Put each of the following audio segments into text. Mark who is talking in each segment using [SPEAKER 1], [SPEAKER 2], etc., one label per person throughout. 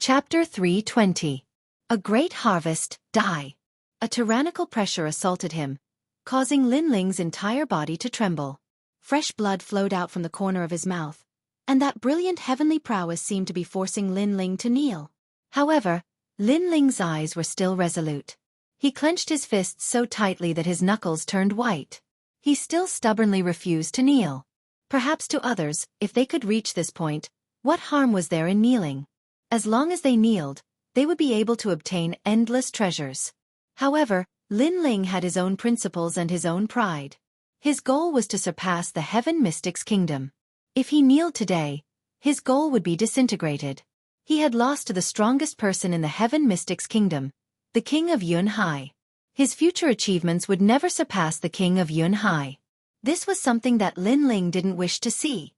[SPEAKER 1] Chapter 320. A Great Harvest, Die. A tyrannical pressure assaulted him, causing Lin Ling's entire body to tremble. Fresh blood flowed out from the corner of his mouth, and that brilliant heavenly prowess seemed to be forcing Lin Ling to kneel. However, Lin Ling's eyes were still resolute. He clenched his fists so tightly that his knuckles turned white. He still stubbornly refused to kneel. Perhaps to others, if they could reach this point, what harm was there in kneeling? As long as they kneeled, they would be able to obtain endless treasures. However, Lin Ling had his own principles and his own pride. His goal was to surpass the Heaven Mystic's kingdom. If he kneeled today, his goal would be disintegrated. He had lost to the strongest person in the Heaven Mystic's kingdom, the King of Yunhai. His future achievements would never surpass the King of Yunhai. This was something that Lin Ling didn't wish to see.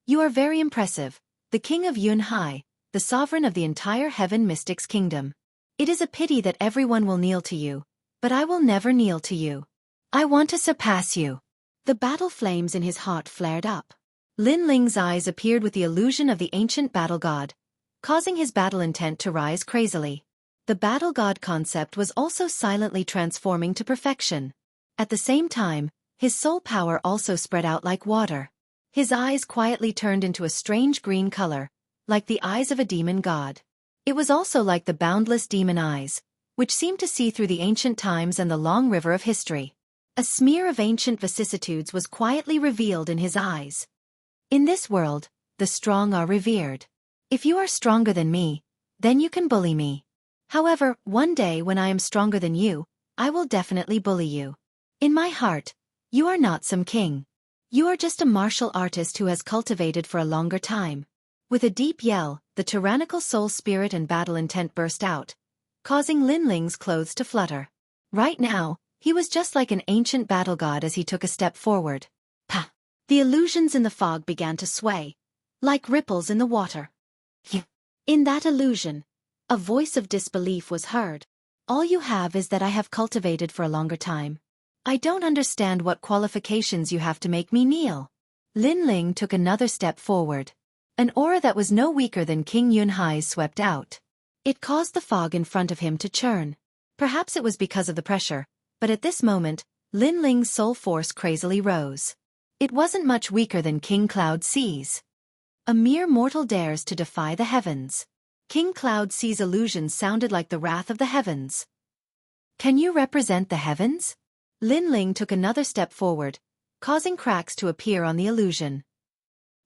[SPEAKER 1] "You are very impressive, the King of Yunhai, the sovereign of the entire Heaven Mystic's kingdom. It is a pity that everyone will kneel to you, but I will never kneel to you. I want to surpass you." The battle flames in his heart flared up. Lin Ling's eyes appeared with the illusion of the ancient battle god, causing his battle intent to rise crazily. The battle god concept was also silently transforming to perfection. At the same time, his soul power also spread out like water. His eyes quietly turned into a strange green color, like the eyes of a demon god. It was also like the boundless demon eyes, which seemed to see through the ancient times and the long river of history. A smear of ancient vicissitudes was quietly revealed in his eyes. "In this world, the strong are revered. If you are stronger than me, then you can bully me. However, one day when I am stronger than you, I will definitely bully you. In my heart, you are not some king. You are just a martial artist who has cultivated for a longer time." With a deep yell, the tyrannical soul spirit and battle intent burst out, causing Lin Ling's clothes to flutter. Right now, he was just like an ancient battle god as he took a step forward. Pa! The illusions in the fog began to sway, like ripples in the water. In that illusion, a voice of disbelief was heard. "All you have is that I have cultivated for a longer time. I don't understand what qualifications you have to make me kneel." Lin Ling took another step forward. An aura that was no weaker than King Yunhai's swept out. It caused the fog in front of him to churn. Perhaps it was because of the pressure, but at this moment, Lin Ling's soul force crazily rose. It wasn't much weaker than King Cloud C's. A mere mortal dares to defy the heavens. King Cloud C's illusion sounded like the wrath of the heavens. "Can you represent the heavens?" Lin Ling took another step forward, causing cracks to appear on the illusion.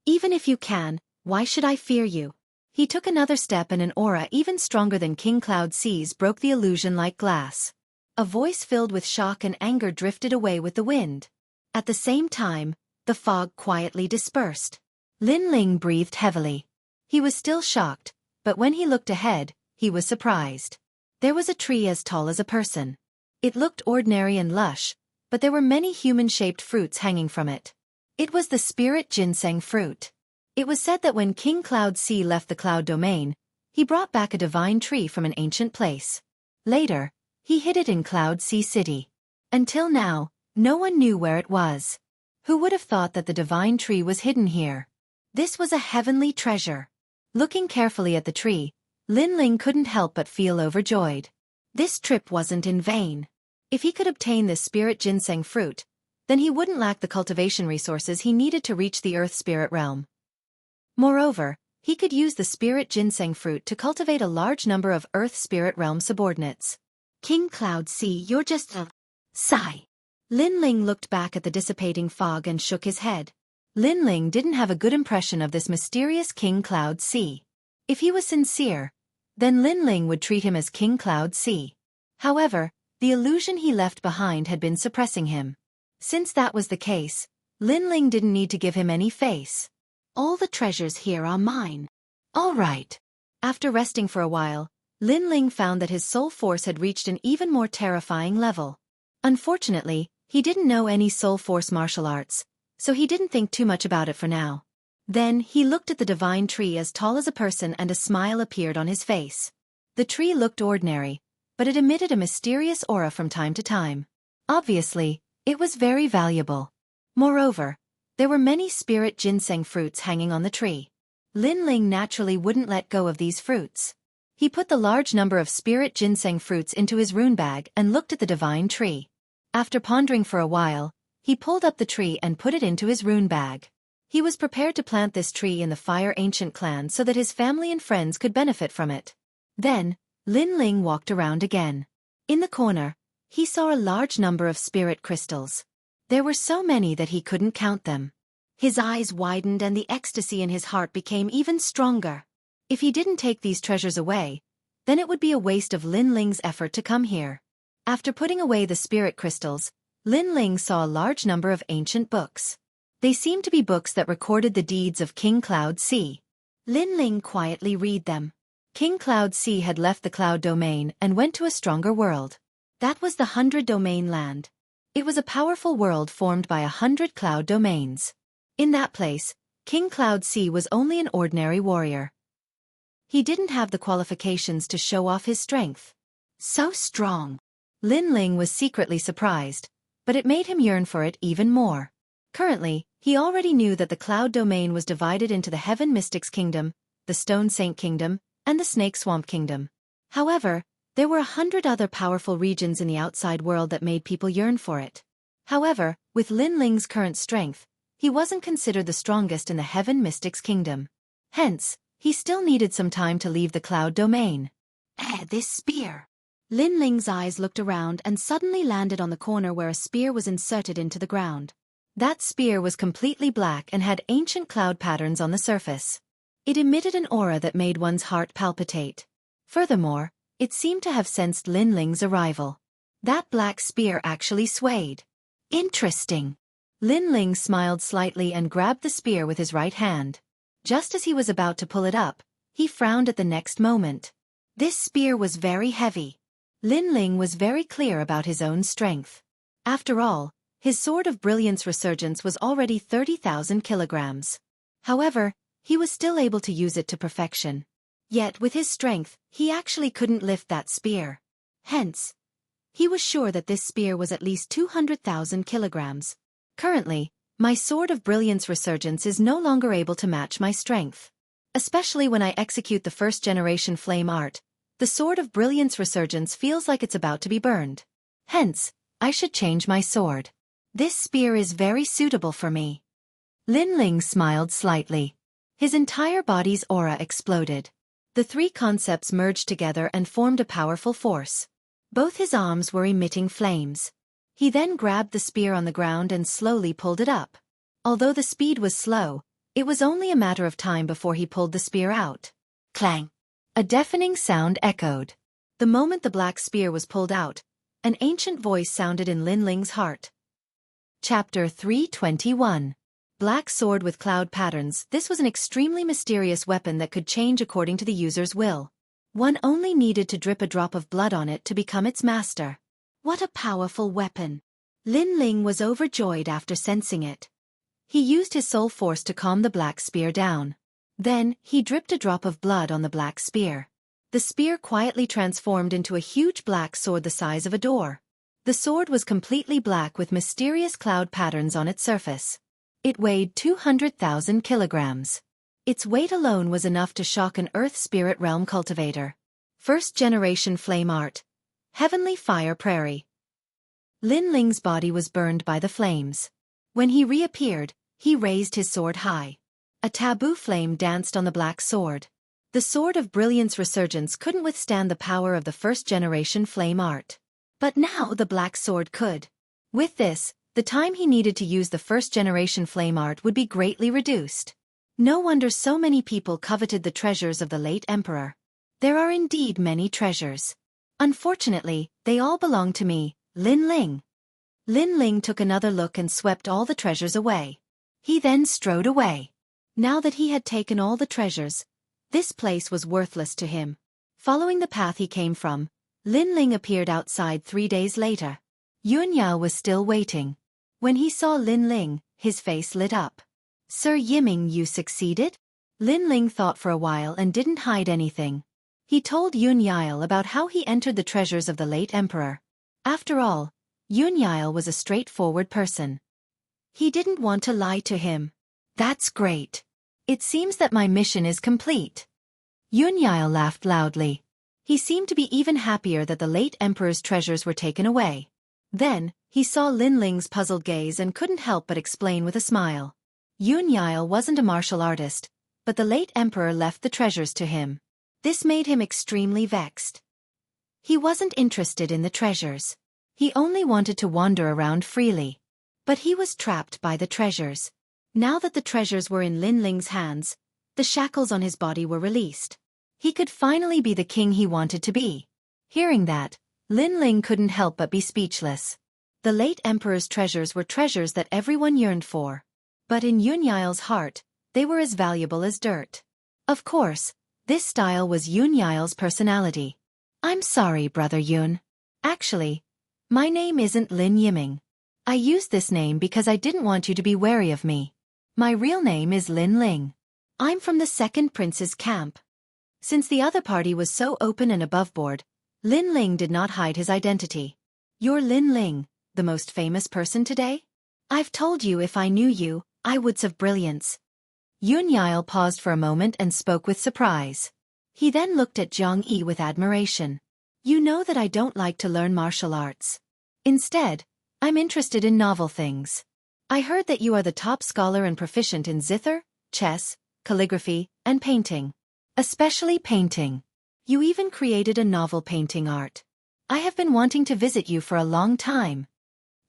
[SPEAKER 1] "Even if you can, why should I fear you?" He took another step and an aura even stronger than King Cloud C's broke the illusion like glass. A voice filled with shock and anger drifted away with the wind. At the same time, the fog quietly dispersed. Lin Ling breathed heavily. He was still shocked, but when he looked ahead, he was surprised. There was a tree as tall as a person. It looked ordinary and lush, but there were many human-shaped fruits hanging from it. It was the spirit ginseng fruit. It was said that when King Cloud C left the cloud domain, he brought back a divine tree from an ancient place. Later, he hid it in Cloud C City. Until now, no one knew where it was. Who would have thought that the divine tree was hidden here? This was a heavenly treasure. Looking carefully at the tree, Lin Ling couldn't help but feel overjoyed. This trip wasn't in vain. If he could obtain this spirit ginseng fruit, then he wouldn't lack the cultivation resources he needed to reach the Earth Spirit Realm. Moreover, he could use the spirit ginseng fruit to cultivate a large number of Earth Spirit Realm subordinates. "King Cloud C, you're just a..." Sigh. Lin Ling looked back at the dissipating fog and shook his head. Lin Ling didn't have a good impression of this mysterious King Cloud C. If he was sincere, then Lin Ling would treat him as King Cloud C. However, the illusion he left behind had been suppressing him. Since that was the case, Lin Ling didn't need to give him any face. "All the treasures here are mine." "All right." After resting for a while, Lin Ling found that his soul force had reached an even more terrifying level. Unfortunately, he didn't know any soul force martial arts, so he didn't think too much about it for now. Then, he looked at the divine tree as tall as a person and a smile appeared on his face. The tree looked ordinary, but it emitted a mysterious aura from time to time. Obviously, it was very valuable. Moreover, there were many spirit ginseng fruits hanging on the tree. Lin Ling naturally wouldn't let go of these fruits. He put the large number of spirit ginseng fruits into his rune bag and looked at the divine tree. After pondering for a while, he pulled up the tree and put it into his rune bag. He was prepared to plant this tree in the Fire Ancient clan so that his family and friends could benefit from it. Then, Lin Ling walked around again. In the corner, he saw a large number of spirit crystals. There were so many that he couldn't count them. His eyes widened and the ecstasy in his heart became even stronger. If he didn't take these treasures away, then it would be a waste of Lin Ling's effort to come here. After putting away the spirit crystals, Lin Ling saw a large number of ancient books. They seemed to be books that recorded the deeds of King Cloud Sea. Lin Ling quietly read them. King Cloud Sea had left the Cloud Domain and went to a stronger world. That was the 100 Domain Land. It was a powerful world formed by 100 cloud domains. In that place, King Cloud Sea was only an ordinary warrior. He didn't have the qualifications to show off his strength. So strong. Lin Ling was secretly surprised, but it made him yearn for it even more. Currently, he already knew that the Cloud Domain was divided into the Heaven Mystics Kingdom, the Stone Saint Kingdom, and the Snake Swamp Kingdom. However, there were 100 other powerful regions in the outside world that made people yearn for it. However, with Lin Ling's current strength, he wasn't considered the strongest in the Heaven Mystics Kingdom. Hence, he still needed some time to leave the Cloud Domain. This spear. Lin Ling's eyes looked around and suddenly landed on the corner where a spear was inserted into the ground. That spear was completely black and had ancient cloud patterns on the surface. It emitted an aura that made one's heart palpitate. Furthermore, it seemed to have sensed Lin Ling's arrival. That black spear actually swayed. Interesting. Lin Ling smiled slightly and grabbed the spear with his right hand. Just as he was about to pull it up, he frowned at the next moment. This spear was very heavy. Lin Ling was very clear about his own strength. After all, his Sword of Brilliance Resurgence was already 30,000 kilograms. However, he was still able to use it to perfection. Yet with his strength, he actually couldn't lift that spear. Hence, he was sure that this spear was at least 200,000 kilograms. Currently, my Sword of Brilliance Resurgence is no longer able to match my strength. Especially when I execute the first-generation flame art, the Sword of Brilliance Resurgence feels like it's about to be burned. Hence, I should change my sword. This spear is very suitable for me. Lin Ling smiled slightly. His entire body's aura exploded. The three concepts merged together and formed a powerful force. Both his arms were emitting flames. He then grabbed the spear on the ground and slowly pulled it up. Although the speed was slow, it was only a matter of time before he pulled the spear out. Clang! A deafening sound echoed. The moment the black spear was pulled out, an ancient voice sounded in Lin Ling's heart. Chapter 321. Black Sword with Cloud Patterns. This was an extremely mysterious weapon that could change according to the user's will. One only needed to drip a drop of blood on it to become its master. What a powerful weapon! Lin Ling was overjoyed after sensing it. He used his soul force to calm the black spear down. Then, he dripped a drop of blood on the black spear. The spear quietly transformed into a huge black sword the size of a door. The sword was completely black with mysterious cloud patterns on its surface. It weighed 200,000 kilograms. Its weight alone was enough to shock an Earth Spirit Realm cultivator. First-generation flame art. Heavenly Fire Prairie. Lin Ling's body was burned by the flames. When he reappeared, he raised his sword high. A taboo flame danced on the black sword. The Sword of Brilliance Resurgence couldn't withstand the power of the first-generation flame art. But now the black sword could. With this, the time he needed to use the first-generation flame art would be greatly reduced. No wonder so many people coveted the treasures of the late emperor. There are indeed many treasures. Unfortunately, they all belong to me, Lin Ling. Lin Ling took another look and swept all the treasures away. He then strode away. Now that he had taken all the treasures, this place was worthless to him. Following the path he came from, Lin Ling appeared outside 3 days later. Yuanyao was still waiting. When he saw Lin Ling, his face lit up. Sir Yiming, you succeeded? Lin Ling thought for a while and didn't hide anything. He told Yuanyao about how he entered the treasures of the late emperor. After all, Yuanyao was a straightforward person. He didn't want to lie to him. That's great. It seems that my mission is complete. Yuanyao laughed loudly. He seemed to be even happier that the late emperor's treasures were taken away. Then, he saw Lin Ling's puzzled gaze and couldn't help but explain with a smile. Yun Yile wasn't a martial artist, but the late emperor left the treasures to him. This made him extremely vexed. He wasn't interested in the treasures. He only wanted to wander around freely. But he was trapped by the treasures. Now that the treasures were in Lin Ling's hands, the shackles on his body were released. He could finally be the king he wanted to be. Hearing that, Lin Ling couldn't help but be speechless. The late emperor's treasures were treasures that everyone yearned for. But in Yun Yile's heart, they were as valuable as dirt. Of course, this style was Yun Yile's personality. I'm sorry, Brother Yun. Actually, my name isn't Lin Yiming. I used this name because I didn't want you to be wary of me. My real name is Lin Ling. I'm from the second prince's camp. Since the other party was so open and aboveboard, Lin Ling did not hide his identity. You're Lin Ling, the most famous person today? I've told you if I knew you, I would have brilliance. Yun Yile paused for a moment and spoke with surprise. He then looked at Jianghu with admiration. You know that I don't like to learn martial arts. Instead, I'm interested in novel things. I heard that you are the top scholar and proficient in zither, chess, calligraphy, and painting. Especially painting. You even created a novel painting art. I have been wanting to visit you for a long time.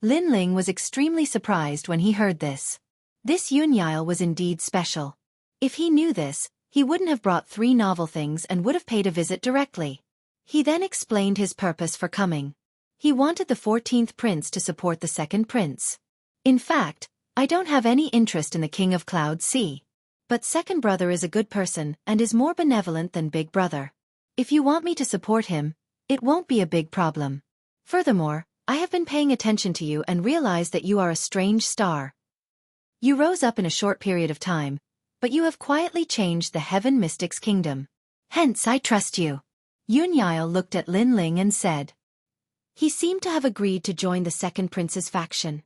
[SPEAKER 1] Lin Ling was extremely surprised when he heard this. This Yun Yile was indeed special. If he knew this, he wouldn't have brought 3 novel things and would have paid a visit directly. He then explained his purpose for coming. He wanted the 14th prince to support the second prince. In fact, I don't have any interest in the king of Cloud Sea. But second brother is a good person and is more benevolent than big brother. If you want me to support him, it won't be a big problem. Furthermore, I have been paying attention to you and realized that you are a strange star. You rose up in a short period of time, but you have quietly changed the Heaven Mystics Kingdom. Hence I trust you. Yun Yile looked at Lin Ling and said. He seemed to have agreed to join the second prince's faction.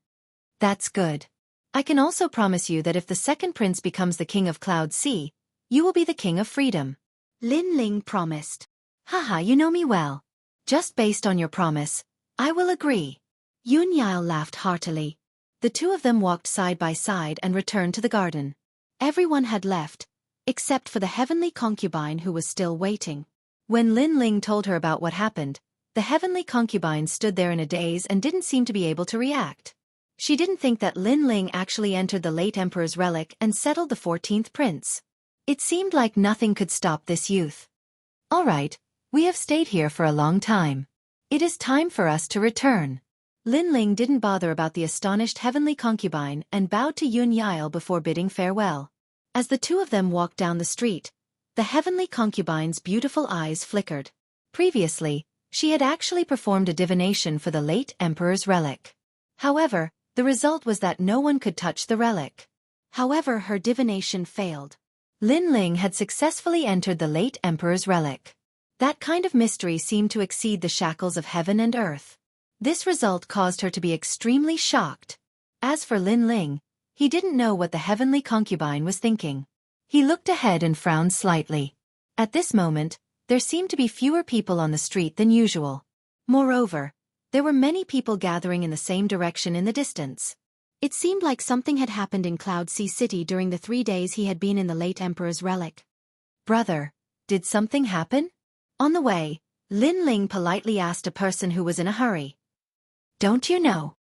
[SPEAKER 1] That's good. I can also promise you that if the second prince becomes the king of Cloud Sea, you will be the king of freedom. Lin Ling promised. Haha, you know me well. Just based on your promise, I will agree. Yun Yile laughed heartily. The two of them walked side by side and returned to the garden. Everyone had left, except for the heavenly concubine who was still waiting. When Lin Ling told her about what happened, the heavenly concubine stood there in a daze and didn't seem to be able to react. She didn't think that Lin Ling actually entered the late emperor's relic and settled the 14th prince. It seemed like nothing could stop this youth. All right, we have stayed here for a long time. It is time for us to return. Lin Ling didn't bother about the astonished heavenly concubine and bowed to Yun Yile before bidding farewell. As the two of them walked down the street, the heavenly concubine's beautiful eyes flickered. Previously, she had actually performed a divination for the late emperor's relic. However, the result was that no one could touch the relic. However, her divination failed. Lin Ling had successfully entered the late emperor's relic. That kind of mystery seemed to exceed the shackles of heaven and earth. This result caused her to be extremely shocked. As for Lin Ling, he didn't know what the heavenly concubine was thinking. He looked ahead and frowned slightly. At this moment, there seemed to be fewer people on the street than usual. Moreover, there were many people gathering in the same direction in the distance. It seemed like something had happened in Cloud Sea City during the 3 days he had been in the late emperor's relic. Brother, did something happen? On the way, Lin Ling politely asked a person who was in a hurry. Don't you know?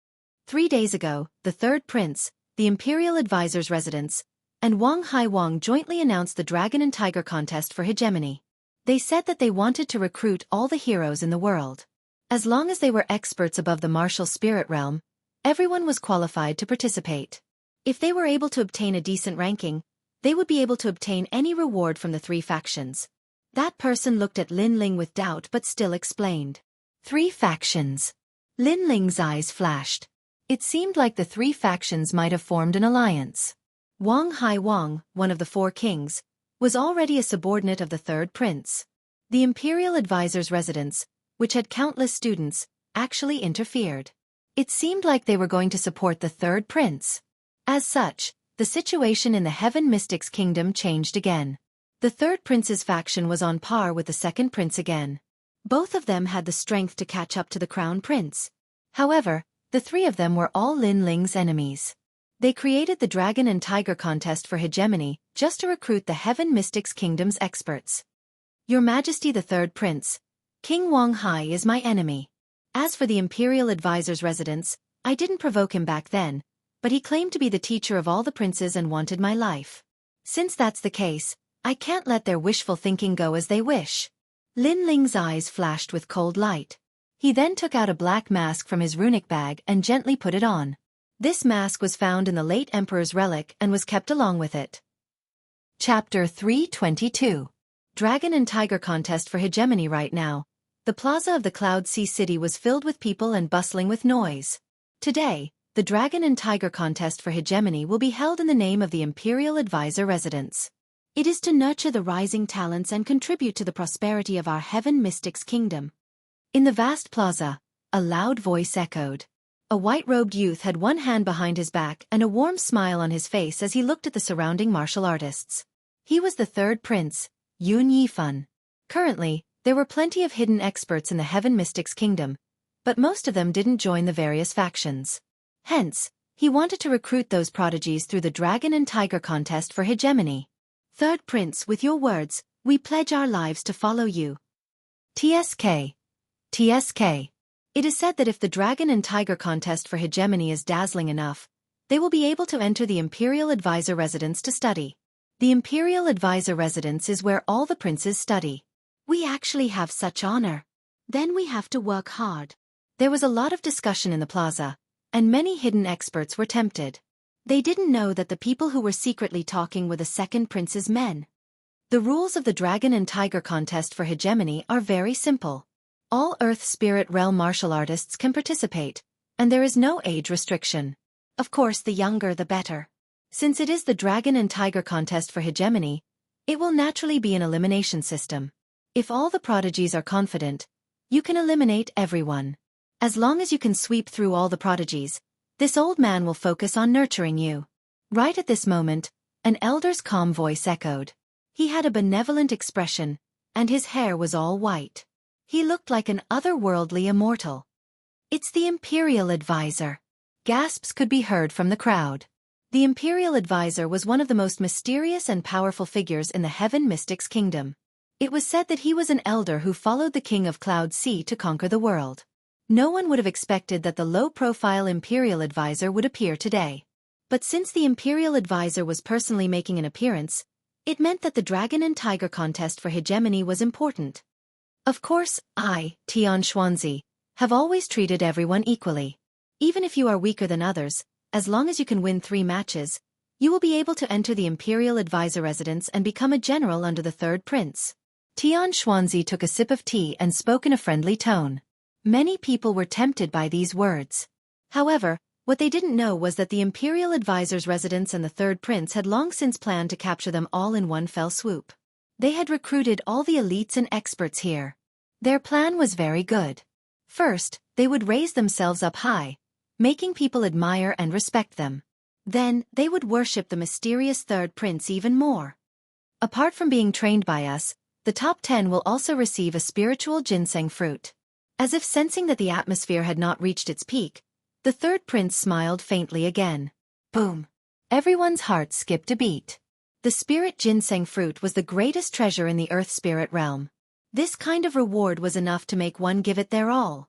[SPEAKER 1] 3 days ago, the third prince, the imperial advisor's residence, and Wang Hai Wang jointly announced the Dragon and Tiger contest for hegemony. They said that they wanted to recruit all the heroes in the world. As long as they were experts above the martial spirit realm, everyone was qualified to participate. If they were able to obtain a decent ranking, they would be able to obtain any reward from the 3 factions. That person looked at Lin Ling with doubt but still explained. 3 factions. Lin Ling's eyes flashed. It seemed like the 3 factions might have formed an alliance. Wang Hai Wang, one of the 4 kings, was already a subordinate of the third prince. The imperial advisor's residence, which had countless students, actually interfered. It seemed like they were going to support the third prince. As such, the situation in the Heaven Mystics Kingdom changed again. The third prince's faction was on par with the second prince again. Both of them had the strength to catch up to the crown prince. However, the three of them were all Lin Ling's enemies. They created the Dragon and Tiger contest for hegemony just to recruit the Heaven Mystics Kingdom's experts. Your Majesty the Third Prince, King Wang Hai is my enemy. As for the Imperial Advisor's residence, I didn't provoke him back then, but he claimed to be the teacher of all the princes and wanted my life. Since that's the case, I can't let their wishful thinking go as they wish. Lin Ling's eyes flashed with cold light. He then took out a black mask from his runic bag and gently put it on. This mask was found in the late Emperor's relic and was kept along with it. Chapter 322. Dragon and Tiger Contest for Hegemony. Right now, the plaza of the Cloud Sea City was filled with people and bustling with noise. Today, the Dragon and Tiger Contest for Hegemony will be held in the name of the Imperial Advisor Residence. It is to nurture the rising talents and contribute to the prosperity of our Heaven Mystics Kingdom. In the vast plaza, a loud voice echoed. A white-robed youth had one hand behind his back and a warm smile on his face as he looked at the surrounding martial artists. He was the third prince, Yun Yifan. Currently, there were plenty of hidden experts in the Heaven Mystics Kingdom, but most of them didn't join the various factions. Hence, he wanted to recruit those prodigies through the Dragon and Tiger Contest for Hegemony. Third Prince, with your words, we pledge our lives to follow you. TSK. TSK. It is said that if the Dragon and Tiger Contest for Hegemony is dazzling enough, they will be able to enter the Imperial Advisor Residence to study. The Imperial Advisor Residence is where all the princes study. We actually have such honor. Then we have to work hard. There was a lot of discussion in the plaza, and many hidden experts were tempted. They didn't know that the people who were secretly talking were the second prince's men. The rules of the Dragon and Tiger Contest for Hegemony are very simple. All Earth Spirit Realm martial artists can participate, and there is no age restriction. Of course, the younger the better. Since it is the Dragon and Tiger Contest for Hegemony, it will naturally be an elimination system. If all the prodigies are confident, you can eliminate everyone. As long as you can sweep through all the prodigies, this old man will focus on nurturing you. Right at this moment, an elder's calm voice echoed. He had a benevolent expression, and his hair was all white. He looked like an otherworldly immortal. It's the Imperial Advisor. Gasps could be heard from the crowd. The Imperial Advisor was one of the most mysterious and powerful figures in the Heaven Mystics Kingdom. It was said that he was an elder who followed the King of Cloud Sea to conquer the world. No one would have expected that the low-profile Imperial Advisor would appear today. But since the Imperial Advisor was personally making an appearance, it meant that the Dragon and Tiger Contest for Hegemony was important. Of course, I, Xianxia, have always treated everyone equally. Even if you are weaker than others, as long as you can win 3 matches, you will be able to enter the Imperial Advisor Residence and become a general under the third prince. Xianxia took a sip of tea and spoke in a friendly tone. Many people were tempted by these words. However, what they didn't know was that the Imperial Advisor's residence and the third prince had long since planned to capture them all in one fell swoop. They had recruited all the elites and experts here. Their plan was very good. First, they would raise themselves up high, making people admire and respect them. Then, they would worship the mysterious third prince even more. Apart from being trained by us, the top 10 will also receive a spiritual ginseng fruit. As if sensing that the atmosphere had not reached its peak, the third prince smiled faintly again. Boom! Everyone's heart skipped a beat. The spirit ginseng fruit was the greatest treasure in the earth spirit realm. This kind of reward was enough to make one give it their all.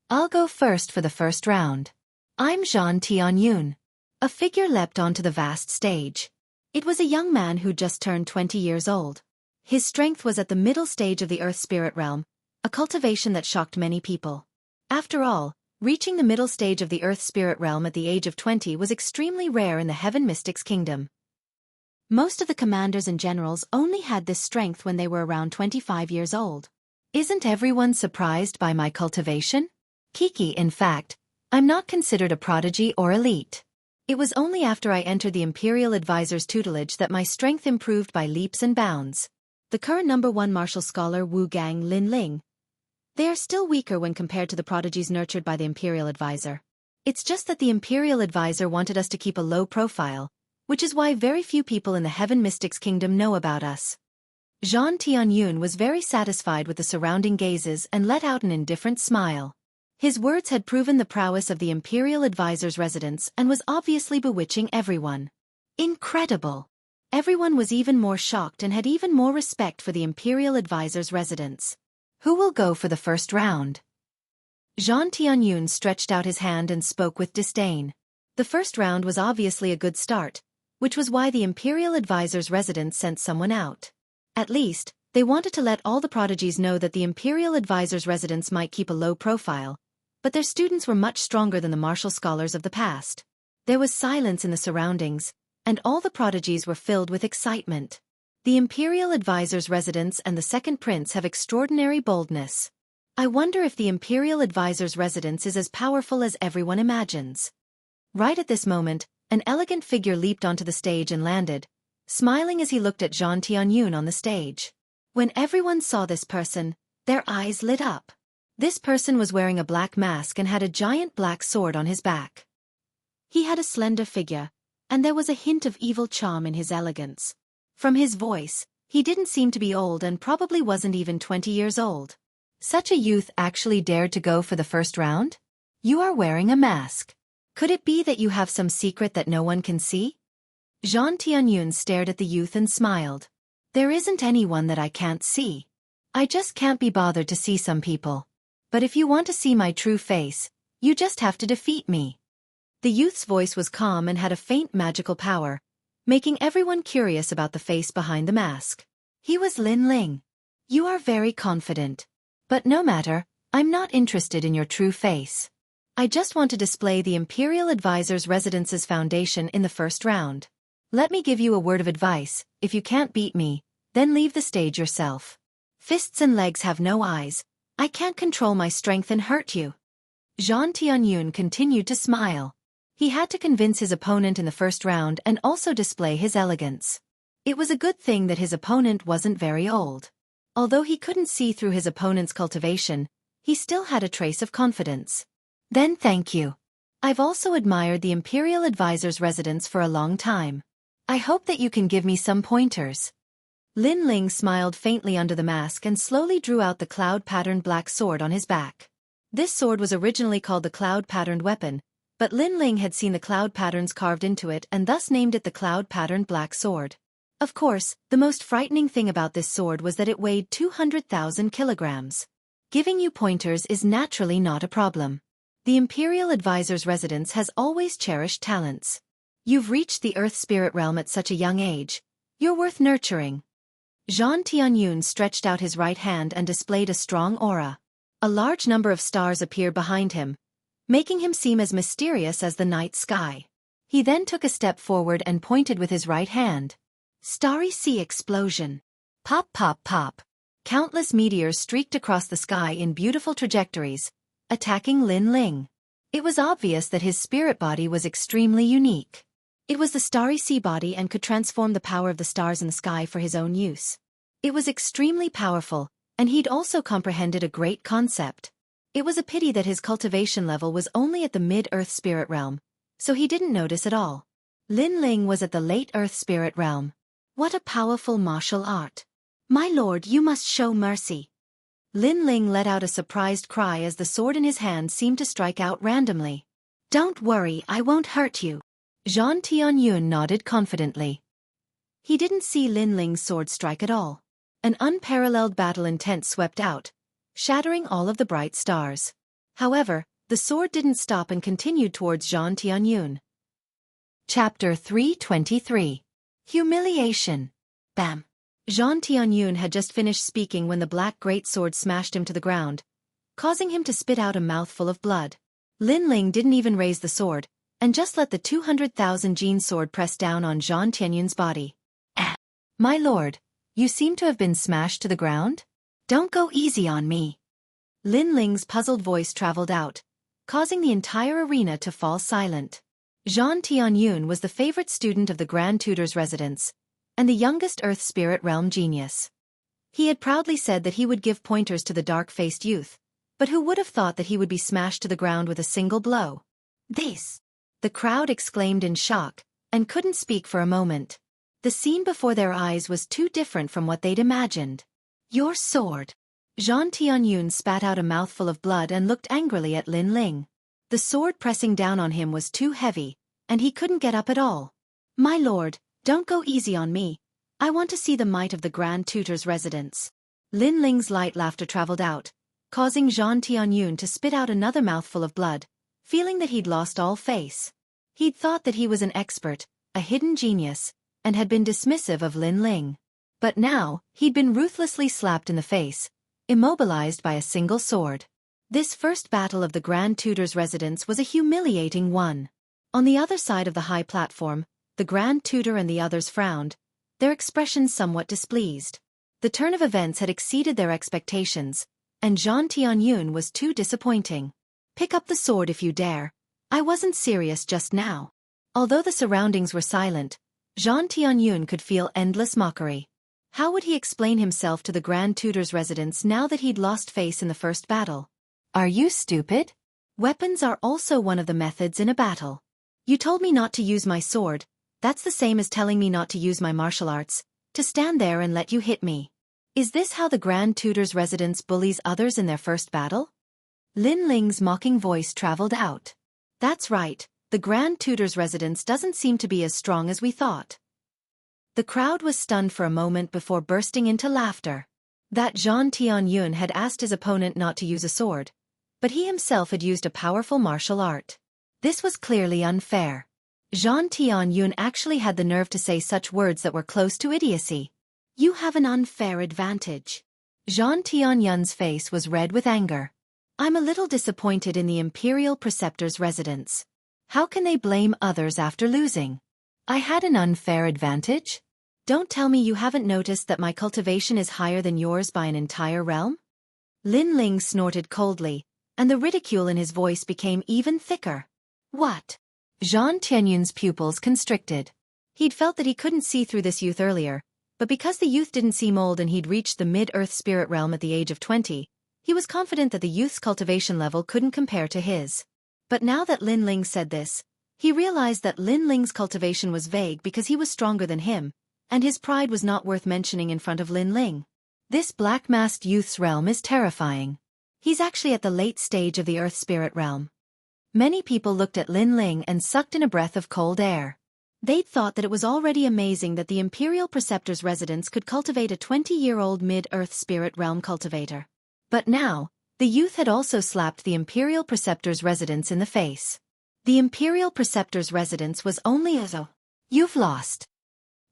[SPEAKER 1] I'll go first for the first round. I'm Zhan Tianyun. A figure leapt onto the vast stage. It was a young man who just turned 20 years old. His strength was at the middle stage of the earth spirit realm, a cultivation that shocked many people. After all, reaching the middle stage of the earth spirit realm at the age of 20 was extremely rare in the Heaven Mystics Kingdom. Most of the commanders and generals only had this strength when they were around 25 years old. Isn't everyone surprised by my cultivation? Kiki, in fact, I'm not considered a prodigy or elite. It was only after I entered the Imperial Advisor's tutelage that my strength improved by leaps and bounds. The current #1 martial scholar Wu Gang Lin Ling. They are still weaker when compared to the prodigies nurtured by the Imperial Advisor. It's just that the Imperial Advisor wanted us to keep a low profile, which is why very few people in the Heaven Mystics Kingdom know about us. Zhang Tianyun was very satisfied with the surrounding gazes and let out an indifferent smile. His words had proven the prowess of the Imperial Advisor's residence and was obviously bewitching everyone. Incredible! Everyone was even more shocked and had even more respect for the Imperial Advisor's residence. Who will go for the first round? Zhang Tianyun stretched out his hand and spoke with disdain. The first round was obviously a good start, which was why the Imperial Advisor's residence sent someone out. At least, they wanted to let all the prodigies know that the Imperial Advisor's residence might keep a low profile, but their students were much stronger than the martial scholars of the past. There was silence in the surroundings, and all the prodigies were filled with excitement. The Imperial Advisor's residence and the second prince have extraordinary boldness. I wonder if the Imperial Advisor's residence is as powerful as everyone imagines. Right at this moment, an elegant figure leaped onto the stage and landed, smiling as he looked at Zhang Tianyun on the stage. When everyone saw this person, their eyes lit up. This person was wearing a black mask and had a giant black sword on his back. He had a slender figure, and there was a hint of evil charm in his elegance. From his voice, he didn't seem to be old and probably wasn't even 20 years old. Such a youth actually dared to go for the first round? You are wearing a mask. Could it be that you have some secret that no one can see? Zhang Tianyun stared at the youth and smiled. There isn't anyone that I can't see. I just can't be bothered to see some people. But if you want to see my true face, you just have to defeat me. The youth's voice was calm and had a faint magical power, making everyone curious about the face behind the mask. He was Lin Ling. You are very confident. But no matter, I'm not interested in your true face. I just want to display the Imperial Advisor's residence's foundation in the first round. Let me give you a word of advice: if you can't beat me, then leave the stage yourself. Fists and legs have no eyes. I can't control my strength and hurt you. Zhang Tianyun continued to smile. He had to convince his opponent in the first round and also display his elegance. It was a good thing that his opponent wasn't very old. Although he couldn't see through his opponent's cultivation, he still had a trace of confidence. Then thank you. I've also admired the Imperial Advisor's residence for a long time. I hope that you can give me some pointers. Lin Ling smiled faintly under the mask and slowly drew out the cloud-patterned black sword on his back. This sword was originally called the cloud-patterned weapon, but Lin Ling had seen the cloud patterns carved into it and thus named it the cloud-patterned black sword. Of course, the most frightening thing about this sword was that it weighed 200,000 kilograms. Giving you pointers is naturally not a problem. The Imperial Advisor's residence has always cherished talents. You've reached the Earth Spirit Realm at such a young age. You're worth nurturing. Zhang Tianyun stretched out his right hand and displayed a strong aura. A large number of stars appeared behind him, making him seem as mysterious as the night sky. He then took a step forward and pointed with his right hand. Starry sea explosion. Pop pop pop. Countless meteors streaked across the sky in beautiful trajectories, attacking Lin Ling. It was obvious that his spirit body was extremely unique. It was the starry sea body and could transform the power of the stars in the sky for his own use. It was extremely powerful, and he'd also comprehended a great concept. It was a pity that his cultivation level was only at the mid-Earth Spirit Realm, so he didn't notice at all. Lin Ling was at the late Earth Spirit Realm. What a powerful martial art! My lord, you must show mercy. Lin Ling let out a surprised cry as the sword in his hand seemed to strike out randomly. Don't worry, I won't hurt you. Zhang Tianyun nodded confidently. He didn't see Lin Ling's sword strike at all. An unparalleled battle intent swept out, shattering all of the bright stars. However, the sword didn't stop and continued towards Zhang Tianyun. Chapter 323. Humiliation. Bam! Zhang Tianyun had just finished speaking when the black greatsword smashed him to the ground, causing him to spit out a mouthful of blood. Lin Ling didn't even raise the sword, and just let the 200,000 gene sword press down on Zhang Tianyun's body. My lord, you seem to have been smashed to the ground? Don't go easy on me. Lin Ling's puzzled voice traveled out, causing the entire arena to fall silent. Zhang Tianyun was the favorite student of the Grand Tutor's residence, and the youngest Earth Spirit Realm genius. He had proudly said that he would give pointers to the dark-faced youth, but who would have thought that he would be smashed to the ground with a single blow? This! The crowd exclaimed in shock, and couldn't speak for a moment. The scene before their eyes was too different from what they'd imagined. Your sword. Zhang Tianyun spat out a mouthful of blood and looked angrily at Lin Ling. The sword pressing down on him was too heavy, and he couldn't get up at all. My lord, don't go easy on me. I want to see the might of the Grand Tutor's residence. Lin Ling's light laughter traveled out, causing Zhang Tianyun to spit out another mouthful of blood, feeling that he'd lost all face. He'd thought that he was an expert, a hidden genius, and had been dismissive of Lin Ling. But now, he'd been ruthlessly slapped in the face, immobilized by a single sword. This first battle of the Grand Tutor's residence was a humiliating one. On the other side of the high platform, the Grand Tutor and the others frowned, their expressions somewhat displeased. The turn of events had exceeded their expectations, and Zhang Tianyun was too disappointing. Pick up the sword if you dare. I wasn't serious just now. Although the surroundings were silent, Zhang Tianyun could feel endless mockery. How would he explain himself to the Grand Tutor's residence now that he'd lost face in the first battle? Are you stupid? Weapons are also one of the methods in a battle. You told me not to use my sword. That's the same as telling me not to use my martial arts, to stand there and let you hit me. Is this how the Grand Tutor's residence bullies others in their first battle? Lin Ling's mocking voice traveled out. That's right, the Grand Tutor's residence doesn't seem to be as strong as we thought. The crowd was stunned for a moment before bursting into laughter. That Zhang Tianyun had asked his opponent not to use a sword, but he himself had used a powerful martial art. This was clearly unfair. Zhang Tianyun actually had the nerve to say such words that were close to idiocy. You have an unfair advantage. Zhang Tianyun's face was red with anger. I'm a little disappointed in the Imperial Preceptor's residence. How can they blame others after losing? I had an unfair advantage? Don't tell me you haven't noticed that my cultivation is higher than yours by an entire realm? Lin Ling snorted coldly, and the ridicule in his voice became even thicker. What? Zhang Tianyun's pupils constricted. He'd felt that he couldn't see through this youth earlier, but because the youth didn't seem old and he'd reached the mid-earth spirit realm at the age of 20, he was confident that the youth's cultivation level couldn't compare to his. But now that Lin Ling said this, he realized that Lin Ling's cultivation was vague because he was stronger than him, and his pride was not worth mentioning in front of Lin Ling. This black-masked youth's realm is terrifying. He's actually at the late stage of the earth spirit realm. Many people looked at Lin Ling and sucked in a breath of cold air. They'd thought that it was already amazing that the Imperial Preceptor's residence could cultivate a 20-year-old mid-earth spirit realm cultivator. But now, the youth had also slapped the Imperial Preceptor's residence in the face. The Imperial Preceptor's residence was only You've lost.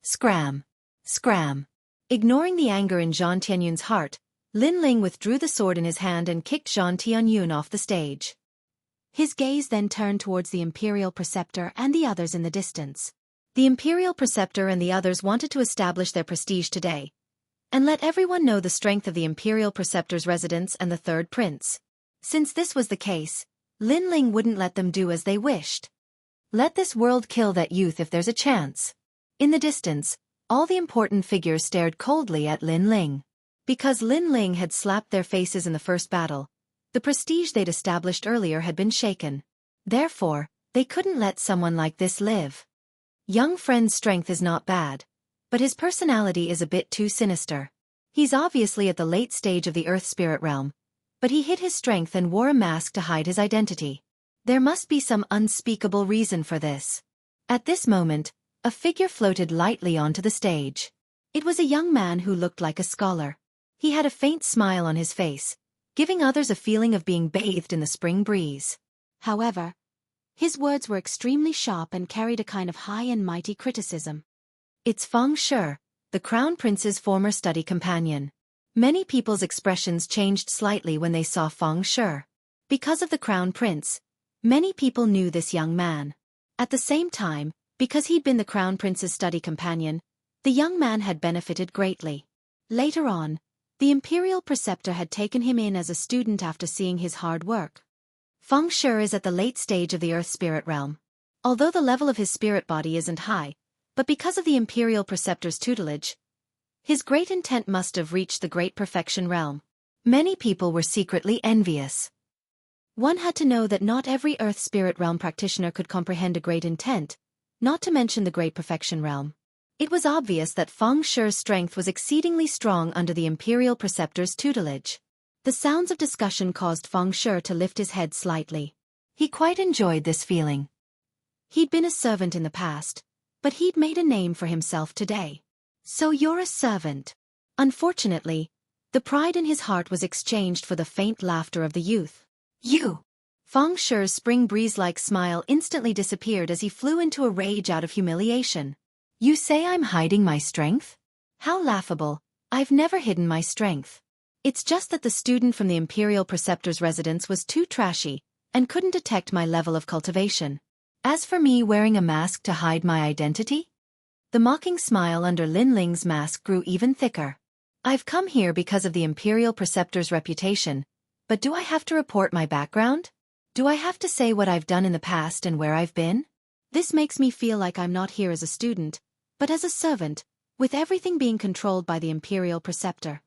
[SPEAKER 1] Scram. Scram. Ignoring the anger in Zhang Tianyun's heart, Lin Ling withdrew the sword in his hand and kicked Zhang Tianyun off the stage. His gaze then turned towards the Imperial Preceptor and the others in the distance. The Imperial Preceptor and the others wanted to establish their prestige today, and let everyone know the strength of the Imperial Preceptor's residence and the Third Prince. Since this was the case, Lin Ling wouldn't let them do as they wished. Let this world kill that youth if there's a chance. In the distance, all the important figures stared coldly at Lin Ling. Because Lin Ling had slapped their faces in the first battle, the prestige they'd established earlier had been shaken. Therefore, they couldn't let someone like this live. Young friend's strength is not bad, but his personality is a bit too sinister. He's obviously at the late stage of the earth spirit realm, but he hid his strength and wore a mask to hide his identity. There must be some unspeakable reason for this. At this moment, a figure floated lightly onto the stage. It was a young man who looked like a scholar. He had a faint smile on his face, giving others a feeling of being bathed in the spring breeze. However, his words were extremely sharp and carried a kind of high and mighty criticism. It's Feng Shi, the Crown Prince's former study companion. Many people's expressions changed slightly when they saw Feng Shi. Because of the Crown Prince, many people knew this young man. At the same time, because he'd been the Crown Prince's study companion, the young man had benefited greatly. Later on, the Imperial Preceptor had taken him in as a student after seeing his hard work. Feng Shi is at the late stage of the Earth Spirit Realm. Although the level of his spirit body isn't high, but because of the Imperial Preceptor's tutelage, his great intent must have reached the Great Perfection Realm. Many people were secretly envious. One had to know that not every Earth Spirit Realm practitioner could comprehend a great intent, not to mention the Great Perfection Realm. It was obvious that Feng Shi's strength was exceedingly strong under the Imperial Preceptor's tutelage. The sounds of discussion caused Feng Shi to lift his head slightly. He quite enjoyed this feeling. He'd been a servant in the past, but he'd made a name for himself today. So you're a servant. Unfortunately, the pride in his heart was exchanged for the faint laughter of the youth. You! Feng Shi's spring breeze-like smile instantly disappeared as he flew into a rage out of humiliation. You say I'm hiding my strength? How laughable. I've never hidden my strength. It's just that the student from the Imperial Preceptor's residence was too trashy and couldn't detect my level of cultivation. As for me wearing a mask to hide my identity? The mocking smile under Lin Ling's mask grew even thicker. I've come here because of the Imperial Preceptor's reputation, but do I have to report my background? Do I have to say what I've done in the past and where I've been? This makes me feel like I'm not here as a student, but as a servant, with everything being controlled by the Imperial Preceptor.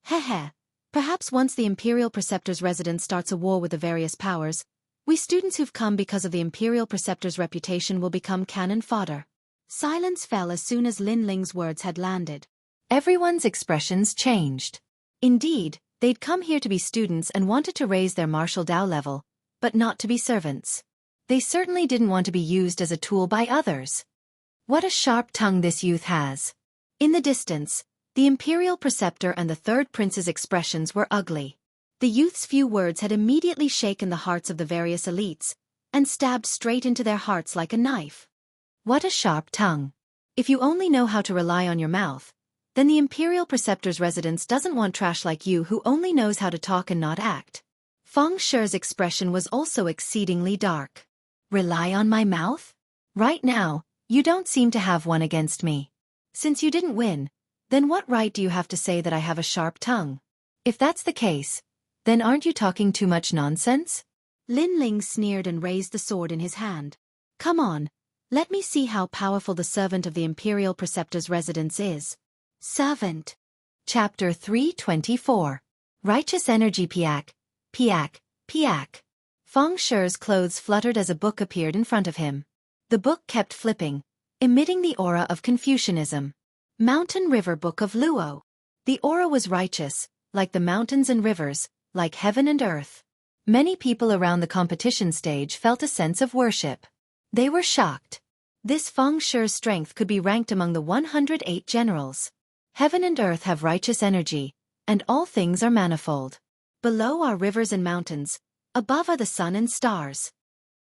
[SPEAKER 1] Heh. Perhaps once the Imperial Preceptor's residence starts a war with the various powers, we students who've come because of the Imperial Preceptor's reputation will become cannon fodder. Silence fell as soon as Lin Ling's words had landed. Everyone's expressions changed. Indeed, they'd come here to be students and wanted to raise their martial Dao level, but not to be servants. They certainly didn't want to be used as a tool by others. What a sharp tongue this youth has. In the distance, the Imperial Preceptor and the Third Prince's expressions were ugly. The youth's few words had immediately shaken the hearts of the various elites, and stabbed straight into their hearts like a knife. What a sharp tongue. If you only know how to rely on your mouth, then the Imperial Preceptor's residence doesn't want trash like you who only knows how to talk and not act. Feng Shi's expression was also exceedingly dark. Rely on my mouth? Right now, you don't seem to have one against me. Since you didn't win, then what right do you have to say that I have a sharp tongue? If that's the case, then aren't you talking too much nonsense? Lin Ling sneered and raised the sword in his hand. Come on, let me see how powerful the servant of the Imperial Preceptor's residence is. Servant. Chapter 324. Righteous Energy Piak, Piak, Piak. Feng Shi's clothes fluttered as a book appeared in front of him. The book kept flipping, emitting the aura of Confucianism. Mountain River Book of Luo. The aura was righteous, like the mountains and rivers, like heaven and earth. Many people around the competition stage felt a sense of worship. They were shocked. This Feng Shi's strength could be ranked among the 108 generals. Heaven and earth have righteous energy, and all things are manifold. Below are rivers and mountains, above are the sun and stars.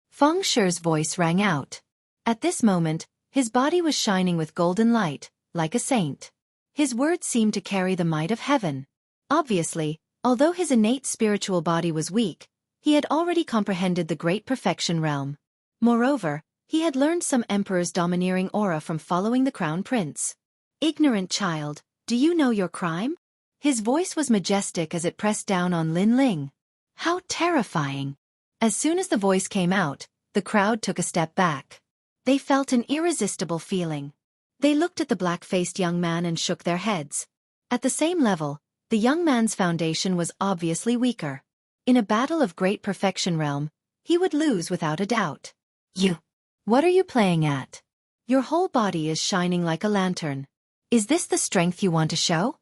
[SPEAKER 1] Feng Shi's voice rang out. At this moment, his body was shining with golden light, like a saint. His words seemed to carry the might of heaven. Obviously, although his innate spiritual body was weak, he had already comprehended the great perfection realm. Moreover, he had learned some emperor's domineering aura from following the crown prince. Ignorant child, do you know your crime? His voice was majestic as it pressed down on Lin Ling. How terrifying! As soon as the voice came out, the crowd took a step back. They felt an irresistible feeling. They looked at the black-faced young man and shook their heads. At the same level, the young man's foundation was obviously weaker. In a battle of great perfection realm, he would lose without a doubt. You! What are you playing at? Your whole body is shining like a lantern. Is this the strength you want to show?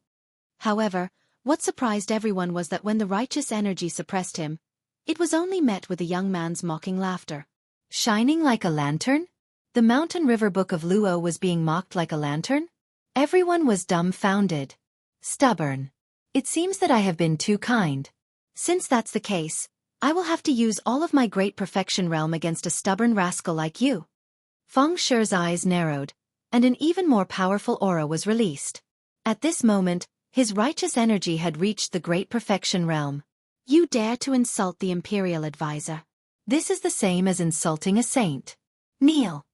[SPEAKER 1] However, what surprised everyone was that when the righteous energy suppressed him, it was only met with the young man's mocking laughter. Shining like a lantern? The Mountain River Book of Luo was being mocked like a lantern? Everyone was dumbfounded. Stubborn. It seems that I have been too kind. Since that's the case, I will have to use all of my great perfection realm against a stubborn rascal like you. Feng Shi's eyes narrowed, and an even more powerful aura was released. At this moment, his righteous energy had reached the great perfection realm. You dare to insult the Imperial Advisor. This is the same as insulting a saint. Kneel.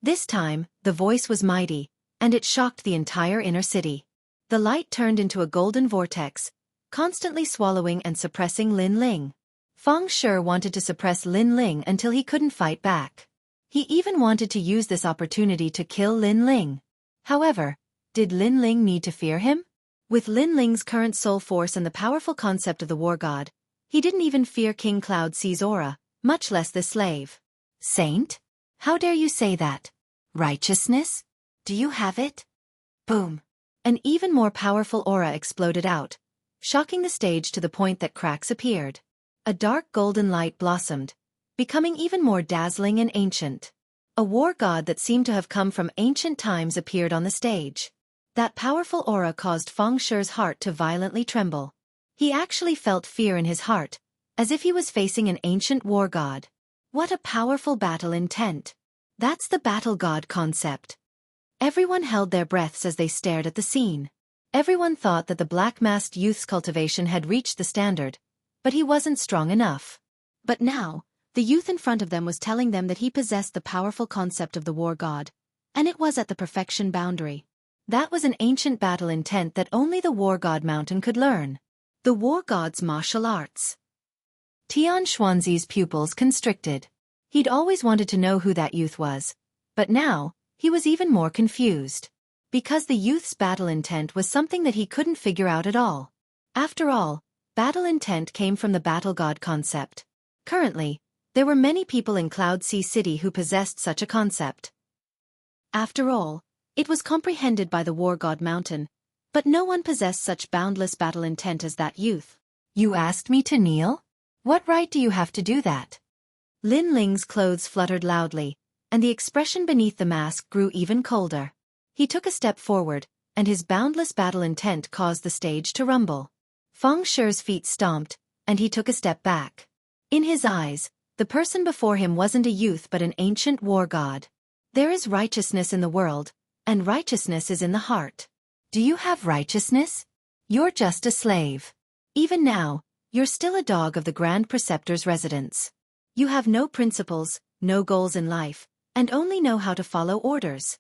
[SPEAKER 1] This time, the voice was mighty, and it shocked the entire inner city. The light turned into a golden vortex, constantly swallowing and suppressing Lin Ling. Feng Shi wanted to suppress Lin Ling until he couldn't fight back. He even wanted to use this opportunity to kill Lin Ling. However, did Lin Ling need to fear him? With Lin Ling's current soul force and the powerful concept of the war god, he didn't even fear King Cloud C's aura, much less this slave. Saint? How dare you say that? Righteousness? Do you have it? Boom. An even more powerful aura exploded out, shocking the stage to the point that cracks appeared. A dark golden light blossomed, becoming even more dazzling and ancient. A war god that seemed to have come from ancient times appeared on the stage. That powerful aura caused Feng Shi's heart to violently tremble. He actually felt fear in his heart, as if he was facing an ancient war god. What a powerful battle intent. That's the battle god concept. Everyone held their breaths as they stared at the scene. Everyone thought that the black-masked youth's cultivation had reached the standard, but he wasn't strong enough. But now, the youth in front of them was telling them that he possessed the powerful concept of the war god, and it was at the perfection boundary. That was an ancient battle intent that only the war god mountain could learn. The war god's martial arts. Tian Xuanzi's pupils constricted. He'd always wanted to know who that youth was, but now, he was even more confused. Because the youth's battle intent was something that he couldn't figure out at all. After all, battle intent came from the battle god concept. Currently, there were many people in Cloud Sea City who possessed such a concept. After all, it was comprehended by the war god mountain, but no one possessed such boundless battle intent as that youth. You asked me to kneel? What right do you have to do that? Lin Ling's clothes fluttered loudly, and the expression beneath the mask grew even colder. He took a step forward, and his boundless battle intent caused the stage to rumble. Feng Shi's feet stomped, and he took a step back. In his eyes, the person before him wasn't a youth but an ancient war god. There is righteousness in the world, and righteousness is in the heart. Do you have righteousness? You're just a slave. Even now, you're still a dog of the Grand Preceptor's residence. You have no principles, no goals in life, and only know how to follow orders.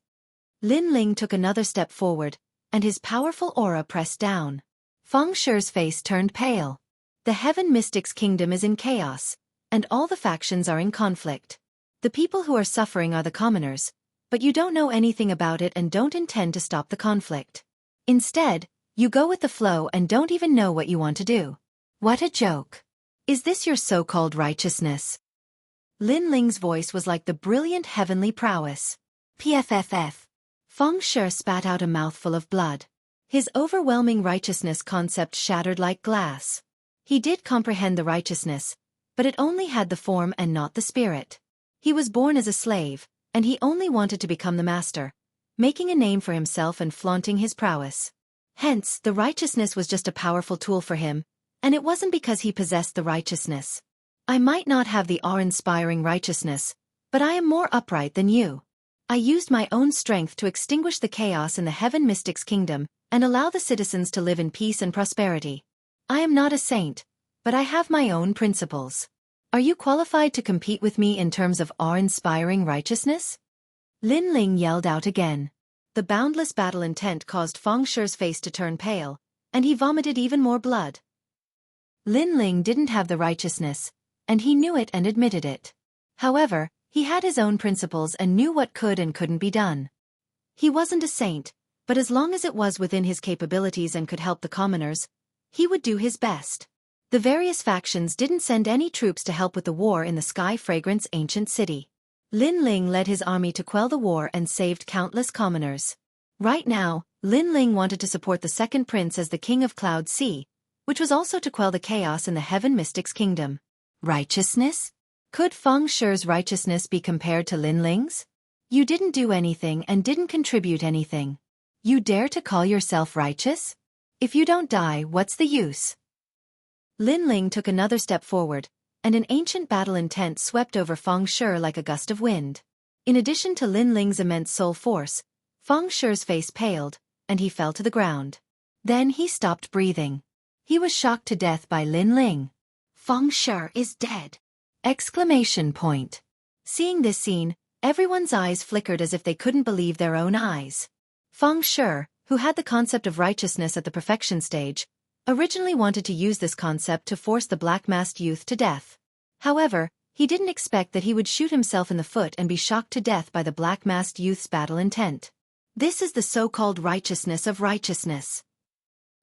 [SPEAKER 1] Lin Ling took another step forward, and his powerful aura pressed down. Feng Shi's face turned pale. The Heaven Mystic's kingdom is in chaos, and all the factions are in conflict. The people who are suffering are the commoners, but you don't know anything about it and don't intend to stop the conflict. Instead, you go with the flow and don't even know what you want to do. What a joke. Is this your so-called righteousness? Lin Ling's voice was like the brilliant heavenly prowess. PFFF. Feng Shi spat out a mouthful of blood. His overwhelming righteousness concept shattered like glass. He did comprehend the righteousness, but it only had the form and not the spirit. He was born as a slave, and he only wanted to become the master, making a name for himself and flaunting his prowess. Hence, the righteousness was just a powerful tool for him, and it wasn't because he possessed the righteousness. I might not have the awe-inspiring righteousness, but I am more upright than you. I used my own strength to extinguish the chaos in the Heaven Mystic's kingdom and allow the citizens to live in peace and prosperity. I am not a saint, but I have my own principles. Are you qualified to compete with me in terms of awe-inspiring righteousness? Lin Ling yelled out again. The boundless battle intent caused Feng Shi's face to turn pale, and he vomited even more blood. Lin Ling didn't have the righteousness, and he knew it and admitted it. However, he had his own principles and knew what could and couldn't be done. He wasn't a saint, but as long as it was within his capabilities and could help the commoners, he would do his best. The various factions didn't send any troops to help with the war in the Sky Fragrance ancient city. Lin Ling led his army to quell the war and saved countless commoners. Right now, Lin Ling wanted to support the second prince as the king of Cloud Sea, which was also to quell the chaos in the Heaven Mystic's kingdom. Righteousness? Could Feng Shi's righteousness be compared to Lin Ling's? You didn't do anything and didn't contribute anything. You dare to call yourself righteous? If you don't die, what's the use? Lin Ling took another step forward, and an ancient battle intent swept over Feng Shi like a gust of wind. In addition to Lin Ling's immense soul force, Feng Shi's face paled, and he fell to the ground. Then he stopped breathing. He was shocked to death by Lin Ling. Feng Shi is dead! Exclamation point. Seeing this scene, everyone's eyes flickered as if they couldn't believe their own eyes. Feng Shi, who had the concept of righteousness at the perfection stage, originally wanted to use this concept to force the black-masked youth to death. However, he didn't expect that he would shoot himself in the foot and be shocked to death by the black-masked youth's battle intent. This is the so-called righteousness of righteousness.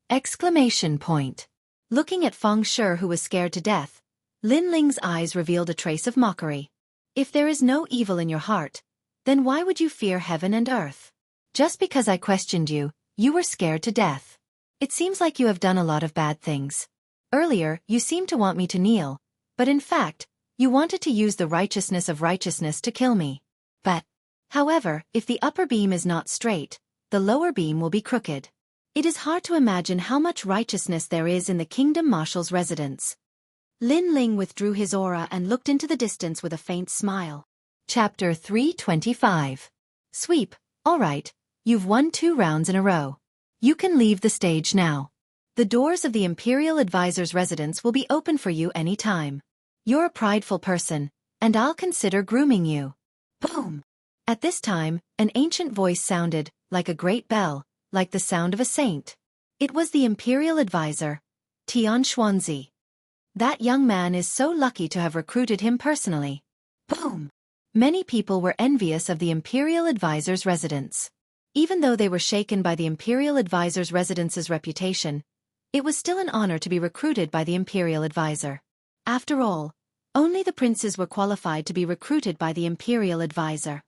[SPEAKER 1] Exclamation point. Looking at Feng Shi, who was scared to death, Lin Ling's eyes revealed a trace of mockery. If there is no evil in your heart, then why would you fear heaven and earth? Just because I questioned you, you were scared to death. It seems like you have done a lot of bad things. Earlier, you seemed to want me to kneel, but in fact, you wanted to use the righteousness of righteousness to kill me. But, however, if the upper beam is not straight, the lower beam will be crooked. It is hard to imagine how much righteousness there is in the kingdom marshal's residence. Lin Ling withdrew his aura and looked into the distance with a faint smile. Chapter 325. Sweep, alright, you've won 2 rounds in a row. You can leave the stage now. The doors of the Imperial Advisor's residence will be open for you any time. You're a prideful person, and I'll consider grooming you. Boom! At this time, an ancient voice sounded, like a great bell, like the sound of a saint. It was the Imperial Advisor, Xianxia. That young man is so lucky to have recruited him personally. Boom! Many people were envious of the Imperial Advisor's residence. Even though they were shaken by the Imperial Advisor's residence's reputation, it was still an honor to be recruited by the Imperial Advisor. After all, only the princes were qualified to be recruited by the Imperial Advisor.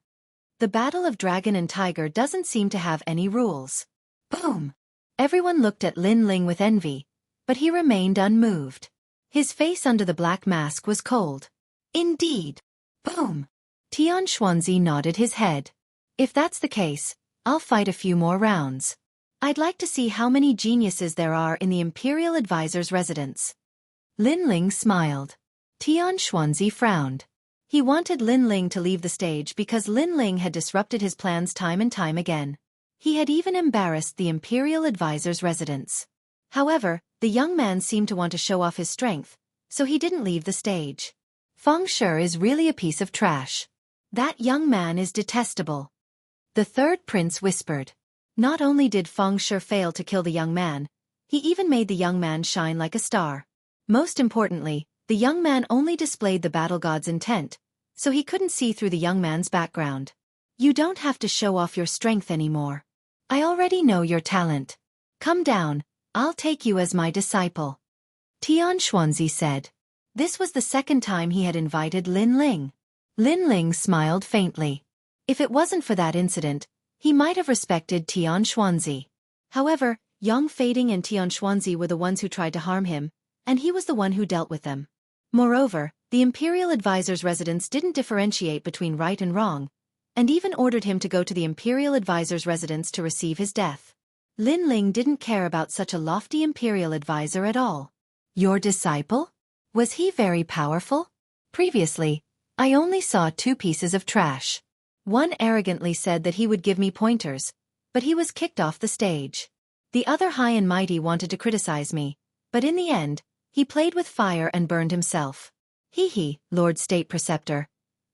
[SPEAKER 1] The Battle of Dragon and Tiger doesn't seem to have any rules. Boom! Everyone looked at Lin Ling with envy, but he remained unmoved. His face under the black mask was cold. Indeed. Boom! Xianxia nodded his head. If that's the case, I'll fight a few more rounds. I'd like to see how many geniuses there are in the Imperial Advisor's residence. Lin Ling smiled. Xianxia frowned. He wanted Lin Ling to leave the stage because Lin Ling had disrupted his plans time and time again. He had even embarrassed the Imperial Advisor's residence. However, the young man seemed to want to show off his strength, so he didn't leave the stage. Feng Shi is really a piece of trash. That young man is detestable. The third prince whispered. Not only did Feng Shi fail to kill the young man, he even made the young man shine like a star. Most importantly, the young man only displayed the battle god's intent, so he couldn't see through the young man's background. You don't have to show off your strength anymore. I already know your talent. Come down, I'll take you as my disciple. Xianxia said. This was the second time he had invited Lin Ling. Lin Ling smiled faintly. If it wasn't for that incident, he might have respected Xianxia. However, Yang Fading and Xianxia were the ones who tried to harm him, and he was the one who dealt with them. Moreover, the Imperial Advisor's residence didn't differentiate between right and wrong, and even ordered him to go to the Imperial Advisor's residence to receive his death. Lin Ling didn't care about such a lofty Imperial Advisor at all. Your disciple? Was he very powerful? Previously, I only saw 2 pieces of trash. One arrogantly said that he would give me pointers, but he was kicked off the stage. The other high and mighty wanted to criticize me, but in the end, he played with fire and burned himself. Hee, Lord State Preceptor.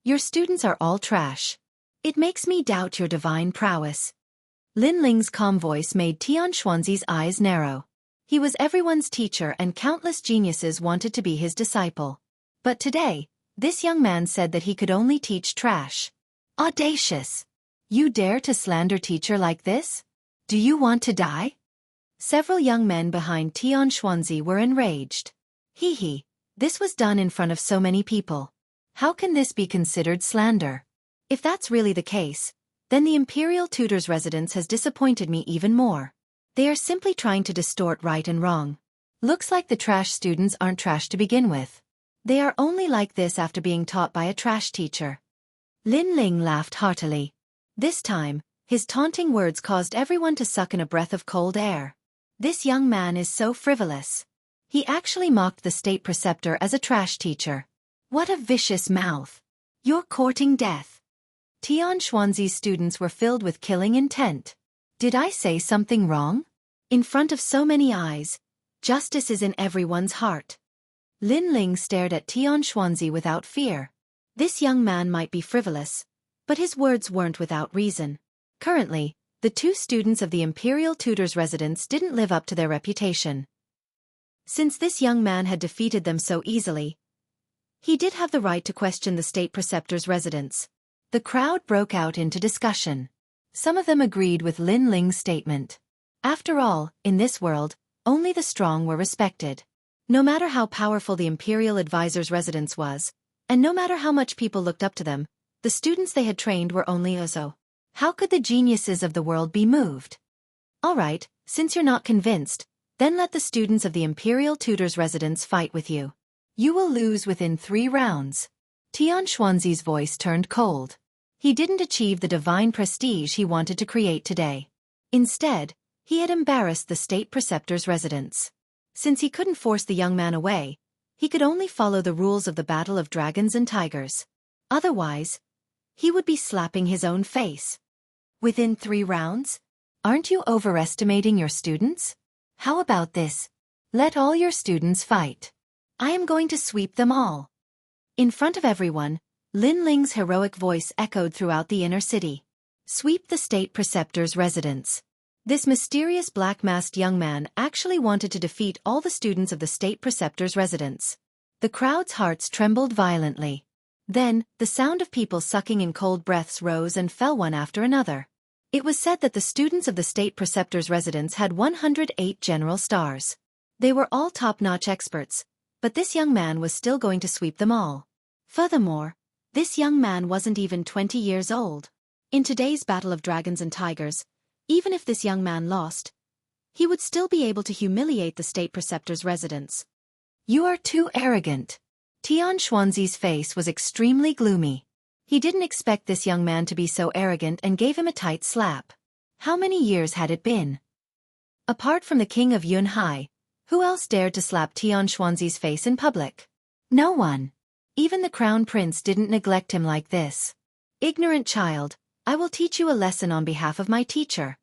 [SPEAKER 1] Your students are all trash. It makes me doubt your divine prowess. Lin Ling's calm voice made Xianxuanzi's eyes narrow. He was everyone's teacher and countless geniuses wanted to be his disciple. But today, this young man said that he could only teach trash. Audacious! You dare to slander teacher like this? Do you want to die? Several young men behind Xianxuanzi were enraged. Hee, this was done in front of so many people. How can this be considered slander? If that's really the case, then the Imperial Tutor's residence has disappointed me even more. They are simply trying to distort right and wrong. Looks like the trash students aren't trash to begin with. They are only like this after being taught by a trash teacher. Lin Ling laughed heartily. This time, his taunting words caused everyone to suck in a breath of cold air. This young man is so frivolous. He actually mocked the state preceptor as a trash teacher. What a vicious mouth. You're courting death. Xianxuanzi's students were filled with killing intent. Did I say something wrong? In front of so many eyes, justice is in everyone's heart. Lin Ling stared at Xianxuanzi without fear. This young man might be frivolous, but his words weren't without reason. Currently, the 2 students of the Imperial Tutor's residence didn't live up to their reputation. Since this young man had defeated them so easily, he did have the right to question the state preceptor's residence. The crowd broke out into discussion. Some of them agreed with Lin Ling's statement. After all, in this world, only the strong were respected. No matter how powerful the Imperial Advisor's residence was, and no matter how much people looked up to them, the students they had trained were only Ozo. How could the geniuses of the world be moved? All right, since you're not convinced, then let the students of the Imperial Tutor's residence fight with you. You will lose within 3 rounds. Tian Xuanzi's voice turned cold. He didn't achieve the divine prestige he wanted to create today. Instead, he had embarrassed the state preceptor's residence. Since he couldn't force the young man away, he could only follow the rules of the Battle of Dragons and Tigers. Otherwise, he would be slapping his own face. Within 3 rounds? Aren't you overestimating your students? How about this? Let all your students fight. I am going to sweep them all. In front of everyone, Lin Ling's heroic voice echoed throughout the inner city. Sweep the state preceptor's residence. This mysterious black-masked young man actually wanted to defeat all the students of the state preceptor's residence. The crowd's hearts trembled violently. Then, the sound of people sucking in cold breaths rose and fell one after another. It was said that the students of the state preceptor's residence had 108 general stars. They were all top-notch experts, but this young man was still going to sweep them all. Furthermore, this young man wasn't even 20 years old. In today's Battle of Dragons and Tigers, even if this young man lost, he would still be able to humiliate the state preceptor's residence. You are too arrogant. Tian Xuanzi's face was extremely gloomy. He didn't expect this young man to be so arrogant and gave him a tight slap. How many years had it been? Apart from the king of Yunhai, who else dared to slap Tian Xuanzi's face in public? No one. Even the crown prince didn't neglect him like this. Ignorant child, I will teach you a lesson on behalf of my teacher.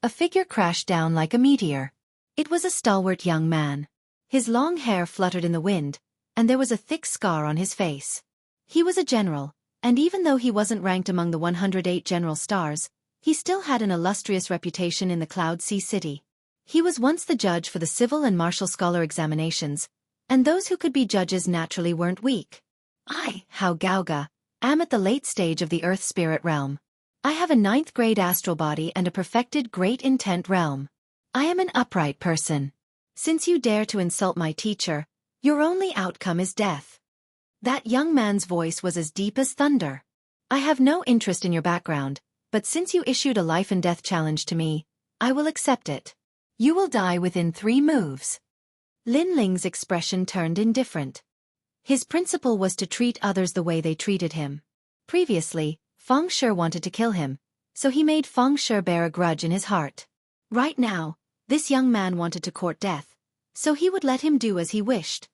[SPEAKER 1] A figure crashed down like a meteor. It was a stalwart young man. His long hair fluttered in the wind, and there was a thick scar on his face. He was a general, and even though he wasn't ranked among the 108 general stars, he still had an illustrious reputation in the Cloud Sea City. He was once the judge for the civil and martial scholar examinations, and those who could be judges naturally weren't weak. I, Hao Gaoga, am at the late stage of the Earth Spirit realm. I have a 9th grade astral body and a perfected Great Intent realm. I am an upright person. Since you dare to insult my teacher, your only outcome is death. That young man's voice was as deep as thunder. I have no interest in your background, but since you issued a life and death challenge to me, I will accept it. You will die within 3 moves. Lin Ling's expression turned indifferent. His principle was to treat others the way they treated him. Previously, Feng Shi wanted to kill him, so he made Feng Shi bear a grudge in his heart. Right now, this young man wanted to court death, so he would let him do as he wished.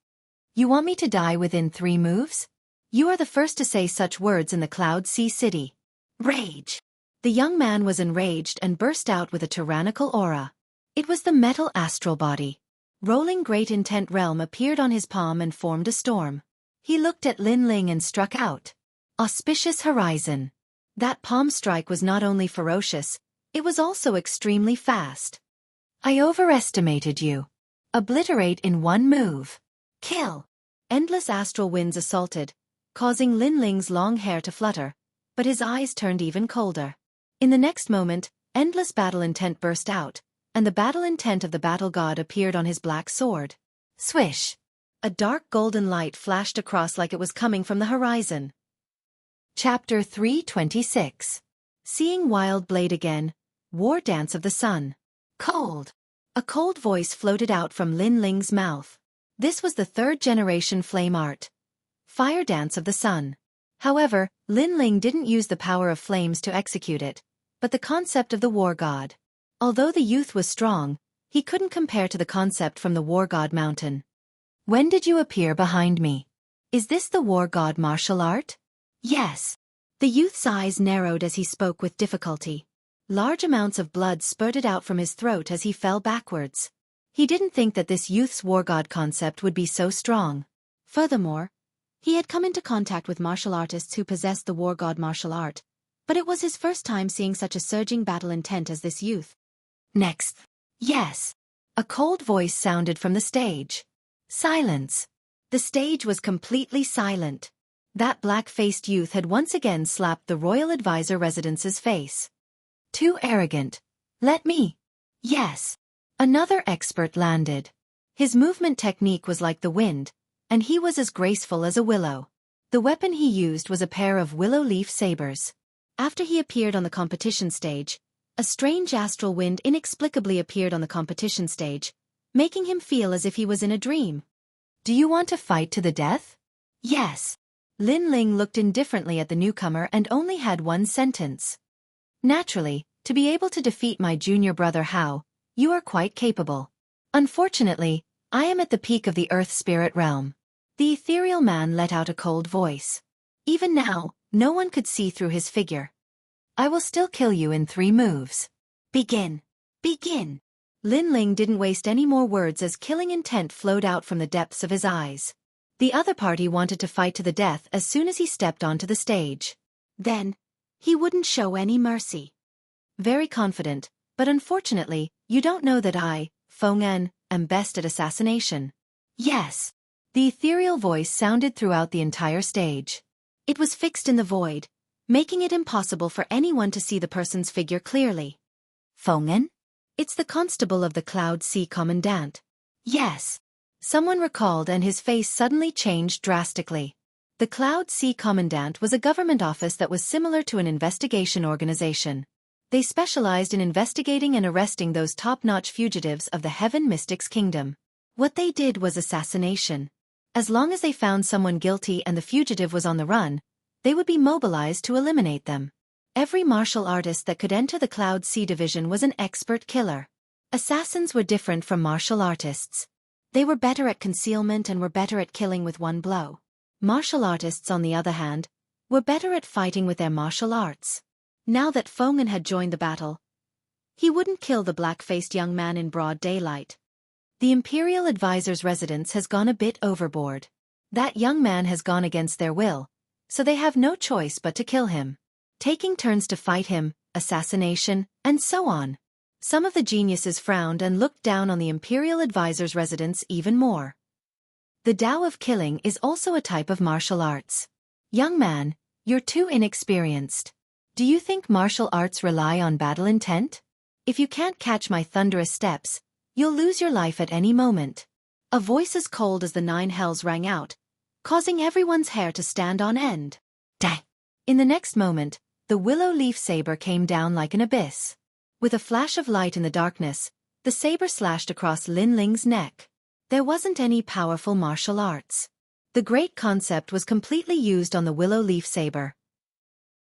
[SPEAKER 1] You want me to die within 3 moves? You are the first to say such words in the Cloud Sea City. Rage! The young man was enraged and burst out with a tyrannical aura. It was the metal astral body. Rolling Great Intent Realm appeared on his palm and formed a storm. He looked at Lin Ling and struck out. Auspicious Horizon. That palm strike was not only ferocious, it was also extremely fast. I overestimated you. Obliterate in 1 move. Kill! Endless astral winds assaulted, causing Lin Ling's long hair to flutter, but his eyes turned even colder. In the next moment, endless battle intent burst out, and the battle intent of the battle god appeared on his black sword. Swish! A dark golden light flashed across like it was coming from the horizon. Chapter 326. Seeing Wild Blade Again, War Dance of the Sun. Cold! A cold voice floated out from Lin Ling's mouth. This was the 3rd generation flame art. Fire Dance of the Sun. However, Lin Ling didn't use the power of flames to execute it, but the concept of the war god. Although the youth was strong, he couldn't compare to the concept from the war god mountain. When did you appear behind me? Is this the war god martial art? Yes. The youth's eyes narrowed as he spoke with difficulty. Large amounts of blood spurted out from his throat as he fell backwards. He didn't think that this youth's war god concept would be so strong. Furthermore, he had come into contact with martial artists who possessed the war god martial art, but it was his first time seeing such a surging battle intent as this youth. Next. Yes. A cold voice sounded from the stage. Silence. The stage was completely silent. That black-faced youth had once again slapped the royal advisor residence's face. Too arrogant. Let me. Yes. Another expert landed. His movement technique was like the wind, and he was as graceful as a willow. The weapon he used was a pair of willow leaf sabers. After he appeared on the competition stage, a strange astral wind inexplicably appeared on the competition stage, making him feel as if he was in a dream. Do you want to fight to the death? Yes. Lin Ling looked indifferently at the newcomer and only had one sentence. Naturally, to be able to defeat my junior brother Hao, you are quite capable. Unfortunately, I am at the peak of the earth spirit realm. The ethereal man let out a cold voice. Even now, no one could see through his figure. I will still kill you in 3 moves. Begin. Begin. Lin Ling didn't waste any more words as killing intent flowed out from the depths of his eyes. The other party wanted to fight to the death as soon as he stepped onto the stage. Then, he wouldn't show any mercy. Very confident, but unfortunately, you don't know that I, Feng, am best at assassination. Yes. The ethereal voice sounded throughout the entire stage. It was fixed in the void, making it impossible for anyone to see the person's figure clearly. Feng? It's the constable of the Cloud Sea Commandant. Yes. Someone recalled and his face suddenly changed drastically. The Cloud Sea Commandant was a government office that was similar to an investigation organization. They specialized in investigating and arresting those top-notch fugitives of the Heaven Mystics Kingdom. What they did was assassination. As long as they found someone guilty and the fugitive was on the run, they would be mobilized to eliminate them. Every martial artist that could enter the Cloud Sea Division was an expert killer. Assassins were different from martial artists. They were better at concealment and were better at killing with one blow. Martial artists, on the other hand, were better at fighting with their martial arts. Now that Feng had joined the battle, he wouldn't kill the black-faced young man in broad daylight. The Imperial Advisor's residence has gone a bit overboard. That young man has gone against their will, so they have no choice but to kill him. Taking turns to fight him, assassination, and so on. Some of the geniuses frowned and looked down on the Imperial Advisor's residence even more. The Tao of killing is also a type of martial arts. Young man, you're too inexperienced. Do you think martial arts rely on battle intent? If you can't catch my thunderous steps, you'll lose your life at any moment. A voice as cold as the 9 hells rang out, causing everyone's hair to stand on end. Dang! In the next moment, the willow leaf saber came down like an abyss. With a flash of light in the darkness, the saber slashed across Lin Ling's neck. There wasn't any powerful martial arts. The great concept was completely used on the willow leaf saber.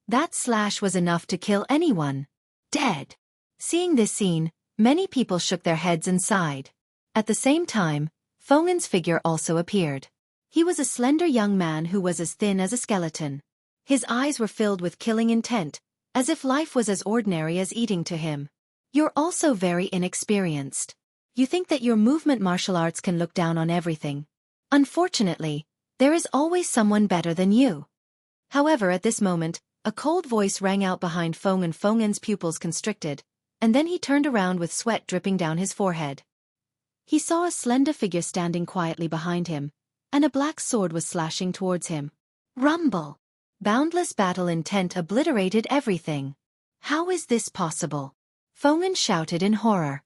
[SPEAKER 1] That slash was enough to kill anyone. Dead. Seeing this scene, many people shook their heads and sighed. At the same time, Feng's figure also appeared. He was a slender young man who was as thin as a skeleton. His eyes were filled with killing intent, as if life was as ordinary as eating to him. You're also very inexperienced. You think that your movement martial arts can look down on everything. Unfortunately, there is always someone better than you. However, at this moment, a cold voice rang out behind Feng and Feng's pupils constricted, and then he turned around with sweat dripping down his forehead. He saw a slender figure standing quietly behind him, and a black sword was slashing towards him. Rumble! Boundless battle intent obliterated everything. How is this possible? Feng shouted in horror.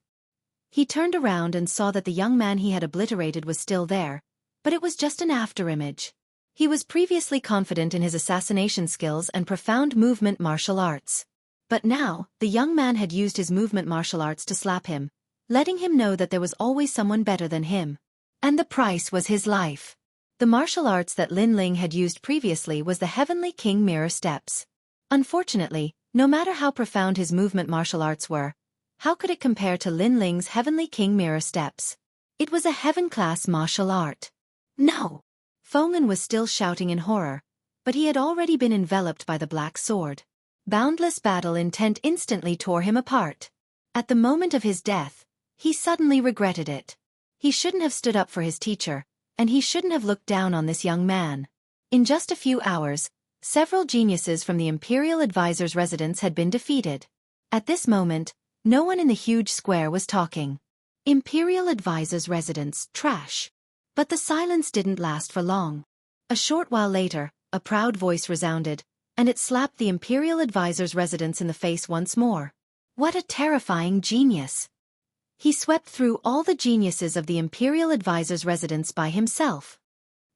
[SPEAKER 1] He turned around and saw that the young man he had obliterated was still there, but it was just an afterimage. He was previously confident in his assassination skills and profound movement martial arts. But now, the young man had used his movement martial arts to slap him, letting him know that there was always someone better than him. And the price was his life. The martial arts that Lin Ling had used previously was the Heavenly King Mirror Steps. Unfortunately, no matter how profound his movement martial arts were, how could it compare to Lin Ling's Heavenly King Mirror Steps? It was a heaven-class martial art. No! Feng was still shouting in horror, but he had already been enveloped by the black sword. Boundless battle intent instantly tore him apart. At the moment of his death, he suddenly regretted it. He shouldn't have stood up for his teacher, and he shouldn't have looked down on this young man. In just a few hours, several geniuses from the Imperial Advisor's residence had been defeated. At this moment, no one in the huge square was talking. Imperial Advisor's residence, trash. But the silence didn't last for long. A short while later, a proud voice resounded, and it slapped the Imperial Advisor's residence in the face once more. What a terrifying genius! He swept through all the geniuses of the Imperial Advisor's residence by himself.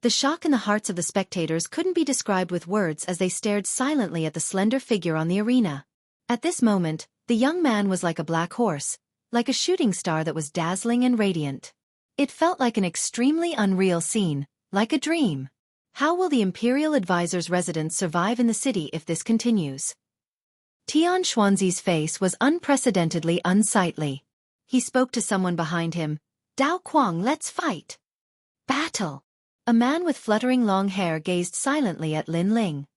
[SPEAKER 1] The shock in the hearts of the spectators couldn't be described with words as they stared silently at the slender figure on the arena. At this moment, the young man was like a black horse, like a shooting star that was dazzling and radiant. It felt like an extremely unreal scene, like a dream. How will the Imperial Advisor's residence survive in the city if this continues? Tian Xuanzi's face was unprecedentedly unsightly. He spoke to someone behind him. "Dao Kuang, let's fight." Battle. A man with fluttering long hair gazed silently at Lin Ling.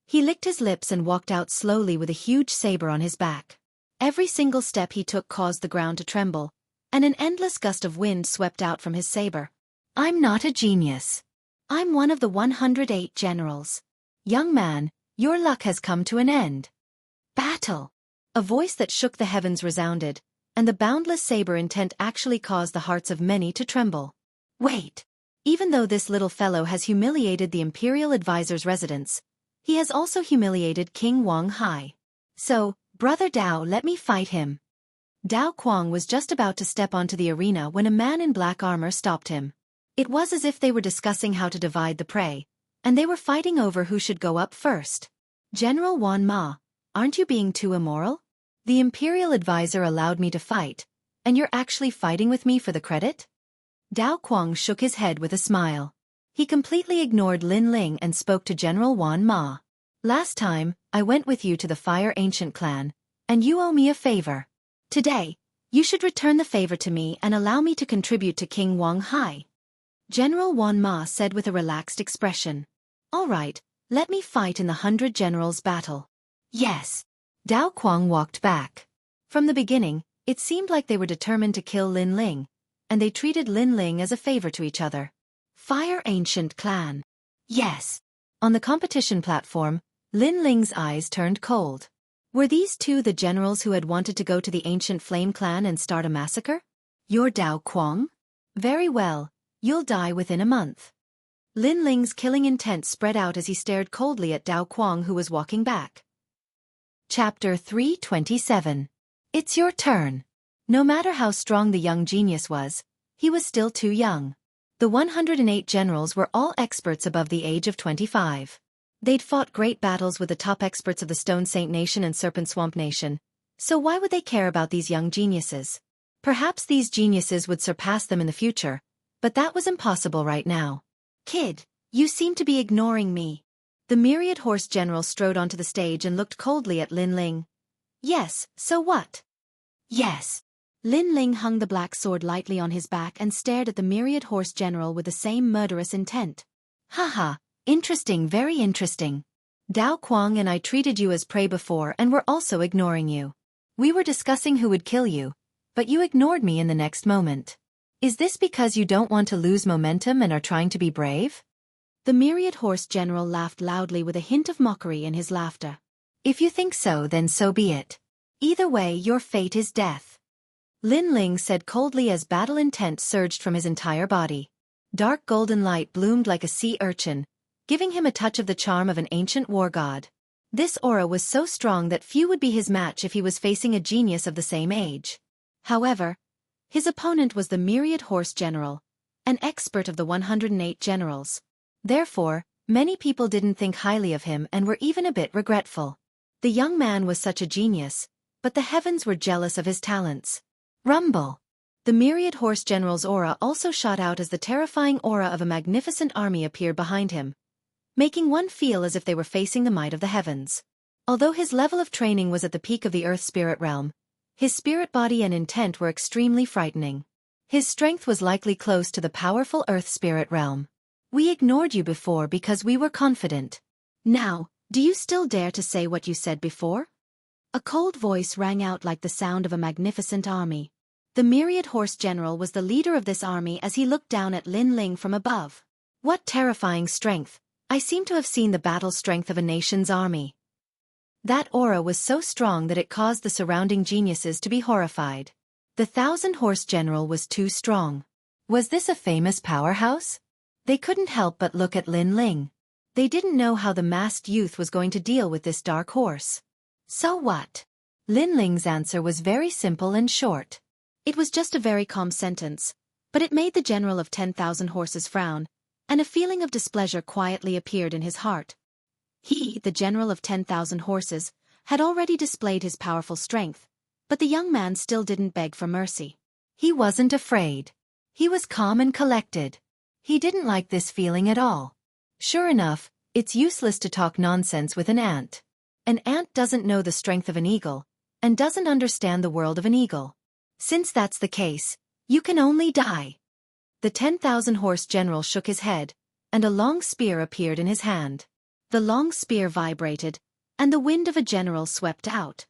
[SPEAKER 1] He licked his lips and walked out slowly with a huge saber on his back. Every single step he took caused the ground to tremble, and an endless gust of wind swept out from his saber. "I'm not a genius. I'm one of the 108 generals. Young man, your luck has come to an end." Battle. A voice that shook the heavens resounded, and the boundless saber intent actually caused the hearts of many to tremble. Wait. Even though this little fellow has humiliated the Imperial Advisor's residence, he has also humiliated King Wang Hai. So, Brother Dao, let me fight him. Dao Kuang was just about to step onto the arena when a man in black armor stopped him. It was as if they were discussing how to divide the prey, and they were fighting over who should go up first. "General Wan Ma, aren't you being too immoral? The Imperial Advisor allowed me to fight, and you're actually fighting with me for the credit?" Dao Kuang shook his head with a smile. He completely ignored Lin Ling and spoke to General Wan Ma. "Last time, I went with you to the Fire Ancient clan, and you owe me a favor. Today, you should return the favor to me and allow me to contribute to King Wang Hai." General Wan Ma said with a relaxed expression. "All right, let me fight in the 100 Generals battle." "Yes." Dao Kuang walked back. From the beginning, it seemed like they were determined to kill Lin Ling, and they treated Lin Ling as a favor to each other. Fire Ancient clan. Yes. On the competition platform, Lin Ling's eyes turned cold. Were these two the generals who had wanted to go to the Ancient Flame clan and start a massacre? "You're Dao Kuang? Very well, you'll die within a month." Lin Ling's killing intent spread out as he stared coldly at Dao Kuang, who was walking back. Chapter 327. It's your turn. No matter how strong the young genius was, he was still too young. The 108 generals were all experts above the age of 25. They'd fought great battles with the top experts of the Stone Saint Nation and Serpent Swamp Nation, so why would they care about these young geniuses? Perhaps these geniuses would surpass them in the future, but that was impossible right now. "Kid, you seem to be ignoring me." The myriad horse general strode onto the stage and looked coldly at Lin Ling. "Yes, so what?" "Yes." Lin Ling hung the black sword lightly on his back and stared at the myriad horse general with the same murderous intent. "Haha, interesting, very interesting. Dao Kuang and I treated you as prey before and were also ignoring you. We were discussing who would kill you, but you ignored me in the next moment. Is this because you don't want to lose momentum and are trying to be brave?" The myriad horse general laughed loudly with a hint of mockery in his laughter. "If you think so, then so be it. Either way, your fate is death." Lin Ling said coldly as battle intent surged from his entire body. Dark golden light bloomed like a sea urchin, giving him a touch of the charm of an ancient war god. This aura was so strong that few would be his match if he was facing a genius of the same age. However, his opponent was the myriad horse general, an expert of the 108 generals. Therefore, many people didn't think highly of him and were even a bit regretful. The young man was such a genius, but the heavens were jealous of his talents. Rumble. The myriad horse general's aura also shot out as the terrifying aura of a magnificent army appeared behind him, making one feel as if they were facing the might of the heavens. Although his level of training was at the peak of the earth spirit realm, his spirit body and intent were extremely frightening. His strength was likely close to the powerful earth spirit realm. "We ignored you before because we were confident. Now, do you still dare to say what you said before?" A cold voice rang out like the sound of a magnificent army. The myriad horse general was the leader of this army as he looked down at Lin Ling from above. "What terrifying strength! I seem to have seen the battle strength of a nation's army." That aura was so strong that it caused the surrounding geniuses to be horrified. The 1,000-horse general was too strong. Was this a famous powerhouse? They couldn't help but look at Lin Ling. They didn't know how the masked youth was going to deal with this dark horse. "So what?" Lin Ling's answer was very simple and short. It was just a very calm sentence, but it made the general of 10,000 horses frown, and a feeling of displeasure quietly appeared in his heart. He, the general of 10,000 horses, had already displayed his powerful strength, but the young man still didn't beg for mercy. He wasn't afraid. He was calm and collected. He didn't like this feeling at all. Sure enough, it's useless to talk nonsense with an ant. An ant doesn't know the strength of an eagle, and doesn't understand the world of an eagle. Since that's the case, you can only die. The 10,000 horse general shook his head, and a long spear appeared in his hand. The long spear vibrated, and the wind of a general swept out.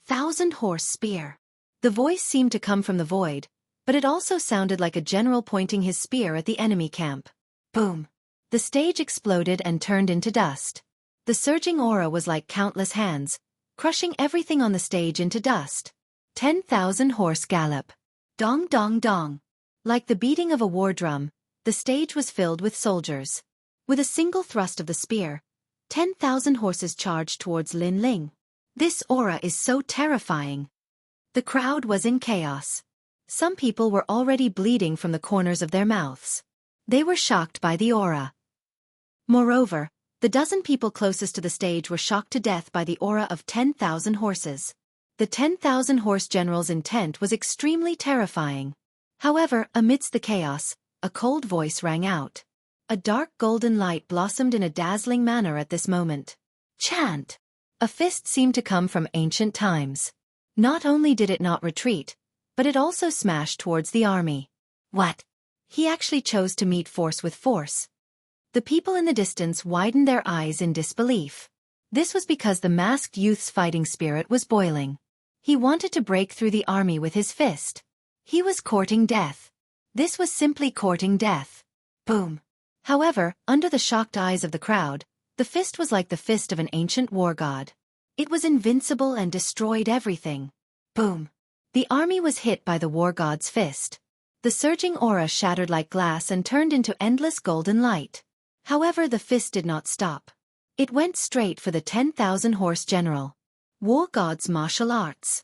[SPEAKER 1] 1,000 horse spear. The voice seemed to come from the void, but it also sounded like a general pointing his spear at the enemy camp. Boom! The stage exploded and turned into dust. The surging aura was like countless hands, crushing everything on the stage into dust. 10,000 horse gallop. Dong dong dong. Like the beating of a war drum, the stage was filled with soldiers. With a single thrust of the spear, 10,000 horses charged towards Lin Ling. This aura is so terrifying. The crowd was in chaos. Some people were already bleeding from the corners of their mouths. They were shocked by the aura. Moreover, the dozen people closest to the stage were shocked to death by the aura of 10,000 horses. The 10,000 horse general's intent was extremely terrifying. However, amidst the chaos, a cold voice rang out. A dark golden light blossomed in a dazzling manner at this moment. Chant! A fist seemed to come from ancient times. Not only did it not retreat, but it also smashed towards the army. What? He actually chose to meet force with force. The people in the distance widened their eyes in disbelief. This was because the masked youth's fighting spirit was boiling. He wanted to break through the army with his fist. He was courting death. This was simply courting death. Boom. However, under the shocked eyes of the crowd, the fist was like the fist of an ancient war god. It was invincible and destroyed everything. Boom. The army was hit by the war god's fist. The surging aura shattered like glass and turned into endless golden light. However, the fist did not stop. It went straight for the 10,000 horse general. War god's martial arts.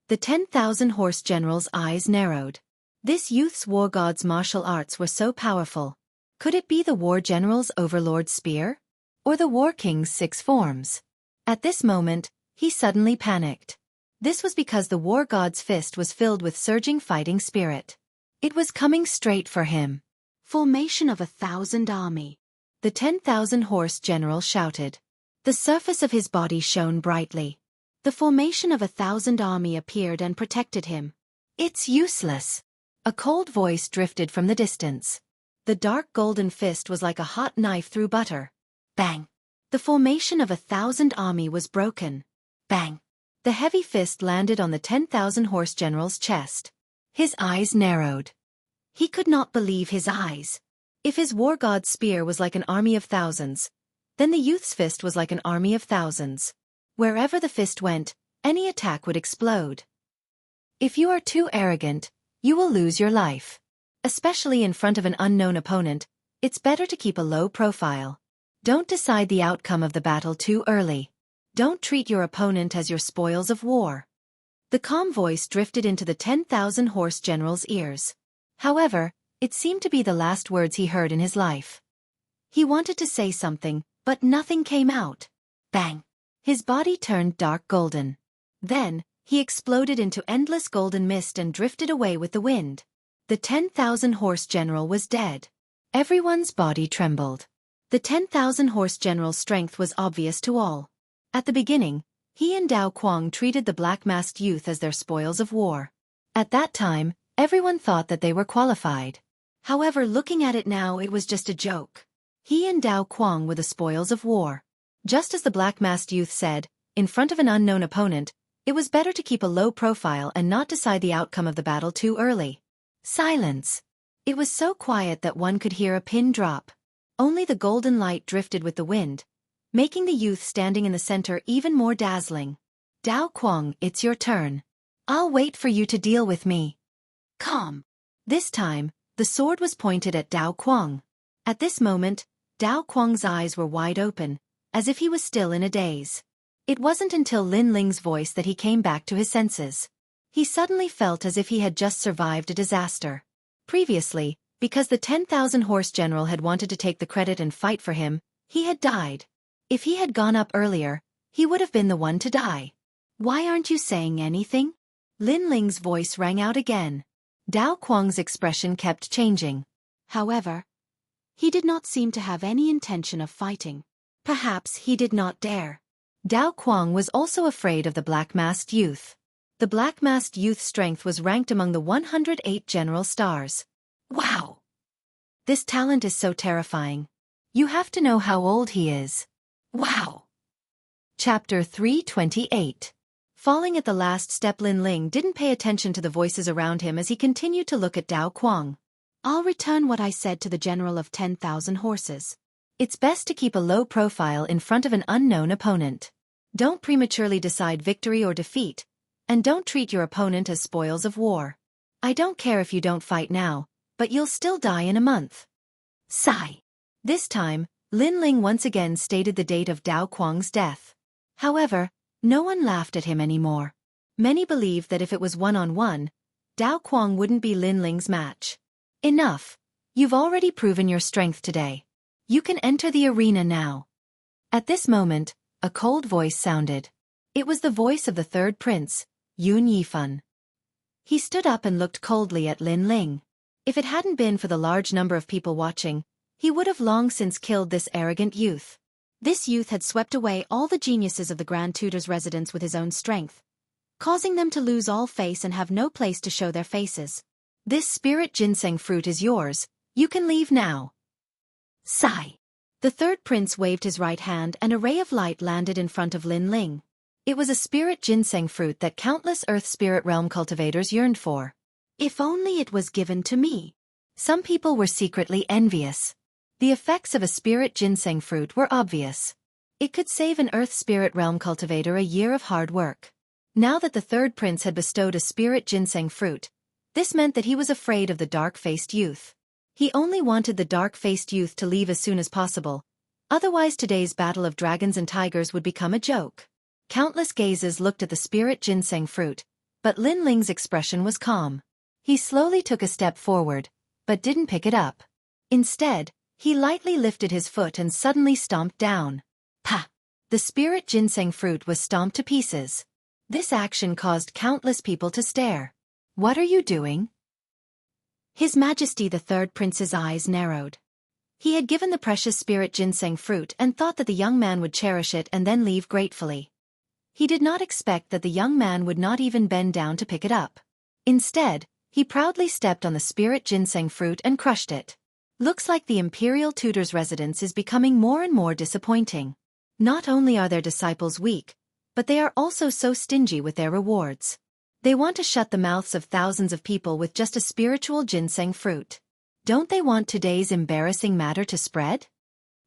[SPEAKER 1] The 10,000 horse general's eyes narrowed. This youth's war god's martial arts were so powerful. Could it be the war general's overlord spear? Or the war king's 6 forms? At this moment, he suddenly panicked. This was because the war god's fist was filled with surging fighting spirit. It was coming straight for him. Formation of 1,000 army. The 10,000 horse general shouted. The surface of his body shone brightly. The formation of 1,000 army appeared and protected him. It's useless. A cold voice drifted from the distance. The dark golden fist was like a hot knife through butter. Bang! The formation of 1,000 army was broken. Bang! The heavy fist landed on the 10,000 horse general's chest. His eyes narrowed. He could not believe his eyes. If his war god's spear was like an army of thousands, then the youth's fist was like an army of thousands. Wherever the fist went, any attack would explode. If you are too arrogant, you will lose your life. Especially in front of an unknown opponent, it's better to keep a low profile. Don't decide the outcome of the battle too early. Don't treat your opponent as your spoils of war. The calm voice drifted into the 10,000 horse general's ears. However, it seemed to be the last words he heard in his life. He wanted to say something, but nothing came out. Bang! His body turned dark golden. Then, he exploded into endless golden mist and drifted away with the wind. The 10,000 horse general was dead. Everyone's body trembled. The 10,000 horse general's strength was obvious to all. At the beginning, he and Dao Quang treated the black-masked youth as their spoils of war. At that time, everyone thought that they were qualified. However, looking at it now, it was just a joke. He and Dao Quang were the spoils of war. Just as the black-masked youth said, in front of an unknown opponent, it was better to keep a low profile and not decide the outcome of the battle too early. Silence. It was so quiet that one could hear a pin drop. Only the golden light drifted with the wind, making the youth standing in the center even more dazzling. Dao Quang, it's your turn. I'll wait for you to deal with me. Calm. This time, the sword was pointed at Dao Quang. At this moment, Dao Quang's eyes were wide open, as if he was still in a daze. It wasn't until Lin Ling's voice that he came back to his senses. He suddenly felt as if he had just survived a disaster. Previously, Because the 10,000 horse general had wanted to take the credit and fight for him, he had died. If he had gone up earlier, he would have been the one to die. Why aren't you saying anything? Lin Ling's voice rang out again. Dao Kuang's expression kept changing. However, he did not seem to have any intention of fighting. Perhaps he did not dare. Dao Kuang was also afraid of the black-masked youth. The black-masked youth's strength was ranked among the 108 general stars. Wow! This talent is so terrifying. You have to know how old he is. Wow! Chapter 328. Falling at the last step, Lin Ling didn't pay attention to the voices around him as he continued to look at Dao Kuang. I'll return what I said to the general of 10,000 horses. It's best to keep a low profile in front of an unknown opponent. Don't prematurely decide victory or defeat, and don't treat your opponent as spoils of war. I don't care if you don't fight now, but you'll still die in a month. Sigh. This time, Lin Ling once again stated the date of Dao Kuang's death. However, no one laughed at him anymore. Many believed that if it was one-on-one, Dao Kuang wouldn't be Lin Ling's match. Enough. You've already proven your strength today. You can enter the arena now. At this moment, a cold voice sounded. It was the voice of the third prince, Yun Yifan. He stood up and looked coldly at Lin Ling. If it hadn't been for the large number of people watching, he would have long since killed this arrogant youth. This youth had swept away all the geniuses of the Grand Tutor's residence with his own strength, causing them to lose all face and have no place to show their faces. This spirit ginseng fruit is yours, you can leave now. Sigh. The third prince waved his right hand and a ray of light landed in front of Lin Ling. It was a spirit ginseng fruit that countless Earth Spirit Realm cultivators yearned for. If only it was given to me. Some people were secretly envious. The effects of a spirit ginseng fruit were obvious. It could save an Earth Spirit Realm cultivator a year of hard work. Now that the third prince had bestowed a spirit ginseng fruit, this meant that he was afraid of the dark-faced youth. He only wanted the dark-faced youth to leave as soon as possible. Otherwise today's battle of dragons and tigers would become a joke. Countless gazes looked at the spirit ginseng fruit, but Lin Ling's expression was calm. He slowly took a step forward, but didn't pick it up. Instead, he lightly lifted his foot and suddenly stomped down. Pa! The spirit ginseng fruit was stomped to pieces. This action caused countless people to stare. What are you doing? His Majesty the Third Prince's eyes narrowed. He had given the precious spirit ginseng fruit and thought that the young man would cherish it and then leave gratefully. He did not expect that the young man would not even bend down to pick it up. Instead, he proudly stepped on the spirit ginseng fruit and crushed it. Looks like the Imperial Tutor's residence is becoming more and more disappointing. Not only are their disciples weak, but they are also so stingy with their rewards. They want to shut the mouths of thousands of people with just a spiritual ginseng fruit. Don't they want today's embarrassing matter to spread?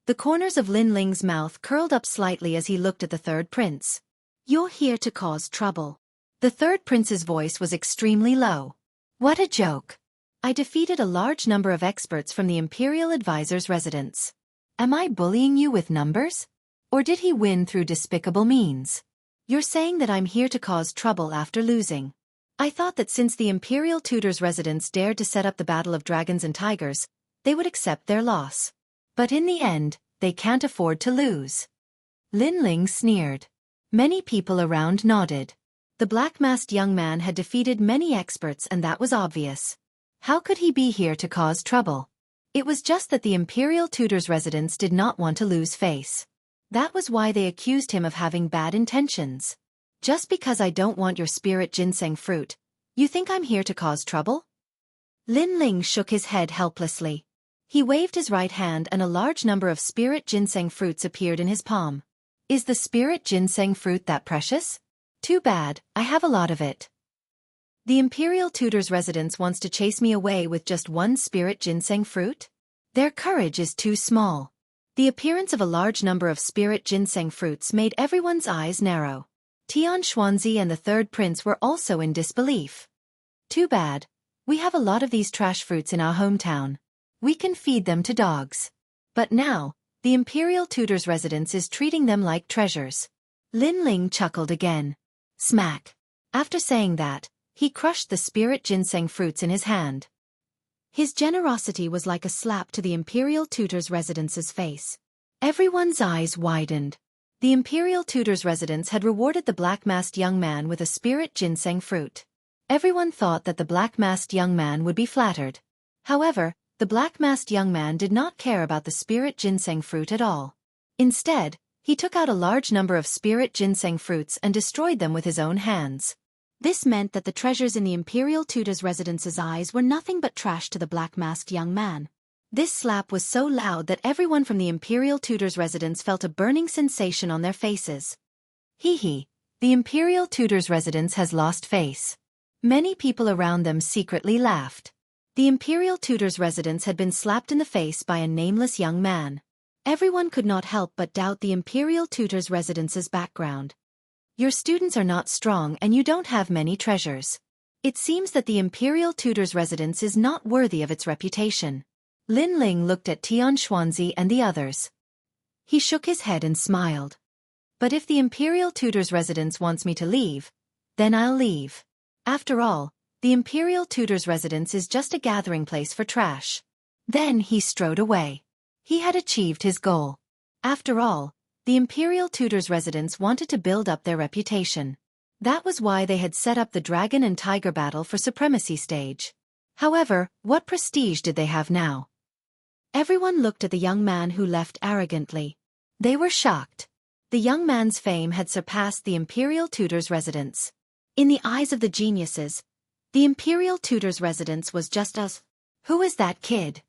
[SPEAKER 1] The corners of Lin Ling's mouth curled up slightly as he looked at the third prince. You're here to cause trouble. The third prince's voice was extremely low. What a joke. I defeated a large number of experts from the Imperial Advisor's residence. Am I bullying you with numbers? Or did he win through despicable means? You're saying that I'm here to cause trouble after losing. I thought that since the Imperial Tutor's residence dared to set up the battle of dragons and tigers, they would accept their loss. But in the end, they can't afford to lose. Lin Ling sneered. Many people around nodded. The black-masked young man had defeated many experts and that was obvious. How could he be here to cause trouble? It was just that the Imperial Tutor's residence did not want to lose face. That was why they accused him of having bad intentions. Just because I don't want your spirit ginseng fruit, you think I'm here to cause trouble? Lin Ling shook his head helplessly. He waved his right hand and a large number of spirit ginseng fruits appeared in his palm. Is the spirit ginseng fruit that precious? Too bad, I have a lot of it. The Imperial Tutor's residence wants to chase me away with just one spirit ginseng fruit? Their courage is too small. The appearance of a large number of spirit ginseng fruits made everyone's eyes narrow. Tian Xuanzi and the third prince were also in disbelief. Too bad. We have a lot of these trash fruits in our hometown. We can feed them to dogs. But now, the Imperial Tutor's residence is treating them like treasures. Lin Ling chuckled again. Smack. After saying that, he crushed the spirit ginseng fruits in his hand. His generosity was like a slap to the imperial tutor's residence's face. Everyone's eyes widened. The imperial tutor's residence had rewarded the black-masked young man with a spirit ginseng fruit. Everyone thought that the black-masked young man would be flattered. However, the black-masked young man did not care about the spirit ginseng fruit at all. Instead, he took out a large number of spirit ginseng fruits and destroyed them with his own hands. This meant that the treasures in the imperial tutor's residence's eyes were nothing but trash to the black-masked young man. This slap was so loud that everyone from the imperial tutor's residence felt a burning sensation on their faces. Hee hee, the imperial tutor's residence has lost face. Many people around them secretly laughed. The imperial tutor's residence had been slapped in the face by a nameless young man. Everyone could not help but doubt the imperial tutor's residence's background. Your students are not strong and you don't have many treasures. It seems that the imperial tutor's residence is not worthy of its reputation. Lin Ling looked at Xianxia and the others. He shook his head and smiled. But if the imperial tutor's residence wants me to leave, then I'll leave. After all, the imperial tutor's residence is just a gathering place for trash. Then he strode away. He had achieved his goal. After all, the imperial tutor's residence wanted to build up their reputation. That was why they had set up the dragon and tiger battle for supremacy stage. However, what prestige did they have now? Everyone looked at the young man who left arrogantly. They were shocked. The young man's fame had surpassed the imperial tutor's residence. In the eyes of the geniuses, the imperial tutor's residence was just as, "Who is that kid?"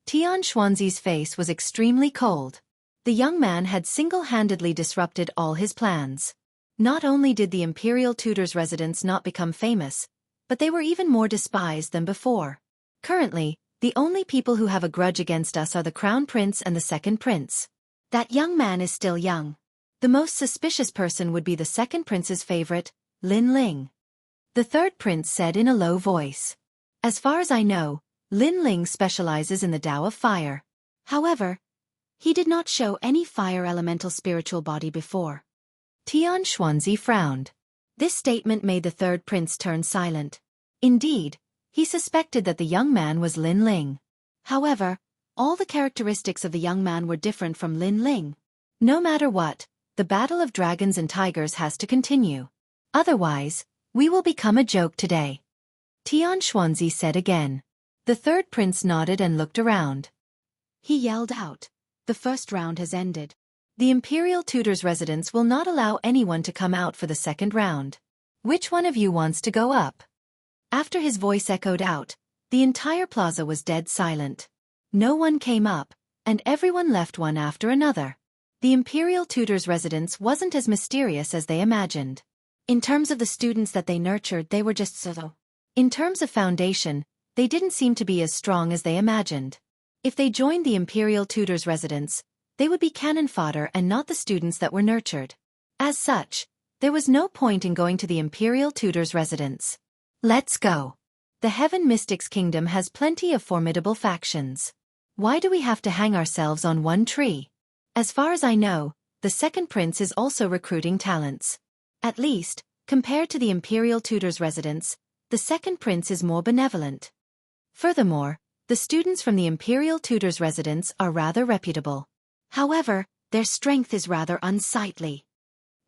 [SPEAKER 1] Xianxia's face was extremely cold. The young man had single-handedly disrupted all his plans. Not only did the imperial tutor's residence not become famous, but they were even more despised than before. Currently, the only people who have a grudge against us are the crown prince and the second prince. That young man is still young. The most suspicious person would be the second prince's favorite, Lin Ling. The third prince said in a low voice. As far as I know, Lin Ling specializes in the Tao of fire. However, he did not show any fire elemental spiritual body before. Xianxia frowned. This statement made the third prince turn silent. Indeed, he suspected that the young man was Lin Ling. However, all the characteristics of the young man were different from Lin Ling. No matter what, the battle of dragons and tigers has to continue. Otherwise, we will become a joke today. Xianxia said again. The third prince nodded and looked around. He yelled out, "The first round has ended. The imperial tutor's residence will not allow anyone to come out for the second round. Which one of you wants to go up?" After his voice echoed out, the entire plaza was dead silent. No one came up, and everyone left one after another. The imperial tutor's residence wasn't as mysterious as they imagined. In terms of the students that they nurtured, they were just so. In terms of foundation, they didn't seem to be as strong as they imagined. If they joined the imperial tutor's residence, they would be cannon fodder and not the students that were nurtured. As such, there was no point in going to the imperial tutor's residence. Let's go. The Heaven Mystics Kingdom has plenty of formidable factions. Why do we have to hang ourselves on one tree? As far as I know, the second prince is also recruiting talents. At least, compared to the imperial tutor's residence, the second prince is more benevolent. Furthermore, the students from the imperial tutor's residence are rather reputable. However, their strength is rather unsightly.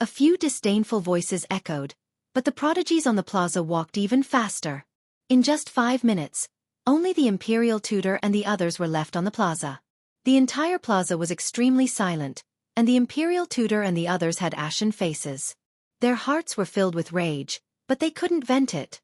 [SPEAKER 1] A few disdainful voices echoed, but the prodigies on the plaza walked even faster. In just 5 minutes, only the imperial tutor and the others were left on the plaza. The entire plaza was extremely silent, and the imperial tutor and the others had ashen faces. Their hearts were filled with rage, but they couldn't vent it.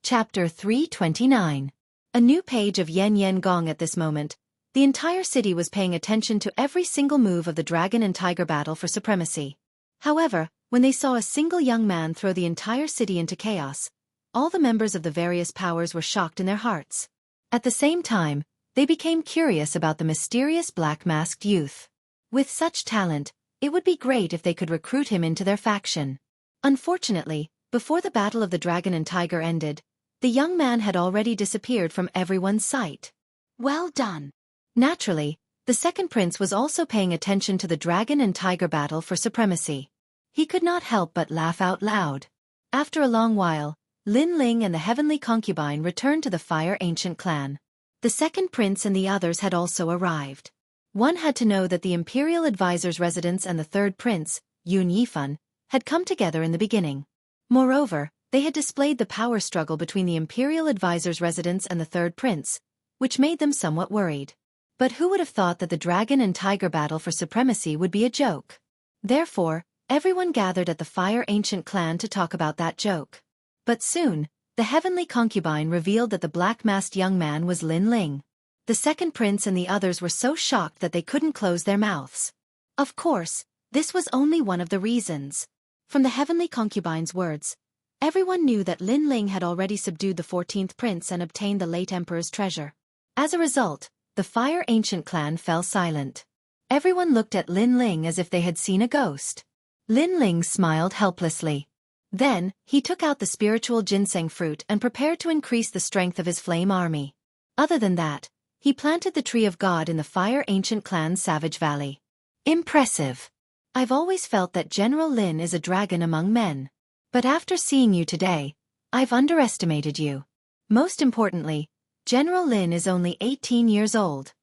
[SPEAKER 1] Chapter 329. A new page of Yen Yen Gong. At this moment, the entire city was paying attention to every single move of the dragon and tiger battle for supremacy. However, when they saw a single young man throw the entire city into chaos, all the members of the various powers were shocked in their hearts. At the same time, they became curious about the mysterious black-masked youth. With such talent, it would be great if they could recruit him into their faction. Unfortunately, before the battle of the dragon and tiger ended, the young man had already disappeared from everyone's sight. Well done. Naturally, the second prince was also paying attention to the dragon and tiger battle for supremacy. He could not help but laugh out loud. After a long while, Lin Ling and the heavenly concubine returned to the Fire Ancient clan. The second prince and the others had also arrived. One had to know that the imperial advisor's residence and the third prince, Yun Yifan, had come together in the beginning. Moreover, they had displayed the power struggle between the imperial advisor's residence and the third prince, which made them somewhat worried. But who would have thought that the dragon and tiger battle for supremacy would be a joke? Therefore, everyone gathered at the Fire Ancient clan to talk about that joke. But soon, the heavenly concubine revealed that the black-masked young man was Lin Ling. The second prince and the others were so shocked that they couldn't close their mouths. Of course, this was only one of the reasons. From the heavenly concubine's words, everyone knew that Lin Ling had already subdued the 14th prince and obtained the late emperor's treasure. As a result, the Fire Ancient clan fell silent. Everyone looked at Lin Ling as if they had seen a ghost. Lin Ling smiled helplessly. Then, he took out the spiritual ginseng fruit and prepared to increase the strength of his flame army. Other than that, he planted the Tree of God in the Fire Ancient clan's Savage Valley. Impressive. I've always felt that General Lin is a dragon among men. But after seeing you today, I've underestimated you. Most importantly, General Lin is only 18 years old.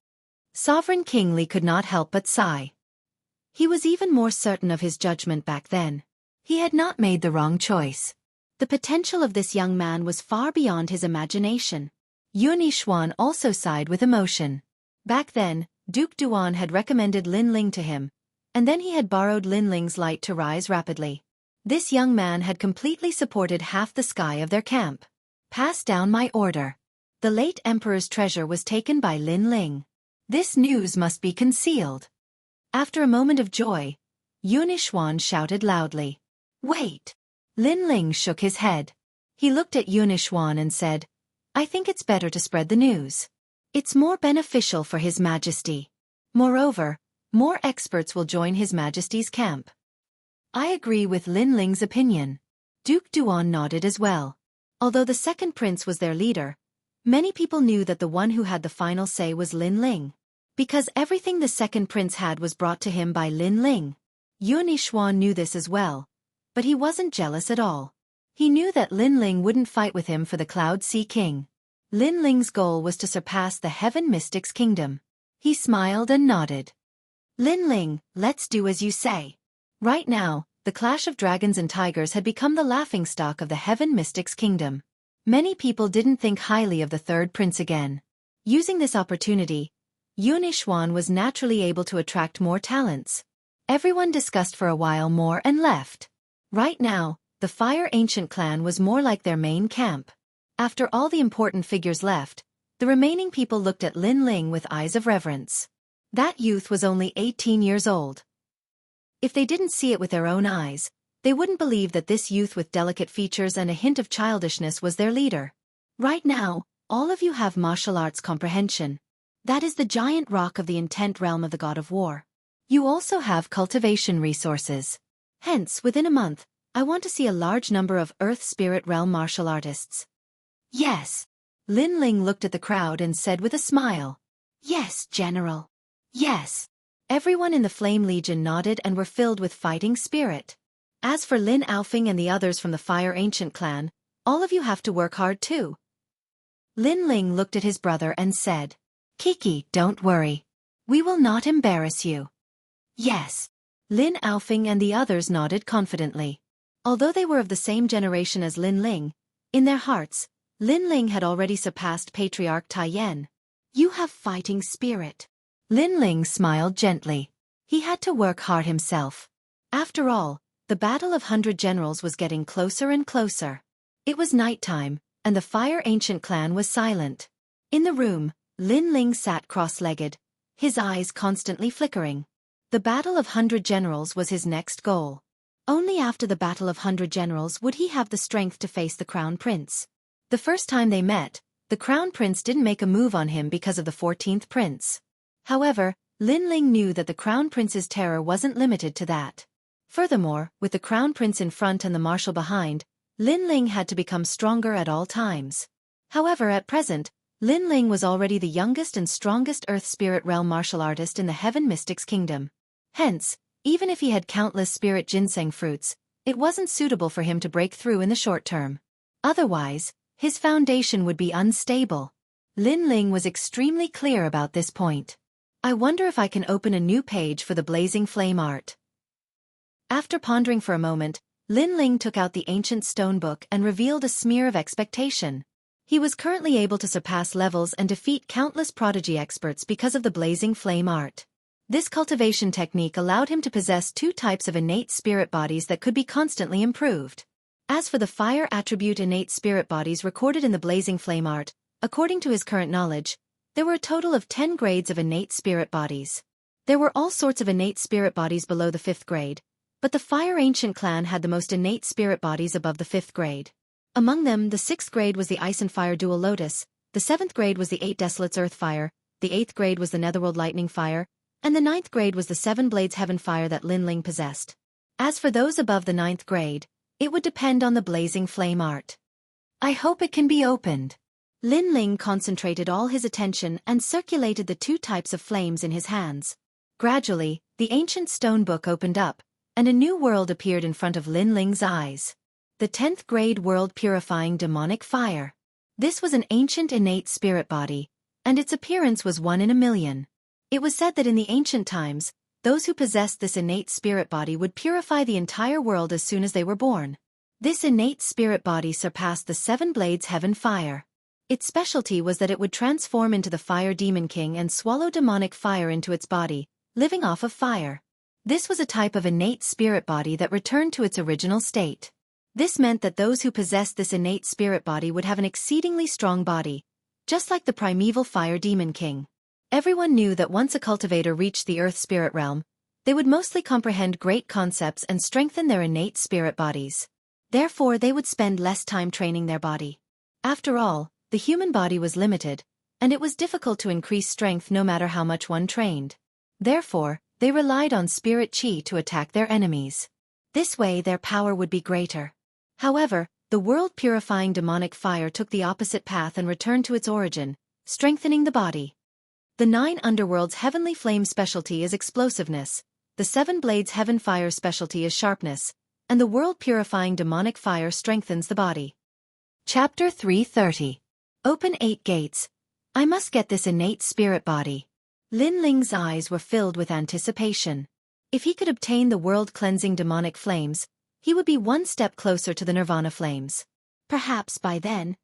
[SPEAKER 1] Sovereign King Li could not help but sigh. He was even more certain of his judgment back then. He had not made the wrong choice. The potential of this young man was far beyond his imagination. Yun Yixuan also sighed with emotion. Back then, Duke Duan had recommended Lin Ling to him, and then he had borrowed Lin Ling's light to rise rapidly. This young man had completely supported half the sky of their camp. Pass down my order. The late emperor's treasure was taken by Lin Ling. This news must be concealed. After a moment of joy, Yun Yixuan shouted loudly. Wait! Lin Ling shook his head. He looked at Yun Yixuan and said, I think it's better to spread the news. It's more beneficial for His Majesty. Moreover, more experts will join His Majesty's camp. I agree with Lin Ling's opinion. Duke Duan nodded as well. Although the second prince was their leader, many people knew that the one who had the final say was Lin Ling. Because everything the second prince had was brought to him by Lin Ling. Yun Yixuan knew this as well, but he wasn't jealous at all. He knew that Lin Ling wouldn't fight with him for the Cloud Sea King. Lin Ling's goal was to surpass the Heaven Mystic's kingdom. He smiled and nodded. Lin Ling, let's do as you say. Right now, the clash of dragons and tigers had become the laughingstock of the Heaven Mystic's kingdom. Many people didn't think highly of the third prince again. Using this opportunity, Yun Yixuan was naturally able to attract more talents. Everyone discussed for a while more and left. Right now, the Fire Ancient clan was more like their main camp. After all the important figures left, the remaining people looked at Lin Ling with eyes of reverence. That youth was only 18 years old. If they didn't see it with their own eyes, they wouldn't believe that this youth with delicate features and a hint of childishness was their leader. Right now, all of you have martial arts comprehension. That is the giant rock of the intent realm of the God of War. You also have cultivation resources. Hence, within a month, I want to see a large number of Earth Spirit Realm martial artists. Yes. Lin Ling looked at the crowd and said with a smile. Yes, General. Yes. Everyone in the Flame Legion nodded and were filled with fighting spirit. As for Lin Aofing and the others from the Fire Ancient clan, all of you have to work hard too. Lin Ling looked at his brother and said, Kiki, don't worry. We will not embarrass you. Yes. Lin Aofing and the others nodded confidently. Although they were of the same generation as Lin Ling, in their hearts, Lin Ling had already surpassed Patriarch Tai Yan. You have fighting spirit. Lin Ling smiled gently. He had to work hard himself. After all, the Battle of 100 Generals was getting closer and closer. It was nighttime, and the Fire Ancient clan was silent. In the room, Lin Ling sat cross-legged, his eyes constantly flickering. The Battle of 100 Generals was his next goal. Only after the Battle of 100 Generals would he have the strength to face the Crown Prince. The first time they met, the Crown Prince didn't make a move on him because of the 14th Prince. However, Lin Ling knew that the Crown Prince's terror wasn't limited to that. Furthermore, with the Crown Prince in front and the Marshal behind, Lin Ling had to become stronger at all times. However, at present, Lin Ling was already the youngest and strongest Earth Spirit Realm martial artist in the Heaven Mystic's kingdom. Hence, even if he had countless spirit ginseng fruits, it wasn't suitable for him to break through in the short term. Otherwise, his foundation would be unstable. Lin Ling was extremely clear about this point. I wonder if I can open a new page for the blazing flame art. After pondering for a moment, Lin Ling took out the ancient stone book and revealed a smear of expectation. He was currently able to surpass levels and defeat countless prodigy experts because of the blazing flame art. This cultivation technique allowed him to possess two types of innate spirit bodies that could be constantly improved. As for the fire attribute innate spirit bodies recorded in the blazing flame art, according to his current knowledge, there were a total of 10 grades of innate spirit bodies. There were all sorts of innate spirit bodies below the 5th grade, but the Fire Ancient clan had the most innate spirit bodies above the 5th grade. Among them, the 6th grade was the Ice and Fire Dual Lotus, the 7th grade was the 8 Desolates Earth Fire, the 8th grade was the Netherworld Lightning Fire, and the 9th grade was the 7 Blades Heaven Fire that Lin Ling possessed. As for those above the 9th grade, it would depend on the blazing flame art. I hope it can be opened. Lin Ling concentrated all his attention and circulated the two types of flames in his hands. Gradually, the ancient stone book opened up, and a new world appeared in front of Lin Ling's eyes. The 10th grade world purifying demonic fire. This was an ancient innate spirit body, and its appearance was 1 in a million. It was said that in the ancient times, those who possessed this innate spirit body would purify the entire world as soon as they were born. This innate spirit body surpassed the 7 Blades Heaven Fire. Its specialty was that it would transform into the Fire Demon King and swallow demonic fire into its body, living off of fire. This was a type of innate spirit body that returned to its original state. This meant that those who possessed this innate spirit body would have an exceedingly strong body, just like the primeval Fire Demon King. Everyone knew that once a cultivator reached the Earth Spirit Realm, they would mostly comprehend great concepts and strengthen their innate spirit bodies. Therefore, they would spend less time training their body. After all, the human body was limited, and it was difficult to increase strength no matter how much one trained. Therefore, they relied on spirit chi to attack their enemies. This way their power would be greater. However, the world-purifying demonic fire took the opposite path and returned to its origin, strengthening the body. The 9 Underworld's heavenly flame specialty is explosiveness, the 7 Blades Heaven Fire specialty is sharpness, and the world-purifying demonic fire strengthens the body. Chapter 330. Open 8 gates. I must get this innate spirit body. Lin Ling's eyes were filled with anticipation. If he could obtain the world-cleansing demonic flames, he would be one step closer to the Nirvana flames. Perhaps by then,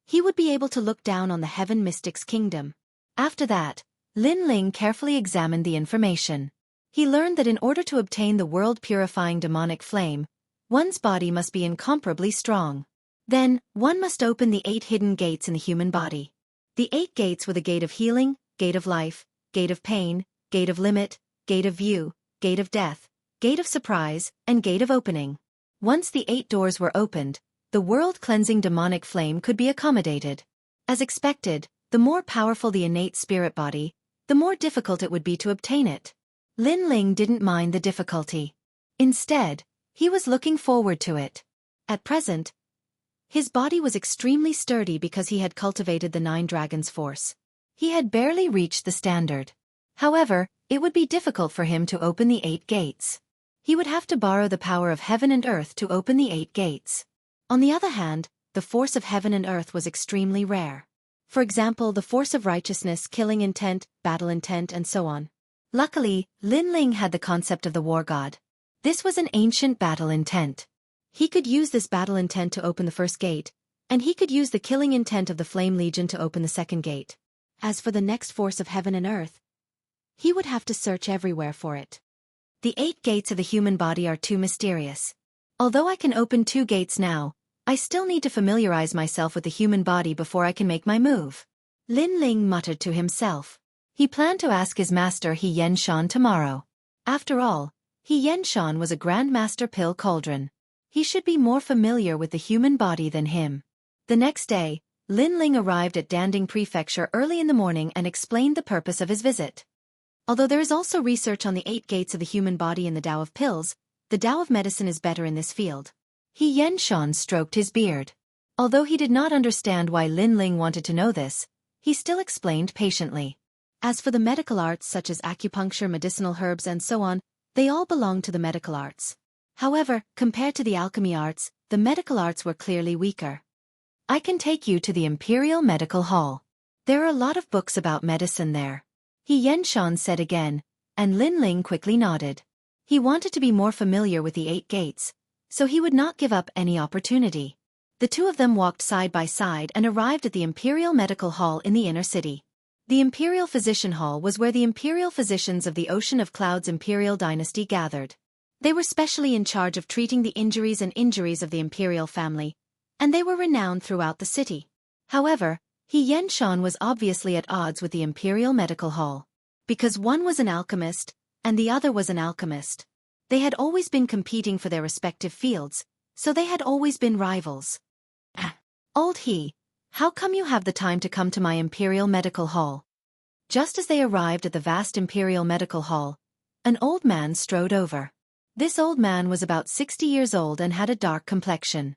[SPEAKER 1] he would be able to look down on the Heaven Mystic's kingdom. After that, Lin Ling carefully examined the information. He learned that in order to obtain the world-purifying demonic flame, one's body must be incomparably strong. Then, one must open the 8 hidden gates in the human body. The 8 gates were the gate of healing, gate of life, gate of pain, gate of limit, gate of view, gate of death, gate of surprise, and gate of opening. Once the 8 doors were opened, the world-cleansing demonic flame could be accommodated. As expected, the more powerful the innate spirit body, the more difficult it would be to obtain it. Lin Ling didn't mind the difficulty. Instead, he was looking forward to it. At present, his body was extremely sturdy because he had cultivated the 9 dragons' force. He had barely reached the standard. However, it would be difficult for him to open the 8 gates. He would have to borrow the power of heaven and earth to open the 8 gates. On the other hand, the force of heaven and earth was extremely rare. For example, the force of righteousness, killing intent, battle intent, and so on. Luckily, Lin Ling had the concept of the war god. This was an ancient battle intent. He could use this battle intent to open the first gate, and he could use the killing intent of the Flame Legion to open the second gate. As for the next force of heaven and earth, he would have to search everywhere for it. The 8 gates of the human body are too mysterious. Although I can open 2 gates now, I still need to familiarize myself with the human body before I can make my move. Lin Ling muttered to himself. He planned to ask his master Xianxia tomorrow. After all, Xianxia was a Grandmaster Pill Cauldron. He should be more familiar with the human body than him. The next day, Lin Ling arrived at Danding Prefecture early in the morning and explained the purpose of his visit. Although there is also research on the 8 gates of the human body in the Tao of Pills, the Tao of Medicine is better in this field. Xianxia stroked his beard. Although he did not understand why Lin Ling wanted to know this, he still explained patiently. As for the medical arts such as acupuncture, medicinal herbs and so on, they all belong to the medical arts. However, compared to the alchemy arts, the medical arts were clearly weaker. I can take you to the Imperial Medical Hall. There are a lot of books about medicine there. Xianxia said again, and Linling quickly nodded. He wanted to be more familiar with the 8 gates, so he would not give up any opportunity. The two of them walked side by side and arrived at the Imperial Medical Hall in the inner city. The Imperial Physician Hall was where the Imperial Physicians of the Ocean of Clouds Imperial Dynasty gathered. They were specially in charge of treating the injuries of the Imperial family, and they were renowned throughout the city. However, Xianxia was obviously at odds with the Imperial Medical Hall. Because one was an alchemist, and the other was an alchemist. They had always been competing for their respective fields, so they had always been rivals. Old he, how come you have the time to come to my Imperial Medical Hall? Just as they arrived at the vast Imperial Medical Hall, an old man strode over. This old man was about 60 years old and had a dark complexion.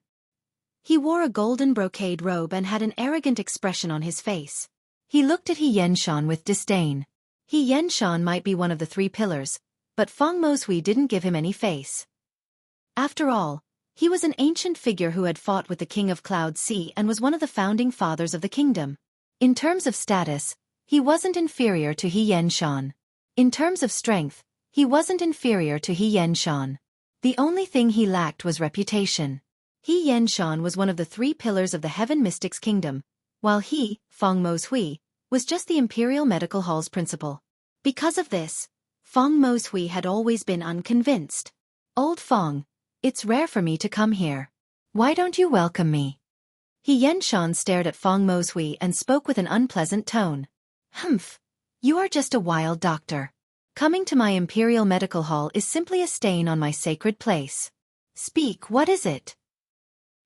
[SPEAKER 1] He wore a golden brocade robe and had an arrogant expression on his face. He looked at Xianxia with disdain. Xianxia might be one of the 3 pillars, but Feng Moshui didn't give him any face. After all, he was an ancient figure who had fought with the King of Cloud Sea and was one of the founding fathers of the kingdom. In terms of status, he wasn't inferior to Xianxia. In terms of strength, he wasn't inferior to Xianxia. The only thing he lacked was reputation. Xianxia was one of the 3 pillars of the Heaven Mystics Kingdom, while he, Feng Moshui, was just the Imperial Medical Hall's principal. Because of this, Feng Moshui had always been unconvinced. Old Feng, it's rare for me to come here. Why don't you welcome me? Xianxia stared at Feng Moshui and spoke with an unpleasant tone. Humph, you are just a wild doctor. Coming to my Imperial Medical Hall is simply a stain on my sacred place. Speak, what is it?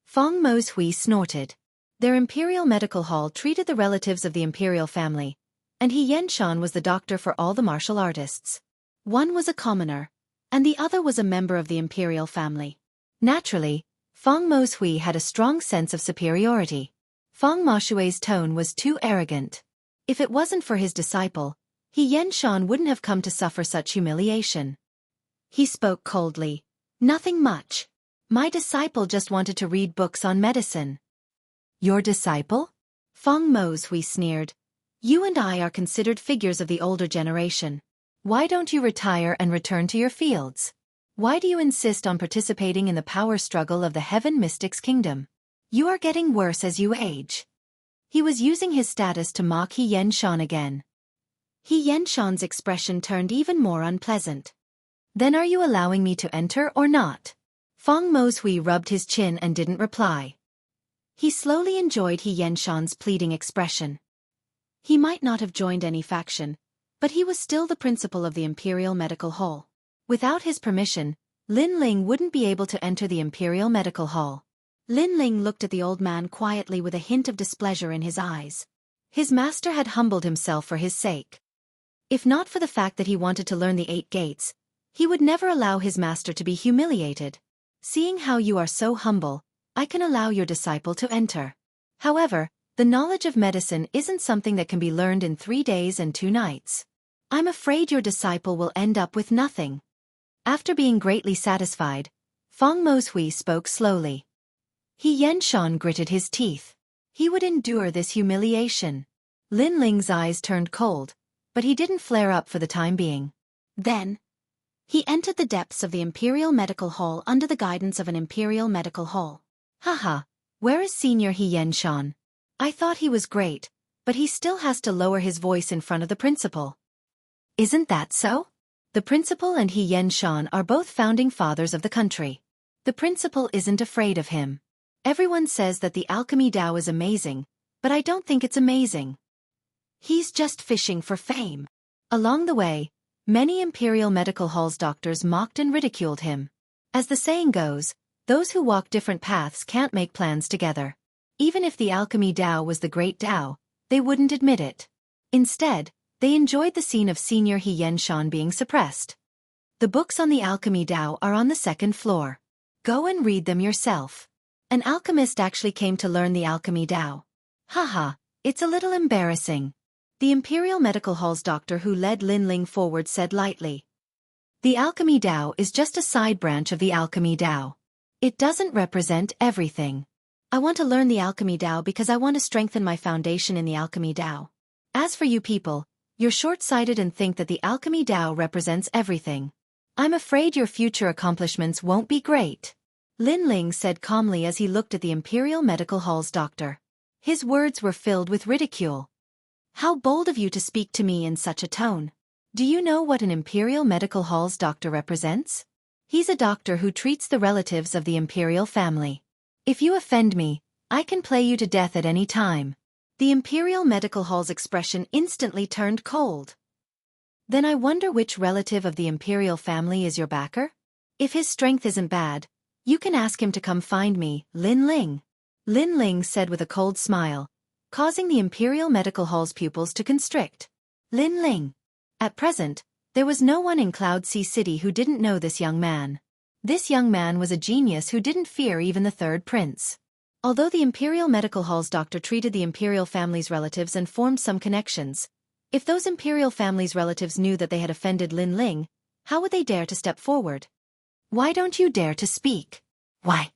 [SPEAKER 1] Feng Moshui snorted. Their Imperial Medical Hall treated the relatives of the Imperial family, and Xianxia was the doctor for all the martial artists. One was a commoner, and the other was a member of the Imperial family. Naturally, Feng Moshui had a strong sense of superiority. Feng Moshui's tone was too arrogant. If it wasn't for his disciple, Xianxia wouldn't have come to suffer such humiliation. He spoke coldly. Nothing much. My disciple just wanted to read books on medicine. Your disciple? Feng Moshui sneered. You and I are considered figures of the older generation. Why don't you retire and return to your fields? Why do you insist on participating in the power struggle of the Heaven Mystics Kingdom? You are getting worse as you age. He was using his status to mock Xianxia again. Xianxia's expression turned even more unpleasant. Then are you allowing me to enter or not? Feng Moshui rubbed his chin and didn't reply. He slowly enjoyed Xianxia's pleading expression. He might not have joined any faction, but he was still the principal of the Imperial Medical Hall. Without his permission, Linling wouldn't be able to enter the Imperial Medical Hall. Linling looked at the old man quietly with a hint of displeasure in his eyes. His master had humbled himself for his sake. If not for the fact that he wanted to learn the 8 gates, he would never allow his master to be humiliated. Seeing how you are so humble, I can allow your disciple to enter. However, the knowledge of medicine isn't something that can be learned in 3 days and 2 nights. I'm afraid your disciple will end up with nothing. After being greatly satisfied, Feng Moshui spoke slowly. Xianxia gritted his teeth. He would endure this humiliation. Linling's eyes turned cold, but he didn't flare up for the time being. Then, he entered the depths of the Imperial Medical Hall under the guidance of an Imperial Medical Hall. Haha, where is Senior Xianxia? I thought he was great, but he still has to lower his voice in front of the principal. Isn't that so? The principal and Xianxia are both founding fathers of the country. The principal isn't afraid of him. Everyone says that the alchemy Tao is amazing, but I don't think it's amazing. He's just fishing for fame. Along the way, many Imperial Medical Hall's doctors mocked and ridiculed him. As the saying goes, those who walk different paths can't make plans together. Even if the alchemy Tao was the great Tao, they wouldn't admit it. Instead, they enjoyed the scene of Senior Xianxia being suppressed. The books on the alchemy Tao are on the 2nd floor. Go and read them yourself. An alchemist actually came to learn the alchemy Tao. Haha, it's a little embarrassing. The Imperial Medical Hall's doctor who led Linling forward said lightly. The alchemy Tao is just a side branch of the alchemy Tao. It doesn't represent everything. I want to learn the alchemy Tao because I want to strengthen my foundation in the alchemy Tao. As for you people, you're short-sighted and think that the alchemy Tao represents everything. I'm afraid your future accomplishments won't be great. Lin Ling said calmly as he looked at the Imperial Medical Hall's doctor. His words were filled with ridicule. How bold of you to speak to me in such a tone. Do you know what an Imperial Medical Hall's doctor represents? He's a doctor who treats the relatives of the imperial family. If you offend me, I can play you to death at any time. The Imperial Medical Hall's expression instantly turned cold. Then I wonder which relative of the imperial family is your backer? If his strength isn't bad, you can ask him to come find me, Lin Ling. Lin Ling said with a cold smile, causing the Imperial Medical Hall's pupils to constrict. Lin Ling. At present, there was no one in Cloud Sea City who didn't know this young man. This young man was a genius who didn't fear even the third prince. Although the Imperial Medical Hall's doctor treated the imperial family's relatives and formed some connections, if those imperial family's relatives knew that they had offended Lin Ling, how would they dare to step forward? Why don't you dare to speak? Why?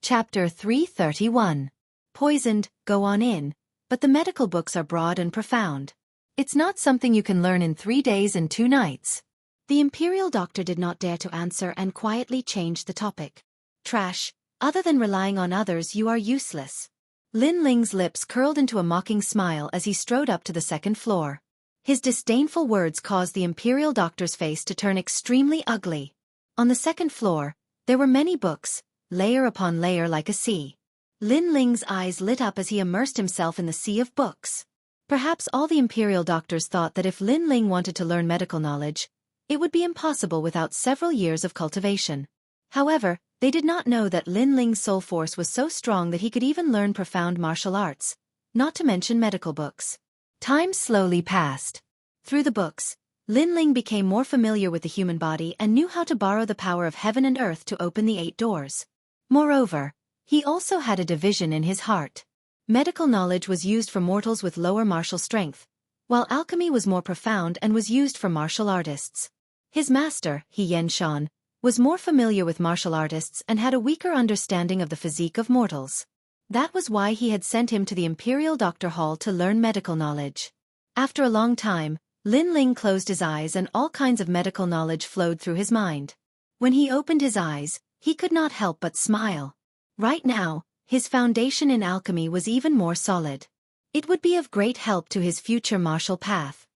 [SPEAKER 1] Chapter 331. Poisoned, go on in, but the medical books are broad and profound. It's not something you can learn in 3 days and 2 nights. The imperial doctor did not dare to answer and quietly changed the topic. Trash, other than relying on others you are useless. Lin Ling's lips curled into a mocking smile as he strode up to the second floor. His disdainful words caused the imperial doctor's face to turn extremely ugly. On the second floor, there were many books, layer upon layer like a sea. Lin Ling's eyes lit up as he immersed himself in the sea of books. Perhaps all the imperial doctors thought that if Lin Ling wanted to learn medical knowledge, it would be impossible without several years of cultivation. However, they did not know that Lin Ling's soul force was so strong that he could even learn profound martial arts, not to mention medical books. Time slowly passed. Through the books, Lin Ling became more familiar with the human body and knew how to borrow the power of heaven and earth to open the 8 doors. Moreover, he also had a division in his heart. Medical knowledge was used for mortals with lower martial strength, while alchemy was more profound and was used for martial artists. His master, Xianxia, was more familiar with martial artists and had a weaker understanding of the physique of mortals. That was why he had sent him to the Imperial Doctor Hall to learn medical knowledge. After a long time, Lin Ling closed his eyes and all kinds of medical knowledge flowed through his mind. When he opened his eyes, he could not help but smile. Right now, his foundation in alchemy was even more solid. It would be of great help to his future martial path.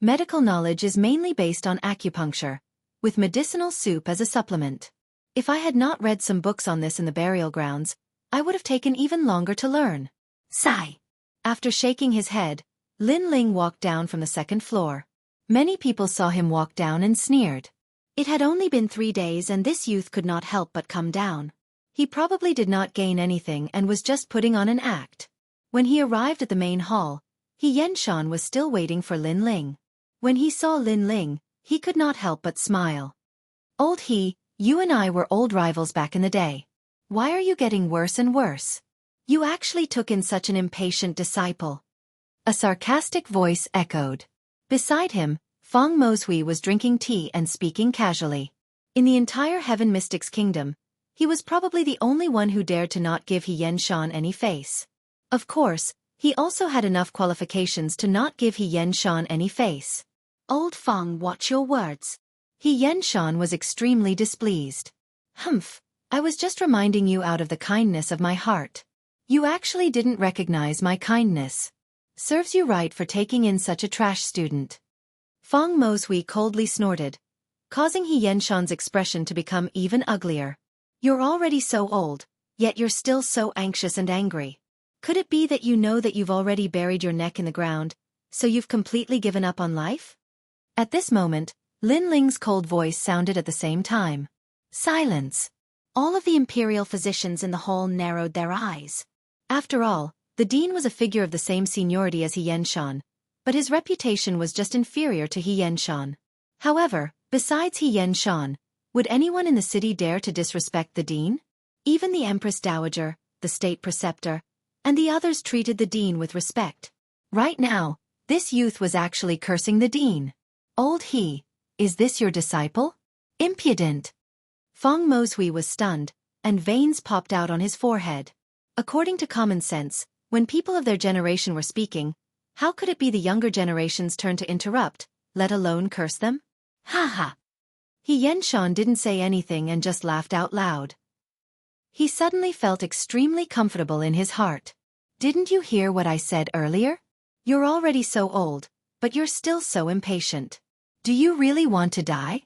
[SPEAKER 1] Medical knowledge is mainly based on acupuncture, with medicinal soup as a supplement. If I had not read some books on this in the burial grounds, I would have taken even longer to learn. Sigh. After shaking his head, Lin Ling walked down from the second floor. Many people saw him walk down and sneered. It had only been 3 days and this youth could not help but come down. He probably did not gain anything and was just putting on an act. When he arrived at the main hall, Xianxia was still waiting for Lin Ling. When he saw Lin Ling, he could not help but smile. Old He, you and I were old rivals back in the day. Why are you getting worse and worse? You actually took in such an impatient disciple. A sarcastic voice echoed. Beside him, Feng Moshui was drinking tea and speaking casually. In the entire Heaven Mystics Kingdom, he was probably the only one who dared to not give Xianxia any face. Of course, he also had enough qualifications to not give Xianxia any face. Old Feng, watch your words. Xianxia was extremely displeased. Humph, I was just reminding you out of the kindness of my heart. You actually didn't recognize my kindness. Serves you right for taking in such a trash student. Feng Moshui coldly snorted, causing Xianxia's expression to become even uglier. You're already so old, yet you're still so anxious and angry. Could it be that you know that you've already buried your neck in the ground, so you've completely given up on life? At this moment, Lin Ling's cold voice sounded at the same time. Silence. All of the imperial physicians in the hall narrowed their eyes. After all, the dean was a figure of the same seniority as Xianxia, but his reputation was just inferior to Xianxia. However, besides Xianxia, would anyone in the city dare to disrespect the dean? Even the Empress Dowager, the state preceptor, and the others treated the dean with respect. Right now, this youth was actually cursing the dean. Old He, is this your disciple? Impudent! Feng Moshui was stunned, and veins popped out on his forehead. According to common sense, when people of their generation were speaking, how could it be the younger generation's turn to interrupt, let alone curse them? Ha ha! Xianxia didn't say anything and just laughed out loud. He suddenly felt extremely comfortable in his heart. Didn't you hear what I said earlier? You're already so old, but you're still so impatient. Do you really want to die?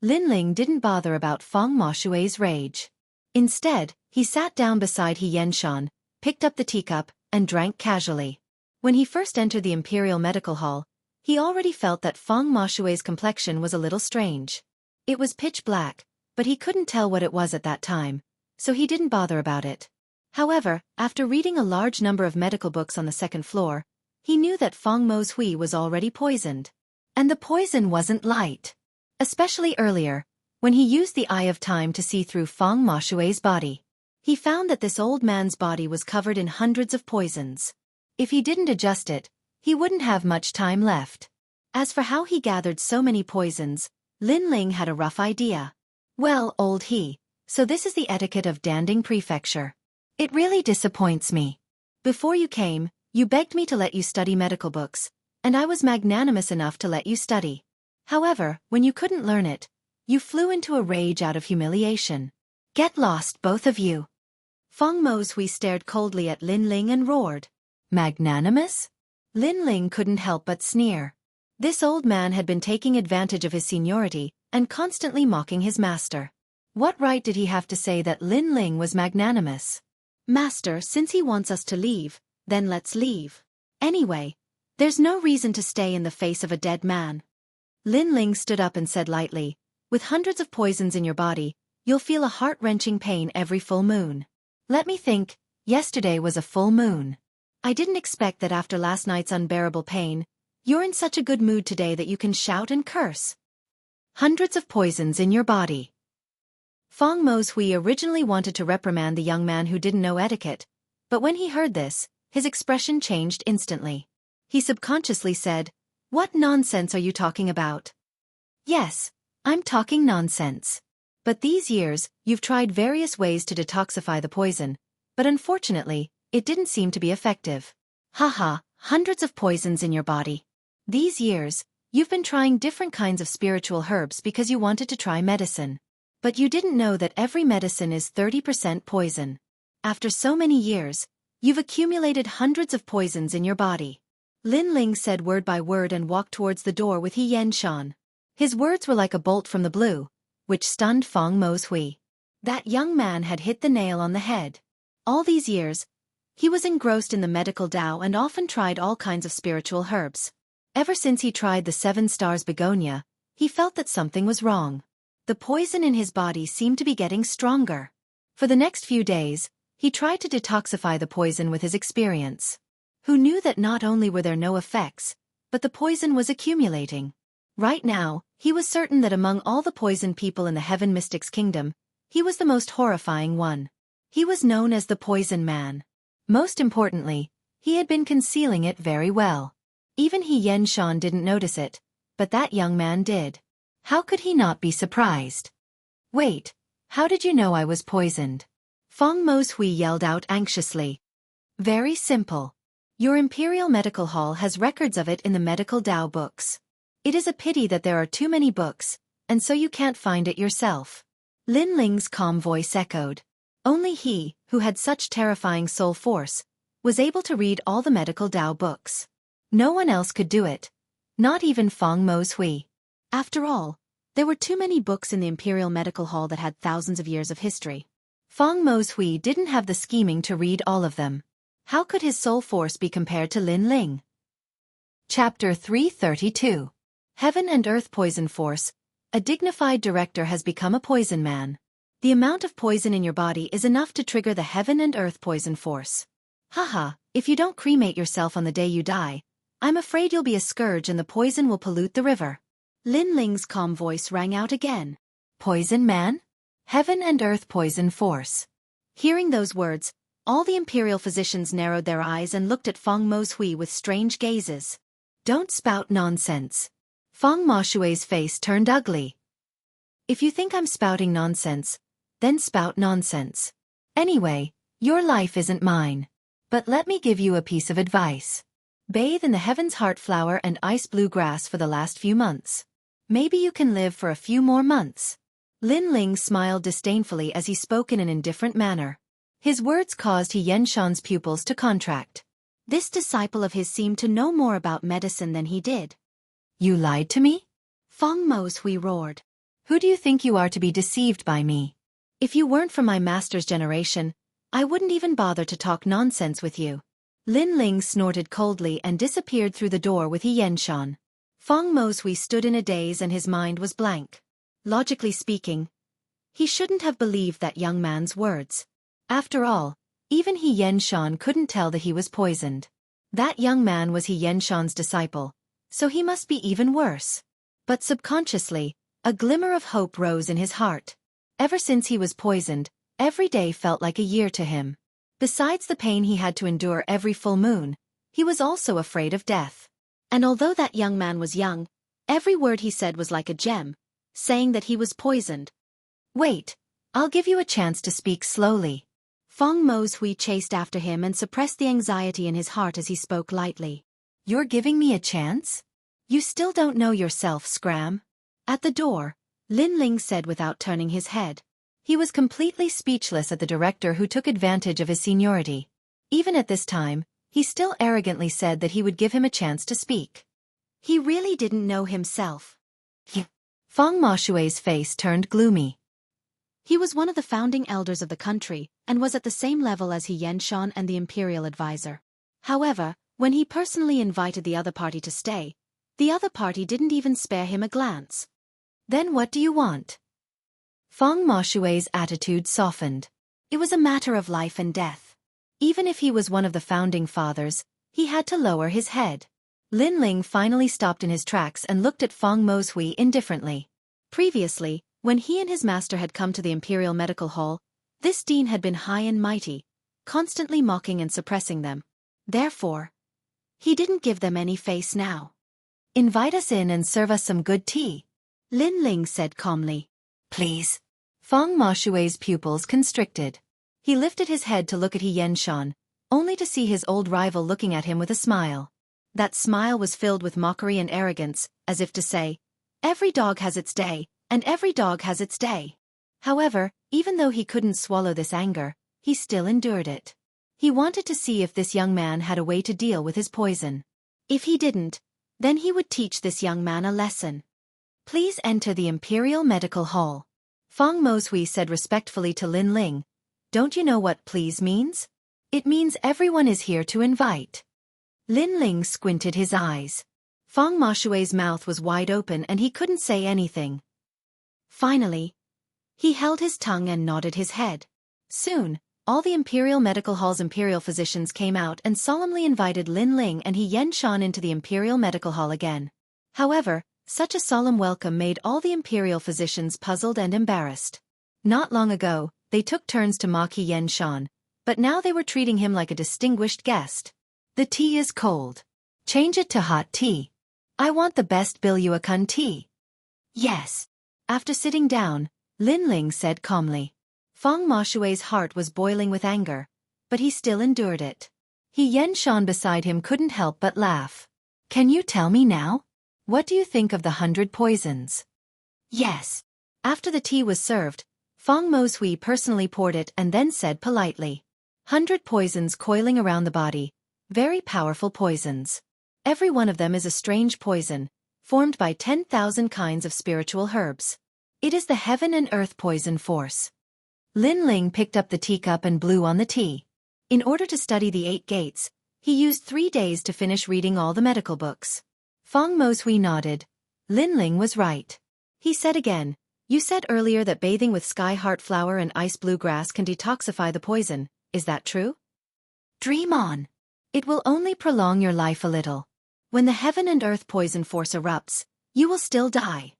[SPEAKER 1] Linling didn't bother about Feng Moshui's rage. Instead, he sat down beside Xianxia, picked up the teacup, and drank casually. When he first entered the Imperial Medical Hall, he already felt that Feng Moshui's complexion was a little strange. It was pitch black, but he couldn't tell what it was at that time, so he didn't bother about it. However, after reading a large number of medical books on the second floor, he knew that Feng Moshui was already poisoned. And the poison wasn't light. Especially earlier, when he used the Eye of Time to see through Feng Moshui's body. He found that this old man's body was covered in hundreds of poisons. If he didn't adjust it, he wouldn't have much time left. As for how he gathered so many poisons, Linling had a rough idea. Well, old he, so this is the etiquette of Danding Prefecture. It really disappoints me. Before you came, you begged me to let you study medical books, and I was magnanimous enough to let you study. However, when you couldn't learn it, you flew into a rage out of humiliation. Get lost, both of you. Feng Moshui stared coldly at Linling and roared. Magnanimous? Linling couldn't help but sneer. This old man had been taking advantage of his seniority and constantly mocking his master. What right did he have to say that Linling was magnanimous? Master, since he wants us to leave, then let's leave. Anyway, there's no reason to stay in the face of a dead man. Linling stood up and said lightly, with hundreds of poisons in your body, you'll feel a heart-wrenching pain every full moon. Let me think, yesterday was a full moon. I didn't expect that after last night's unbearable pain, you're in such a good mood today that you can shout and curse. Hundreds of poisons in your body. Feng Moshui originally wanted to reprimand the young man who didn't know etiquette, but when he heard this, his expression changed instantly. He subconsciously said, "What nonsense are you talking about?" Yes, I'm talking nonsense. But these years, you've tried various ways to detoxify the poison, but unfortunately, it didn't seem to be effective. Haha, hundreds of poisons in your body. These years, you've been trying different kinds of spiritual herbs because you wanted to try medicine. But you didn't know that every medicine is 30% poison. After so many years, you've accumulated hundreds of poisons in your body. Linling said word by word and walked towards the door with Xianxia. His words were like a bolt from the blue, which stunned Feng Moshui. That young man had hit the nail on the head. All these years, he was engrossed in the medical Tao and often tried all kinds of spiritual herbs. Ever since he tried the 7 stars begonia, he felt that something was wrong. The poison in his body seemed to be getting stronger. For the next few days, he tried to detoxify the poison with his experience. Who knew that not only were there no effects, but the poison was accumulating. Right now, he was certain that among all the poisoned people in the Heaven Mystics Kingdom, he was the most horrifying one. He was known as the Poison Man. Most importantly, he had been concealing it very well. Even Xianxia didn't notice it, but that young man did. How could he not be surprised? Wait, how did you know I was poisoned? Feng Moshui yelled out anxiously. Very simple. Your Imperial Medical Hall has records of it in the medical Tao books. It is a pity that there are too many books, and so you can't find it yourself. Linling's calm voice echoed. Only he, who had such terrifying soul force, was able to read all the medical Tao books. No one else could do it. Not even Feng Moshui. After all, there were too many books in the Imperial Medical Hall that had thousands of years of history. Feng Moshui didn't have the scheming to read all of them. How could his soul force be compared to Linling? Chapter 332. Heaven and Earth Poison Force. A dignified director has become a poison man. The amount of poison in your body is enough to trigger the Heaven and Earth Poison Force. Haha, if you don't cremate yourself on the day you die, I'm afraid you'll be a scourge and the poison will pollute the river. Linling's calm voice rang out again. Poison Man? Heaven and Earth Poison Force. Hearing those words, all the imperial physicians narrowed their eyes and looked at Feng Moshui with strange gazes. Don't spout nonsense. Feng Moshui's face turned ugly. If you think I'm spouting nonsense, then spout nonsense. Anyway, Your life isn't mine. But let me give you a piece of advice. Bathe in the heaven's heart flower and ice blue grass for the last few months. Maybe you can live for a few more months. Lin Ling smiled disdainfully as he spoke in an indifferent manner. His words caused Xianxia's pupils to contract. This disciple of his seemed to know more about medicine than he did. You lied to me? Feng Moshui roared. Who do you think you are to be deceived by me? If you weren't from my master's generation, I wouldn't even bother to talk nonsense with you. Lin Ling snorted coldly and disappeared through the door with Xianxian. Feng Moshui stood in a daze and his mind was blank. Logically speaking, he shouldn't have believed that young man's words. After all, even Xianxian couldn't tell that he was poisoned. That young man was Xianxian's disciple, so he must be even worse. But subconsciously, a glimmer of hope rose in his heart. Ever since he was poisoned, every day felt like a year to him. Besides the pain he had to endure every full moon, he was also afraid of death. And although that young man was young, every word he said was like a gem, saying that he was poisoned. Wait, I'll give you a chance to speak slowly. Feng Moshui chased after him and suppressed the anxiety in his heart as he spoke lightly. You're giving me a chance? You still don't know yourself, Scram. At the door, Lin Ling said without turning his head. He was completely speechless at the director who took advantage of his seniority. Even at this time, he still arrogantly said that he would give him a chance to speak. He really didn't know himself. Feng Moshui's face turned gloomy. He was one of the founding elders of the country and was at the same level as Xianxian and the imperial advisor. However, when he personally invited the other party to stay, the other party didn't even spare him a glance. Then what do you want? Feng Moshui's attitude softened. It was a matter of life and death. Even if he was one of the founding fathers, he had to lower his head. Lin Ling finally stopped in his tracks and looked at Feng Moshui indifferently. Previously, when he and his master had come to the Imperial Medical Hall, this dean had been high and mighty, constantly mocking and suppressing them. Therefore, he didn't give them any face now. Invite us in and serve us some good tea, Lin Ling said calmly. Please. Feng Moshui's pupils constricted. He lifted his head to look at Xianxian, only to see his old rival looking at him with a smile. That smile was filled with mockery and arrogance, as if to say, every dog has its day, and every dog has its day. However, even though he couldn't swallow this anger, he still endured it. He wanted to see if this young man had a way to deal with his poison. If he didn't, then he would teach this young man a lesson. Please enter the Imperial Medical Hall. Feng Moshui said respectfully to Lin Ling. Don't you know what please means? It means everyone is here to invite. Lin Ling squinted his eyes. Feng Moshui's mouth was wide open and he couldn't say anything. Finally, he held his tongue and nodded his head. Soon, all the Imperial Medical Hall's imperial physicians came out and solemnly invited Lin Ling and Xianxian into the Imperial Medical Hall again. However, such a solemn welcome made all the imperial physicians puzzled and embarrassed. Not long ago, they took turns to mock Xianxian, but now they were treating him like a distinguished guest. The tea is cold. Change it to hot tea. I want the best Bilyuakun tea. Yes. After sitting down, Lin Ling said calmly. Feng Moshui's heart was boiling with anger, but he still endured it. Xianxian beside him couldn't help but laugh. Can you tell me now? What do you think of the 100 poisons? Yes. After the tea was served, Feng Moshui personally poured it and then said politely. 100 poisons coiling around the body. Very powerful poisons. Every one of them is a strange poison, formed by 10,000 kinds of spiritual herbs. It is the heaven and earth poison force. Lin Ling picked up the teacup and blew on the tea. In order to study the 8 gates, he used 3 days to finish reading all the medical books. Feng Moshui nodded. Lin Ling was right. He said again, you said earlier that bathing with sky heart flower and ice blue grass can detoxify the poison, is that true? Dream on. It will only prolong your life a little. When the heaven and earth poison force erupts, you will still die.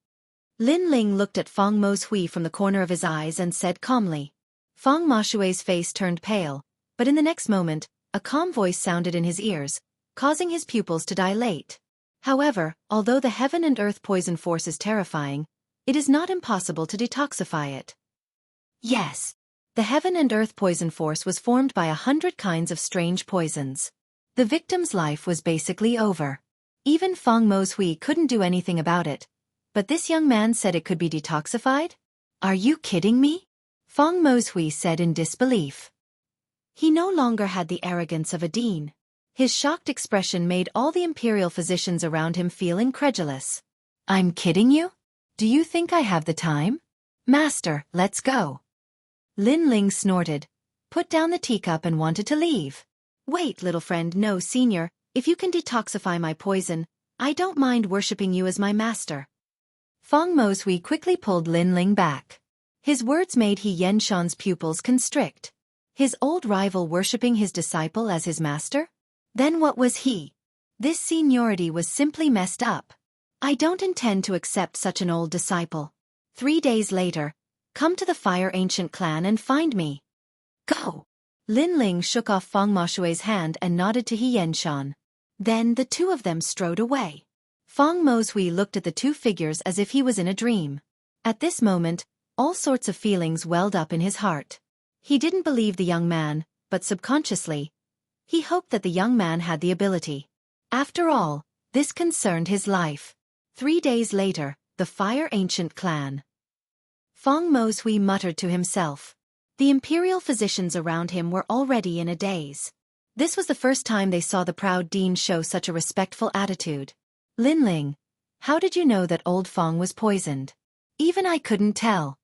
[SPEAKER 1] Lin Ling looked at Feng Moshui from the corner of his eyes and said calmly. Feng Moshui's face turned pale, but in the next moment, a calm voice sounded in his ears, causing his pupils to dilate. However, although the heaven and earth poison force is terrifying, it is not impossible to detoxify it. Yes. The heaven and earth poison force was formed by 100 kinds of strange poisons. The victim's life was basically over. Even Feng Mohui couldn't do anything about it. But this young man said it could be detoxified? Are you kidding me? Feng Mohui said in disbelief. He no longer had the arrogance of a dean. His shocked expression made all the imperial physicians around him feel incredulous. I'm kidding you? Do you think I have the time? Master, let's go. Lin Ling snorted, put down the teacup and wanted to leave. Wait, little friend, no, senior, if you can detoxify my poison, I don't mind worshipping you as my master. Feng Mohui quickly pulled Lin Ling back. His words made He Yenshan's pupils constrict. His old rival worshipping his disciple as his master? Then what was he? This seniority was simply messed up. I don't intend to accept such an old disciple. 3 days later, come to the Fire Ancient clan and find me. Go! Lin Ling shook off Feng Moshui's hand and nodded to He Yenshan. Then the two of them strode away. Feng Mohui looked at the two figures as if he was in a dream. At this moment, all sorts of feelings welled up in his heart. He didn't believe the young man, but subconsciously, he hoped that the young man had the ability. After all, this concerned his life. 3 days later, the Fire Ancient clan. Feng Mohui muttered to himself. The imperial physicians around him were already in a daze. This was the first time they saw the proud dean show such a respectful attitude. Lin Ling, how did you know that old Feng was poisoned? Even I couldn't tell.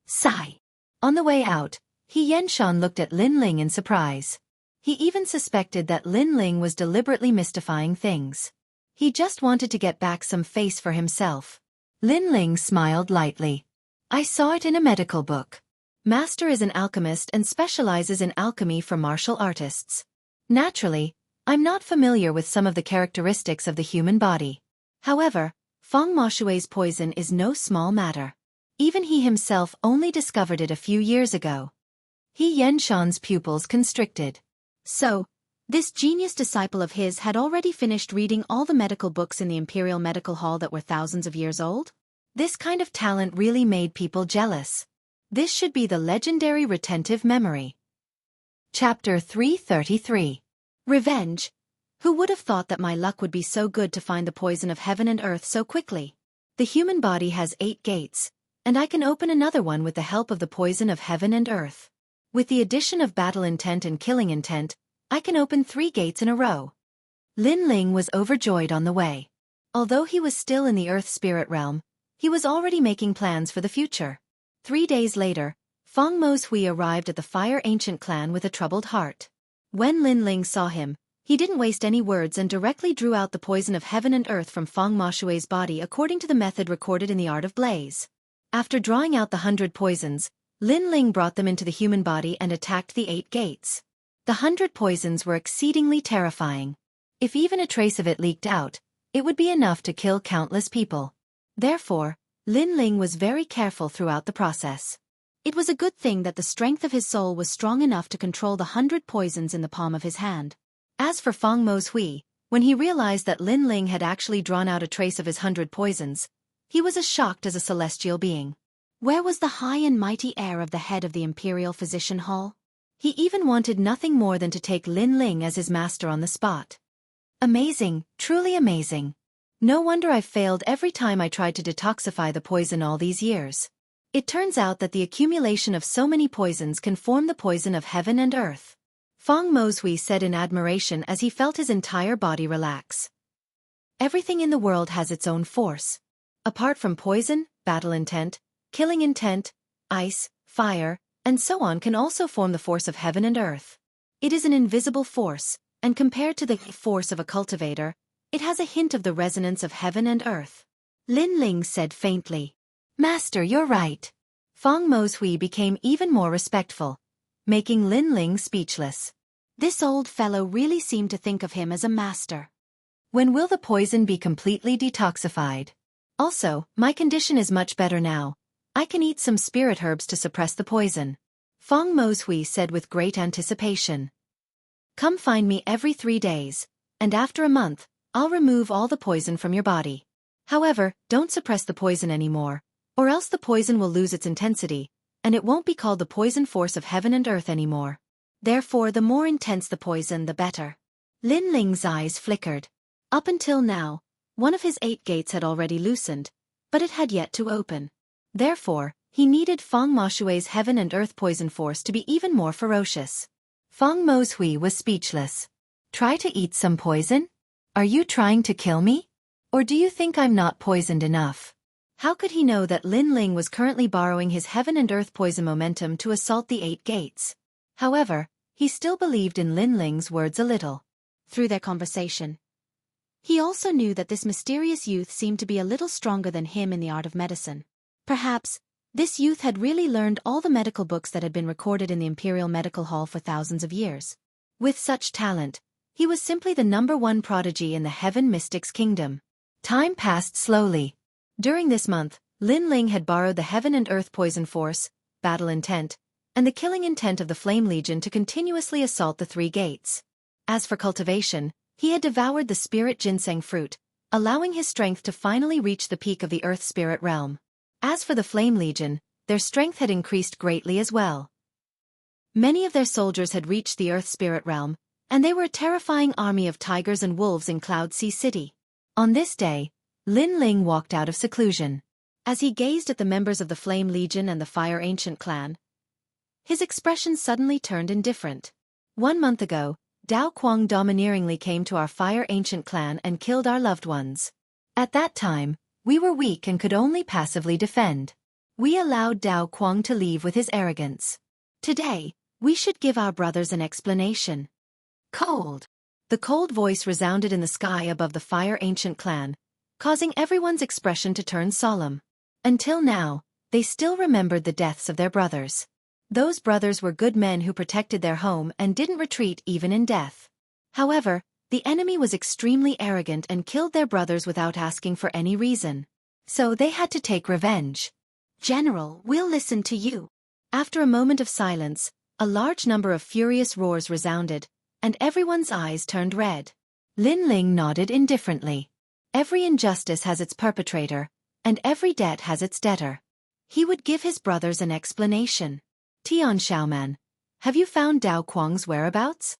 [SPEAKER 1] Sigh. On the way out, He Yenshan looked at Lin Ling in surprise. He even suspected that Lin Ling was deliberately mystifying things. He just wanted to get back some face for himself. Lin Ling smiled lightly. I saw it in a medical book. Master is an alchemist and specializes in alchemy for martial artists. Naturally, I'm not familiar with some of the characteristics of the human body. However, Feng Moshui's poison is no small matter. Even he himself only discovered it a few years ago. He Yenshan's pupils constricted. So, this genius disciple of his had already finished reading all the medical books in the Imperial Medical Hall that were thousands of years old? This kind of talent really made people jealous. This should be the legendary retentive memory. Chapter 333. Revenge. Who would have thought that my luck would be so good to find the poison of heaven and earth so quickly? The human body has 8 gates, and I can open another one with the help of the poison of heaven and earth. With the addition of battle intent and killing intent, I can open 3 gates in a row. Lin Ling was overjoyed on the way. Although he was still in the earth spirit realm, he was already making plans for the future. 3 days later, Feng Mohui arrived at the Fire Ancient clan with a troubled heart. When Lin Ling saw him, he didn't waste any words and directly drew out the poison of heaven and earth from Feng Moshui's body according to the method recorded in the Art of Blaze. After drawing out the 100 poisons, Lin Ling brought them into the human body and attacked the 8 gates. The 100 poisons were exceedingly terrifying. If even a trace of it leaked out, it would be enough to kill countless people. Therefore, Lin Ling was very careful throughout the process. It was a good thing that the strength of his soul was strong enough to control the 100 poisons in the palm of his hand. As for Feng Mohui, when he realized that Lin Ling had actually drawn out a trace of his 100 poisons, he was as shocked as a celestial being. Where was the high and mighty air of the head of the Imperial Physician Hall? He even wanted nothing more than to take Lin Ling as his master on the spot. Amazing, truly amazing. No wonder I've failed every time I tried to detoxify the poison all these years. It turns out that the accumulation of so many poisons can form the poison of heaven and earth. Feng Mohui said in admiration as he felt his entire body relax. Everything in the world has its own force. Apart from poison, battle intent, killing intent, ice, fire, and so on can also form the force of heaven and earth. It is an invisible force, and compared to the force of a cultivator, it has a hint of the resonance of heaven and earth. Lin Ling said faintly. Master, you're right. Feng Mohui became even more respectful, making Lin Ling speechless. This old fellow really seemed to think of him as a master. When will the poison be completely detoxified? Also, my condition is much better now. I can eat some spirit herbs to suppress the poison. Feng Mohui said with great anticipation. Come find me every 3 days, and after a month, I'll remove all the poison from your body. However, don't suppress the poison anymore, or else the poison will lose its intensity, and it won't be called the poison force of heaven and earth anymore. Therefore, the more intense the poison, the better. Lin Ling's eyes flickered. Up until now, one of his 8 gates had already loosened, but it had yet to open. Therefore, he needed Feng Mashui's heaven and earth poison force to be even more ferocious. Feng Moshui was speechless. Try to eat some poison? Are you trying to kill me? Or do you think I'm not poisoned enough? How could he know that Lin Ling was currently borrowing his heaven and earth poison momentum to assault the 8 gates? However, he still believed in Lin Ling's words a little. Through their conversation, he also knew that this mysterious youth seemed to be a little stronger than him in the art of medicine. Perhaps, this youth had really learned all the medical books that had been recorded in the Imperial Medical Hall for thousands of years. With such talent, he was simply the #1 prodigy in the Heaven Mystics Kingdom. Time passed slowly. During this month, Lin Ling had borrowed the heaven and earth poison force, battle intent, and the killing intent of the Flame Legion to continuously assault the 3 gates. As for cultivation, he had devoured the spirit ginseng fruit, allowing his strength to finally reach the peak of the earth spirit realm. As for the Flame Legion, their strength had increased greatly as well. Many of their soldiers had reached the earth spirit realm, and they were a terrifying army of tigers and wolves in Cloud Sea City. On this day, Lin Ling walked out of seclusion. As he gazed at the members of the Flame Legion and the Fire Ancient clan, his expression suddenly turned indifferent. 1 month ago, Dao Kuang domineeringly came to our Fire Ancient clan and killed our loved ones. At that time, we were weak and could only passively defend. We allowed Dao Kuang to leave with his arrogance. Today, we should give our brothers an explanation. Cold. The cold voice resounded in the sky above the Fire Ancient clan, causing everyone's expression to turn solemn. Until now, they still remembered the deaths of their brothers. Those brothers were good men who protected their home and didn't retreat even in death. However, the enemy was extremely arrogant and killed their brothers without asking for any reason. So they had to take revenge. General, we'll listen to you. After a moment of silence, a large number of furious roars resounded, and everyone's eyes turned red. Lin Ling nodded indifferently. Every injustice has its perpetrator, and every debt has its debtor. He would give his brothers an explanation. Tian Xiaoman, have you found Dao Kuang's whereabouts?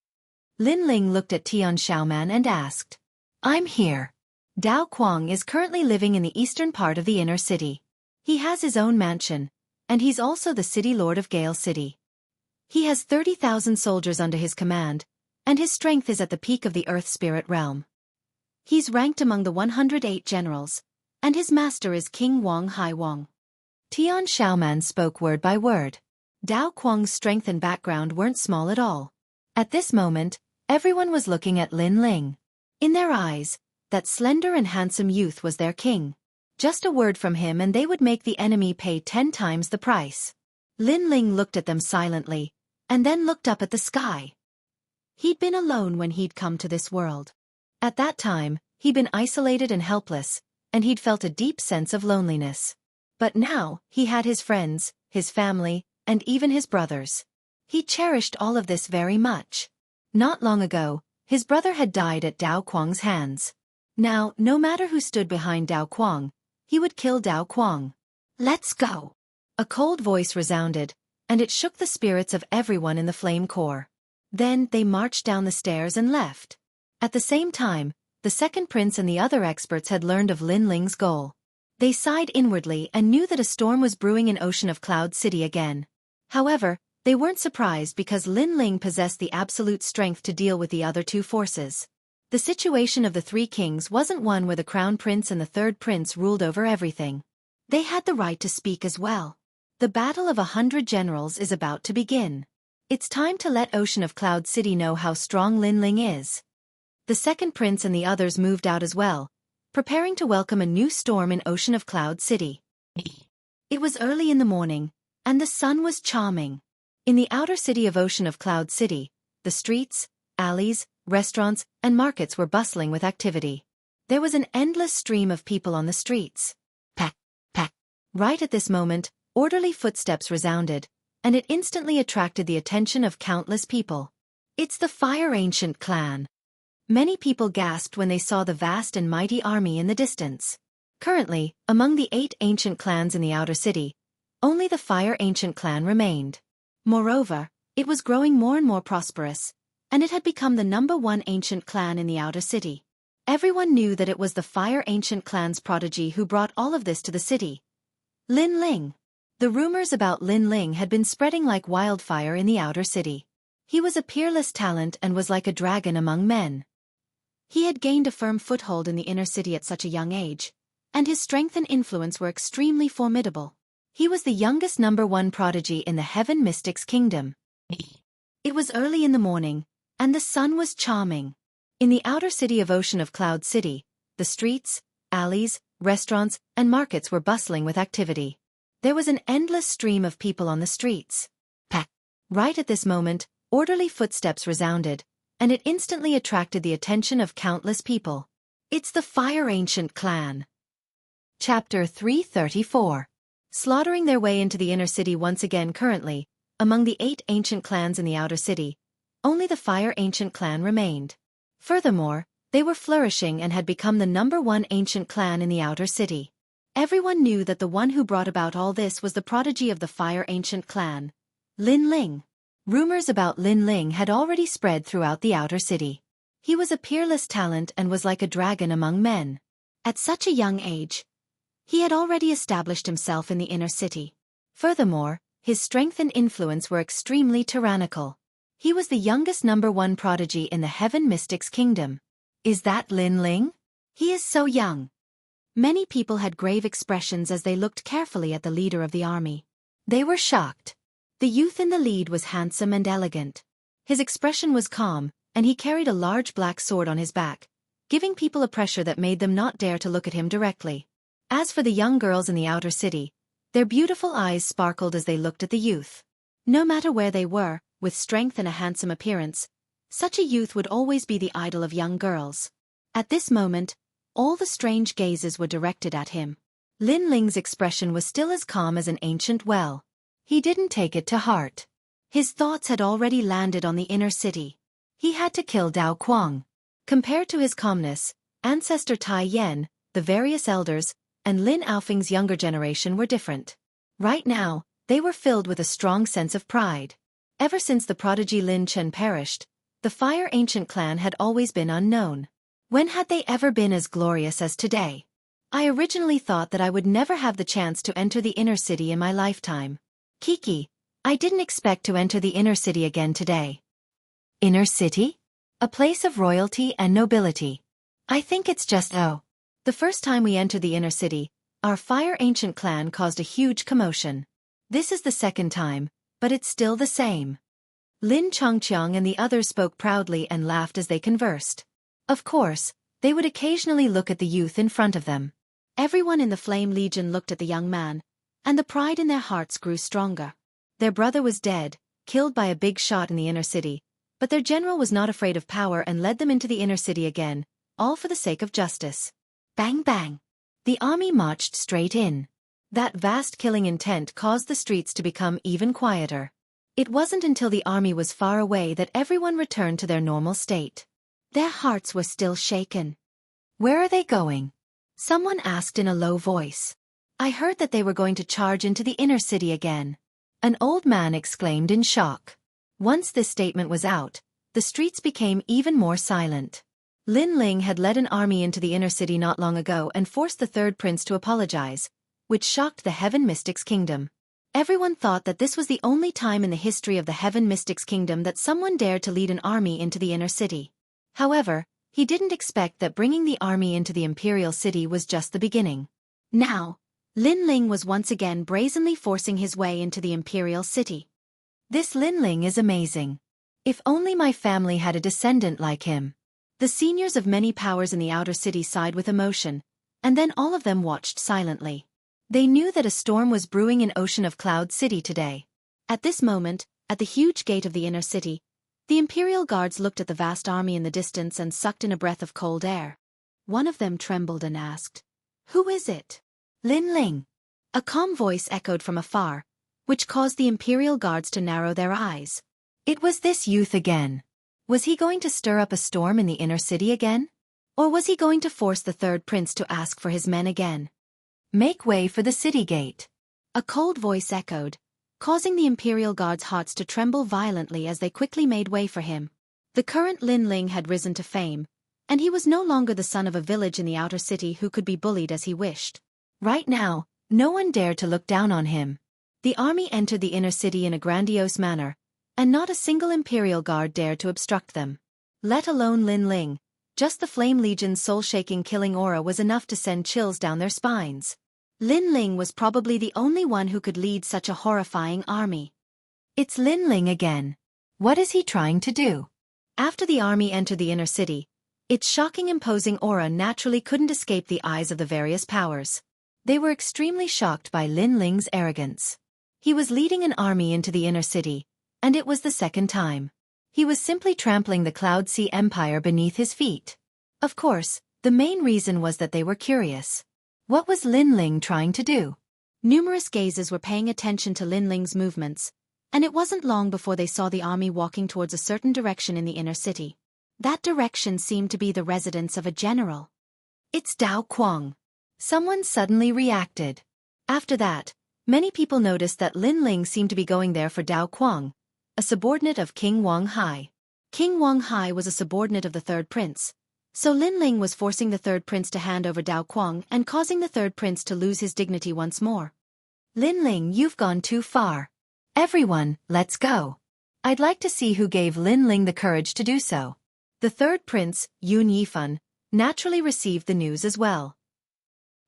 [SPEAKER 1] Lin Ling looked at Tian Xiaoman and asked. I'm here. Dao Kuang is currently living in the eastern part of the inner city. He has his own mansion, and he's also the city lord of Gale City. He has 30,000 soldiers under his command, and his strength is at the peak of the earth spirit realm. He's ranked among the 108 generals, and his master is King Wang Hai Wang. Tian Xiaoman spoke word by word. Dao Kuang's strength and background weren't small at all. At this moment, everyone was looking at Lin Ling. In their eyes, that slender and handsome youth was their king. Just a word from him and they would make the enemy pay 10 times the price. Lin Ling looked at them silently, and then looked up at the sky. He'd been alone when he'd come to this world. At that time, he'd been isolated and helpless, and he'd felt a deep sense of loneliness. But now, he had his friends, his family, and even his brothers. He cherished all of this very much. Not long ago, his brother had died at Dao Kuang's hands. Now, no matter who stood behind Dao Kuang, he would kill Dao Kuang. Let's go. A cold voice resounded, and it shook the spirits of everyone in the Flame Corps. Then they marched down the stairs and left. At the same time, the second prince and the other experts had learned of Lin Ling's goal. They sighed inwardly and knew that a storm was brewing in Ocean of Cloud City again. However, they weren't surprised because Lin Ling possessed the absolute strength to deal with the other 2 forces. The situation of the 3 kings wasn't one where the crown prince and the third prince ruled over everything. They had the right to speak as well. The battle of 100 generals is about to begin. It's time to let Ocean of Cloud City know how strong Lin Ling is. The second prince and the others moved out as well, preparing to welcome a new storm in Ocean of Cloud City. It was early in the morning, and the sun was charming. In the outer city of Ocean of Cloud City, the streets, alleys, restaurants, and markets were bustling with activity. There was an endless stream of people on the streets. Pack, pack. Right at this moment, orderly footsteps resounded, and it instantly attracted the attention of countless people. It's the Fire Ancient clan. Many people gasped when they saw the vast and mighty army in the distance. Currently, among the 8 ancient clans in the outer city, Only the Fire Ancient clan remained. Moreover, it was growing more and more prosperous, and it had become the #1 ancient clan in the outer city. Everyone knew that it was the Fire Ancient clan's prodigy who brought all of this to the city. Lin Ling. The rumors about Lin Ling had been spreading like wildfire in the outer city. He was a peerless talent and was like a dragon among men. He had gained a firm foothold in the inner city at such a young age, and his strength and influence were extremely formidable. He was the youngest #1 prodigy in the Heaven Mystics Kingdom. It was early in the morning, and the sun was charming. In the outer city of Ocean of Cloud City, the streets, alleys, restaurants, and markets were bustling with activity. There was an endless stream of people on the streets. Right at this moment, orderly footsteps resounded, and it instantly attracted the attention of countless people. It's the Fire Ancient clan. Chapter 334. Slaughtering their way into the inner city once again. Currently, among the 8 ancient clans in the outer city, only the Fire Ancient clan remained. Furthermore, they were flourishing and had become the #1 ancient clan in the outer city. Everyone knew that the one who brought about all this was the prodigy of the Fire Ancient clan, Lin Ling. Rumors about Lin Ling had already spread throughout the outer city. He was a peerless talent and was like a dragon among men. At such a young age, he had already established himself in the inner city. Furthermore, his strength and influence were extremely tyrannical. He was the youngest #1 prodigy in the Heaven Mystics Kingdom. Is that Lin Ling? He is so young. Many people had grave expressions as they looked carefully at the leader of the army. They were shocked. The youth in the lead was handsome and elegant. His expression was calm, and he carried a large black sword on his back, giving people a pressure that made them not dare to look at him directly. As for the young girls in the outer city, their beautiful eyes sparkled as they looked at the youth. No matter where they were, with strength and a handsome appearance, such a youth would always be the idol of young girls. At this moment, all the strange gazes were directed at him. Lin Ling's expression was still as calm as an ancient well. He didn't take it to heart. His thoughts had already landed on the inner city. He had to kill Dao Kuang. Compared to his calmness, ancestor Tai Yan, the various elders, and Lin Aofing's younger generation were different. Right now, they were filled with a strong sense of pride. Ever since the prodigy Lin Chen perished, the Fire Ancient clan had always been unknown. When had they ever been as glorious as today? I originally thought that I would never have the chance to enter the inner city in my lifetime. Kiki, I didn't expect to enter the inner city again today. Inner city? A place of royalty and nobility. I think it's just the first time we entered the inner city, our Fire Ancient clan caused a huge commotion. This is the second time, but it's still the same. Lin Chongqiang and the others spoke proudly and laughed as they conversed. Of course, they would occasionally look at the youth in front of them. Everyone in the Flame Legion looked at the young man, and the pride in their hearts grew stronger. Their brother was dead, killed by a big shot in the inner city, but their general was not afraid of power and led them into the inner city again, all for the sake of justice. Bang bang! The army marched straight in. That vast killing intent caused the streets to become even quieter. It wasn't until the army was far away that everyone returned to their normal state. Their hearts were still shaken. Where are they going? Someone asked in a low voice. I heard that they were going to charge into the inner city again. An old man exclaimed in shock. Once this statement was out, the streets became even more silent. Lin Ling had led an army into the inner city not long ago and forced the third prince to apologize, which shocked the Heaven Mystics Kingdom. Everyone thought that this was the only time in the history of the Heaven Mystics Kingdom that someone dared to lead an army into the inner city. However, he didn't expect that bringing the army into the Imperial City was just the beginning. Now, Lin Ling was once again brazenly forcing his way into the Imperial City. This Lin Ling is amazing. If only my family had a descendant like him. The seniors of many powers in the outer city sighed with emotion, and then all of them watched silently. They knew that a storm was brewing in Ocean of Cloud City today. At this moment, at the huge gate of the inner city, the Imperial Guards looked at the vast army in the distance and sucked in a breath of cold air. One of them trembled and asked, "Who is it?" Lin Ling. A calm voice echoed from afar, which caused the Imperial Guards to narrow their eyes. It was this youth again. Was he going to stir up a storm in the inner city again? Or was he going to force the third prince to ask for his men again? Make way for the city gate. A cold voice echoed, causing the Imperial Guard's hearts to tremble violently as they quickly made way for him. The current Lin Ling had risen to fame, and he was no longer the son of a village in the outer city who could be bullied as he wished. Right now, no one dared to look down on him. The army entered the inner city in a grandiose manner, and not a single Imperial Guard dared to obstruct them. Let alone Lin Ling, just the Flame Legion's soul-shaking killing aura was enough to send chills down their spines. Lin Ling was probably the only one who could lead such a horrifying army. It's Lin Ling again. What is he trying to do? After the army entered the inner city, its shocking imposing aura naturally couldn't escape the eyes of the various powers. They were extremely shocked by Lin Ling's arrogance. He was leading an army into the inner city, and it was the second time. He was simply trampling the Cloud Sea Empire beneath his feet. Of course, the main reason was that they were curious. What was Lin Ling trying to do? Numerous gazes were paying attention to Lin Ling's movements, and it wasn't long before they saw the army walking towards a certain direction in the inner city. That direction seemed to be the residence of a general. It's Dao Quang. Someone suddenly reacted. After that, many people noticed that Lin Ling seemed to be going there for Dao Quang, a subordinate of King Wang Hai. King Wang Hai was a subordinate of the third prince, so Lin Ling was forcing the third prince to hand over Dao Quang and causing the third prince to lose his dignity once more. Lin Ling, you've gone too far. Everyone, let's go. I'd like to see who gave Lin Ling the courage to do so. The third prince, Yun Yifan, naturally received the news as well.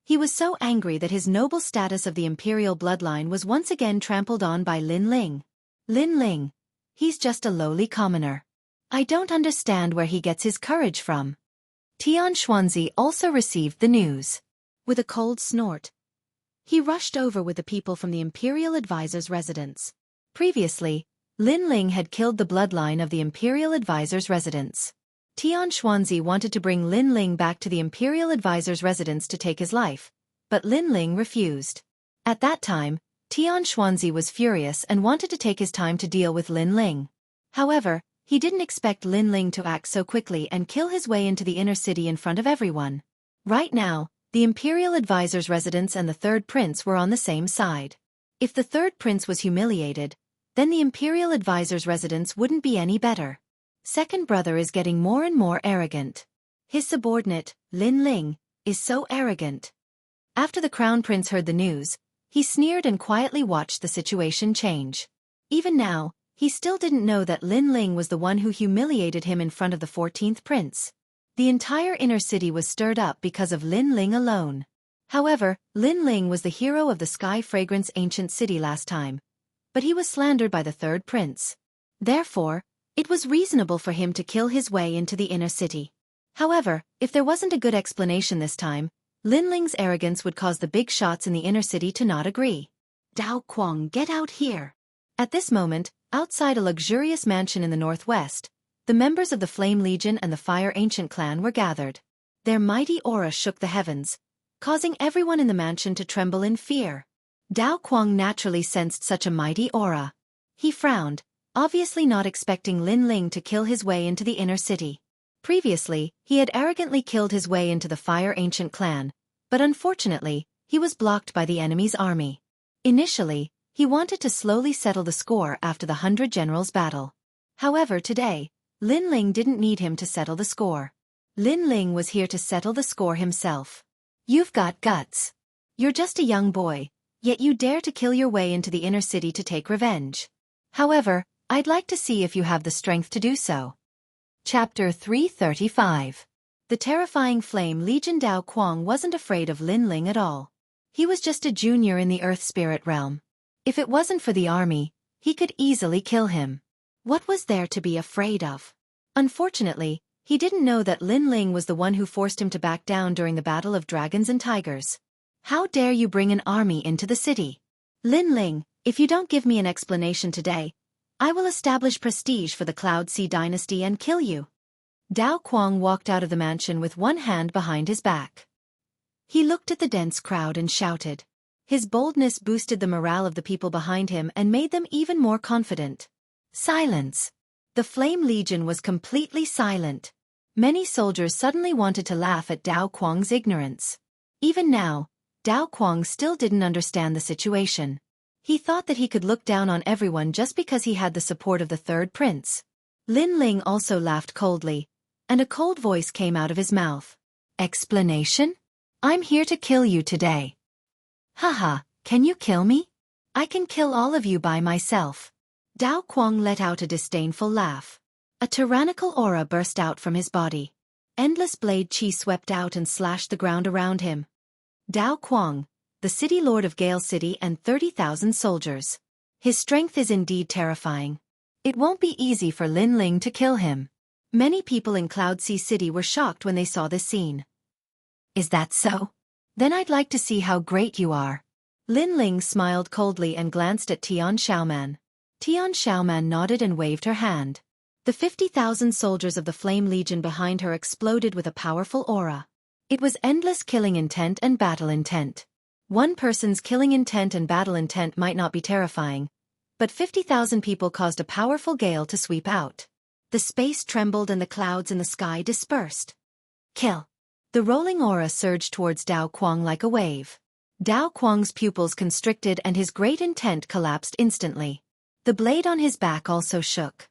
[SPEAKER 1] He was so angry that his noble status of the imperial bloodline was once again trampled on by Lin Ling. Lin Ling, he's just a lowly commoner. I don't understand where he gets his courage from. Tian Xuanzi also received the news. With a cold snort, he rushed over with the people from the imperial advisor's residence. Previously, Lin Ling had killed the bloodline of the imperial advisor's residence. Tian Xuanzi wanted to bring Lin Ling back to the imperial advisor's residence to take his life, but Lin Ling refused. At that time, Tian Xuanzi was furious and wanted to take his time to deal with Lin Ling. However, he didn't expect Lin Ling to act so quickly and kill his way into the inner city in front of everyone. Right now, the imperial advisor's residence and the third prince were on the same side. If the third prince was humiliated, then the imperial advisor's residence wouldn't be any better. Second brother is getting more and more arrogant. His subordinate, Lin Ling, is so arrogant. After the crown prince heard the news, he sneered and quietly watched the situation change. Even now, he still didn't know that Lin Ling was the one who humiliated him in front of the 14th prince. The entire inner city was stirred up because of Lin Ling alone. However, Lin Ling was the hero of the Sky Fragrance ancient city last time, but he was slandered by the third prince. Therefore, it was reasonable for him to kill his way into the inner city. However, if there wasn't a good explanation this time, Lin Ling's arrogance would cause the big shots in the inner city to not agree. Dao Quang, get out here. At this moment, outside a luxurious mansion in the northwest, the members of the Flame Legion and the Fire Ancient clan were gathered. Their mighty aura shook the heavens, causing everyone in the mansion to tremble in fear. Dao Quang naturally sensed such a mighty aura. He frowned, obviously not expecting Lin Ling to kill his way into the inner city. Previously, he had arrogantly killed his way into the Fire Ancient clan, but unfortunately, he was blocked by the enemy's army. Initially, he wanted to slowly settle the score after the 100 Generals battle. However, today, Lin Ling didn't need him to settle the score. Lin Ling was here to settle the score himself. You've got guts. You're just a young boy, yet you dare to kill your way into the inner city to take revenge. However, I'd like to see if you have the strength to do so. Chapter 335. The terrifying Flame Legion. Dao Quang wasn't afraid of Lin Ling at all. He was just a junior in the Earth Spirit realm. If it wasn't for the army, he could easily kill him. What was there to be afraid of? Unfortunately, he didn't know that Lin Ling was the one who forced him to back down during the Battle of Dragons and Tigers. How dare you bring an army into the city? Lin Ling, if you don't give me an explanation today, I will establish prestige for the Cloud Sea dynasty and kill you. Dao Quang walked out of the mansion with one hand behind his back. He looked at the dense crowd and shouted. His boldness boosted the morale of the people behind him and made them even more confident. Silence. The Flame Legion was completely silent. Many soldiers suddenly wanted to laugh at Dao Quang's ignorance. Even now, Dao Kuang still didn't understand the situation. He thought that he could look down on everyone just because he had the support of the third prince. Lin Ling also laughed coldly, and a cold voice came out of his mouth. Explanation? I'm here to kill you today. Haha, can you kill me? I can kill all of you by myself. Dao Kuang let out a disdainful laugh. A tyrannical aura burst out from his body. Endless blade chi swept out and slashed the ground around him. Dao Kuang, the city lord of Gale City and 30,000 soldiers. His strength is indeed terrifying. It won't be easy for Lin Ling to kill him. Many people in Cloud Sea City were shocked when they saw this scene. Is that so? Then I'd like to see how great you are. Lin Ling smiled coldly and glanced at Tian Xiaoman. Tian Xiaoman nodded and waved her hand. The 50,000 soldiers of the Flame Legion behind her exploded with a powerful aura. It was endless killing intent and battle intent. One person's killing intent and battle intent might not be terrifying, but 50,000 people caused a powerful gale to sweep out. The space trembled and the clouds in the sky dispersed. Kill. The rolling aura surged towards Dao Kuang like a wave. Dao Kuang's pupils constricted and his great intent collapsed instantly. The blade on his back also shook.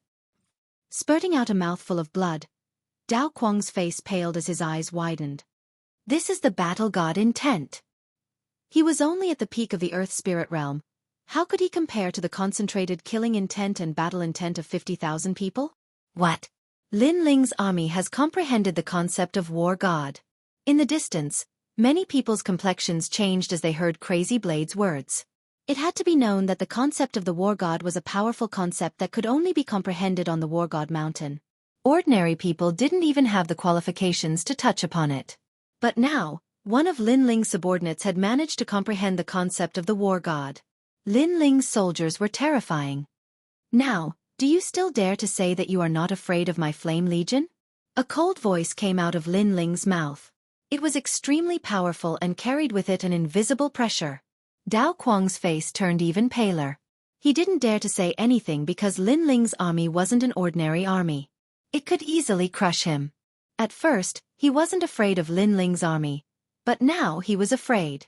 [SPEAKER 1] Spurting out a mouthful of blood, Dao Kuang's face paled as his eyes widened. This is the battle god intent. He was only at the peak of the earth spirit realm. How could he compare to the concentrated killing intent and battle intent of 50,000 people? What? Lin Ling's army has comprehended the concept of war god. In the distance, many people's complexions changed as they heard Crazy Blade's words. It had to be known that the concept of the war god was a powerful concept that could only be comprehended on the war god mountain. Ordinary people didn't even have the qualifications to touch upon it. But now, one of Lin Ling's subordinates had managed to comprehend the concept of the war god. Lin Ling's soldiers were terrifying. Now, do you still dare to say that you are not afraid of my Flame Legion? A cold voice came out of Lin Ling's mouth. It was extremely powerful and carried with it an invisible pressure. Dao Kuang's face turned even paler. He didn't dare to say anything because Lin Ling's army wasn't an ordinary army. It could easily crush him. At first, he wasn't afraid of Lin Ling's army, but now he was afraid.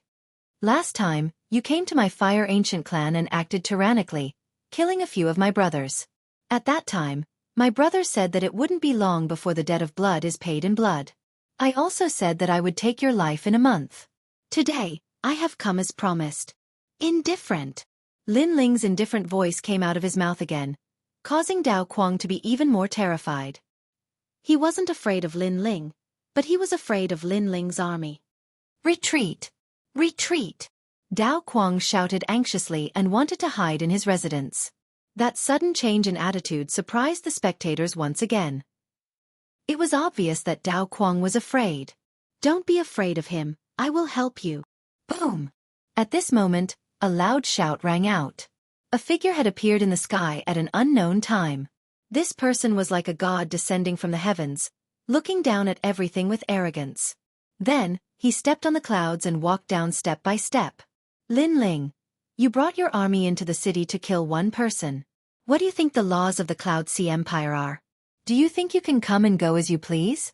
[SPEAKER 1] Last time, you came to my Fire Ancient clan and acted tyrannically, killing a few of my brothers. At that time, my brother said that it wouldn't be long before the debt of blood is paid in blood. I also said that I would take your life in a month. Today, I have come as promised. Indifferent. Lin Ling's indifferent voice came out of his mouth again, causing Dao Kuang to be even more terrified. He wasn't afraid of Lin Ling, but he was afraid of Lin Ling's army. Retreat! Retreat! Dao Kuang shouted anxiously and wanted to hide in his residence. That sudden change in attitude surprised the spectators once again. It was obvious that Dao Kuang was afraid. Don't be afraid of him, I will help you. Boom! At this moment, a loud shout rang out. A figure had appeared in the sky at an unknown time. This person was like a god descending from the heavens, looking down at everything with arrogance. Then, he stepped on the clouds and walked down step by step. Lin Ling, you brought your army into the city to kill one person. What do you think the laws of the Cloud Sea Empire are? Do you think you can come and go as you please?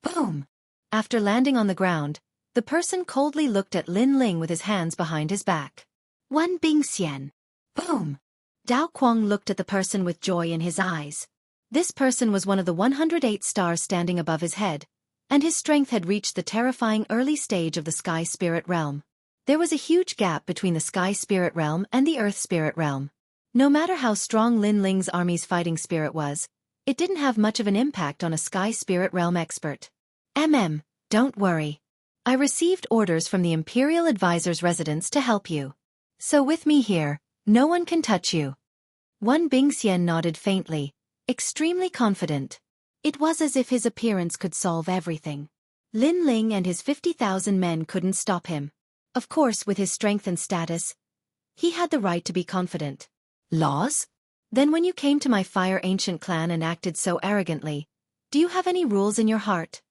[SPEAKER 1] Boom! After landing on the ground, the person coldly looked at Lin Ling with his hands behind his back. One Bingxian. Boom! Dao Kuang looked at the person with joy in his eyes. This person was one of the 108 stars standing above his head, and his strength had reached the terrifying early stage of the Sky Spirit Realm. There was a huge gap between the Sky Spirit Realm and the Earth Spirit Realm. No matter how strong Lin Ling's army's fighting spirit was, it didn't have much of an impact on a Sky Spirit Realm expert. Don't worry. I received orders from the Imperial Advisor's residence to help you. So with me here, no one can touch you. One Bingxian nodded faintly, extremely confident. It was as if his appearance could solve everything. Lin Ling and his 50,000 men couldn't stop him. Of course, with his strength and status, he had the right to be confident. Laws? Then when you came to my Fire Ancient clan and acted so arrogantly, do you have any rules in your heart?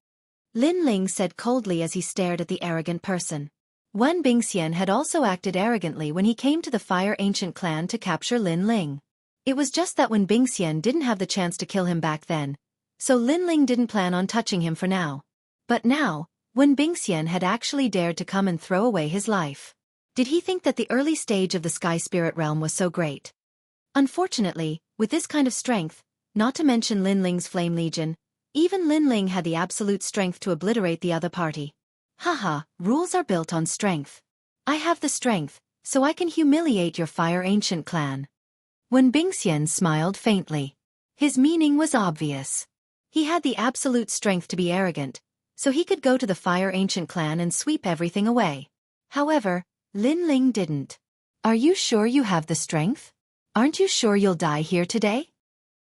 [SPEAKER 1] Lin Ling said coldly as he stared at the arrogant person. Wen Bingxian had also acted arrogantly when he came to the Fire Ancient clan to capture Lin Ling. It was just that Wen Bingxian didn't have the chance to kill him back then, so Lin Ling didn't plan on touching him for now. But now, Wen Bingxian had actually dared to come and throw away his life. Did he think that the early stage of the Sky Spirit realm was so great? Unfortunately, with this kind of strength, not to mention Lin Ling's Flame Legion, even Lin Ling had the absolute strength to obliterate the other party. Haha, rules are built on strength. I have the strength, so I can humiliate your Fire Ancient clan. Wen Bingxian smiled faintly. His meaning was obvious. He had the absolute strength to be arrogant, so he could go to the Fire Ancient clan and sweep everything away. However, Lin Ling didn't. Are you sure you have the strength? Aren't you sure you'll die here today?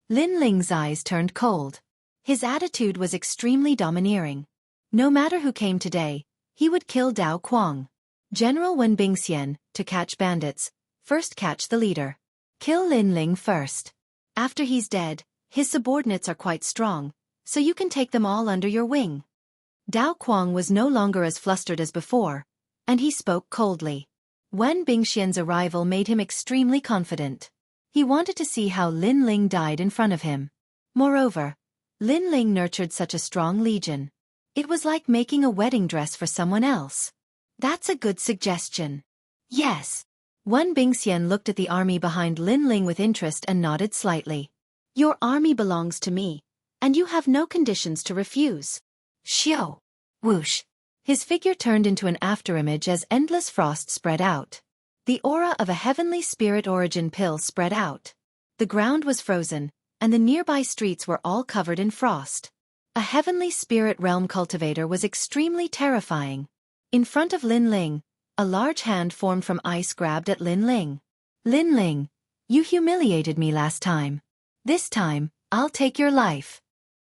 [SPEAKER 1] Lin Ling's eyes turned cold. His attitude was extremely domineering. No matter who came today, he would kill Dao Quang. General Wen Bingxian, to catch bandits, first catch the leader. Kill Lin Ling first. After he's dead, his subordinates are quite strong, so you can take them all under your wing. Dao Quang was no longer as flustered as before, and he spoke coldly. Wen Bingxian's arrival made him extremely confident. He wanted to see how Lin Ling died in front of him. Moreover, Lin Ling nurtured such a strong legion. It was like making a wedding dress for someone else. That's a good suggestion. Yes. Wen Bingxian looked at the army behind Lin Ling with interest and nodded slightly. Your army belongs to me, and you have no conditions to refuse. Xiao. Whoosh. His figure turned into an afterimage as endless frost spread out. The aura of a heavenly spirit origin pill spread out. The ground was frozen, and the nearby streets were all covered in frost. A heavenly spirit realm cultivator was extremely terrifying. In front of Lin Ling, a large hand formed from ice grabbed at Lin Ling. Lin Ling, you humiliated me last time. This time, I'll take your life.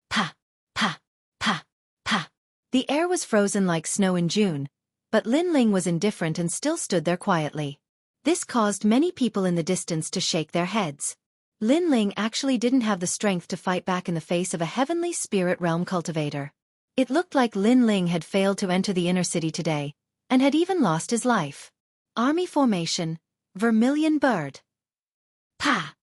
[SPEAKER 1] Pa, pa, pa, pa. The air was frozen like snow in June, but Lin Ling was indifferent and still stood there quietly. This caused many people in the distance to shake their heads. Lin Ling actually didn't have the strength to fight back in the face of a heavenly spirit realm cultivator. It looked like Lin Ling had failed to enter the inner city today, and had even lost his life. Army formation, Vermilion Bird. Pa!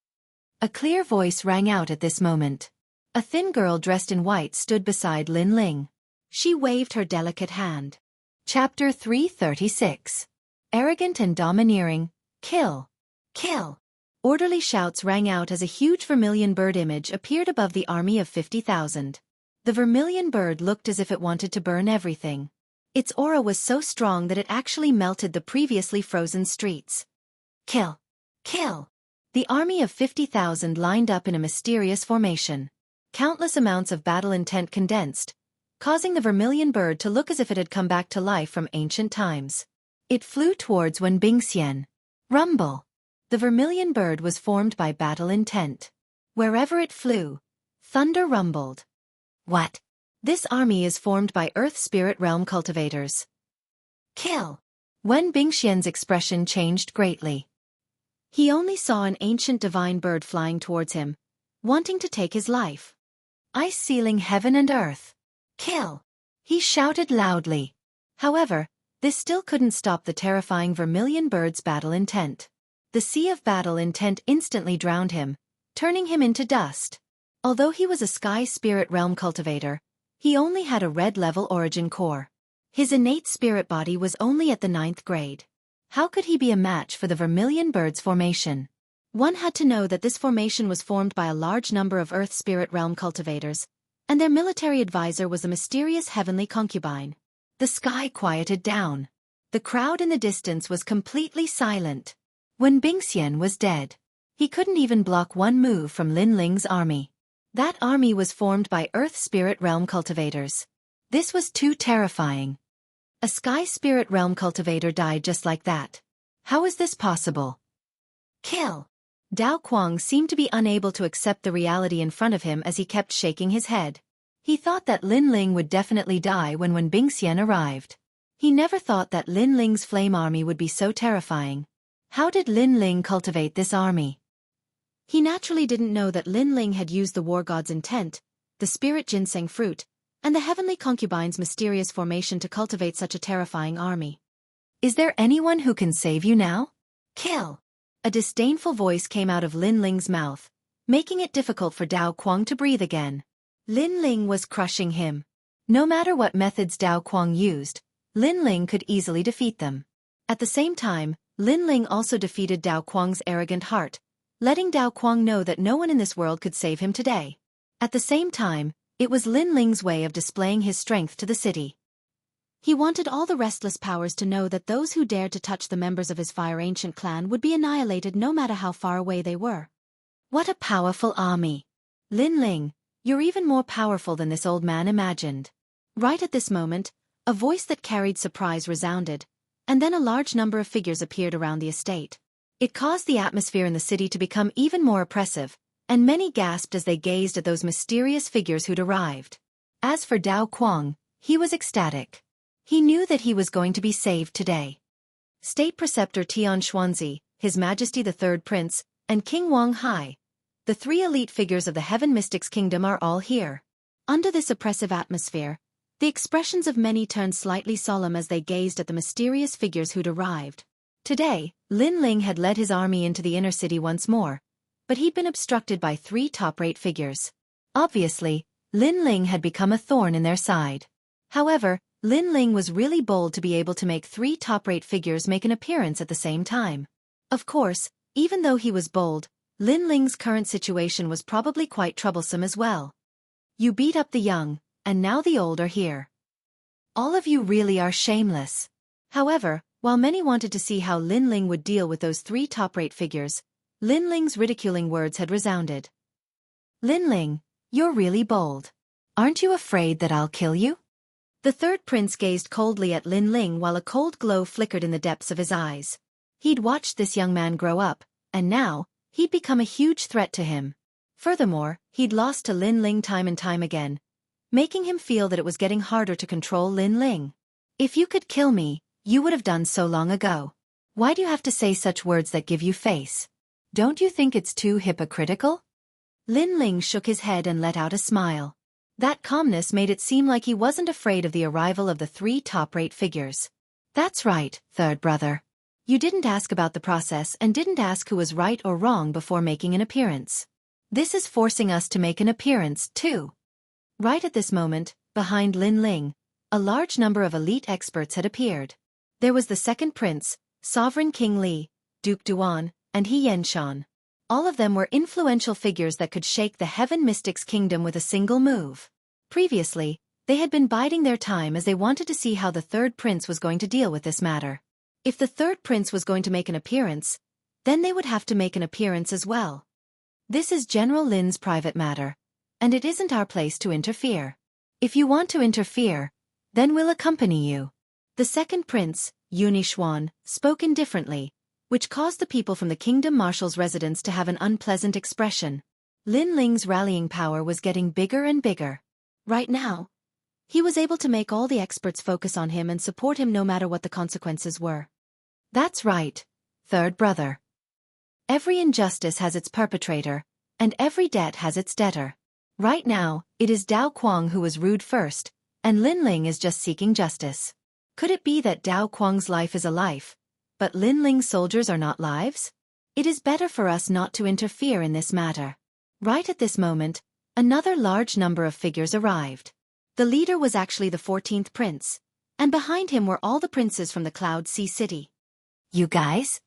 [SPEAKER 1] A clear voice rang out at this moment. A thin girl dressed in white stood beside Lin Ling. She waved her delicate hand. Chapter 336. Arrogant and domineering, kill. Kill. Orderly shouts rang out as a huge vermilion bird image appeared above the army of 50,000. The vermilion bird looked as if it wanted to burn everything. Its aura was so strong that it actually melted the previously frozen streets. Kill. Kill. The army of 50,000 lined up in a mysterious formation. Countless amounts of battle intent condensed, causing the vermilion bird to look as if it had come back to life from ancient times. It flew towards Wen Bingxian. Rumble. The vermilion bird was formed by battle intent. Wherever it flew, thunder rumbled. What? This army is formed by Earth Spirit Realm cultivators. Kill. Wen Bingxian's expression changed greatly. He only saw an ancient divine bird flying towards him, wanting to take his life. Ice sealing heaven and earth. Kill. He shouted loudly. However, this still couldn't stop the terrifying vermilion bird's battle intent. The sea of battle intent instantly drowned him, turning him into dust. Although he was a Sky Spirit Realm cultivator, he only had a red-level origin core. His innate spirit body was only at the 9th grade. How could he be a match for the vermilion bird's formation? One had to know that this formation was formed by a large number of Earth Spirit Realm cultivators, and their military advisor was a mysterious heavenly concubine. The sky quieted down. The crowd in the distance was completely silent. Wen Bingxian was dead. He couldn't even block one move from Lin Ling's army. That army was formed by Earth Spirit Realm cultivators. This was too terrifying. A Sky Spirit Realm cultivator died just like that. How is this possible? Kill. Dao Quang seemed to be unable to accept the reality in front of him as he kept shaking his head. He thought that Lin Ling would definitely die when Wen Bingxian arrived. He never thought that Lin Ling's flame army would be so terrifying. How did Lin Ling cultivate this army? He naturally didn't know that Lin Ling had used the war god's intent, the spirit ginseng fruit, and the heavenly concubine's mysterious formation to cultivate such a terrifying army. Is there anyone who can save you now? Kill. A disdainful voice came out of Lin Ling's mouth, making it difficult for Dao Quang to breathe again. Lin Ling was crushing him. No matter what methods Dao Kuang used, Lin Ling could easily defeat them. At the same time, Lin Ling also defeated Dao Kuang's arrogant heart, letting Dao Kuang know that no one in this world could save him today. At the same time, it was Lin Ling's way of displaying his strength to the city. He wanted all the restless powers to know that those who dared to touch the members of his Fire Ancient clan would be annihilated no matter how far away they were. What a powerful army! Lin Ling, you're even more powerful than this old man imagined. Right at this moment, a voice that carried surprise resounded, and then a large number of figures appeared around the estate. It caused the atmosphere in the city to become even more oppressive, and many gasped as they gazed at those mysterious figures who'd arrived. As for Dao Kuang, he was ecstatic. He knew that he was going to be saved today. State Preceptor Tian Xuanzi, His Majesty the Third Prince, and King Wang Hai, the three elite figures of the Heaven Mystics Kingdom, are all here. Under this oppressive atmosphere, the expressions of many turned slightly solemn as they gazed at the mysterious figures who'd arrived. Today, Lin Ling had led his army into the inner city once more, but he'd been obstructed by three top-rate figures. Obviously, Lin Ling had become a thorn in their side. However, Lin Ling was really bold to be able to make three top-rate figures make an appearance at the same time. Of course, even though he was bold, Lin Ling's current situation was probably quite troublesome as well. You beat up the young, and now the old are here. All of you really are shameless. However, while many wanted to see how Lin Ling would deal with those three top-rate figures, Lin Ling's ridiculing words had resounded. Lin Ling, you're really bold. Aren't you afraid that I'll kill you? The third prince gazed coldly at Lin Ling while a cold glow flickered in the depths of his eyes. He'd watched this young man grow up, and now, he'd become a huge threat to him. Furthermore, he'd lost to Lin Ling time and time again, making him feel that it was getting harder to control Lin Ling. If you could kill me, you would have done so long ago. Why do you have to say such words that give you face? Don't you think it's too hypocritical? Lin Ling shook his head and let out a smile. That calmness made it seem like he wasn't afraid of the arrival of the three top-rate figures. That's right, third brother. You didn't ask about the process and didn't ask who was right or wrong before making an appearance. This is forcing us to make an appearance, too. Right at this moment, behind Lin Ling, a large number of elite experts had appeared. There was the second prince, Sovereign King Li, Duke Duan, and He Yenshan. All of them were influential figures that could shake the Heaven Mystics Kingdom with a single move. Previously, they had been biding their time as they wanted to see how the third prince was going to deal with this matter. If the third prince was going to make an appearance, then they would have to make an appearance as well. This is General Lin's private matter, and it isn't our place to interfere. If you want to interfere, then we'll accompany you. The second prince, Yunishuan, spoke indifferently, which caused the people from the kingdom marshal's residence to have an unpleasant expression. Lin Ling's rallying power was getting bigger and bigger. Right now, he was able to make all the experts focus on him and support him no matter what the consequences were. That's right, third brother. Every injustice has its perpetrator, and every debt has its debtor. Right now, it is Dao Kuang who was rude first, and Lin Ling is just seeking justice. Could it be that Dao Kuang's life is a life, but Lin Ling's soldiers are not lives? It is better for us not to interfere in this matter. Right at this moment, another large number of figures arrived. The leader was actually the 14th prince, and behind him were all the princes from the Cloud Sea City. You guys?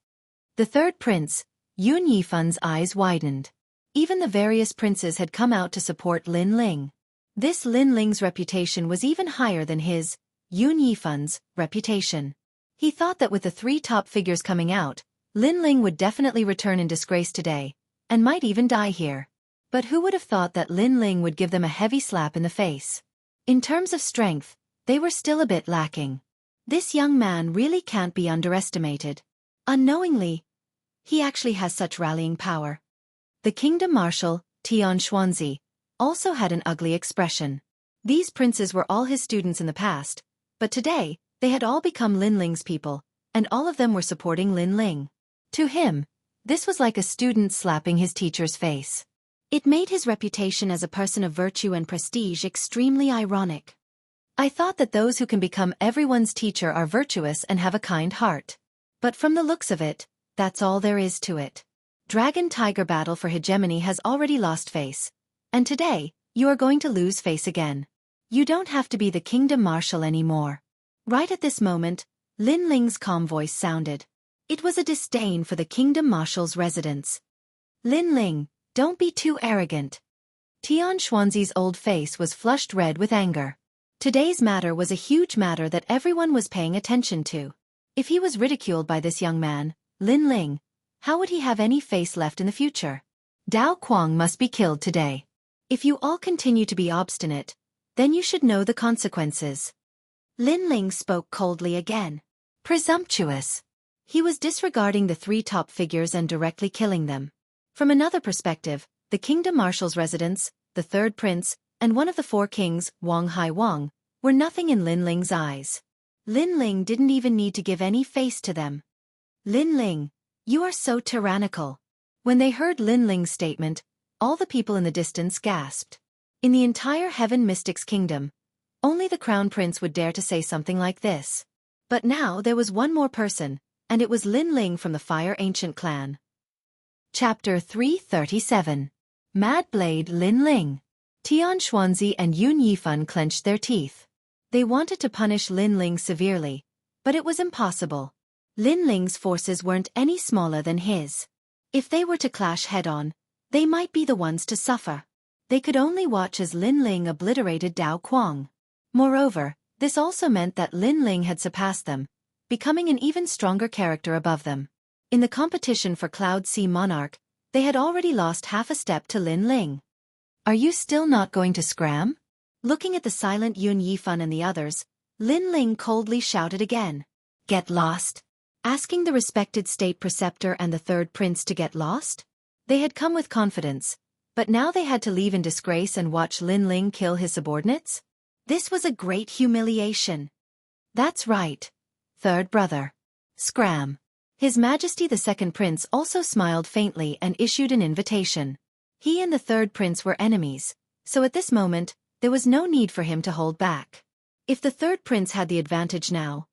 [SPEAKER 1] The third prince, Yun Yifan's eyes widened. Even the various princes had come out to support Lin Ling. This Lin Ling's reputation was even higher than his, Yun Yifan's, reputation. He thought that with the three top figures coming out, Lin Ling would definitely return in disgrace today, and might even die here. But who would have thought that Lin Ling would give them a heavy slap in the face? In terms of strength, they were still a bit lacking. This young man really can't be underestimated. Unknowingly, he actually has such rallying power. The kingdom marshal, Tian Xuanzi, also had an ugly expression. These princes were all his students in the past, but today, they had all become Lin Ling's people, and all of them were supporting Lin Ling. To him, this was like a student slapping his teacher's face. It made his reputation as a person of virtue and prestige extremely ironic. I thought that those who can become everyone's teacher are virtuous and have a kind heart. But from the looks of it, that's all there is to it. Dragon-Tiger battle for hegemony has already lost face, and today, you are going to lose face again. You don't have to be the kingdom marshal anymore. Right at this moment, Lin Ling's calm voice sounded. It was a disdain for the kingdom marshal's residence. Lin Ling, don't be too arrogant. Tian Xuanzi's old face was flushed red with anger. Today's matter was a huge matter that everyone was paying attention to. If he was ridiculed by this young man, Lin Ling, how would he have any face left in the future? Dao Kuang must be killed today. If you all continue to be obstinate, then you should know the consequences. Lin Ling spoke coldly again. Presumptuous. He was disregarding the three top figures and directly killing them. From another perspective, the kingdom marshal's residence, the third prince, and one of the four kings, Wang Hai Wang, were nothing in Lin Ling's eyes. Lin Ling didn't even need to give any face to them. Lin Ling, you are so tyrannical. When they heard Lin Ling's statement, all the people in the distance gasped. In the entire Heaven Mystics Kingdom, only the crown prince would dare to say something like this. But now there was one more person, and it was Lin Ling from the Fire Ancient clan. Chapter 337. Mad Blade Lin Ling. Tian Xuanzi and Yun Yifan clenched their teeth. They wanted to punish Lin Ling severely, but it was impossible. Lin Ling's forces weren't any smaller than his. If they were to clash head-on, they might be the ones to suffer. They could only watch as Lin Ling obliterated Dao Kuang. Moreover, this also meant that Lin Ling had surpassed them, becoming an even stronger character above them. In the competition for Cloud Sea Monarch, they had already lost half a step to Lin Ling. Are you still not going to scram? Looking at the silent Yun Yifan and the others, Lin Ling coldly shouted again. Get lost? Asking the respected state preceptor and the third prince to get lost? They had come with confidence, but now they had to leave in disgrace and watch Lin Ling kill his subordinates? This was a great humiliation. That's right. Third brother. Scram. His Majesty the Second Prince also smiled faintly and issued an invitation. He and the third prince were enemies, so at this moment, there was no need for him to hold back. If the third prince had the advantage now,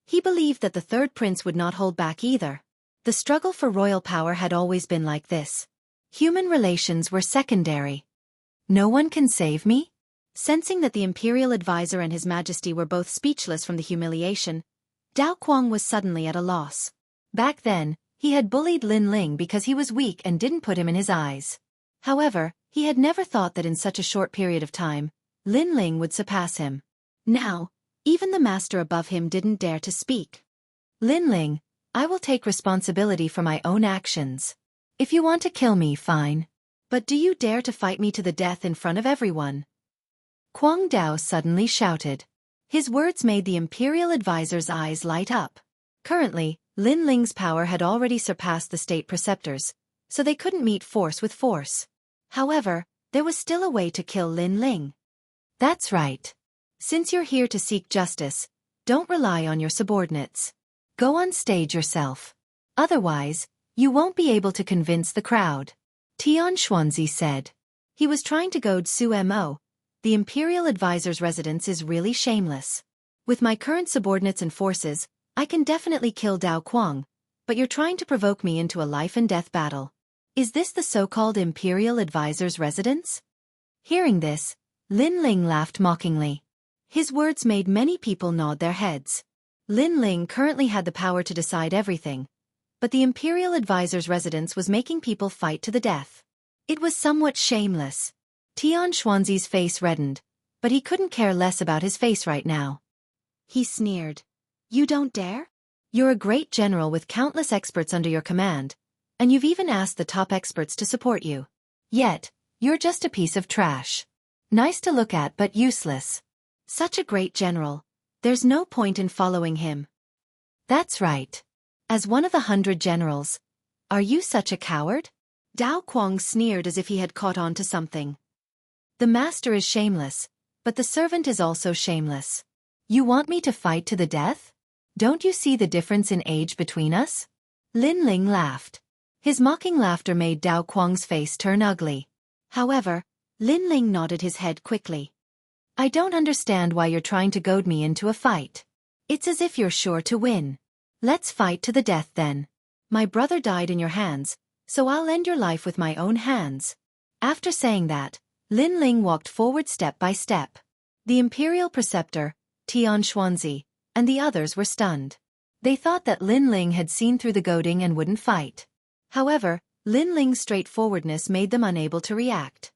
[SPEAKER 1] he believed that the third prince would not hold back either. The struggle for royal power had always been like this. Human relations were secondary. No one can save me? Sensing that the imperial advisor and his majesty were both speechless from the humiliation, Dao Kuang was suddenly at a loss. Back then, he had bullied Lin Ling because he was weak and didn't put him in his eyes. However, he had never thought that in such a short period of time, Lin Ling would surpass him. Now, even the master above him didn't dare to speak. Lin Ling, I will take responsibility for my own actions. If you want to kill me, fine. But do you dare to fight me to the death in front of everyone? Kuang Dao suddenly shouted. His words made the imperial advisor's eyes light up. Currently, Lin Ling's power had already surpassed the state preceptors, so they couldn't meet force with force. However, there was still a way to kill Lin Ling. That's right. Since you're here to seek justice, don't rely on your subordinates. Go on stage yourself. Otherwise, you won't be able to convince the crowd. Tian Xuanzi said. He was trying to goad Su Mo. The imperial advisor's residence is really shameless. With my current subordinates and forces, I can definitely kill Dao Kuang, but you're trying to provoke me into a life-and-death battle. Is this the so-called imperial advisor's residence? Hearing this, Lin Ling laughed mockingly. His words made many people nod their heads. Lin Ling currently had the power to decide everything, but the imperial advisor's residence was making people fight to the death. It was somewhat shameless. Tian Xuanzi's face reddened, but he couldn't care less about his face right now. He sneered. You don't dare? You're a great general with countless experts under your command, and you've even asked the top experts to support you. Yet, you're just a piece of trash. Nice to look at but useless. Such a great general. There's no point in following him. That's right. As one of the 100 generals, are you such a coward? Dao Kuang sneered as if he had caught on to something. The master is shameless, but the servant is also shameless. You want me to fight to the death? Don't you see the difference in age between us? Lin Ling laughed. His mocking laughter made Dao Kuang's face turn ugly. However, Lin Ling nodded his head quickly. I don't understand why you're trying to goad me into a fight. It's as if you're sure to win. Let's fight to the death then. My brother died in your hands, so I'll end your life with my own hands. After saying that, Lin Ling walked forward step by step. The imperial preceptor, Xianxia, and the others were stunned. They thought that Lin Ling had seen through the goading and wouldn't fight. However, Lin Ling's straightforwardness made them unable to react.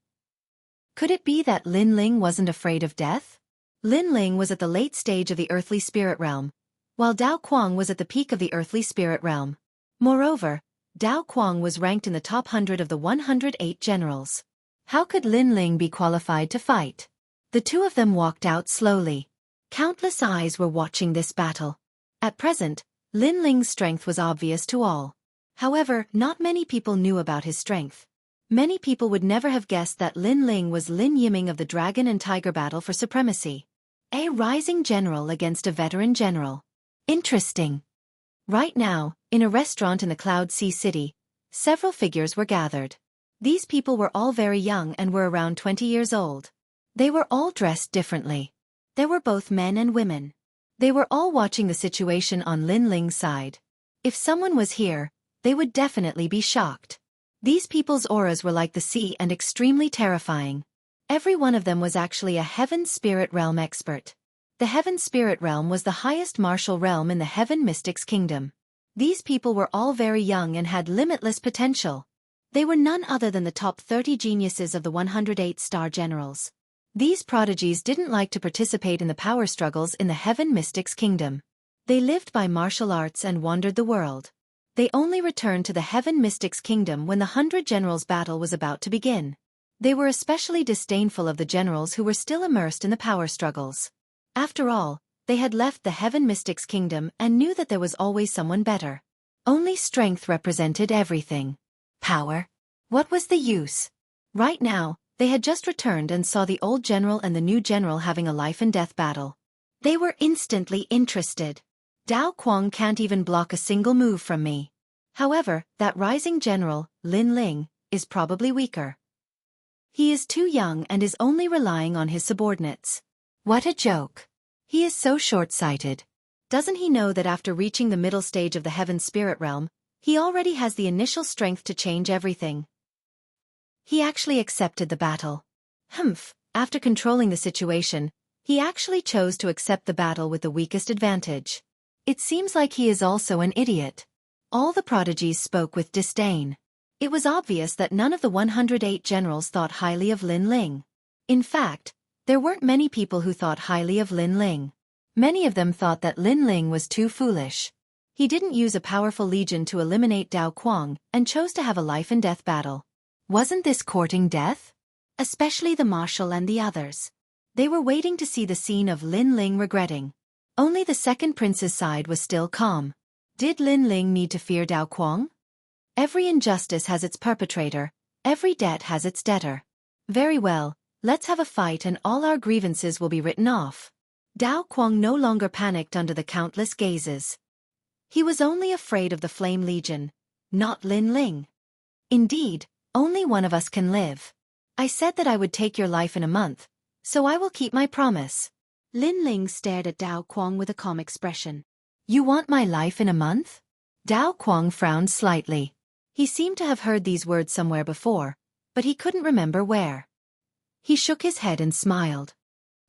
[SPEAKER 1] Could it be that Lin Ling wasn't afraid of death? Lin Ling was at the late stage of the earthly spirit realm, while Dao Kuang was at the peak of the earthly spirit realm. Moreover, Dao Kuang was ranked in the top 100 of the 108 generals. How could Lin Ling be qualified to fight? The two of them walked out slowly. Countless eyes were watching this battle. At present, Lin Ling's strength was obvious to all. However, not many people knew about his strength. Many people would never have guessed that Lin Ling was Lin Yiming of the Dragon and Tiger battle for supremacy. A rising general against a veteran general. Interesting. Right now, in a restaurant in the Cloud Sea City, several figures were gathered. These people were all very young and were around 20 years old. They were all dressed differently. There were both men and women. They were all watching the situation on Lin Ling's side. If someone was here, they would definitely be shocked. These people's auras were like the sea and extremely terrifying. Every one of them was actually a Heaven Spirit Realm expert. The Heaven Spirit Realm was the highest martial realm in the Heaven Mystics Kingdom. These people were all very young and had limitless potential. They were none other than the top 30 geniuses of the 108 star generals. These prodigies didn't like to participate in the power struggles in the Heaven Mystics Kingdom. They lived by martial arts and wandered the world. They only returned to the Heaven Mystics Kingdom when the 100 Generals battle was about to begin. They were especially disdainful of the generals who were still immersed in the power struggles. After all, they had left the Heaven Mystics Kingdom and knew that there was always someone better. Only strength represented everything. Power? What was the use? Right now, they had just returned and saw the old general and the new general having a life-and-death battle. They were instantly interested. Dao Kuang can't even block a single move from me. However, that rising general, Lin Ling, is probably weaker. He is too young and is only relying on his subordinates. What a joke. He is so short-sighted. Doesn't he know that after reaching the middle stage of the Heaven Spirit Realm, he already has the initial strength to change everything? He actually accepted the battle. After controlling the situation, he actually chose to accept the battle with the weakest advantage. It seems like he is also an idiot. All the prodigies spoke with disdain. It was obvious that none of the 108 generals thought highly of Lin Ling. In fact, there weren't many people who thought highly of Lin Ling. Many of them thought that Lin Ling was too foolish. He didn't use a powerful legion to eliminate Dao Kuang and chose to have a life-and-death battle. Wasn't this courting death? Especially the marshal and the others. They were waiting to see the scene of Lin Ling regretting. Only the second prince's side was still calm. Did Lin Ling need to fear Dao Kuang? Every injustice has its perpetrator, every debt has its debtor. Very well, let's have a fight and all our grievances will be written off. Dao Kuang no longer panicked under the countless gazes. He was only afraid of the Flame Legion, not Lin Ling. Indeed, only one of us can live. I said that I would take your life in a month, so I will keep my promise. Lin Ling stared at Dao Kuang with a calm expression. You want my life in a month? Dao Kuang frowned slightly. He seemed to have heard these words somewhere before, but he couldn't remember where. He shook his head and smiled.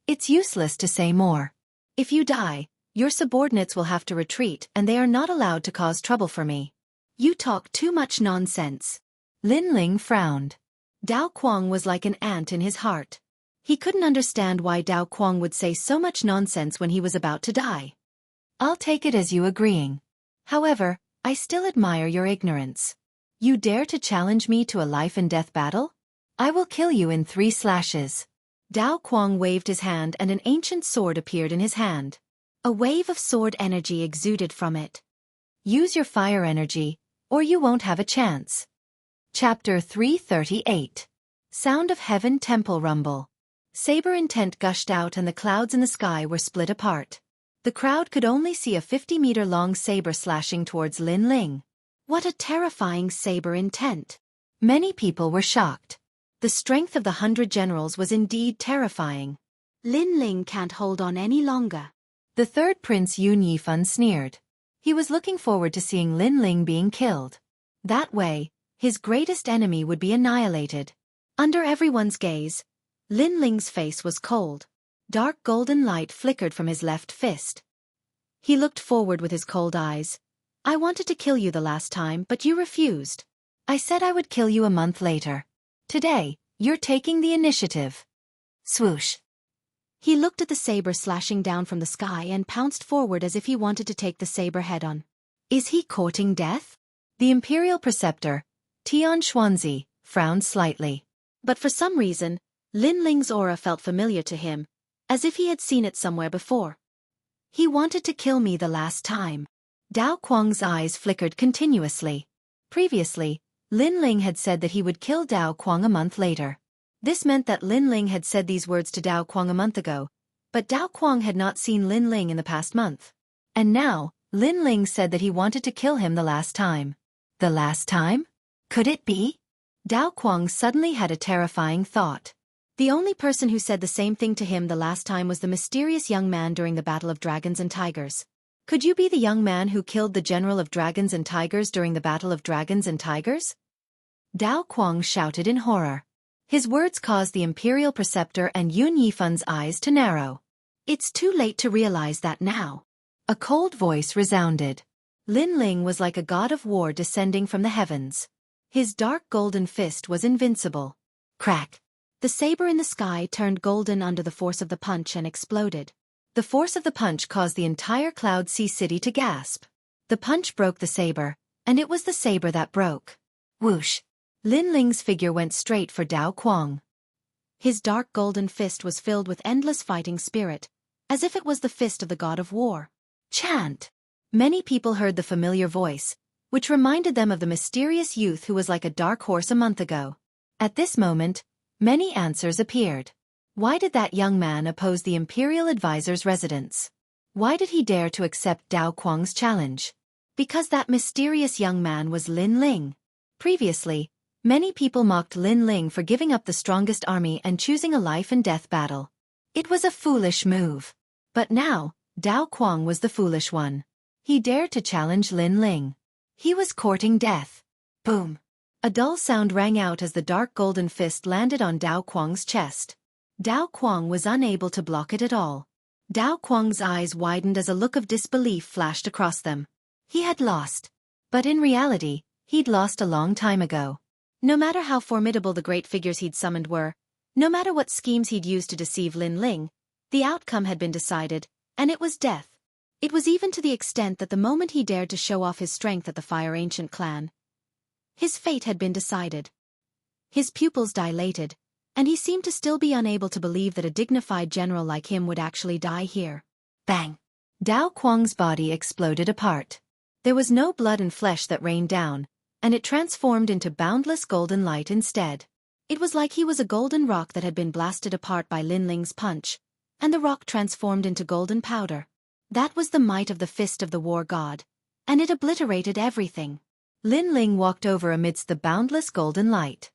[SPEAKER 1] It's useless to say more. If you die, your subordinates will have to retreat and they are not allowed to cause trouble for me. You talk too much nonsense. Lin Ling frowned. Dao Kuang was like an ant in his heart. He couldn't understand why Dao Kuang would say so much nonsense when he was about to die. I'll take it as you agreeing. However, I still admire your ignorance. You dare to challenge me to a life-and-death battle? I will kill you in 3 slashes. Dao Kuang waved his hand and an ancient sword appeared in his hand. A wave of sword energy exuded from it. Use your fire energy, or you won't have a chance. Chapter 338. Sound of Heaven Temple Rumble. Saber intent gushed out and the clouds in the sky were split apart. The crowd could only see a 50-meter-long saber slashing towards Lin Ling. What a terrifying saber intent! Many people were shocked. The strength of the 100 generals was indeed terrifying. Lin Ling can't hold on any longer. The third prince Yun Yifan sneered. He was looking forward to seeing Lin Ling being killed. That way, his greatest enemy would be annihilated. Under everyone's gaze, Lin Ling's face was cold. Dark golden light flickered from his left fist. He looked forward with his cold eyes. I wanted to kill you the last time, but you refused. I said I would kill you a month later. Today, you're taking the initiative. Swoosh. He looked at the saber slashing down from the sky and pounced forward as if he wanted to take the saber head-on. Is he courting death? The Imperial Preceptor, Xianxia, frowned slightly. But for some reason, Lin Ling's aura felt familiar to him, as if he had seen it somewhere before. He wanted to kill me the last time. Dao Kuang's eyes flickered continuously. Previously, Lin Ling had said that he would kill Dao Kuang a month later. This meant that Lin Ling had said these words to Dao Kuang a month ago, but Dao Kuang had not seen Lin Ling in the past month. And now, Lin Ling said that he wanted to kill him the last time. The last time? Could it be? Dao Kuang suddenly had a terrifying thought. The only person who said the same thing to him the last time was the mysterious young man during the Battle of Dragons and Tigers. Could you be the young man who killed the General of Dragons and Tigers during the Battle of Dragons and Tigers? Dao Kuang shouted in horror. His words caused the Imperial Preceptor and Yun Yifan's eyes to narrow. It's too late to realize that now. A cold voice resounded. Lin Ling was like a god of war descending from the heavens. His dark golden fist was invincible. Crack! The saber in the sky turned golden under the force of the punch and exploded. The force of the punch caused the entire Cloud Sea City to gasp. The punch broke the saber, and it was the saber that broke. Whoosh! Lin Ling's figure went straight for Dao Kuang. His dark golden fist was filled with endless fighting spirit, as if it was the fist of the god of war. Chant! Many people heard the familiar voice, which reminded them of the mysterious youth who was like a dark horse a month ago. At this moment, many answers appeared. Why did that young man oppose the Imperial Advisor's residence? Why did he dare to accept Dao Kuang's challenge? Because that mysterious young man was Lin Ling. Previously, many people mocked Lin Ling for giving up the strongest army and choosing a life-and-death battle. It was a foolish move. But now, Dao Kuang was the foolish one. He dared to challenge Lin Ling. He was courting death. Boom! A dull sound rang out as the dark golden fist landed on Dao Kuang's chest. Dao Kuang was unable to block it at all. Dao Kuang's eyes widened as a look of disbelief flashed across them. He had lost. But in reality, he'd lost a long time ago. No matter how formidable the great figures he'd summoned were, no matter what schemes he'd used to deceive Lin Ling, the outcome had been decided, and it was death. It was even to the extent that the moment he dared to show off his strength at the Fire Ancient clan, his fate had been decided. His pupils dilated, and he seemed to still be unable to believe that a dignified general like him would actually die here. Bang! Dao Kuang's body exploded apart. There was no blood and flesh that rained down, and it transformed into boundless golden light instead. It was like he was a golden rock that had been blasted apart by Lin Ling's punch, and the rock transformed into golden powder. That was the might of the fist of the war god, and it obliterated everything. Lin Ling walked over amidst the boundless golden light.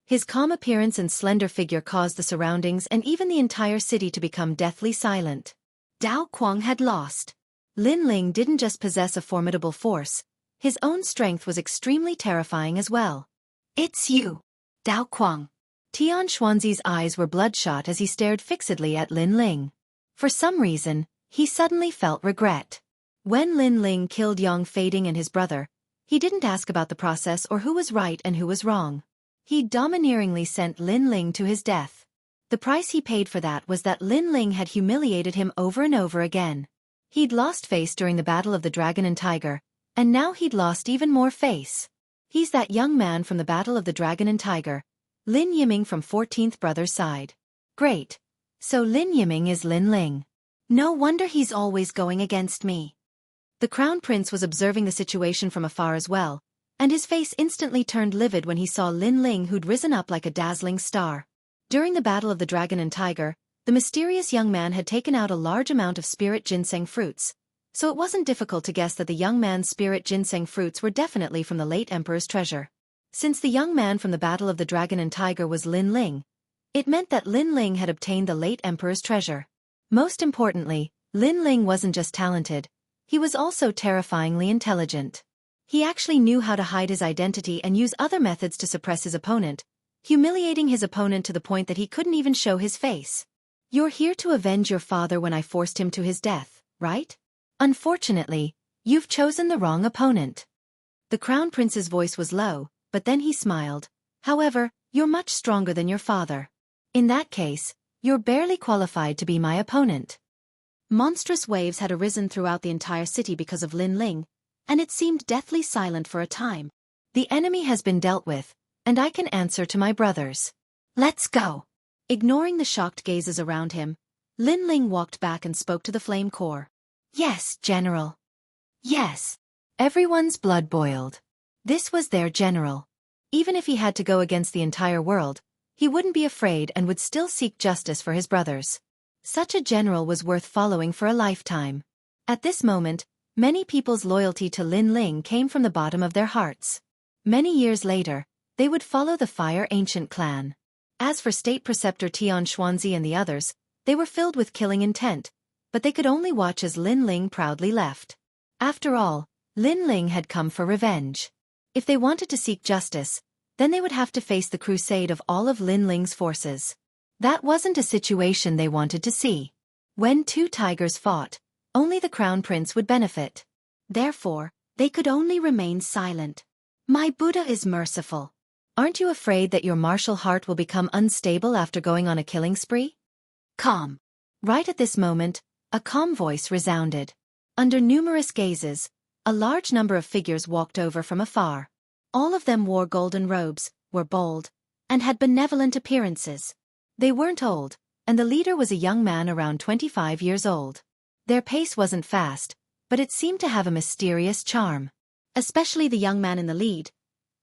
[SPEAKER 1] His calm appearance and slender figure caused the surroundings and even the entire city to become deathly silent. Dao Kuang had lost. Lin Ling didn't just possess a formidable force, his own strength was extremely terrifying as well. It's you, Dao Kuang. Xianxia's eyes were bloodshot as he stared fixedly at Lin Ling. For some reason, he suddenly felt regret. When Lin Ling killed Yang Fading and his brother, he didn't ask about the process or who was right and who was wrong. He domineeringly sent Lin Ling to his death. The price he paid for that was that Lin Ling had humiliated him over and over again. He'd lost face during the Battle of the Dragon and Tiger, and now he'd lost even more face. He's that young man from the Battle of the Dragon and Tiger, Lin Yiming from 14th Brother's side. Great. So Lin Yiming is Lin Ling. No wonder he's always going against me. The Crown Prince was observing the situation from afar as well, and his face instantly turned livid when he saw Lin Ling who'd risen up like a dazzling star. During the Battle of the Dragon and Tiger, the mysterious young man had taken out a large amount of spirit ginseng fruits, so it wasn't difficult to guess that the young man's spirit ginseng fruits were definitely from the late Emperor's treasure. Since the young man from the Battle of the Dragon and Tiger was Lin Ling, it meant that Lin Ling had obtained the late Emperor's treasure. Most importantly, Lin Ling wasn't just talented, he was also terrifyingly intelligent. He actually knew how to hide his identity and use other methods to suppress his opponent, humiliating his opponent to the point that he couldn't even show his face. You're here to avenge your father when I forced him to his death, right? Unfortunately, you've chosen the wrong opponent. The crown prince's voice was low, but then he smiled. However, you're much stronger than your father. In that case, you're barely qualified to be my opponent. Monstrous waves had arisen throughout the entire city because of Lin Ling, and it seemed deathly silent for a time. The enemy has been dealt with, and I can answer to my brothers. Let's go. Ignoring the shocked gazes around him, Lin Ling walked back and spoke to the flame corps. Yes, General. Yes. Everyone's blood boiled. This was their general. Even if he had to go against the entire world, he wouldn't be afraid and would still seek justice for his brothers. Such a general was worth following for a lifetime. At this moment, many people's loyalty to Lin Ling came from the bottom of their hearts. Many years later, they would follow the Fire Ancient clan. As for State Preceptor Xianxia and the others, they were filled with killing intent, but they could only watch as Lin Ling proudly left. After all, Lin Ling had come for revenge. If they wanted to seek justice, then they would have to face the crusade of all of Lin Ling's forces. That wasn't a situation they wanted to see. When two tigers fought, only the crown prince would benefit. Therefore, they could only remain silent. My Buddha is merciful. Aren't you afraid that your martial heart will become unstable after going on a killing spree? Calm. Right at this moment, a calm voice resounded. Under numerous gazes, a large number of figures walked over from afar. All of them wore golden robes, were bold, and had benevolent appearances. They weren't old, and the leader was a young man around 25 years old. Their pace wasn't fast, but it seemed to have a mysterious charm. Especially the young man in the lead.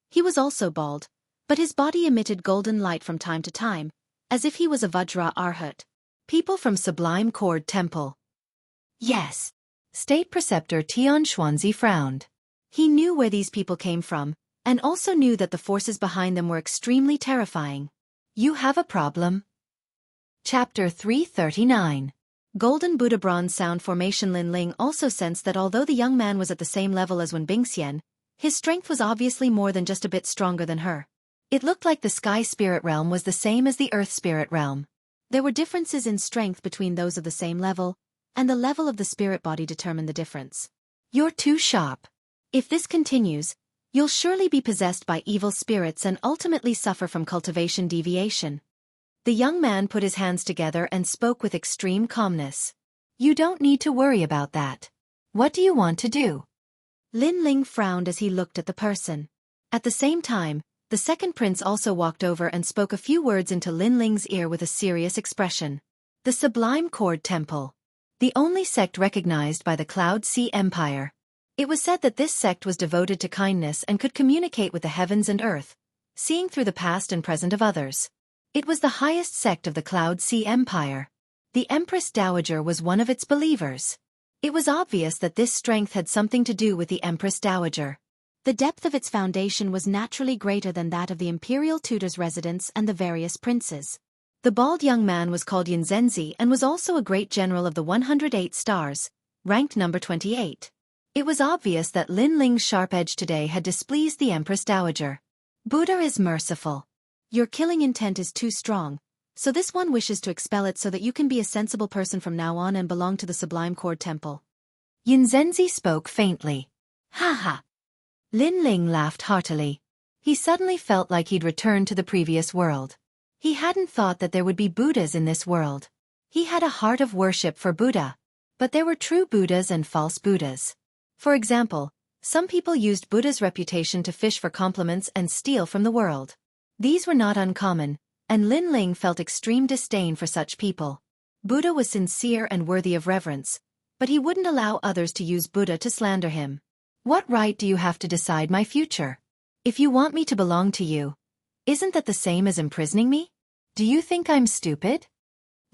[SPEAKER 1] He was also bald, but his body emitted golden light from time to time, as if he was a Vajra Arhat. People from Sublime Cord Temple. Yes. State Preceptor Tian Xuanzi frowned. He knew where these people came from, and also knew that the forces behind them were extremely terrifying. You have a problem. Chapter 339. Golden Buddha Bronze Sound Formation. Lin Ling also sensed that although the young man was at the same level as Wen Bingxian, his strength was obviously more than just a bit stronger than her. It looked like the Sky Spirit Realm was the same as the Earth Spirit Realm. There were differences in strength between those of the same level, and the level of the spirit body determined the difference. You're too sharp. If this continues, you'll surely be possessed by evil spirits and ultimately suffer from cultivation deviation. The young man put his hands together and spoke with extreme calmness. You don't need to worry about that. What do you want to do? Lin Ling frowned as he looked at the person. At the same time, the second prince also walked over and spoke a few words into Lin Ling's ear with a serious expression. The Sublime Cord Temple. The only sect recognized by the Cloud Sea Empire. It was said that this sect was devoted to kindness and could communicate with the heavens and earth, seeing through the past and present of others. It was the highest sect of the Cloud Sea Empire. The Empress Dowager was one of its believers. It was obvious that this strength had something to do with the Empress Dowager. The depth of its foundation was naturally greater than that of the imperial tutor's residence and the various princes. The bald young man was called Xianxia and was also a great general of the 108 stars, ranked number 28. It was obvious that Lin Ling's sharp edge today had displeased the Empress Dowager. Buddha is merciful. Your killing intent is too strong, so this one wishes to expel it so that you can be a sensible person from now on and belong to the Sublime Cord Temple. Xianxia spoke faintly. Ha ha. Lin Ling laughed heartily. He suddenly felt like he'd returned to the previous world. He hadn't thought that there would be Buddhas in this world. He had a heart of worship for Buddha. But there were true Buddhas and false Buddhas. For example, some people used Buddha's reputation to fish for compliments and steal from the world. These were not uncommon, and Lin Ling felt extreme disdain for such people. Buddha was sincere and worthy of reverence, but he wouldn't allow others to use Buddha to slander him. What right do you have to decide my future? If you want me to belong to you, isn't that the same as imprisoning me? Do you think I'm stupid?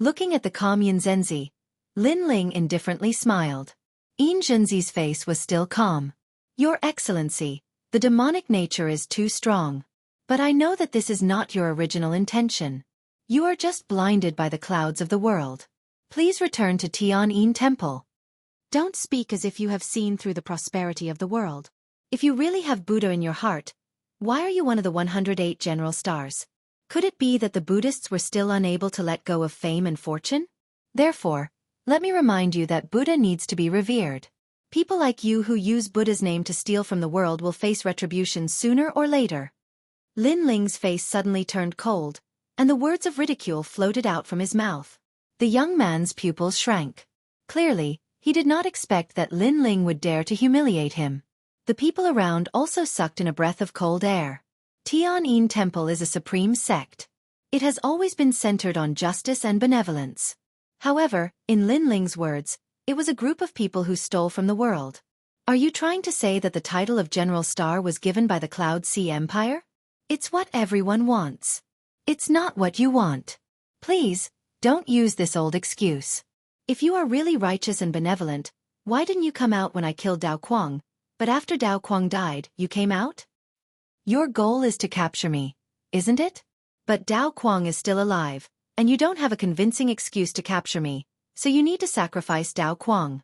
[SPEAKER 1] Looking at the calm Xianxia, Lin Ling indifferently smiled. Xianxia's face was still calm. Your Excellency, the demonic nature is too strong. But I know that this is not your original intention. You are just blinded by the clouds of the world. Please return to Tian'an Temple. Don't speak as if you have seen through the prosperity of the world. If you really have Buddha in your heart, why are you one of the 108 general stars? Could it be that the Buddhists were still unable to let go of fame and fortune? Therefore, let me remind you that Buddha needs to be revered. People like you who use Buddha's name to steal from the world will face retribution sooner or later. Lin Ling's face suddenly turned cold, and the words of ridicule floated out from his mouth. The young man's pupils shrank. Clearly, he did not expect that Lin Ling would dare to humiliate him. The people around also sucked in a breath of cold air. Tian'an Temple is a supreme sect. It has always been centered on justice and benevolence. However, in Lin Ling's words, it was a group of people who stole from the world. Are you trying to say that the title of General Star was given by the Cloud Sea Empire? It's what everyone wants. It's not what you want. Please, don't use this old excuse. If you are really righteous and benevolent, why didn't you come out when I killed Dao Kuang, but after Dao Kuang died, you came out? Your goal is to capture me, isn't it? But Dao Kuang is still alive, and you don't have a convincing excuse to capture me, so you need to sacrifice Dao Kuang.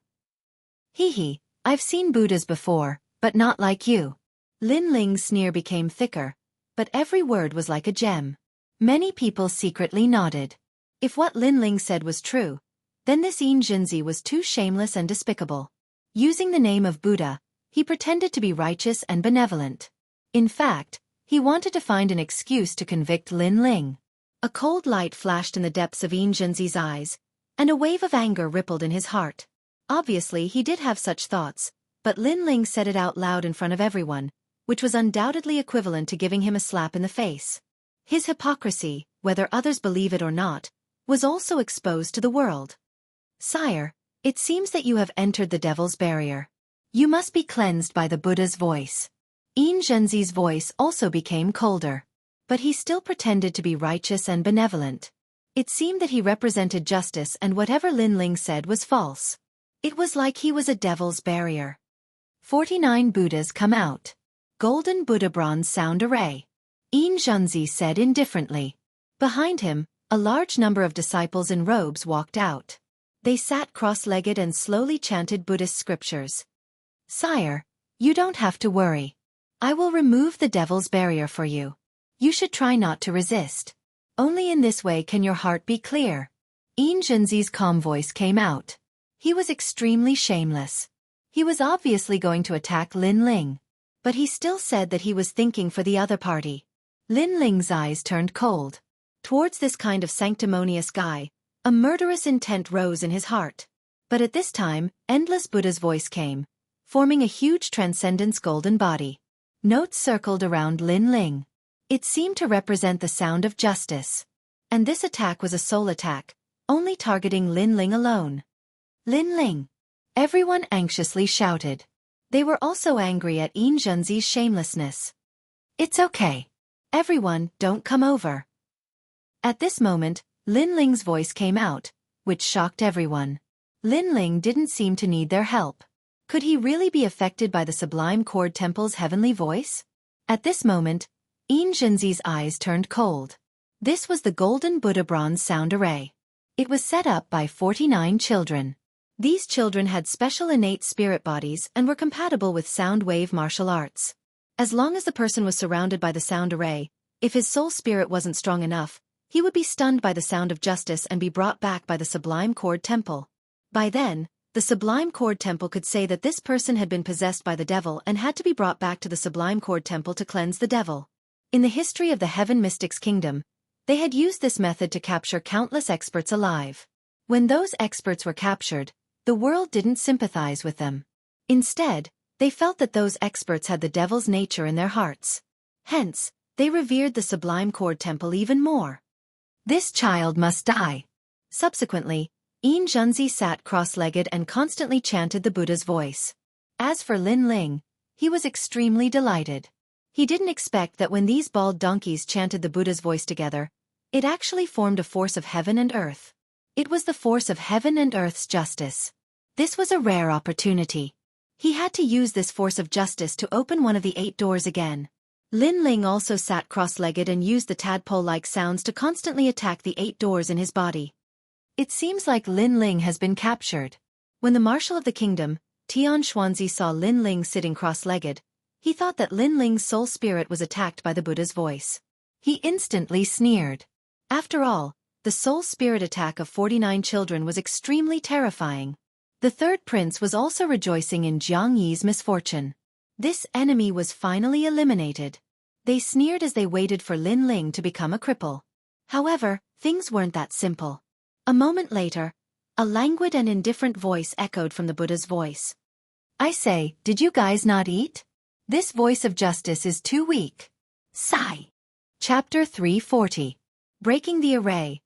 [SPEAKER 1] Hee, I've seen Buddhas before, but not like you. Lin Ling's sneer became thicker, but every word was like a gem. Many people secretly nodded. If what Lin Ling said was true, then this Xianxia was too shameless and despicable. Using the name of Buddha, he pretended to be righteous and benevolent. In fact, he wanted to find an excuse to convict Lin Ling. A cold light flashed in the depths of Xianxia's eyes, and a wave of anger rippled in his heart. Obviously he did have such thoughts, but Lin Ling said it out loud in front of everyone, which was undoubtedly equivalent to giving him a slap in the face. His hypocrisy, whether others believe it or not, was also exposed to the world. Sire, it seems that you have entered the devil's barrier. You must be cleansed by the Buddha's voice. Xianxia's voice also became colder. But he still pretended to be righteous and benevolent. It seemed that he represented justice and whatever Lin Ling said was false. It was like he was a devil's barrier. 49 Buddhas come out. Golden Buddha bronze sound array. Xianxia said indifferently. Behind him, a large number of disciples in robes walked out. They sat cross-legged and slowly chanted Buddhist scriptures. Sire, you don't have to worry. I will remove the devil's barrier for you. You should try not to resist. Only in this way can your heart be clear. Xianxia's calm voice came out. He was extremely shameless. He was obviously going to attack Lin Ling. But he still said that he was thinking for the other party. Lin Ling's eyes turned cold. Towards this kind of sanctimonious guy, a murderous intent rose in his heart. But at this time, Endless Buddha's voice came, forming a huge transcendence golden body. Notes circled around Lin Ling. It seemed to represent the sound of justice. And this attack was a soul attack, only targeting Lin Ling alone. Lin Ling! Everyone anxiously shouted. They were also angry at Xianxia's shamelessness. It's okay. Everyone, don't come over. At this moment, Lin Ling's voice came out, which shocked everyone. Lin Ling didn't seem to need their help. Could he really be affected by the Sublime Cord Temple's heavenly voice? At this moment, Xianxia's eyes turned cold. This was the Golden Buddha Bronze Sound Array. It was set up by 49 children. These children had special innate spirit bodies and were compatible with sound wave martial arts. As long as the person was surrounded by the sound array, if his soul spirit wasn't strong enough, he would be stunned by the sound of justice and be brought back by the Sublime Cord Temple. By then, the Sublime Cord Temple could say that this person had been possessed by the devil and had to be brought back to the Sublime Cord Temple to cleanse the devil. In the history of the Heaven Mystics Kingdom, they had used this method to capture countless experts alive. When those experts were captured, the world didn't sympathize with them. Instead, they felt that those experts had the devil's nature in their hearts. Hence, they revered the Sublime Cord Temple even more. This child must die. Subsequently, Xianxia sat cross-legged and constantly chanted the Buddha's voice. As for Lin Ling, he was extremely delighted. He didn't expect that when these bald donkeys chanted the Buddha's voice together, it actually formed a force of heaven and earth. It was the force of heaven and earth's justice. This was a rare opportunity. He had to use this force of justice to open one of the 8 doors again. Lin Ling also sat cross-legged and used the tadpole-like sounds to constantly attack the 8 doors in his body. It seems like Lin Ling has been captured. When the Marshal of the Kingdom, Xianxia, saw Lin Ling sitting cross-legged, he thought that Lin Ling's soul spirit was attacked by the Buddha's voice. He instantly sneered. After all, the soul spirit attack of 49 children was extremely terrifying. The third prince was also rejoicing in Jianghu's misfortune. This enemy was finally eliminated. They sneered as they waited for Lin Ling to become a cripple. However, things weren't that simple. A moment later, a languid and indifferent voice echoed from the Buddha's voice. I say, did you guys not eat? This voice of justice is too weak. Sigh. Chapter 340. Breaking the Array.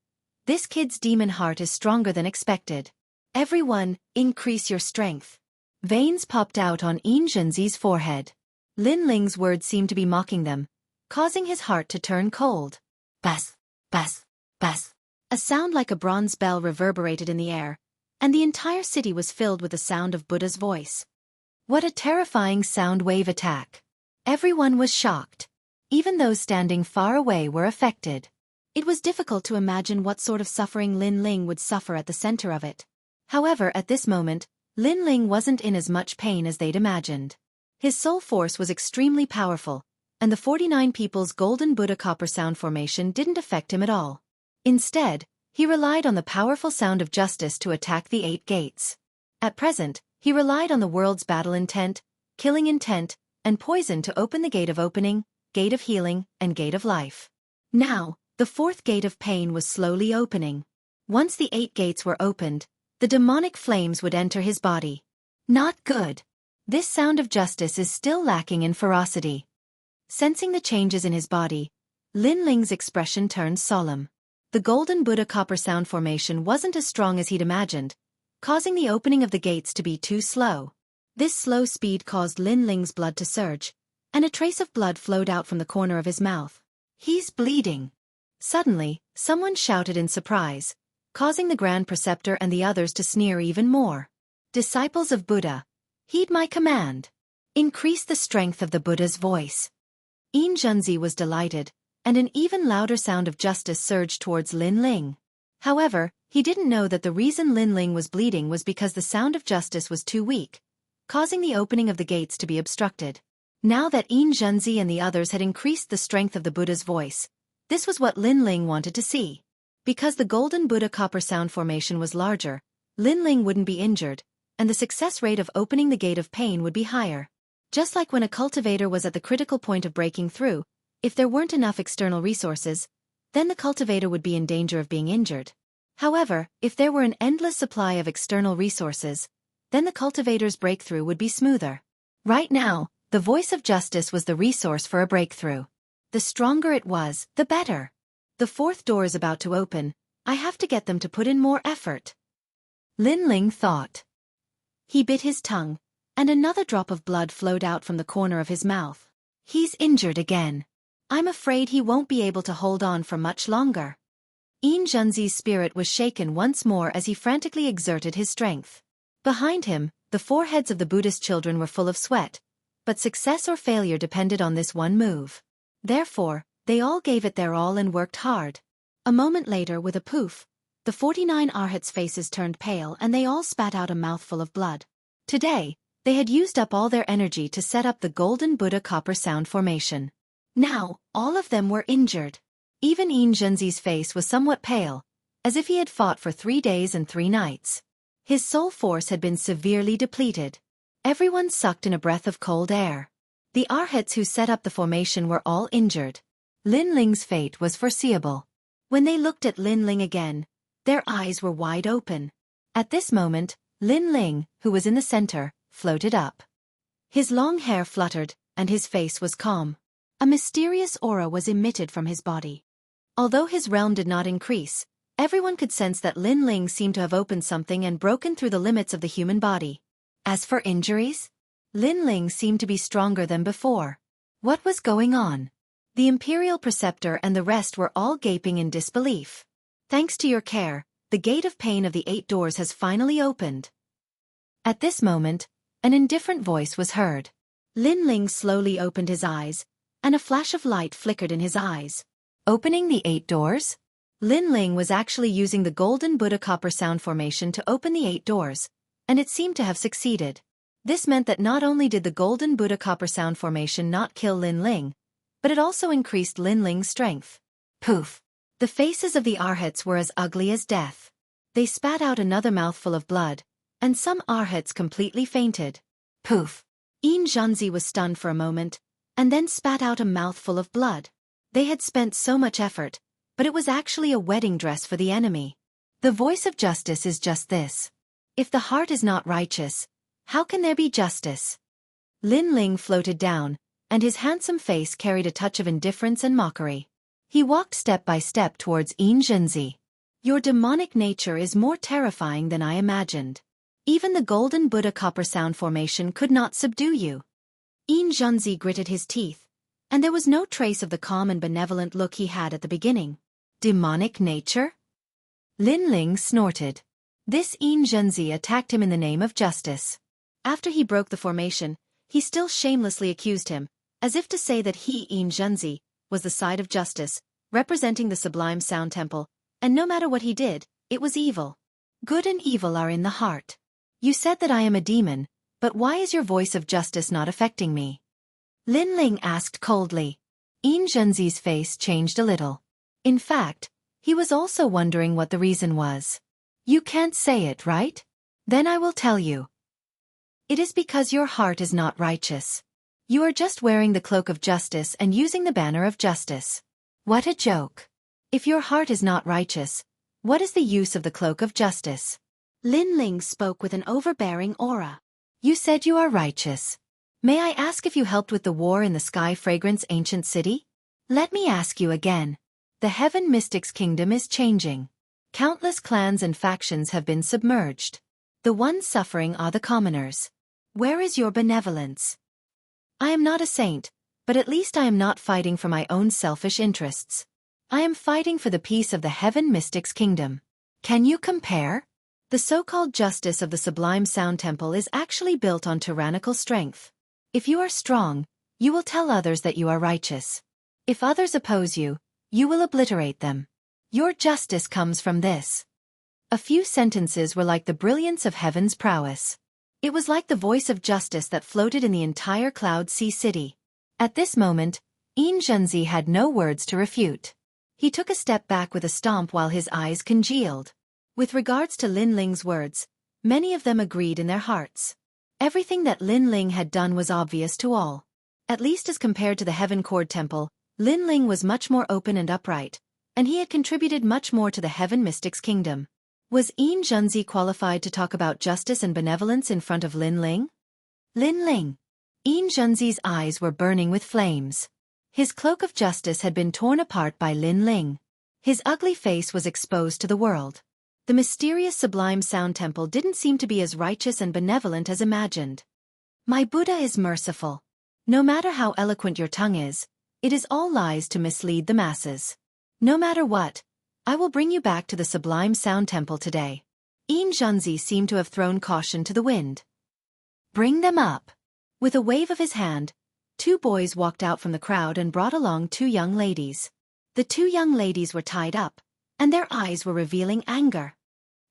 [SPEAKER 1] This kid's demon heart is stronger than expected. Everyone, increase your strength. Veins popped out on Xianxia's forehead. Lin Ling's words seemed to be mocking them, causing his heart to turn cold. Bas, bas, bas. A sound like a bronze bell reverberated in the air, and the entire city was filled with the sound of Buddha's voice. What a terrifying sound wave attack. Everyone was shocked. Even those standing far away were affected. It was difficult to imagine what sort of suffering Lin Ling would suffer at the center of it. However, at this moment, Lin Ling wasn't in as much pain as they'd imagined. His soul force was extremely powerful, and the 49 people's golden Buddha copper sound formation didn't affect him at all. Instead, he relied on the powerful sound of justice to attack the 8 gates. At present, he relied on the world's battle intent, killing intent, and poison to open the gate of opening, gate of healing, and gate of life. Now, the 4th gate of pain was slowly opening. Once the 8 gates were opened, the demonic flames would enter his body. Not good. This sound of justice is still lacking in ferocity. Sensing the changes in his body, Lin Ling's expression turned solemn. The golden Buddha copper sound formation wasn't as strong as he'd imagined, causing the opening of the gates to be too slow. This slow speed caused Lin Ling's blood to surge, and a trace of blood flowed out from the corner of his mouth. He's bleeding. Suddenly, someone shouted in surprise, causing the Grand Preceptor and the others to sneer even more. Disciples of Buddha, heed my command. Increase the strength of the Buddha's voice. Xianxia was delighted, and an even louder sound of justice surged towards Lin Ling. However, he didn't know that the reason Lin Ling was bleeding was because the sound of justice was too weak, causing the opening of the gates to be obstructed. Now that Xianxia and the others had increased the strength of the Buddha's voice, this was what Lin Ling wanted to see. Because the golden Buddha copper sound formation was larger, Lin Ling wouldn't be injured, and the success rate of opening the gate of pain would be higher. Just like when a cultivator was at the critical point of breaking through, if there weren't enough external resources, then the cultivator would be in danger of being injured. However, if there were an endless supply of external resources, then the cultivator's breakthrough would be smoother. Right now, the voice of justice was the resource for a breakthrough. The stronger it was, the better. The 4th door is about to open, I have to get them to put in more effort. Lin Ling thought. He bit his tongue, and another drop of blood flowed out from the corner of his mouth. He's injured again. I'm afraid he won't be able to hold on for much longer. Xianxia's spirit was shaken once more as he frantically exerted his strength. Behind him, the foreheads of the Buddhist children were full of sweat, but success or failure depended on this one move. Therefore, they all gave it their all and worked hard. A moment later, with a poof, the 49 arhats' faces turned pale and they all spat out a mouthful of blood. Today, they had used up all their energy to set up the golden Buddha copper sound formation. Now, all of them were injured. Even Xianxia's face was somewhat pale, as if he had fought for 3 days and 3 nights. His soul force had been severely depleted. Everyone sucked in a breath of cold air. The arhats who set up the formation were all injured. Lin Ling's fate was foreseeable. When they looked at Lin Ling again, their eyes were wide open. At this moment, Lin Ling, who was in the center, floated up. His long hair fluttered, and his face was calm. A mysterious aura was emitted from his body. Although his realm did not increase, everyone could sense that Lin Ling seemed to have opened something and broken through the limits of the human body. As for injuries, Lin Ling seemed to be stronger than before. What was going on? The Imperial Preceptor and the rest were all gaping in disbelief. Thanks to your care, the gate of pain of the 8 doors has finally opened. At this moment, an indifferent voice was heard. Lin Ling slowly opened his eyes, and a flash of light flickered in his eyes. Opening the 8 doors? Lin Ling was actually using the golden Buddha copper sound formation to open the 8 doors, and it seemed to have succeeded. This meant that not only did the golden Buddha copper sound formation not kill Lin Ling, but but it also increased Lin Ling's strength. Poof! The faces of the Arhats were as ugly as death. They spat out another mouthful of blood, and some Arhats completely fainted. Poof! Xianxia was stunned for a moment, and then spat out a mouthful of blood. They had spent so much effort, but it was actually a wedding dress for the enemy. The voice of justice is just this. If the heart is not righteous, how can there be justice? Lin Ling floated down, and his handsome face carried a touch of indifference and mockery. He walked step by step towards Xianxia. Your demonic nature is more terrifying than I imagined. Even the golden Buddha copper sound formation could not subdue you. Xianxia gritted his teeth, and there was no trace of the calm and benevolent look he had at the beginning. Demonic nature? Lin Ling snorted. This Xianxia attacked him in the name of justice. After he broke the formation, he still shamelessly accused him, as if to say that he, Xianxia, was the side of justice, representing the sublime sound temple, and no matter what he did, it was evil. Good and evil are in the heart. You said that I am a demon, but why is your voice of justice not affecting me? Lin Ling asked coldly. Xianxia's face changed a little. In fact, he was also wondering what the reason was. You can't say it, right? Then I will tell you. It is because your heart is not righteous. You are just wearing the cloak of justice and using the banner of justice. What a joke. If your heart is not righteous, what is the use of the cloak of justice? Lin Ling spoke with an overbearing aura. You said you are righteous. May I ask if you helped with the war in the Sky Fragrance ancient city? Let me ask you again. The Heaven Mystics Kingdom is changing. Countless clans and factions have been submerged. The ones suffering are the commoners. Where is your benevolence? I am not a saint, but at least I am not fighting for my own selfish interests. I am fighting for the peace of the Heaven Mystics Kingdom. Can you compare? The so-called justice of the Sublime Sound Temple is actually built on tyrannical strength. If you are strong, you will tell others that you are righteous. If others oppose you, you will obliterate them. Your justice comes from this. A few sentences were like the brilliance of heaven's prowess. It was like the voice of justice that floated in the entire Cloud Sea City. At this moment, Xianxia had no words to refute. He took a step back with a stomp while his eyes congealed. With regards to Lin Ling's words, many of them agreed in their hearts. Everything that Lin Ling had done was obvious to all. At least as compared to the Heaven Cord Temple, Lin Ling was much more open and upright, and he had contributed much more to the Heaven Mystics Kingdom. Was Xianxia qualified to talk about justice and benevolence in front of Lin Ling? Lin Ling. Xianxia's eyes were burning with flames. His cloak of justice had been torn apart by Lin Ling. His ugly face was exposed to the world. The mysterious Sublime Sound Temple didn't seem to be as righteous and benevolent as imagined. My Buddha is merciful. No matter how eloquent your tongue is, it is all lies to mislead the masses. No matter what, I will bring you back to the Sublime Sound Temple today. Xianxia seemed to have thrown caution to the wind. Bring them up. With a wave of his hand, two boys walked out from the crowd and brought along two young ladies. The two young ladies were tied up, and their eyes were revealing anger.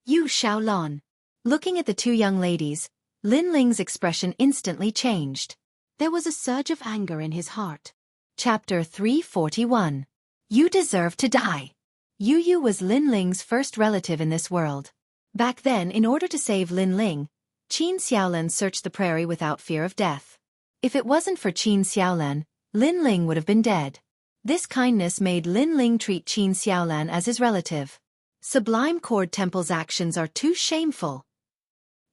[SPEAKER 1] You Xiaolon. Looking at the two young ladies, Lin Ling's expression instantly changed. There was a surge of anger in his heart. Chapter 341. You deserve to die. Yu was Lin Ling's first relative in this world. Back then, in order to save Lin Ling, Qin Xiaolan searched the prairie without fear of death. If it wasn't for Qin Xiaolan, Lin Ling would have been dead. This kindness made Lin Ling treat Qin Xiaolan as his relative. Sublime Cord Temple's actions are too shameful.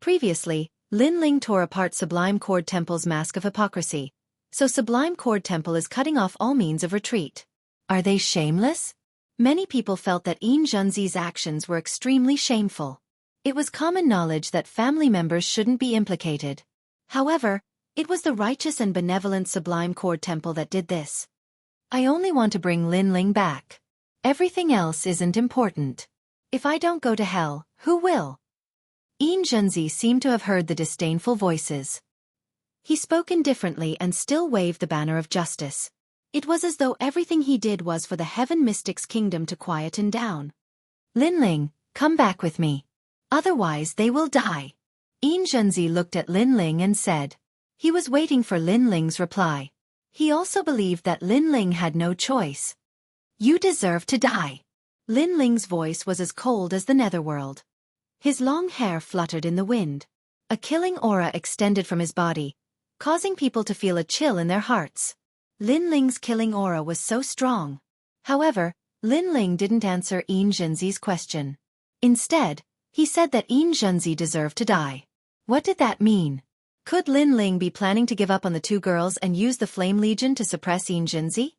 [SPEAKER 1] Previously, Lin Ling tore apart Sublime Cord Temple's mask of hypocrisy, so Sublime Cord Temple is cutting off all means of retreat. Are they shameless? Many people felt that Xianxia's actions were extremely shameful. It was common knowledge that family members shouldn't be implicated. However, it was the righteous and benevolent Sublime Cord Temple that did this. I only want to bring Lin Ling back. Everything else isn't important. If I don't go to hell, who will? Xianxia seemed to have heard the disdainful voices. He spoke indifferently and still waved the banner of justice. It was as though everything he did was for the Heaven Mystics Kingdom to quieten down. Lin Ling, come back with me. Otherwise they will die. Xianxia looked at Lin Ling and said. He was waiting for Lin Ling's reply. He also believed that Lin Ling had no choice. You deserve to die. Lin Ling's voice was as cold as the netherworld. His long hair fluttered in the wind. A killing aura extended from his body, causing people to feel a chill in their hearts. Lin Ling's killing aura was so strong. However, Lin Ling didn't answer Yin Zhenzi's question. Instead, he said that Yin Zhenzi deserved to die. What did that mean? Could Lin Ling be planning to give up on the two girls and use the Flame Legion to suppress Yin Zhenzi?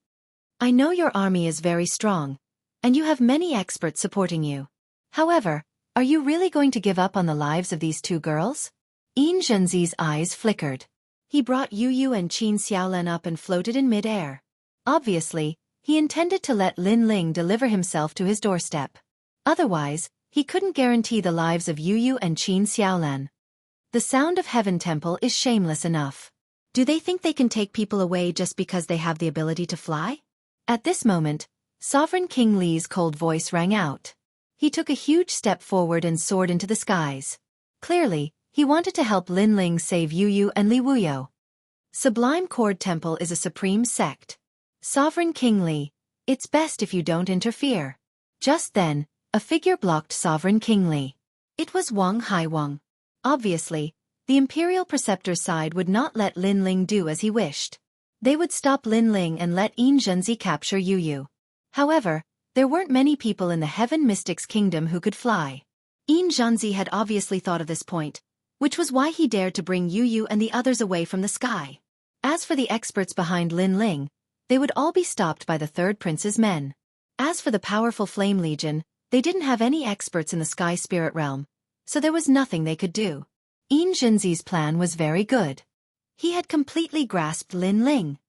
[SPEAKER 1] I know your army is very strong, and you have many experts supporting you. However, are you really going to give up on the lives of these two girls? Yin Zhenzi's eyes flickered. He brought Yu and Qin Xiaolan up and floated in mid-air. Obviously, he intended to let Lin Ling deliver himself to his doorstep. Otherwise, he couldn't guarantee the lives of Yu and Qin Xiaolan. The Sound of Heaven Temple is shameless enough. Do they think they can take people away just because they have the ability to fly? At this moment, Sovereign King Li's cold voice rang out. He took a huge step forward and soared into the skies. Clearly, he wanted to help Lin Ling save Yu and Li Wuyo. Sublime Cord Temple is a supreme sect. Sovereign King Li, it's best if you don't interfere. Just then, a figure blocked Sovereign King Li. It was Wang Haiwang. Obviously, the Imperial Preceptor's side would not let Lin Ling do as he wished. They would stop Lin Ling and let Yin Zhenzi capture Yu. However, there weren't many people in the Heaven Mystics Kingdom who could fly. Yin Zhenzi had obviously thought of this point, which was why he dared to bring Yu and the others away from the sky. As for the experts behind Lin Ling, they would all be stopped by the Third Prince's men. As for the powerful Flame Legion, they didn't have any experts in the Sky Spirit Realm, so there was nothing they could do. Yin Zhenzi's plan was very good. He had completely grasped Lin Ling.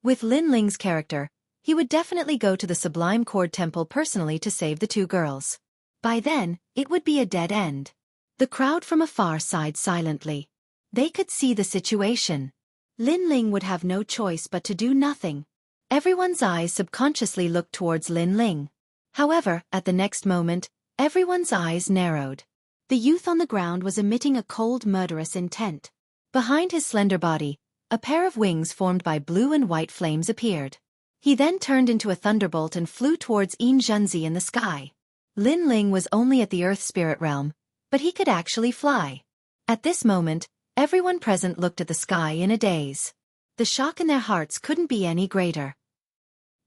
[SPEAKER 1] With Lin Ling's character, he would definitely go to the Sublime Cord Temple personally to save the two girls. By then, it would be a dead end. The crowd from afar sighed silently. They could see the situation. Lin Ling would have no choice but to do nothing. Everyone's eyes subconsciously looked towards Lin Ling. However, at the next moment, everyone's eyes narrowed. The youth on the ground was emitting a cold, murderous intent. Behind his slender body, a pair of wings formed by blue and white flames appeared. He then turned into a thunderbolt and flew towards Yin Zhenzi in the sky. Lin Ling was only at the Earth Spirit Realm, but he could actually fly. At this moment, everyone present looked at the sky in a daze. The shock in their hearts couldn't be any greater.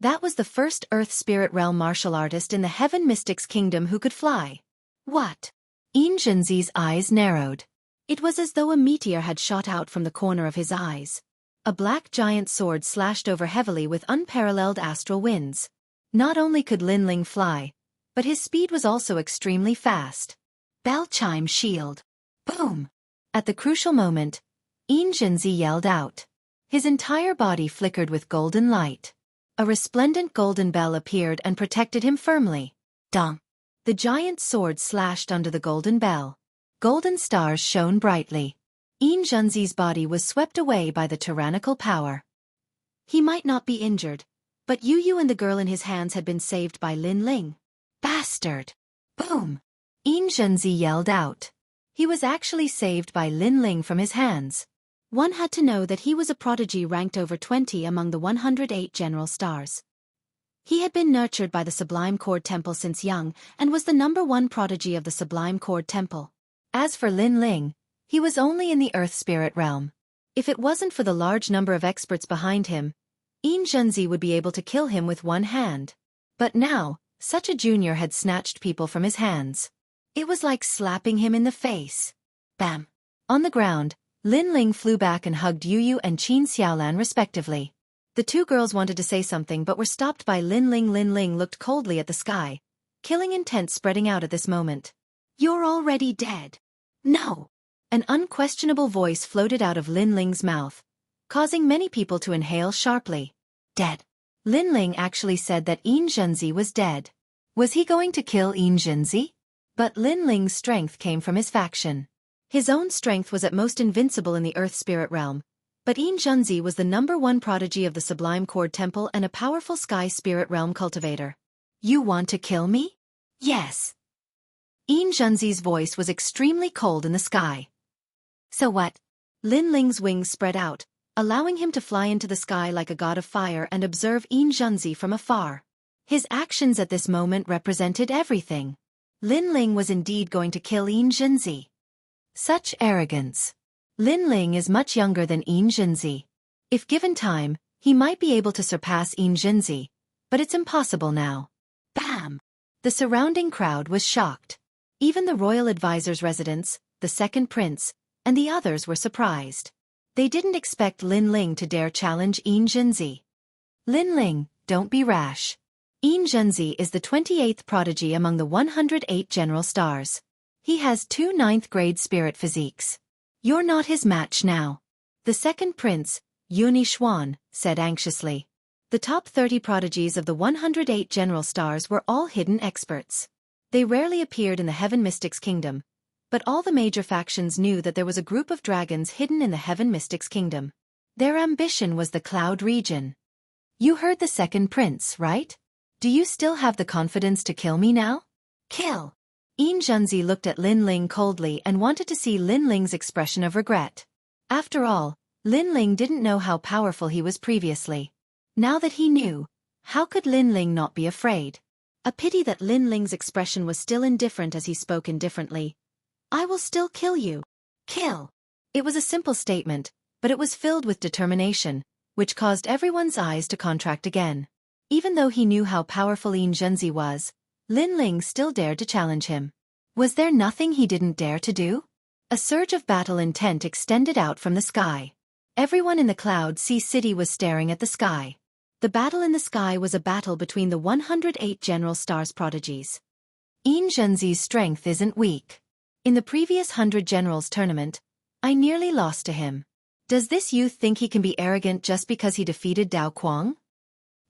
[SPEAKER 1] That was the first Earth Spirit Realm martial artist in the Heaven Mystics Kingdom who could fly. What? Yin Zhenzi's eyes narrowed. It was as though a meteor had shot out from the corner of his eyes. A black giant sword slashed over heavily with unparalleled astral winds. Not only could Lin Ling fly, but his speed was also extremely fast. Bell chime shield. Boom! At the crucial moment, Yin Zhenzi yelled out. His entire body flickered with golden light. A resplendent golden bell appeared and protected him firmly. Dong! The giant sword slashed under the golden bell. Golden stars shone brightly. Yin Zhenzi's body was swept away by the tyrannical power. He might not be injured, but Yu and the girl in his hands had been saved by Lin Ling. Bastard! Boom! Yin Zhenzi yelled out. He was actually saved by Lin Ling from his hands. One had to know that he was a prodigy ranked over 20 among the 108 general stars. He had been nurtured by the Sublime Cord Temple since young and was the #1 prodigy of the Sublime Cord Temple. As for Lin Ling, he was only in the Earth Spirit Realm. If it wasn't for the large number of experts behind him, Yin Zhenzi would be able to kill him with one hand. But now, such a junior had snatched people from his hands. It was like slapping him in the face. Bam! On the ground, Lin Ling flew back and hugged Yu and Qin Xiaolan respectively. The two girls wanted to say something but were stopped by Lin Ling. Lin Ling looked coldly at the sky, killing intent spreading out at this moment. You're already dead. No! An unquestionable voice floated out of Lin Ling's mouth, causing many people to inhale sharply. Dead. Lin Ling actually said that Yin Zhenzi was dead. Was he going to kill Yin Zhenzi? But Lin Ling's strength came from his faction. His own strength was at most invincible in the Earth Spirit Realm, but Yin Zhenzi was the #1 prodigy of the Sublime Cord Temple and a powerful Sky Spirit Realm cultivator. You want to kill me? Yes. Yin Zhenzi's voice was extremely cold in the sky. So what? Lin Ling's wings spread out, allowing him to fly into the sky like a god of fire and observe Xianxia from afar. His actions at this moment represented everything. Lin Ling was indeed going to kill Xianxia. Such arrogance. Lin Ling is much younger than Xianxia. If given time, he might be able to surpass Xianxia, but it's impossible now. Bam! The surrounding crowd was shocked. Even the royal advisor's residents, the second prince, and the others were surprised. They didn't expect Lin Ling to dare challenge Xianxia. Lin Ling, don't be rash. Xianxia is the 28th prodigy among the 108 general stars. He has 2 9th-grade spirit physiques. You're not his match now. The second prince, Xuan, said anxiously. The top 30 prodigies of the 108 general stars were all hidden experts. They rarely appeared in the Heaven Mystics Kingdom, but all the major factions knew that there was a group of dragons hidden in the Heaven Mystics Kingdom. Their ambition was the Cloud region. You heard the second prince, right? Do you still have the confidence to kill me now? Kill! Xianxia looked at Lin Ling coldly and wanted to see Lin Ling's expression of regret. After all, Lin Ling didn't know how powerful he was previously. Now that he knew, how could Lin Ling not be afraid? A pity that Lin Ling's expression was still indifferent as he spoke indifferently. I will still kill you. Kill! It was a simple statement, but it was filled with determination, which caused everyone's eyes to contract again. Even though he knew how powerful Xianxia was, Lin Ling still dared to challenge him. Was there nothing he didn't dare to do? A surge of battle intent extended out from the sky. Everyone in the Cloud City was staring at the sky. The battle in the sky was a battle between the 108 general stars prodigies. Xianxia's strength isn't weak. In the previous 100 generals tournament, I nearly lost to him. Does this youth think he can be arrogant just because he defeated Dao Kuang?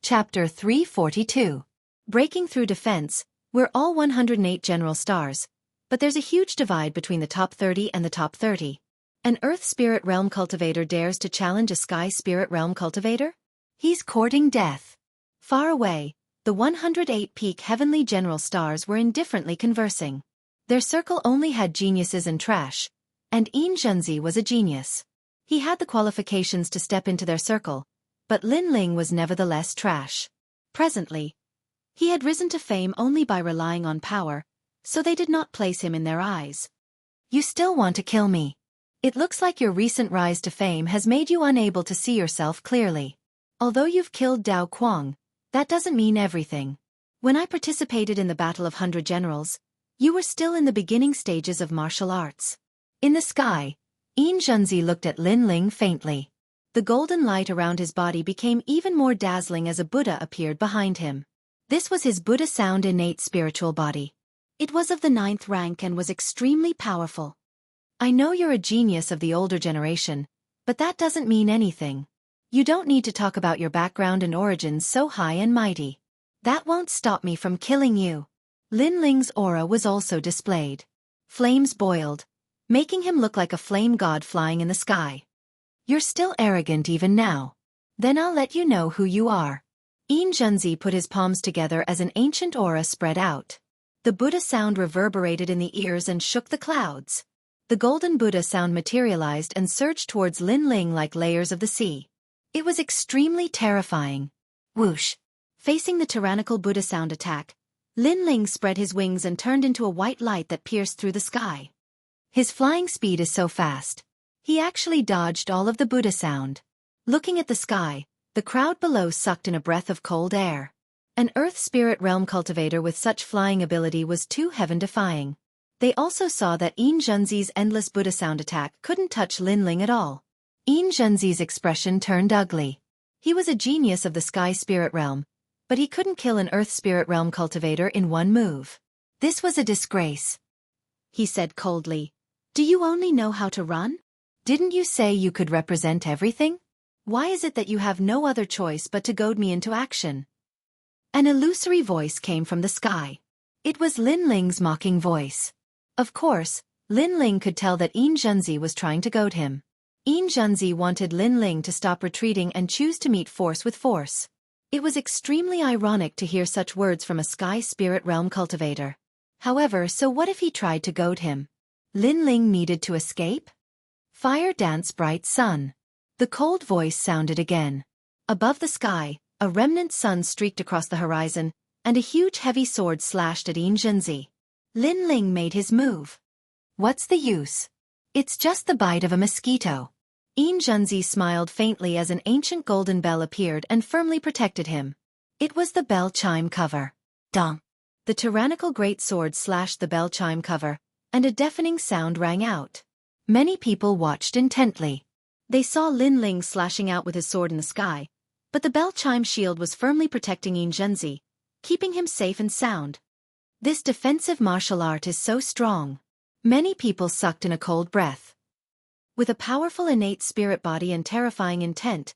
[SPEAKER 1] Chapter 342. Breaking through defense. We're all 108 general stars, but there's a huge divide between the top 30 and the top 30. An Earth Spirit Realm cultivator dares to challenge a Sky Spirit Realm cultivator? He's courting death. Far away, the 108 peak heavenly general stars were indifferently conversing. Their circle only had geniuses and trash, and Xianxia was a genius. He had the qualifications to step into their circle, but Lin Ling was nevertheless trash. Presently, he had risen to fame only by relying on power, so they did not place him in their eyes. You still want to kill me. It looks like your recent rise to fame has made you unable to see yourself clearly. Although you've killed Dao Kuang, that doesn't mean everything. When I participated in the Battle of 100 Generals, you were still in the beginning stages of martial arts. In the sky, Xianxia looked at Lin Ling faintly. The golden light around his body became even more dazzling as a Buddha appeared behind him. This was his Buddha sound innate spiritual body. It was of the 9th rank and was extremely powerful. I know you're a genius of the older generation, but that doesn't mean anything. You don't need to talk about your background and origins so high and mighty. That won't stop me from killing you. Lin Ling's aura was also displayed. Flames boiled, making him look like a flame god flying in the sky. You're still arrogant even now. Then I'll let you know who you are. Xianxia put his palms together as an ancient aura spread out. The Buddha sound reverberated in the ears and shook the clouds. The golden Buddha sound materialized and surged towards Lin Ling like layers of the sea. It was extremely terrifying. Whoosh! Facing the tyrannical Buddha sound attack, Lin Ling spread his wings and turned into a white light that pierced through the sky. His flying speed is so fast. He actually dodged all of the Buddha sound. Looking at the sky, the crowd below sucked in a breath of cold air. An Earth Spirit Realm cultivator with such flying ability was too heaven-defying. They also saw that Xianxia's endless Buddha sound attack couldn't touch Lin Ling at all. Xianxia's expression turned ugly. He was a genius of the Sky Spirit Realm, but he couldn't kill an Earth Spirit Realm cultivator in one move. This was a disgrace. He said coldly, "Do you only know how to run? Didn't you say you could represent everything? Why is it that you have no other choice but to goad me into action?" An illusory voice came from the sky. It was Lin Ling's mocking voice. Of course, Lin Ling could tell that Xianxia was trying to goad him. Xianxia wanted Lin Ling to stop retreating and choose to meet force with force. It was extremely ironic to hear such words from a Sky Spirit Realm cultivator. However, so what if he tried to goad him? Lin Ling needed to escape? Fire dance bright sun. The cold voice sounded again. Above the sky, a remnant sun streaked across the horizon, and a huge heavy sword slashed at Xianxia. Lin Ling made his move. What's the use? It's just the bite of a mosquito. Xianxia smiled faintly as an ancient golden bell appeared and firmly protected him. It was the bell chime cover. Dong! The tyrannical great sword slashed the bell chime cover, and a deafening sound rang out. Many people watched intently. They saw Lin Ling slashing out with his sword in the sky, but the bell chime shield was firmly protecting Xianxia, keeping him safe and sound. This defensive martial art is so strong. Many people sucked in a cold breath. With a powerful innate spirit body and terrifying intent,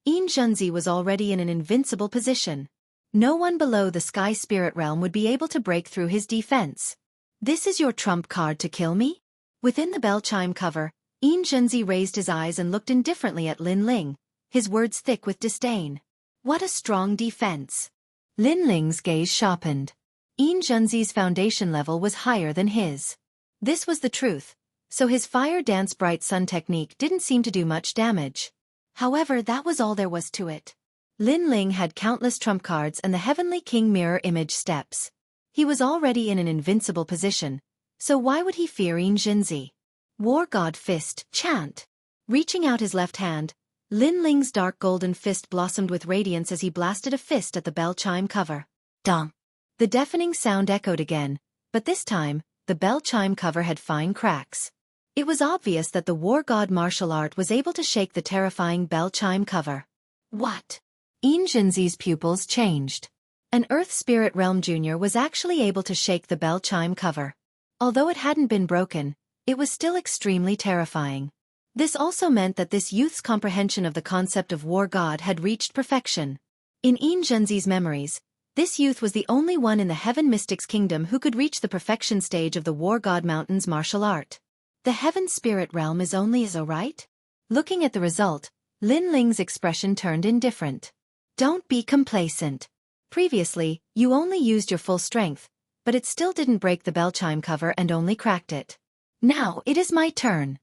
[SPEAKER 1] Xianxia was already in an invincible position. No one below the sky spirit realm would be able to break through his defense. This is your trump card to kill me? Within the bell chime cover, Xianxia raised his eyes and looked indifferently at Lin Ling, his words thick with disdain. What a strong defense. Lin Ling's gaze sharpened. Xianxia's foundation level was higher than his. This was the truth, so his fire dance bright sun technique didn't seem to do much damage. However, that was all there was to it. Lin Ling had countless trump cards and the Heavenly King mirror image steps. He was already in an invincible position, so why would he fear Xianxia? War God Fist, chant. Reaching out his left hand, Lin Ling's dark golden fist blossomed with radiance as he blasted a fist at the bell chime cover. Dong! The deafening sound echoed again, but this time, the bell chime cover had fine cracks. It was obvious that the war god martial art was able to shake the terrifying bell chime cover. What? Xianxia's pupils changed. An Earth Spirit Realm Junior was actually able to shake the bell chime cover. Although it hadn't been broken, it was still extremely terrifying. This also meant that this youth's comprehension of the concept of war god had reached perfection. In Xianxia's memories, this youth was the only one in the Heaven Mystics Kingdom who could reach the perfection stage of the War God Mountain's martial art. The Heaven Spirit Realm is only so right? Looking at the result, Lin Ling's expression turned indifferent. Don't be complacent. Previously, you only used your full strength, but it still didn't break the bell chime cover and only cracked it. Now it is my turn.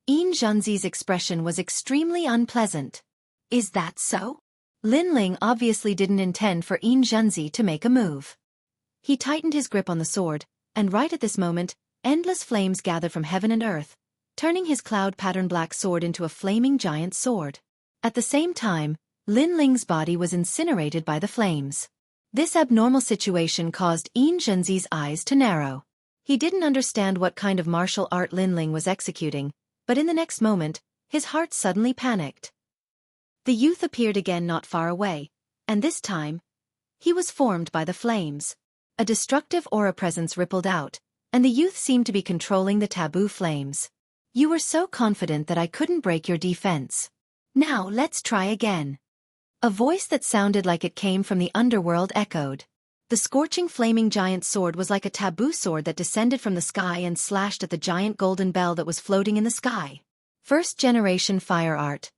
[SPEAKER 1] Xianxia's expression was extremely unpleasant. Is that so? Lin Ling obviously didn't intend for Xianxia to make a move. He tightened his grip on the sword, and right at this moment, endless flames gathered from heaven and earth, turning his cloud-patterned black sword into a flaming giant sword. At the same time, Lin Ling's body was incinerated by the flames. This abnormal situation caused Xianxia's eyes to narrow. He didn't understand what kind of martial art Lin Ling was executing, but in the next moment, his heart suddenly panicked. The youth appeared again not far away, and this time, he was formed by the flames. A destructive aura presence rippled out, and the youth seemed to be controlling the taboo flames. You were so confident that I couldn't break your defense. Now let's try again. A voice that sounded like it came from the underworld echoed. The scorching flaming giant sword was like a taboo sword that descended from the sky and slashed at the giant golden bell that was floating in the sky. First generation fire art.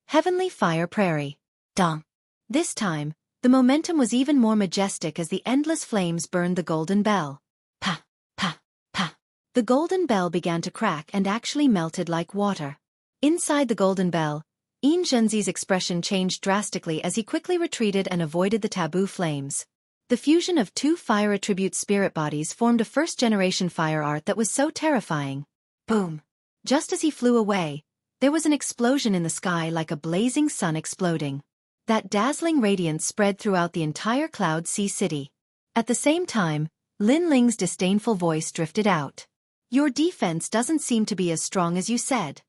[SPEAKER 1] Heavenly Fire Prairie. Dong. This time, the momentum was even more majestic as the endless flames burned the golden bell. Pa, pa, pa. The golden bell began to crack and actually melted like water. Inside the golden bell, Xianxia's expression changed drastically as he quickly retreated and avoided the taboo flames. The fusion of two fire attribute spirit bodies formed a first-generation fire art that was so terrifying. Boom! Just as he flew away, there was an explosion in the sky like a blazing sun exploding. That dazzling radiance spread throughout the entire Cloud Sea City. At the same time, Lin Ling's disdainful voice drifted out. Your defense doesn't seem to be as strong as you said.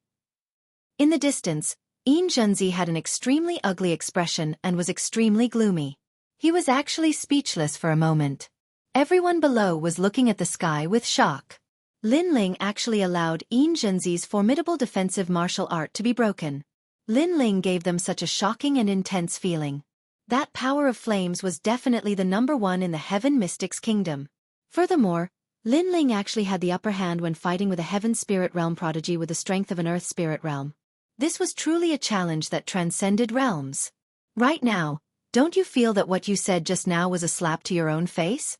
[SPEAKER 1] In the distance, Xianxia had an extremely ugly expression and was extremely gloomy. He was actually speechless for a moment. Everyone below was looking at the sky with shock. Lin Ling actually allowed Xianxia's formidable defensive martial art to be broken. Lin Ling gave them such a shocking and intense feeling. That power of flames was definitely the #1 in the Heaven Mystics Kingdom. Furthermore, Lin Ling actually had the upper hand when fighting with a Heaven Spirit Realm prodigy with the strength of an Earth Spirit Realm. This was truly a challenge that transcended realms. Right now, don't you feel that what you said just now was a slap to your own face?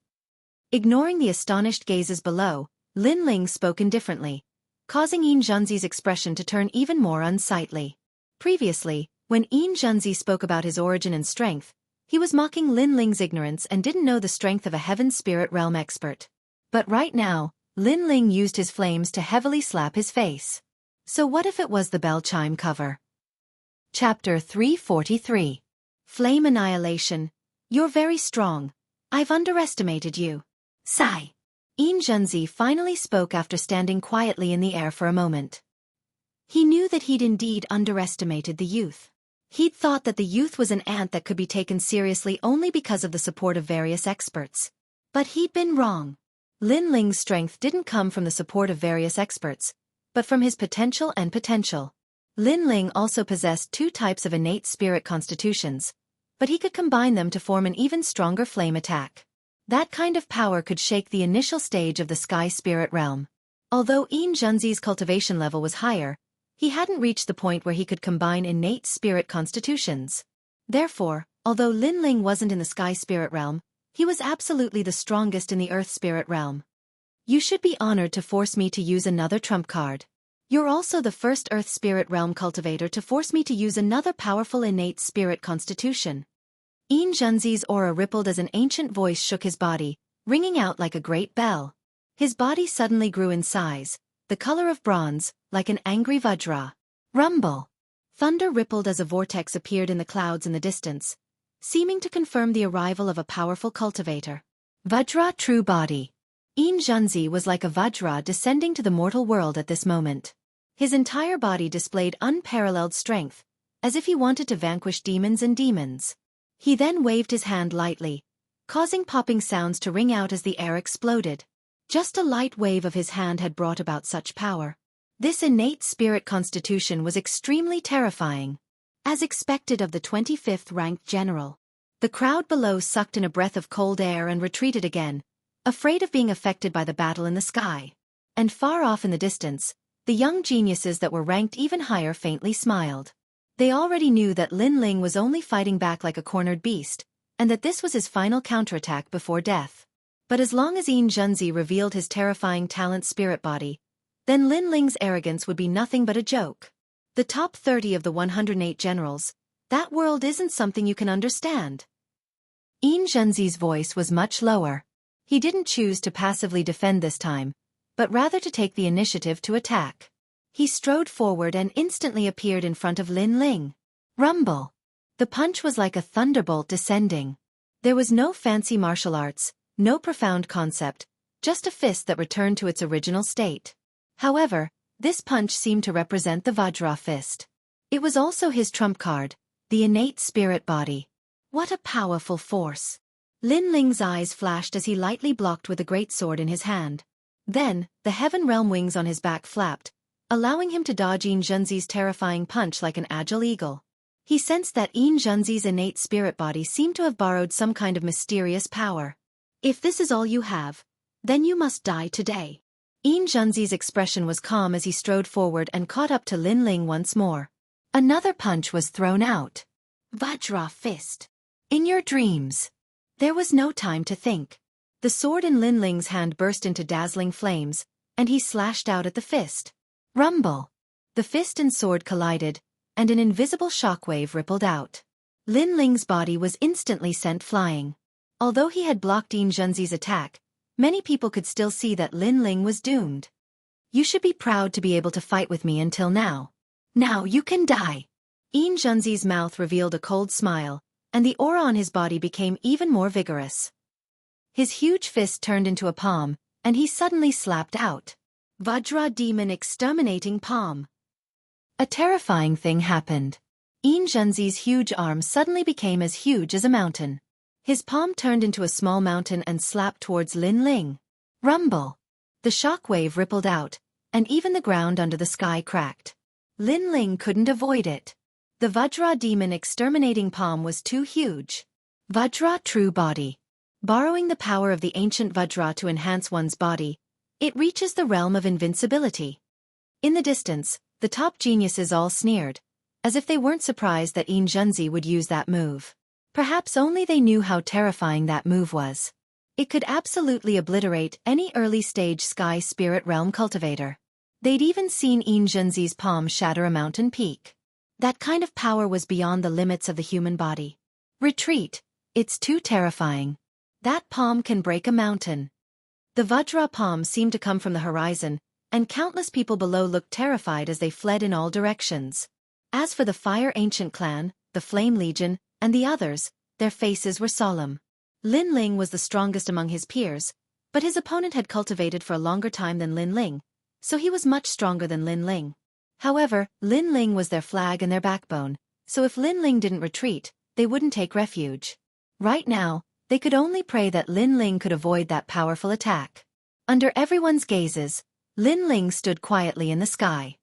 [SPEAKER 1] Ignoring the astonished gazes below, Lin Ling spoke indifferently, causing Xianxia's expression to turn even more unsightly. Previously, when Xianxia spoke about his origin and strength, he was mocking Lin Ling's ignorance and didn't know the strength of a heaven spirit realm expert. But right now, Lin Ling used his flames to heavily slap his face. So what if it was the bell chime cover? Chapter 343. Flame Annihilation. You're very strong. I've underestimated you. Sigh. Xianxia finally spoke after standing quietly in the air for a moment. He knew that he'd indeed underestimated the youth. He'd thought that the youth was an ant that could be taken seriously only because of the support of various experts. But he'd been wrong. Lin Ling's strength didn't come from the support of various experts, but from his potential and potential. Lin Ling also possessed two types of innate spirit constitutions, but he could combine them to form an even stronger flame attack. That kind of power could shake the initial stage of the sky spirit realm. Although Xianxia's cultivation level was higher, he hadn't reached the point where he could combine innate spirit constitutions. Therefore, although Lin Ling wasn't in the sky spirit realm, he was absolutely the strongest in the earth spirit realm. You should be honored to force me to use another trump card. You're also the first earth spirit realm cultivator to force me to use another powerful innate spirit constitution. Xianxia's aura rippled as an ancient voice shook his body, ringing out like a great bell. His body suddenly grew in size, the color of bronze, like an angry vajra. Rumble. Thunder rippled as a vortex appeared in the clouds in the distance, seeming to confirm the arrival of a powerful cultivator. Vajra true body. Xianxia was like a vajra descending to the mortal world at this moment. His entire body displayed unparalleled strength, as if he wanted to vanquish demons and demons. He then waved his hand lightly, causing popping sounds to ring out as the air exploded. Just a light wave of his hand had brought about such power. This innate spirit constitution was extremely terrifying. As expected of the 25th ranked general, the crowd below sucked in a breath of cold air and retreated again, afraid of being affected by the battle in the sky. And far off in the distance, the young geniuses that were ranked even higher faintly smiled. They already knew that Lin Ling was only fighting back like a cornered beast, and that this was his final counterattack before death. But as long as Xianxia revealed his terrifying talent spirit body, then Lin Ling's arrogance would be nothing but a joke. The top 30 of the 108 generals, that world isn't something you can understand. Xianxia's voice was much lower. He didn't choose to passively defend this time, but rather to take the initiative to attack. He strode forward and instantly appeared in front of Lin Ling. Rumble. The punch was like a thunderbolt descending. There was no fancy martial arts, no profound concept, just a fist that returned to its original state. However, this punch seemed to represent the Vajra fist. It was also his trump card, the innate spirit body. What a powerful force! Lin Ling's eyes flashed as he lightly blocked with a great sword in his hand. Then, the heaven realm wings on his back flapped, allowing him to dodge Xianxia's terrifying punch like an agile eagle. He sensed that Xianxia's innate spirit body seemed to have borrowed some kind of mysterious power. If this is all you have, then you must die today. Xianxia's expression was calm as he strode forward and caught up to Lin Ling once more. Another punch was thrown out. Vajra fist. In your dreams. There was no time to think. The sword in Lin Ling's hand burst into dazzling flames, and he slashed out at the fist. Rumble. The fist and sword collided, and an invisible shockwave rippled out. Lin Ling's body was instantly sent flying. Although he had blocked Xianxia's attack, many people could still see that Lin Ling was doomed. You should be proud to be able to fight with me until now. Now you can die. Xianxia's mouth revealed a cold smile, and the aura on his body became even more vigorous. His huge fist turned into a palm, and he suddenly slapped out. Vajra Demon Exterminating Palm. A terrifying thing happened. Xianxia's huge arm suddenly became as huge as a mountain. His palm turned into a small mountain and slapped towards Lin Ling. Rumble. The shockwave rippled out, and even the ground under the sky cracked. Lin Ling couldn't avoid it. The Vajra Demon Exterminating Palm was too huge. Vajra True Body. Borrowing the power of the ancient Vajra to enhance one's body, it reaches the realm of invincibility. In the distance, the top geniuses all sneered, as if they weren't surprised that Xianxia would use that move. Perhaps only they knew how terrifying that move was. It could absolutely obliterate any early-stage sky spirit realm cultivator. They'd even seen Xianxia's palm shatter a mountain peak. That kind of power was beyond the limits of the human body. Retreat. It's too terrifying. That palm can break a mountain. The Vajra palm seemed to come from the horizon, and countless people below looked terrified as they fled in all directions. As for the Fire Ancient Clan, the Flame Legion, and the others, their faces were solemn. Lin Ling was the strongest among his peers, but his opponent had cultivated for a longer time than Lin Ling, so he was much stronger than Lin Ling. However, Lin Ling was their flag and their backbone, so if Lin Ling didn't retreat, they wouldn't take refuge. Right now, they could only pray that Lin Ling could avoid that powerful attack. Under everyone's gazes, Lin Ling stood quietly in the sky.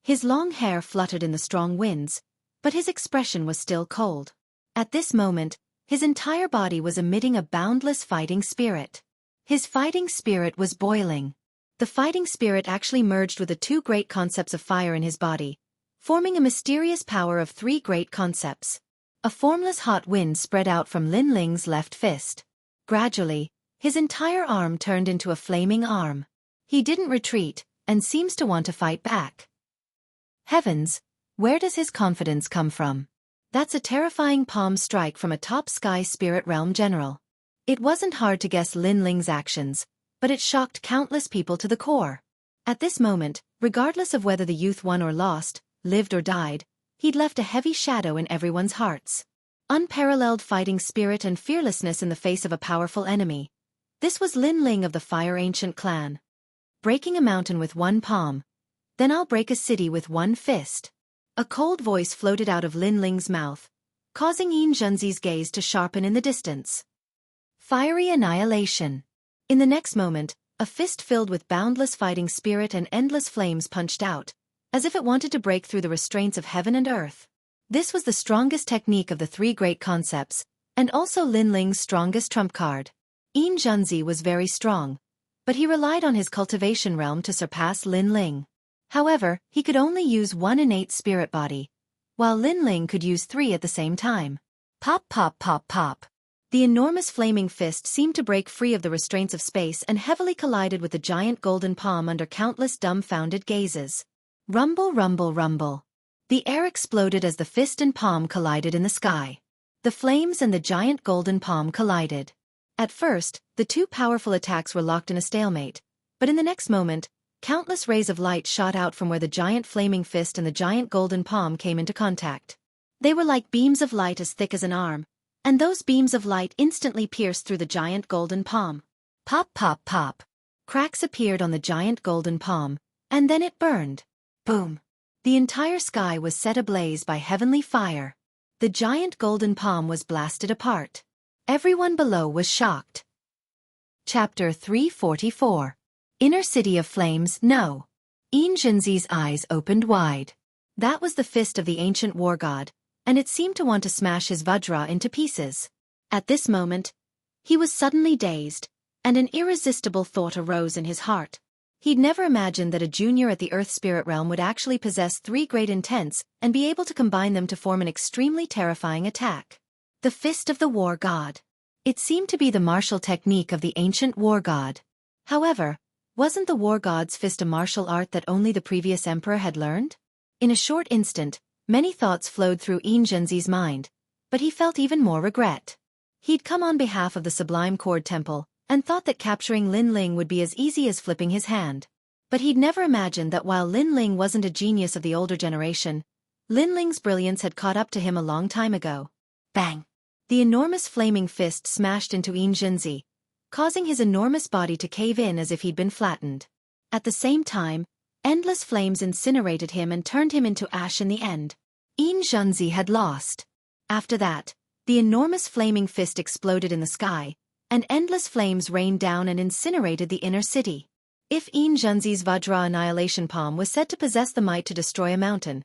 [SPEAKER 1] His long hair fluttered in the strong winds, but his expression was still cold. At this moment, his entire body was emitting a boundless fighting spirit. His fighting spirit was boiling. The fighting spirit actually merged with the two great concepts of fire in his body, forming a mysterious power of three great concepts. A formless hot wind spread out from Lin Ling's left fist. Gradually, his entire arm turned into a flaming arm. He didn't retreat, and seems to want to fight back. Heavens, where does his confidence come from? That's a terrifying palm strike from a top sky spirit realm general. It wasn't hard to guess Lin Ling's actions, but it shocked countless people to the core. At this moment, regardless of whether the youth won or lost, lived or died, he'd left a heavy shadow in everyone's hearts. Unparalleled fighting spirit and fearlessness in the face of a powerful enemy. This was Lin Ling of the Fire Ancient Clan. Breaking a mountain with one palm. Then I'll break a city with one fist. A cold voice floated out of Lin Ling's mouth, causing Xianxia's gaze to sharpen in the distance. Fiery annihilation. In the next moment, a fist filled with boundless fighting spirit and endless flames punched out, as if it wanted to break through the restraints of heaven and earth. This was the strongest technique of the three great concepts, and also Lin Ling's strongest trump card. Xianxia was very strong, but he relied on his cultivation realm to surpass Lin Ling. However, he could only use one innate spirit body, while Lin Ling could use three at the same time. Pop pop pop pop. The enormous flaming fist seemed to break free of the restraints of space and heavily collided with the giant golden palm under countless dumbfounded gazes. Rumble rumble rumble. The air exploded as the fist and palm collided in the sky. The flames and the giant golden palm collided. At first, the two powerful attacks were locked in a stalemate, but in the next moment, countless rays of light shot out from where the giant flaming fist and the giant golden palm came into contact. They were like beams of light as thick as an arm, and those beams of light instantly pierced through the giant golden palm. Pop pop pop. Cracks appeared on the giant golden palm, and then it burned. Boom. The entire sky was set ablaze by heavenly fire. The giant golden palm was blasted apart. Everyone below was shocked. Chapter 344. Inner City of Flames. No. Xianxia's eyes opened wide. That was the fist of the ancient war god, and it seemed to want to smash his Vajra into pieces. At this moment, he was suddenly dazed, and an irresistible thought arose in his heart. He'd never imagined that a junior at the Earth Spirit Realm would actually possess three great intents and be able to combine them to form an extremely terrifying attack. The Fist of the War God. It seemed to be the martial technique of the ancient war god. However, wasn't the war god's fist a martial art that only the previous emperor had learned? In a short instant, many thoughts flowed through Xianxia's mind, but he felt even more regret. He'd come on behalf of the Sublime Cord Temple, and thought that capturing Lin Ling would be as easy as flipping his hand. But he'd never imagined that while Lin Ling wasn't a genius of the older generation, Lin Ling's brilliance had caught up to him a long time ago. Bang! The enormous flaming fist smashed into Xianxia, causing his enormous body to cave in as if he'd been flattened. At the same time, endless flames incinerated him and turned him into ash in the end. Xianxia had lost. After that, the enormous flaming fist exploded in the sky, and endless flames rained down and incinerated the inner city. If Xianxia's Vajra Annihilation Palm was said to possess the might to destroy a mountain,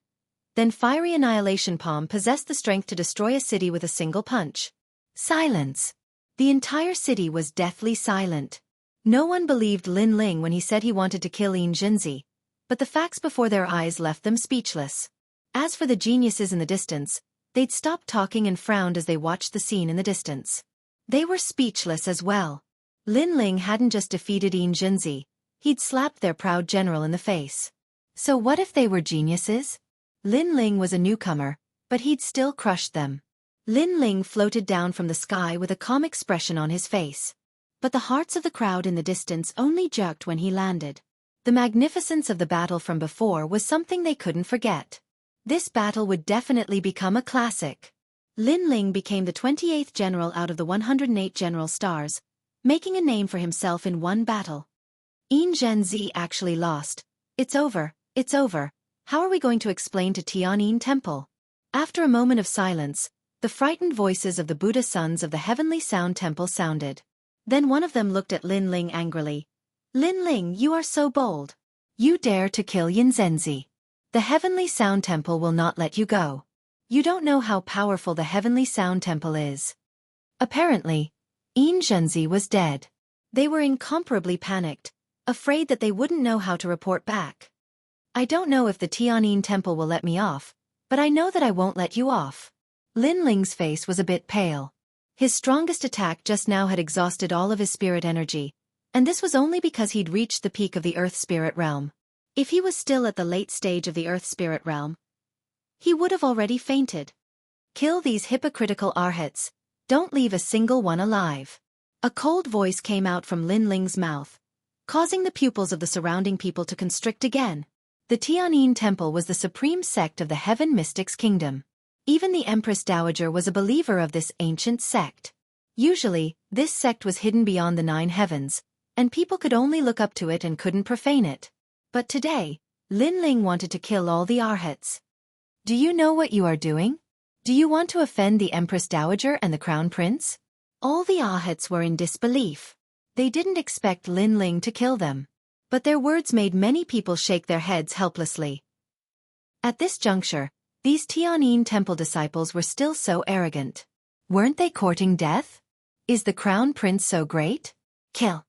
[SPEAKER 1] then Fiery Annihilation Palm possessed the strength to destroy a city with a single punch. Silence. The entire city was deathly silent. No one believed Lin Ling when he said he wanted to kill Xianxia, but the facts before their eyes left them speechless. As for the geniuses in the distance, they'd stopped talking and frowned as they watched the scene in the distance. They were speechless as well. Lin Ling hadn't just defeated Xianxia, he'd slapped their proud general in the face. So what if they were geniuses? Lin Ling was a newcomer, but he'd still crushed them. Lin Ling floated down from the sky with a calm expression on his face. But the hearts of the crowd in the distance only jerked when he landed. The magnificence of the battle from before was something they couldn't forget. This battle would definitely become a classic. Lin Ling became the 28th general out of the 108 general stars, making a name for himself in one battle. Xianxia actually lost. It's over, it's over. How are we going to explain to Tianyin Temple? After a moment of silence, the frightened voices of the Buddha sons of the Heavenly Sound Temple sounded. Then one of them looked at Lin Ling angrily. Lin Ling, you are so bold. You dare to kill Xianxia. The Heavenly Sound Temple will not let you go. You don't know how powerful the Heavenly Sound Temple is. Apparently, Xianxia was dead. They were incomparably panicked, afraid that they wouldn't know how to report back. I don't know if the Tianyin Temple will let me off, but I know that I won't let you off. Lin Ling's face was a bit pale. His strongest attack just now had exhausted all of his spirit energy, and this was only because he'd reached the peak of the Earth Spirit Realm. If he was still at the late stage of the Earth Spirit Realm, he would have already fainted. Kill these hypocritical arhats. Don't leave a single one alive. A cold voice came out from Lin Ling's mouth, causing the pupils of the surrounding people to constrict again. The Tianyin Temple was the supreme sect of the Heaven Mystics Kingdom. Even the Empress Dowager was a believer of this ancient sect. Usually, this sect was hidden beyond the 9 heavens, and people could only look up to it and couldn't profane it. But today, Lin Ling wanted to kill all the arhats. Do you know what you are doing? Do you want to offend the Empress Dowager and the Crown Prince? All the arhats were in disbelief. They didn't expect Lin Ling to kill them. But their words made many people shake their heads helplessly. At this juncture, these Tianyin Temple disciples were still so arrogant. Weren't they courting death? Is the Crown Prince so great? Kill!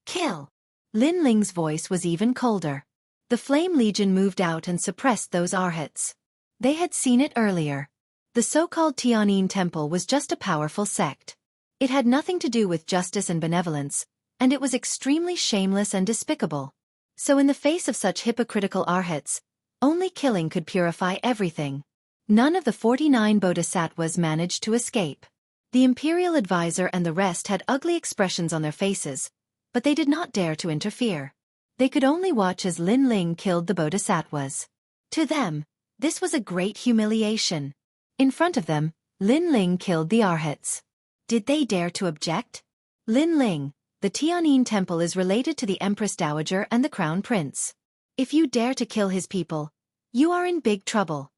[SPEAKER 1] Kill! Lin Ling's voice was even colder. The Flame Legion moved out and suppressed those arhats. They had seen it earlier. The so-called Tianyin Temple was just a powerful sect. It had nothing to do with justice and benevolence, and it was extremely shameless and despicable. So in the face of such hypocritical arhats, only killing could purify everything. None of the 49 bodhisattvas managed to escape. The imperial advisor and the rest had ugly expressions on their faces, but they did not dare to interfere. They could only watch as Lin Ling killed the bodhisattvas. To them, this was a great humiliation. In front of them, Lin Ling killed the arhats. Did they dare to object? Lin Ling, the Tianyin Temple is related to the Empress Dowager and the Crown Prince. If you dare to kill his people, you are in big trouble.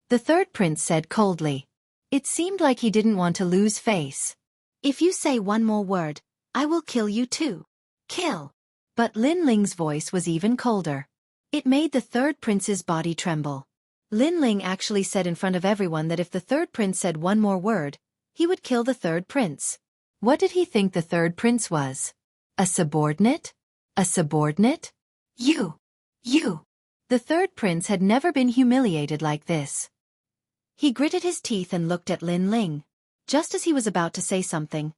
[SPEAKER 1] The third prince said coldly. It seemed like he didn't want to lose face. If you say one more word, I will kill you too. Kill! But Lin Ling's voice was even colder. It made the third prince's body tremble. Lin Ling actually said in front of everyone that if the third prince said one more word, he would kill the third prince. What did he think the third prince was? A subordinate? A subordinate? You! The third prince had never been humiliated like this. He gritted his teeth and looked at Lin Ling. Just as he was about to say something,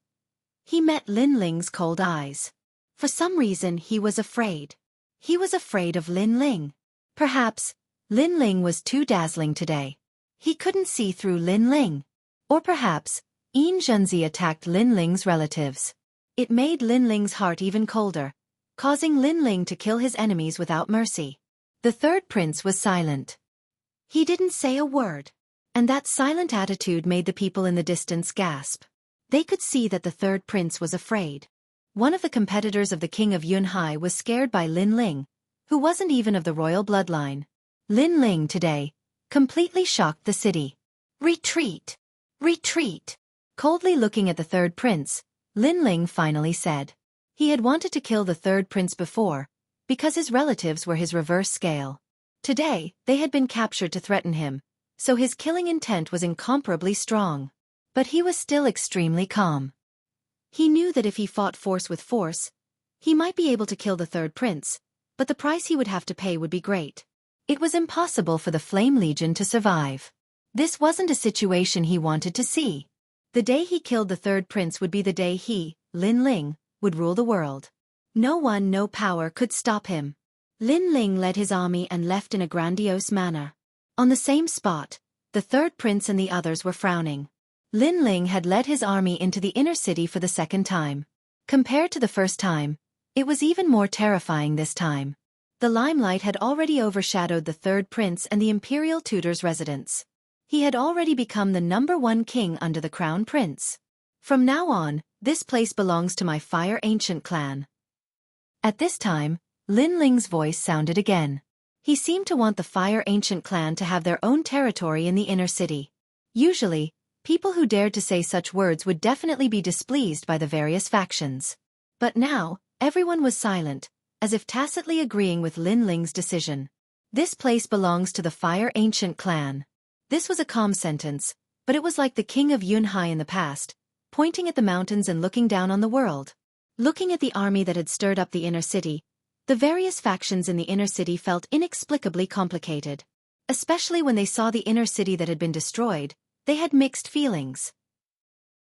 [SPEAKER 1] he met Lin Ling's cold eyes. For some reason he was afraid. He was afraid of Lin Ling. Perhaps, Lin Ling was too dazzling today. He couldn't see through Lin Ling. Or perhaps, Xianxia attacked Lin Ling's relatives. It made Lin Ling's heart even colder, causing Lin Ling to kill his enemies without mercy. The third prince was silent. He didn't say a word. And that silent attitude made the people in the distance gasp. They could see that the third prince was afraid. One of the competitors of the king of Yunhai was scared by Lin Ling, who wasn't even of the royal bloodline. Lin Ling today completely shocked the city. Retreat! Retreat! Coldly looking at the third prince, Lin Ling finally said. He had wanted to kill the third prince before, because his relatives were his reverse scale. Today, they had been captured to threaten him, so his killing intent was incomparably strong. But he was still extremely calm. He knew that if he fought force with force, he might be able to kill the third prince, but the price he would have to pay would be great. It was impossible for the Flame Legion to survive. This wasn't a situation he wanted to see. The day he killed the third prince would be the day he, Lin Ling, would rule the world. No one, no power could stop him. Lin Ling led his army and left in a grandiose manner. On the same spot, the third prince and the others were frowning. Lin Ling had led his army into the inner city for the second time. Compared to the first time, it was even more terrifying this time. The limelight had already overshadowed the third prince and the imperial tutor's residence. He had already become the #1 king under the crown prince. From now on, this place belongs to my Fire Ancient clan. At this time, Lin Ling's voice sounded again. He seemed to want the Fire Ancient clan to have their own territory in the inner city. Usually, people who dared to say such words would definitely be displeased by the various factions. But now, everyone was silent, as if tacitly agreeing with Lin Ling's decision. This place belongs to the Fire Ancient clan. This was a calm sentence, but it was like the king of Yunhai in the past, pointing at the mountains and looking down on the world. Looking at the army that had stirred up the inner city, the various factions in the inner city felt inexplicably complicated. Especially when they saw the inner city that had been destroyed, they had mixed feelings.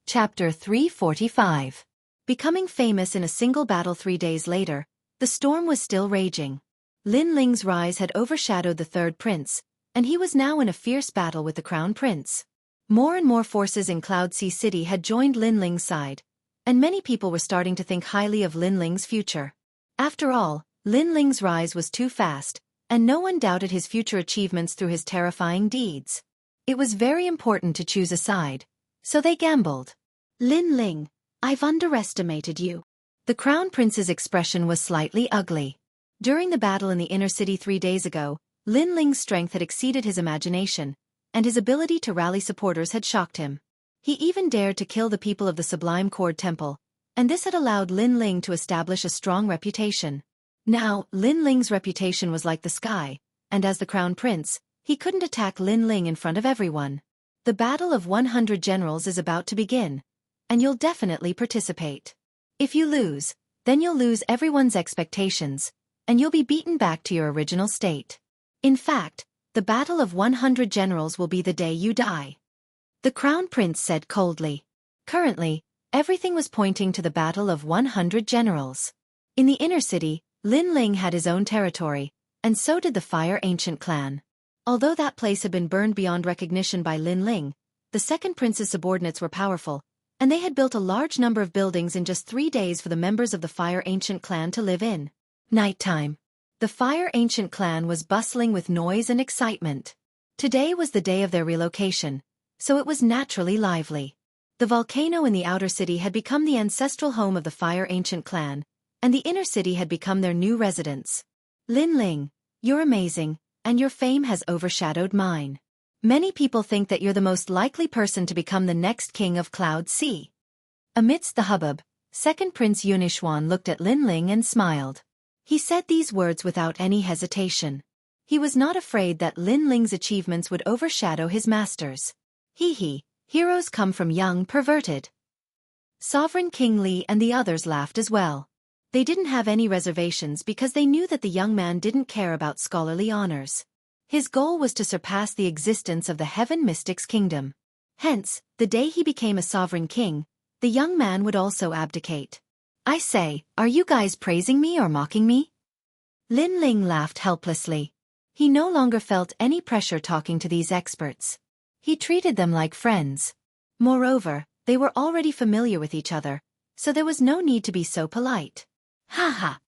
[SPEAKER 1] Chapter 345. Becoming famous in a single battle 3 days later, the storm was still raging. Lin Ling's rise had overshadowed the third prince, and he was now in a fierce battle with the crown prince. More and more forces in Cloud Sea City had joined Lin Ling's side, and many people were starting to think highly of Lin Ling's future. After all, Lin Ling's rise was too fast, and no one doubted his future achievements through his terrifying deeds. It was very important to choose a side, so they gambled. Lin Ling, I've underestimated you. The crown prince's expression was slightly ugly. During the battle in the inner city 3 days ago, Lin Ling's strength had exceeded his imagination, and his ability to rally supporters had shocked him. He even dared to kill the people of the Sublime Cord Temple, and this had allowed Lin Ling to establish a strong reputation. Now, Lin Ling's reputation was like the sky, and as the crown prince, he couldn't attack Lin Ling in front of everyone. The battle of 100 generals is about to begin, and you'll definitely participate. If you lose, then you'll lose everyone's expectations, and you'll be beaten back to your original state. In fact, the battle of 100 generals will be the day you die. The crown prince said coldly. Currently, everything was pointing to the battle of 100 generals. In the inner city, Lin Ling had his own territory, and so did the Fire Ancient clan. Although that place had been burned beyond recognition by Lin Ling, the second prince's subordinates were powerful, and they had built a large number of buildings in just 3 days for the members of the Fire Ancient clan to live in. Nighttime. The Fire Ancient clan was bustling with noise and excitement. Today was the day of their relocation, so it was naturally lively. The volcano in the outer city had become the ancestral home of the Fire Ancient clan, and the inner city had become their new residence. Lin Ling, you're amazing, and your fame has overshadowed mine. Many people think that you're the most likely person to become the next king of Cloud Sea. Amidst the hubbub, second Prince Yunixuan looked at Lin Ling and smiled. He said these words without any hesitation. He was not afraid that Lin Ling's achievements would overshadow his master's. Hee, heroes come from young perverted. Sovereign King Li and the others laughed as well. They didn't have any reservations because they knew that the young man didn't care about scholarly honors. His goal was to surpass the existence of the Heaven Mystics Kingdom. Hence, the day he became a sovereign king, the young man would also abdicate. I say, are you guys praising me or mocking me? Lin Ling laughed helplessly. He no longer felt any pressure talking to these experts. He treated them like friends. Moreover, they were already familiar with each other, so there was no need to be so polite. Ha ha!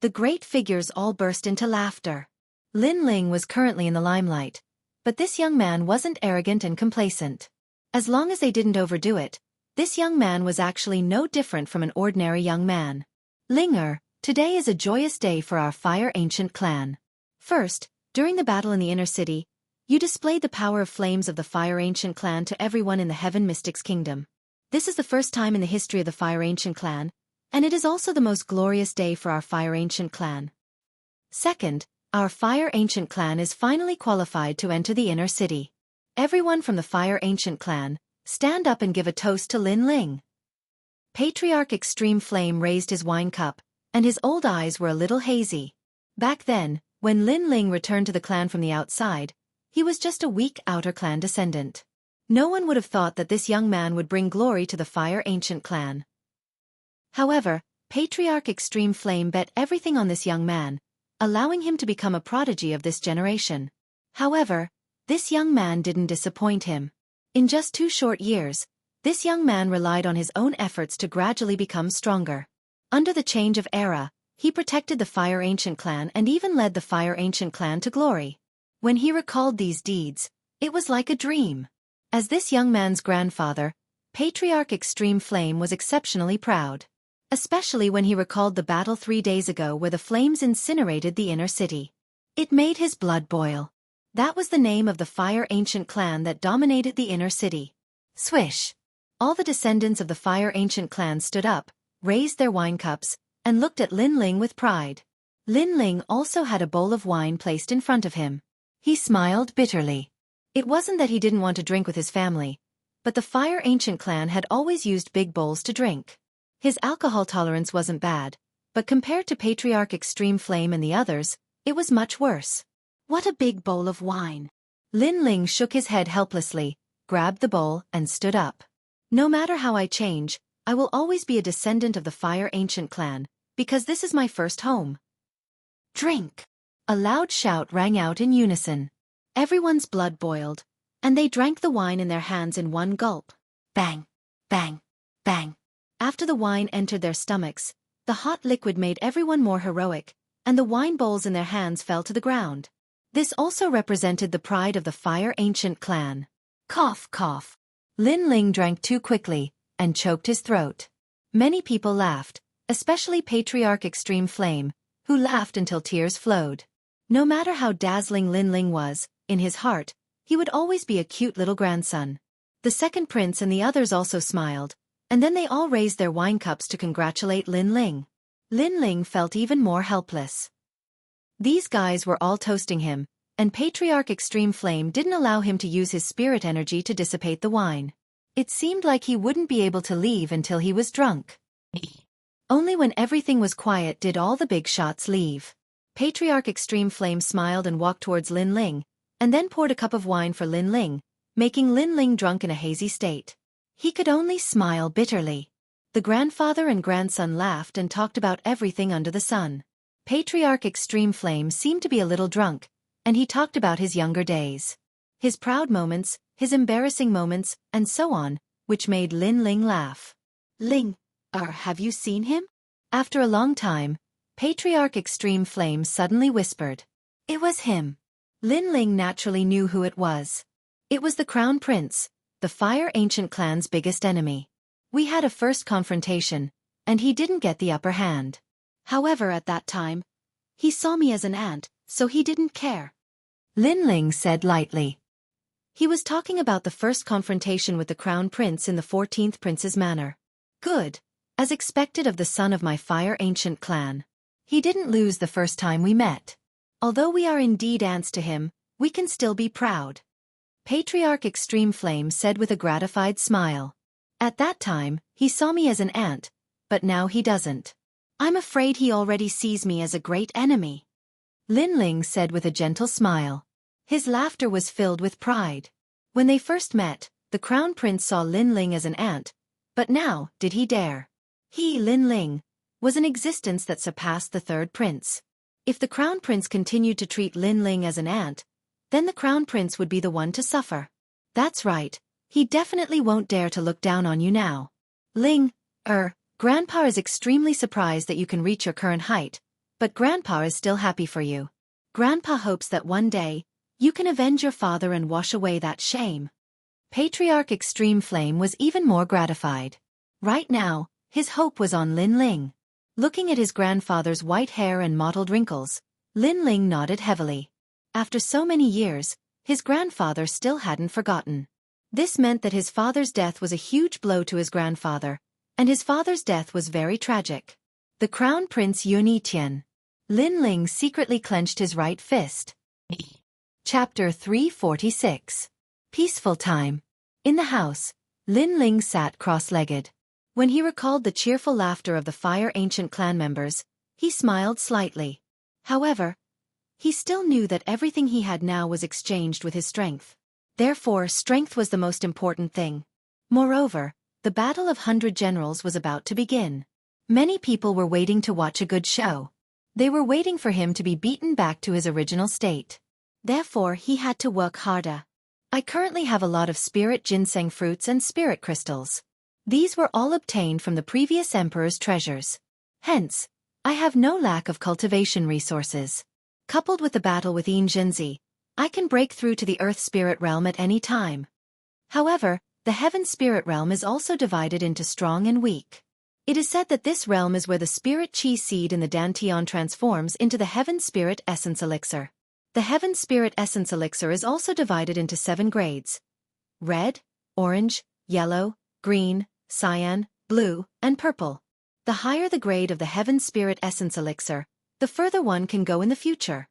[SPEAKER 1] The great figures all burst into laughter. Lin Ling was currently in the limelight, but this young man wasn't arrogant and complacent. As long as they didn't overdo it, this young man was actually no different from an ordinary young man. Linger, today is a joyous day for our Fire Ancient clan. First, during the battle in the inner city, you displayed the power of flames of the Fire Ancient clan to everyone in the Heaven Mystics Kingdom. This is the first time in the history of the Fire Ancient clan, and it is also the most glorious day for our Fire Ancient clan. Second, our Fire Ancient clan is finally qualified to enter the inner city. Everyone from the Fire Ancient clan, stand up and give a toast to Lin Ling. Patriarch Extreme Flame raised his wine cup, and his old eyes were a little hazy. Back then, when Lin Ling returned to the clan from the outside, he was just a weak outer clan descendant. No one would have thought that this young man would bring glory to the Fire Ancient clan. However, Patriarch Extreme Flame bet everything on this young man, allowing him to become a prodigy of this generation. However, This young man didn't disappoint him. In just 2 short years, this young man relied on his own efforts to gradually become stronger. Under the change of era, he protected the Fire Ancient clan and even led the Fire Ancient clan to glory. When he recalled these deeds, it was like a dream. As this young man's grandfather, Patriarch Extreme Flame was exceptionally proud. Especially when he recalled the battle 3 days ago where the flames incinerated the inner city. It made his blood boil. That was the name of the Fire Ancient clan that dominated the inner city. Swish! All the descendants of the Fire Ancient clan stood up, raised their wine cups, and looked at Lin Ling with pride. Lin Ling also had a bowl of wine placed in front of him. He smiled bitterly. It wasn't that he didn't want to drink with his family, but the Fire Ancient clan had always used big bowls to drink. His alcohol tolerance wasn't bad, but compared to Patriarch Extreme Flame and the others, it was much worse. What a big bowl of wine! Lin Ling shook his head helplessly, grabbed the bowl, and stood up. No matter how I change, I will always be a descendant of the Fire Ancient clan, because this is my first home. Drink! A loud shout rang out in unison. Everyone's blood boiled, and they drank the wine in their hands in one gulp. Bang! Bang! Bang! After the wine entered their stomachs, the hot liquid made everyone more heroic, and the wine bowls in their hands fell to the ground. This also represented the pride of the Fire Ancient clan. Cough, cough. Lin Ling drank too quickly, and choked his throat. Many people laughed, especially Patriarch Extreme Flame, who laughed until tears flowed. No matter how dazzling Lin Ling was, in his heart, he would always be a cute little grandson. The second prince and the others also smiled, and then they all raised their wine cups to congratulate Lin Ling. Lin Ling felt even more helpless. These guys were all toasting him, and Patriarch Extreme Flame didn't allow him to use his spirit energy to dissipate the wine. It seemed like he wouldn't be able to leave until he was drunk. Only when everything was quiet did all the big shots leave. Patriarch Extreme Flame smiled and walked towards Lin Ling, and then poured a cup of wine for Lin Ling, making Lin Ling drunk in a hazy state. He could only smile bitterly. The grandfather and grandson laughed and talked about everything under the sun. Patriarch Extreme Flame seemed to be a little drunk, and he talked about his younger days. His proud moments, his embarrassing moments, and so on, which made Lin Ling laugh. Ling, have you seen him? After a long time, Patriarch Extreme Flame suddenly whispered. It was him. Lin Ling naturally knew who it was. It was the Crown Prince, the Fire Ancient clan's biggest enemy. We had a first confrontation, and he didn't get the upper hand. However, at that time, he saw me as an ant, so he didn't care. Lin Ling said lightly. He was talking about the first confrontation with the Crown Prince in the 14th Prince's manor. Good, as expected of the son of my Fire Ancient clan. He didn't lose the first time we met. Although we are indeed ants to him, we can still be proud. Patriarch Extreme Flame said with a gratified smile. At that time, he saw me as an ant, but now he doesn't. I'm afraid he already sees me as a great enemy. Lin Ling said with a gentle smile. His laughter was filled with pride. When they first met, the Crown Prince saw Lin Ling as an ant, but now, did he dare? He, Lin Ling, was an existence that surpassed the third prince. If the Crown Prince continued to treat Lin Ling as an ant, then the Crown Prince would be the one to suffer. That's right, he definitely won't dare to look down on you now. Ling, Grandpa is extremely surprised that you can reach your current height, but Grandpa is still happy for you. Grandpa hopes that one day, you can avenge your father and wash away that shame. Patriarch Extreme Flame was even more gratified. Right now, his hope was on Lin Ling. Looking at his grandfather's white hair and mottled wrinkles, Lin Ling nodded heavily. After so many years, his grandfather still hadn't forgotten. This meant that his father's death was a huge blow to his grandfather, and his father's death was very tragic. The Crown Prince Yunitian. Lin Ling secretly clenched his right fist. Chapter 346. Peaceful time. In the house, Lin Ling sat cross-legged. When he recalled the cheerful laughter of the Fire Ancient clan members, he smiled slightly. However, he still knew that everything he had now was exchanged with his strength. Therefore, strength was the most important thing. Moreover, the Battle of 100 Generals was about to begin. Many people were waiting to watch a good show. They were waiting for him to be beaten back to his original state. Therefore, he had to work harder. I currently have a lot of spirit ginseng fruits and spirit crystals. These were all obtained from the previous emperor's treasures. Hence, I have no lack of cultivation resources. Coupled with the battle with Xianxia, I can break through to the earth spirit realm at any time. However, the heaven spirit realm is also divided into strong and weak. It is said that this realm is where the spirit chi seed in the dantian transforms into the heaven spirit essence elixir. The heaven spirit essence elixir is also divided into 7 grades: red, orange, yellow, green, cyan, blue, and purple. The higher the grade of the heaven spirit essence elixir, the further one can go in the future.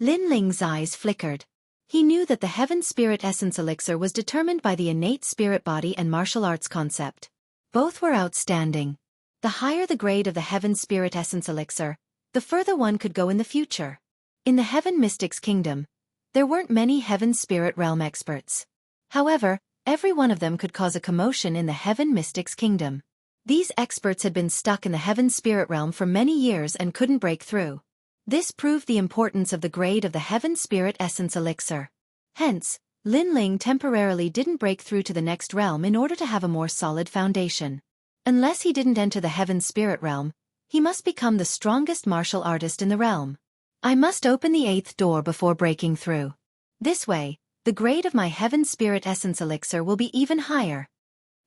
[SPEAKER 1] Lin Ling's eyes flickered. He knew that the heaven spirit essence elixir was determined by the innate spirit body and martial arts concept. Both were outstanding. The higher the grade of the heaven spirit essence elixir, the further one could go in the future. In the Heaven Mystics Kingdom, there weren't many Heaven Spirit Realm experts. However, every one of them could cause a commotion in the Heaven Mystics Kingdom. These experts had been stuck in the Heaven Spirit Realm for many years and couldn't break through. This proved the importance of the grade of the Heaven Spirit Essence Elixir. Hence, Lin Ling temporarily didn't break through to the next realm in order to have a more solid foundation. Unless he didn't enter the Heaven Spirit Realm, he must become the strongest martial artist in the realm. I must open the 8th door before breaking through. This way, the grade of my Heaven Spirit Essence Elixir will be even higher.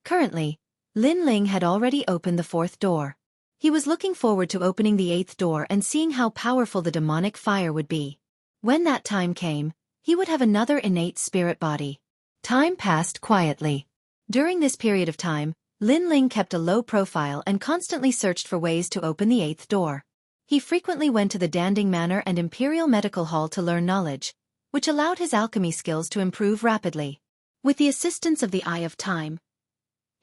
[SPEAKER 1] Currently, Lin Ling had already opened the 4th door. He was looking forward to opening the 8th door and seeing how powerful the demonic fire would be. When that time came, he would have another innate spirit body. Time passed quietly. During this period of time, Lin Ling kept a low profile and constantly searched for ways to open the 8th door. He frequently went to the Danding Manor and Imperial Medical Hall to learn knowledge, which allowed his alchemy skills to improve rapidly. With the assistance of the Eye of Time,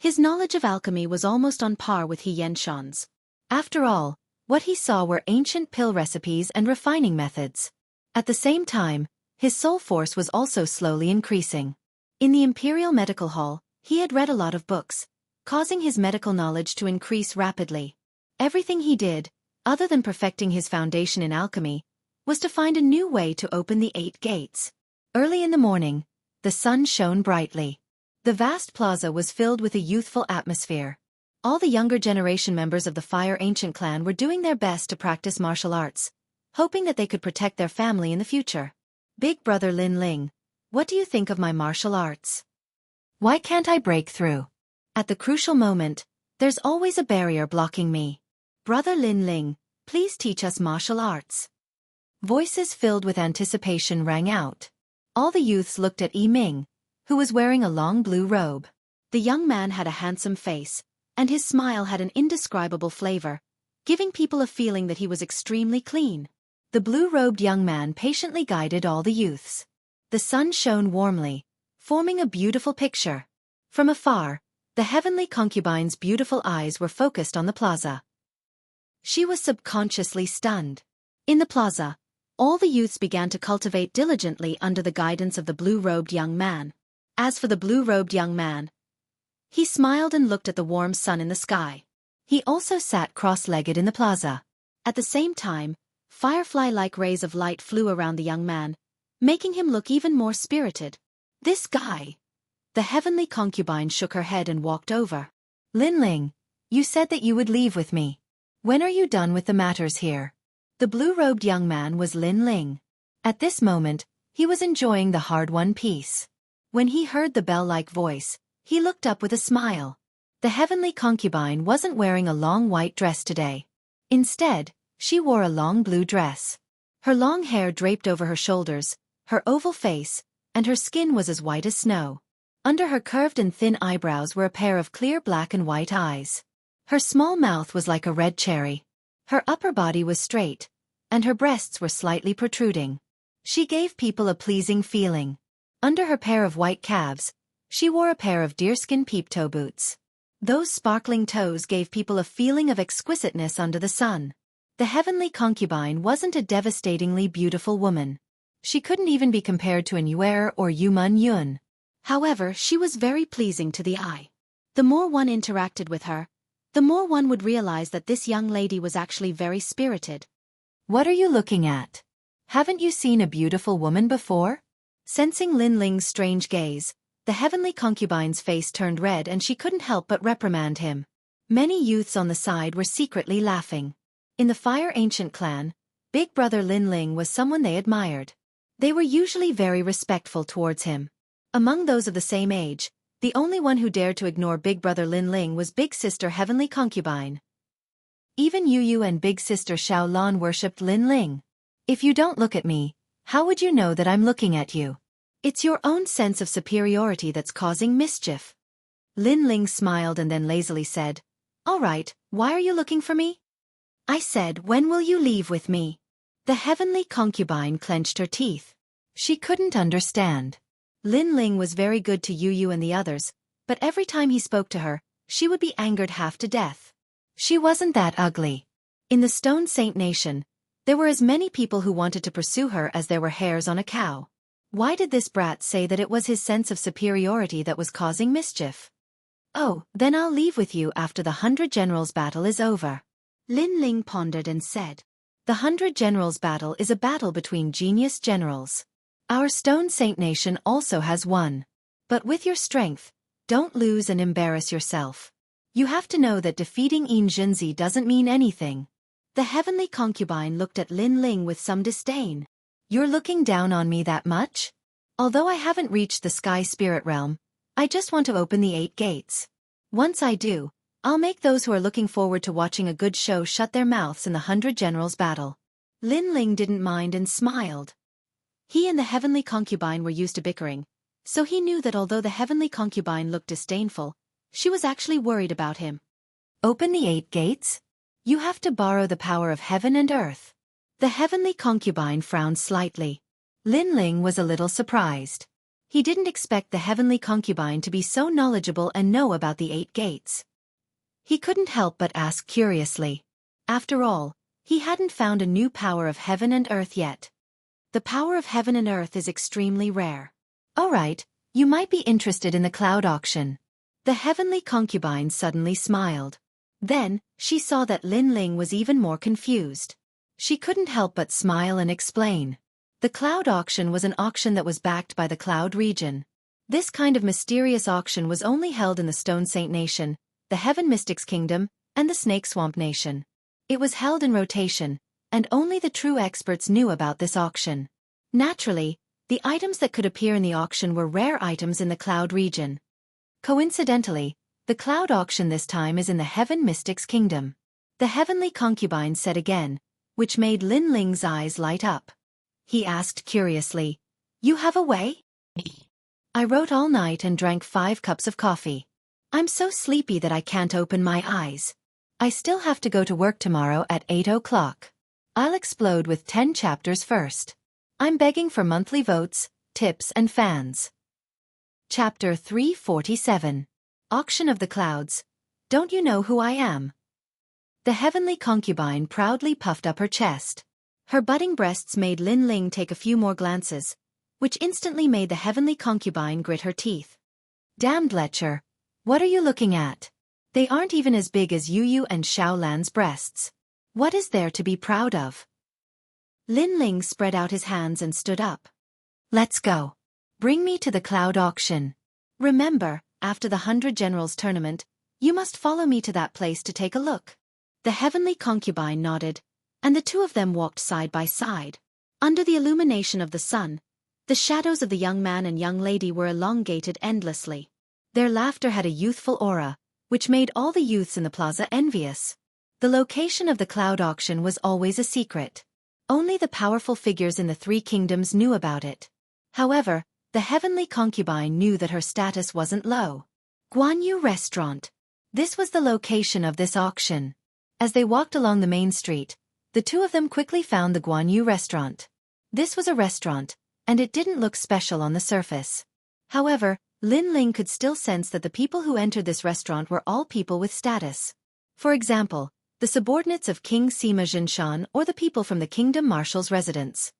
[SPEAKER 1] his knowledge of alchemy was almost on par with He Yenshan's. After all, what he saw were ancient pill recipes and refining methods. At the same time, his soul force was also slowly increasing. In the Imperial Medical Hall, he had read a lot of books, causing his medical knowledge to increase rapidly. Everything he did, other than perfecting his foundation in alchemy, was to find a new way to open the 8 gates. Early in the morning, the sun shone brightly. The vast plaza was filled with a youthful atmosphere. All the younger generation members of the Fire Ancient clan were doing their best to practice martial arts, hoping that they could protect their family in the future. Big brother Lin Ling, what do you think of my martial arts? Why can't I break through? At the crucial moment, there's always a barrier blocking me. Brother Lin Ling, please teach us martial arts. Voices filled with anticipation rang out. All the youths looked at Yi Ming, who was wearing a long blue robe. The young man had a handsome face, and his smile had an indescribable flavor, giving people a feeling that he was extremely clean. The blue-robed young man patiently guided all the youths. The sun shone warmly, forming a beautiful picture. From afar, the heavenly concubine's beautiful eyes were focused on the plaza. She was subconsciously stunned. In the plaza, all the youths began to cultivate diligently under the guidance of the blue-robed young man. As for the blue-robed young man, he smiled and looked at the warm sun in the sky. He also sat cross-legged in the plaza. At the same time, firefly-like rays of light flew around the young man, making him look even more spirited. This guy. The heavenly concubine shook her head and walked over. Lin Ling, you said that you would leave with me. When are you done with the matters here? The blue-robed young man was Lin Ling. At this moment, he was enjoying the hard-won peace. When he heard the bell-like voice, he looked up with a smile. The heavenly concubine wasn't wearing a long white dress today. Instead, she wore a long blue dress. Her long hair draped over her shoulders, her oval face, and her skin was as white as snow. Under her curved and thin eyebrows were a pair of clear black and white eyes. Her small mouth was like a red cherry. Her upper body was straight, and her breasts were slightly protruding. She gave people a pleasing feeling. Under her pair of white calves, she wore a pair of deerskin peep-toe boots. Those sparkling toes gave people a feeling of exquisiteness under the sun. The heavenly concubine wasn't a devastatingly beautiful woman. She couldn't even be compared to an Yuer or Yuman Yun. However, she was very pleasing to the eye. The more one interacted with her, the more one would realize that this young lady was actually very spirited. What are you looking at? Haven't you seen a beautiful woman before? Sensing Lin Ling's strange gaze, the heavenly concubine's face turned red and she couldn't help but reprimand him. Many youths on the side were secretly laughing. In the Fire Ancient clan, Big Brother Lin Ling was someone they admired. They were usually very respectful towards him. Among those of the same age, the only one who dared to ignore Big Brother Lin Ling was Big Sister Heavenly Concubine. Even Yu Yu and Big Sister Xiao Lan worshipped Lin Ling. If you don't look at me, how would you know that I'm looking at you? It's your own sense of superiority that's causing mischief. Lin Ling smiled and then lazily said, "All right, why are you looking for me?" I said, "When will you leave with me?" The heavenly concubine clenched her teeth. She couldn't understand. Lin Ling was very good to Yu Yu and the others, but every time he spoke to her, she would be angered half to death. She wasn't that ugly. In the Stone Saint Nation, there were as many people who wanted to pursue her as there were hairs on a cow. Why did this brat say that it was his sense of superiority that was causing mischief? "Oh, then I'll leave with you after the 100 Generals battle is over." Lin Ling pondered and said, "The 100 Generals battle is a battle between genius generals. Our Stone Saint Nation also has one. But with your strength, don't lose and embarrass yourself. You have to know that defeating Yin Junzi doesn't mean anything." The heavenly concubine looked at Lin Ling with some disdain. "You're looking down on me that much? Although I haven't reached the sky spirit realm, I just want to open the 8 gates. Once I do, I'll make those who are looking forward to watching a good show shut their mouths in the 100 Generals battle." Lin Ling didn't mind and smiled. He and the heavenly concubine were used to bickering, so he knew that although the heavenly concubine looked disdainful, she was actually worried about him. "Open the 8 gates? You have to borrow the power of heaven and earth." The heavenly concubine frowned slightly. Lin Ling was a little surprised. He didn't expect the heavenly concubine to be so knowledgeable and know about the 8 gates. He couldn't help but ask curiously. After all, he hadn't found a new power of heaven and earth yet. The power of heaven and earth is extremely rare. "All right, you might be interested in the cloud auction." The heavenly concubine suddenly smiled. Then, she saw that Lin Ling was even more confused. She couldn't help but smile and explain. The cloud auction was an auction that was backed by the cloud region. This kind of mysterious auction was only held in the Stone Saint Nation, the Heaven Mystics Kingdom, and the Snake Swamp Nation. It was held in rotation, and only the true experts knew about this auction. Naturally, the items that could appear in the auction were rare items in the cloud region. Coincidentally, the cloud auction this time is in the Heaven Mystics Kingdom. The heavenly concubine said again, which made Lin Ling's eyes light up. He asked curiously, "You have a way?" "I wrote all night and drank 5 cups of coffee. I'm so sleepy that I can't open my eyes. I still have to go to work tomorrow at 8 o'clock. I'll explode with 10 chapters first. I'm begging for monthly votes, tips and fans." Chapter 347. Auction of the Clouds. "Don't you know who I am?" The heavenly concubine proudly puffed up her chest. Her budding breasts made Lin Ling take a few more glances, which instantly made the heavenly concubine grit her teeth. "Damned lecher, what are you looking at? They aren't even as big as Yu Yu and Xiao Lan's breasts. What is there to be proud of?" Lin Ling spread out his hands and stood up. "Let's go. Bring me to the cloud auction. Remember, after the 100 Generals tournament, you must follow me to that place to take a look." The heavenly concubine nodded, and the two of them walked side by side. Under the illumination of the sun, the shadows of the young man and young lady were elongated endlessly. Their laughter had a youthful aura, which made all the youths in the plaza envious. The location of the cloud auction was always a secret. Only the powerful figures in the 3 kingdoms knew about it. However, the heavenly concubine knew that her status wasn't low. Guanyu Restaurant. This was the location of this auction. As they walked along the main street, the two of them quickly found the Guanyu Restaurant. This was a restaurant, and it didn't look special on the surface. However, Lin Ling could still sense that the people who entered this restaurant were all people with status. For example, the subordinates of King Sima Jinshan or the people from the Kingdom Marshal's residence.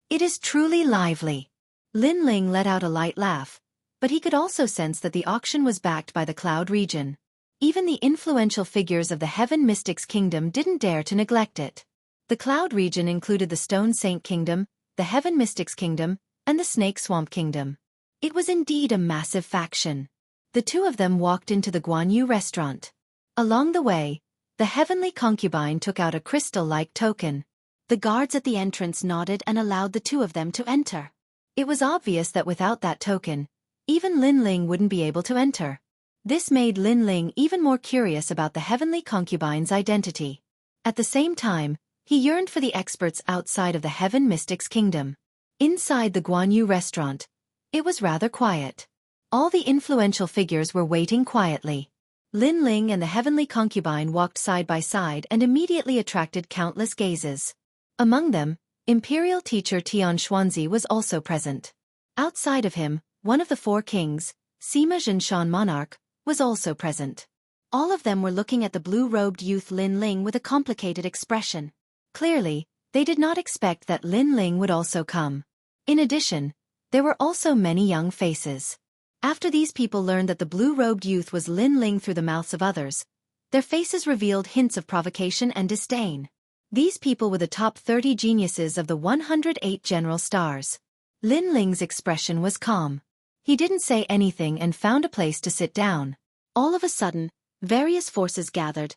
[SPEAKER 1] "It is truly lively." Lin Ling let out a light laugh, but he could also sense that the auction was backed by the cloud region. Even the influential figures of the Heaven Mystics Kingdom didn't dare to neglect it. The Cloud region included the Stone Saint Kingdom, the Heaven Mystics Kingdom, and the Snake Swamp Kingdom. It was indeed a massive faction. The two of them walked into the Guanyu restaurant. Along the way, the heavenly concubine took out a crystal-like token. The guards at the entrance nodded and allowed the two of them to enter. It was obvious that without that token, even Lin Ling wouldn't be able to enter. This made Lin Ling even more curious about the heavenly concubine's identity. At the same time, he yearned for the experts outside of the Heaven Mystics Kingdom. Inside the Guanyu restaurant, it was rather quiet. All the influential figures were waiting quietly. Lin Ling and the heavenly concubine walked side by side and immediately attracted countless gazes. Among them, Imperial teacher Tian Xuanzi was also present. Outside of him, one of the four kings, Sima Zhenshan monarch, was also present. All of them were looking at the blue-robed youth Lin Ling with a complicated expression. Clearly, they did not expect that Lin Ling would also come. In addition, there were also many young faces. After these people learned that the blue-robed youth was Lin Ling through the mouths of others, their faces revealed hints of provocation and disdain. These people were the top 30 geniuses of the 108 general stars. Lin Ling's expression was calm. He didn't say anything and found a place to sit down. All of a sudden, various forces gathered,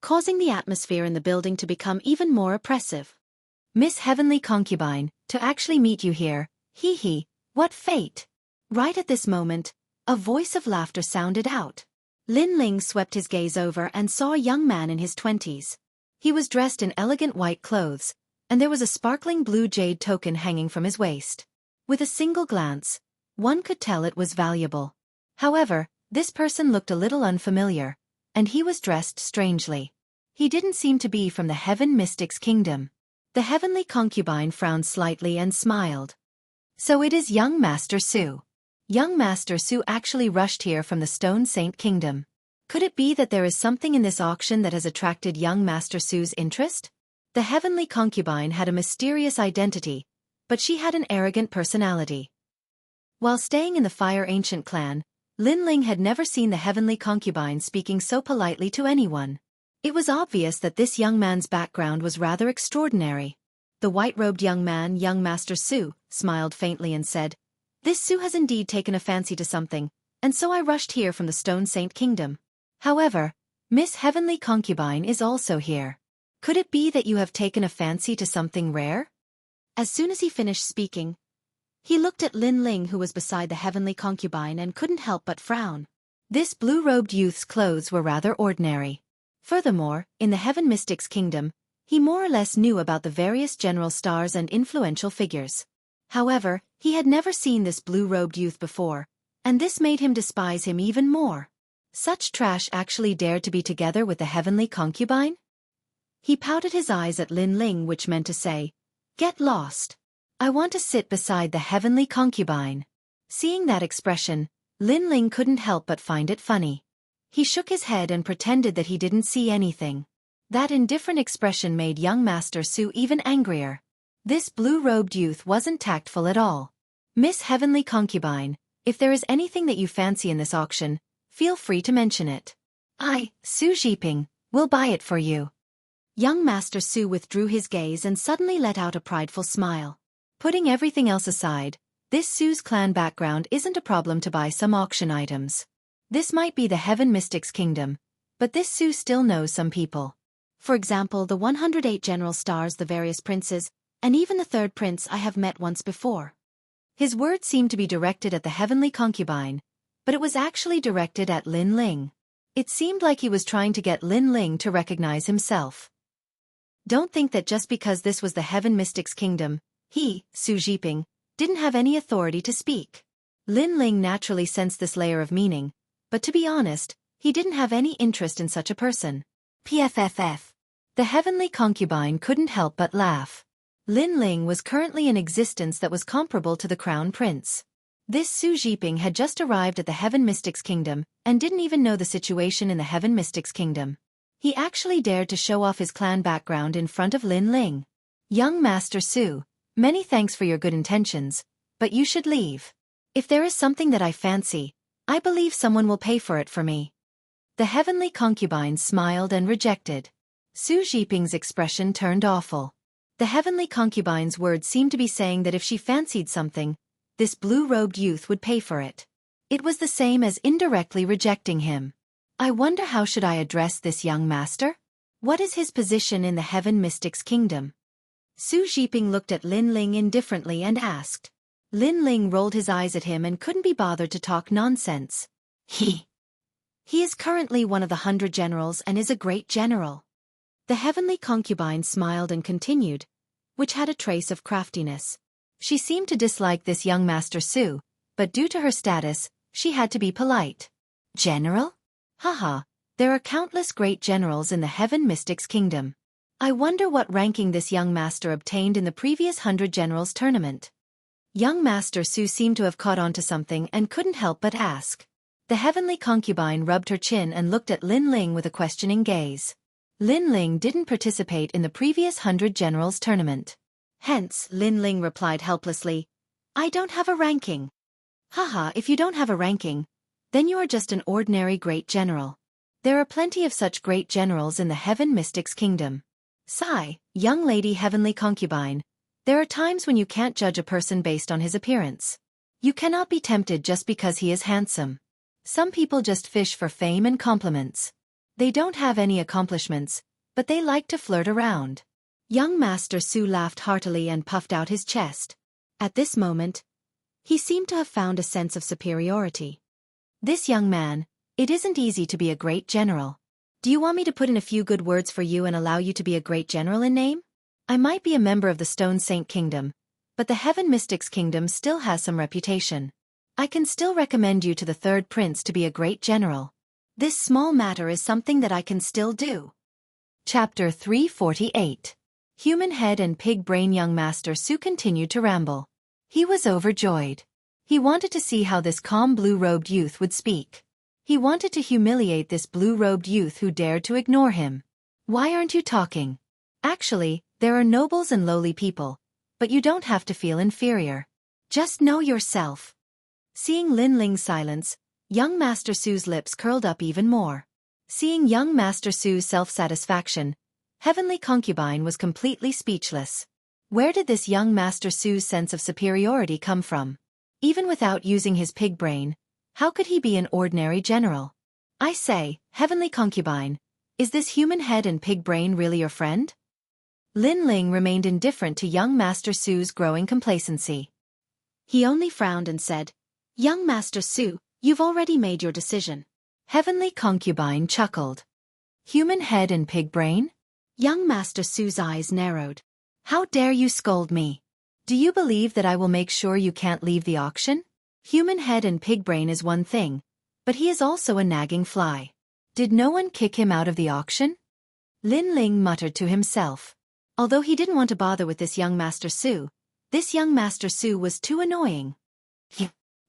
[SPEAKER 1] causing the atmosphere in the building to become even more oppressive. Miss Heavenly Concubine, to actually meet you here, hee, what fate! Right at this moment, a voice of laughter sounded out. Lin Ling swept his gaze over and saw a young man in his 20s. He was dressed in elegant white clothes, and there was a sparkling blue jade token hanging from his waist. With a single glance, one could tell it was valuable. However, this person looked a little unfamiliar, and he was dressed strangely. He didn't seem to be from the Heaven Mystics Kingdom. The heavenly concubine frowned slightly and smiled. So it is young Master Su. Young Master Su actually rushed here from the Stone Saint Kingdom. Could it be that there is something in this auction that has attracted young Master Su's interest? The heavenly concubine had a mysterious identity, but she had an arrogant personality. While staying in the Fire Ancient clan, Lin Ling had never seen the heavenly concubine speaking so politely to anyone. It was obvious that this young man's background was rather extraordinary. The white-robed young man, young Master Su, smiled faintly and said, "This Su has indeed taken a fancy to something, and so I rushed here from the Stone Saint Kingdom. However, Miss Heavenly Concubine is also here. Could it be that you have taken a fancy to something rare?" As soon as he finished speaking, he looked at Lin Ling, who was beside the heavenly concubine, and couldn't help but frown. This blue-robed youth's clothes were rather ordinary. Furthermore, in the Heaven Mystics Kingdom, he more or less knew about the various general stars and influential figures. However, he had never seen this blue-robed youth before, and this made him despise him even more. Such trash actually dared to be together with the heavenly concubine? He pouted his eyes at Lin Ling, which meant to say, "Get lost. I want to sit beside the heavenly concubine." Seeing that expression, Lin Ling couldn't help but find it funny. He shook his head and pretended that he didn't see anything. That indifferent expression made young Master Su even angrier. This blue-robed youth wasn't tactful at all. "Miss Heavenly Concubine, if there is anything that you fancy in this auction, feel free to mention it. I, Su Zhiping, will buy it for you." Young Master Su withdrew his gaze and suddenly let out a prideful smile. Putting everything else aside, this Su's clan background isn't a problem to buy some auction items. This might be the Heaven Mystics Kingdom, but this Su still knows some people. For example, the 108 general stars, the various princes, and even the third prince I have met once before. His words seemed to be directed at the heavenly concubine, but it was actually directed at Lin Ling. It seemed like he was trying to get Lin Ling to recognize himself. Don't think that just because this was the Heaven Mystics Kingdom, he, Su Zhiping, didn't have any authority to speak. Lin Ling naturally sensed this layer of meaning, but to be honest, he didn't have any interest in such a person. PFFF. The heavenly concubine couldn't help but laugh. Lin Ling was currently in existence that was comparable to the Crown Prince. This Su Zhiping had just arrived at the Heaven Mystics Kingdom and didn't even know the situation in the Heaven Mystics Kingdom. He actually dared to show off his clan background in front of Lin Ling. "Young Master Su, many thanks for your good intentions, but you should leave. If there is something that I fancy, I believe someone will pay for it for me." The heavenly concubine smiled and rejected. Su Zhiping's expression turned awful. The heavenly concubine's words seemed to be saying that if she fancied something, this blue-robed youth would pay for it. It was the same as indirectly rejecting him. I wonder how should I address this young master? What is his position in the Heaven Mystic's kingdom? Su Zhiping looked at Lin Ling indifferently and asked. Lin Ling rolled his eyes at him and couldn't be bothered to talk nonsense. He is currently one of the 100 generals and is a great general. The heavenly concubine smiled and continued, which had a trace of craftiness. She seemed to dislike this young Master Su, but due to her status, she had to be polite. General? Haha, there are countless great generals in the Heaven Mystic's kingdom. I wonder what ranking this young master obtained in the previous 100 generals tournament. Young Master Su seemed to have caught on to something and couldn't help but ask. The heavenly concubine rubbed her chin and looked at Lin Ling with a questioning gaze. Lin Ling didn't participate in the previous 100 generals tournament. Hence, Lin Ling replied helplessly, I don't have a ranking. Haha, if you don't have a ranking, then you are just an ordinary great general. There are plenty of such great generals in the Heaven Mystic's kingdom. Sigh, young lady heavenly concubine, there are times when you can't judge a person based on his appearance. You cannot be tempted just because he is handsome. Some people just fish for fame and compliments. They don't have any accomplishments, but they like to flirt around. Young Master Su laughed heartily and puffed out his chest. At this moment, he seemed to have found a sense of superiority. This young man, it isn't easy to be a great general. Do you want me to put in a few good words for you and allow you to be a great general in name? I might be a member of the Stone Saint Kingdom, but the Heaven Mystic's kingdom still has some reputation. I can still recommend you to the third prince to be a great general. This small matter is something that I can still do. Chapter 348. Human Head and Pig Brain. Young Master Su continued to ramble. He was overjoyed. He wanted to see how this calm blue-robed youth would speak. He wanted to humiliate this blue-robed youth who dared to ignore him. Why aren't you talking? Actually, there are nobles and lowly people, but you don't have to feel inferior. Just know yourself. Seeing Lin Ling's silence, young Master Su's lips curled up even more. Seeing young Master Su's self-satisfaction, heavenly concubine was completely speechless. Where did this young Master Su's sense of superiority come from? Even without using his pig brain, how could he be an ordinary general? I say, heavenly concubine, is this human head and pig brain really your friend? Lin Ling remained indifferent to young Master Su's growing complacency. He only frowned and said, Young Master Su, you've already made your decision. Heavenly concubine chuckled. Human head and pig brain? Young Master Su's eyes narrowed. How dare you scold me? Do you believe that I will make sure you can't leave the auction? Human head and pig brain is one thing, but he is also a nagging fly. Did no one kick him out of the auction? Lin Ling muttered to himself. Although he didn't want to bother with this young Master Su, this young Master Su was too annoying.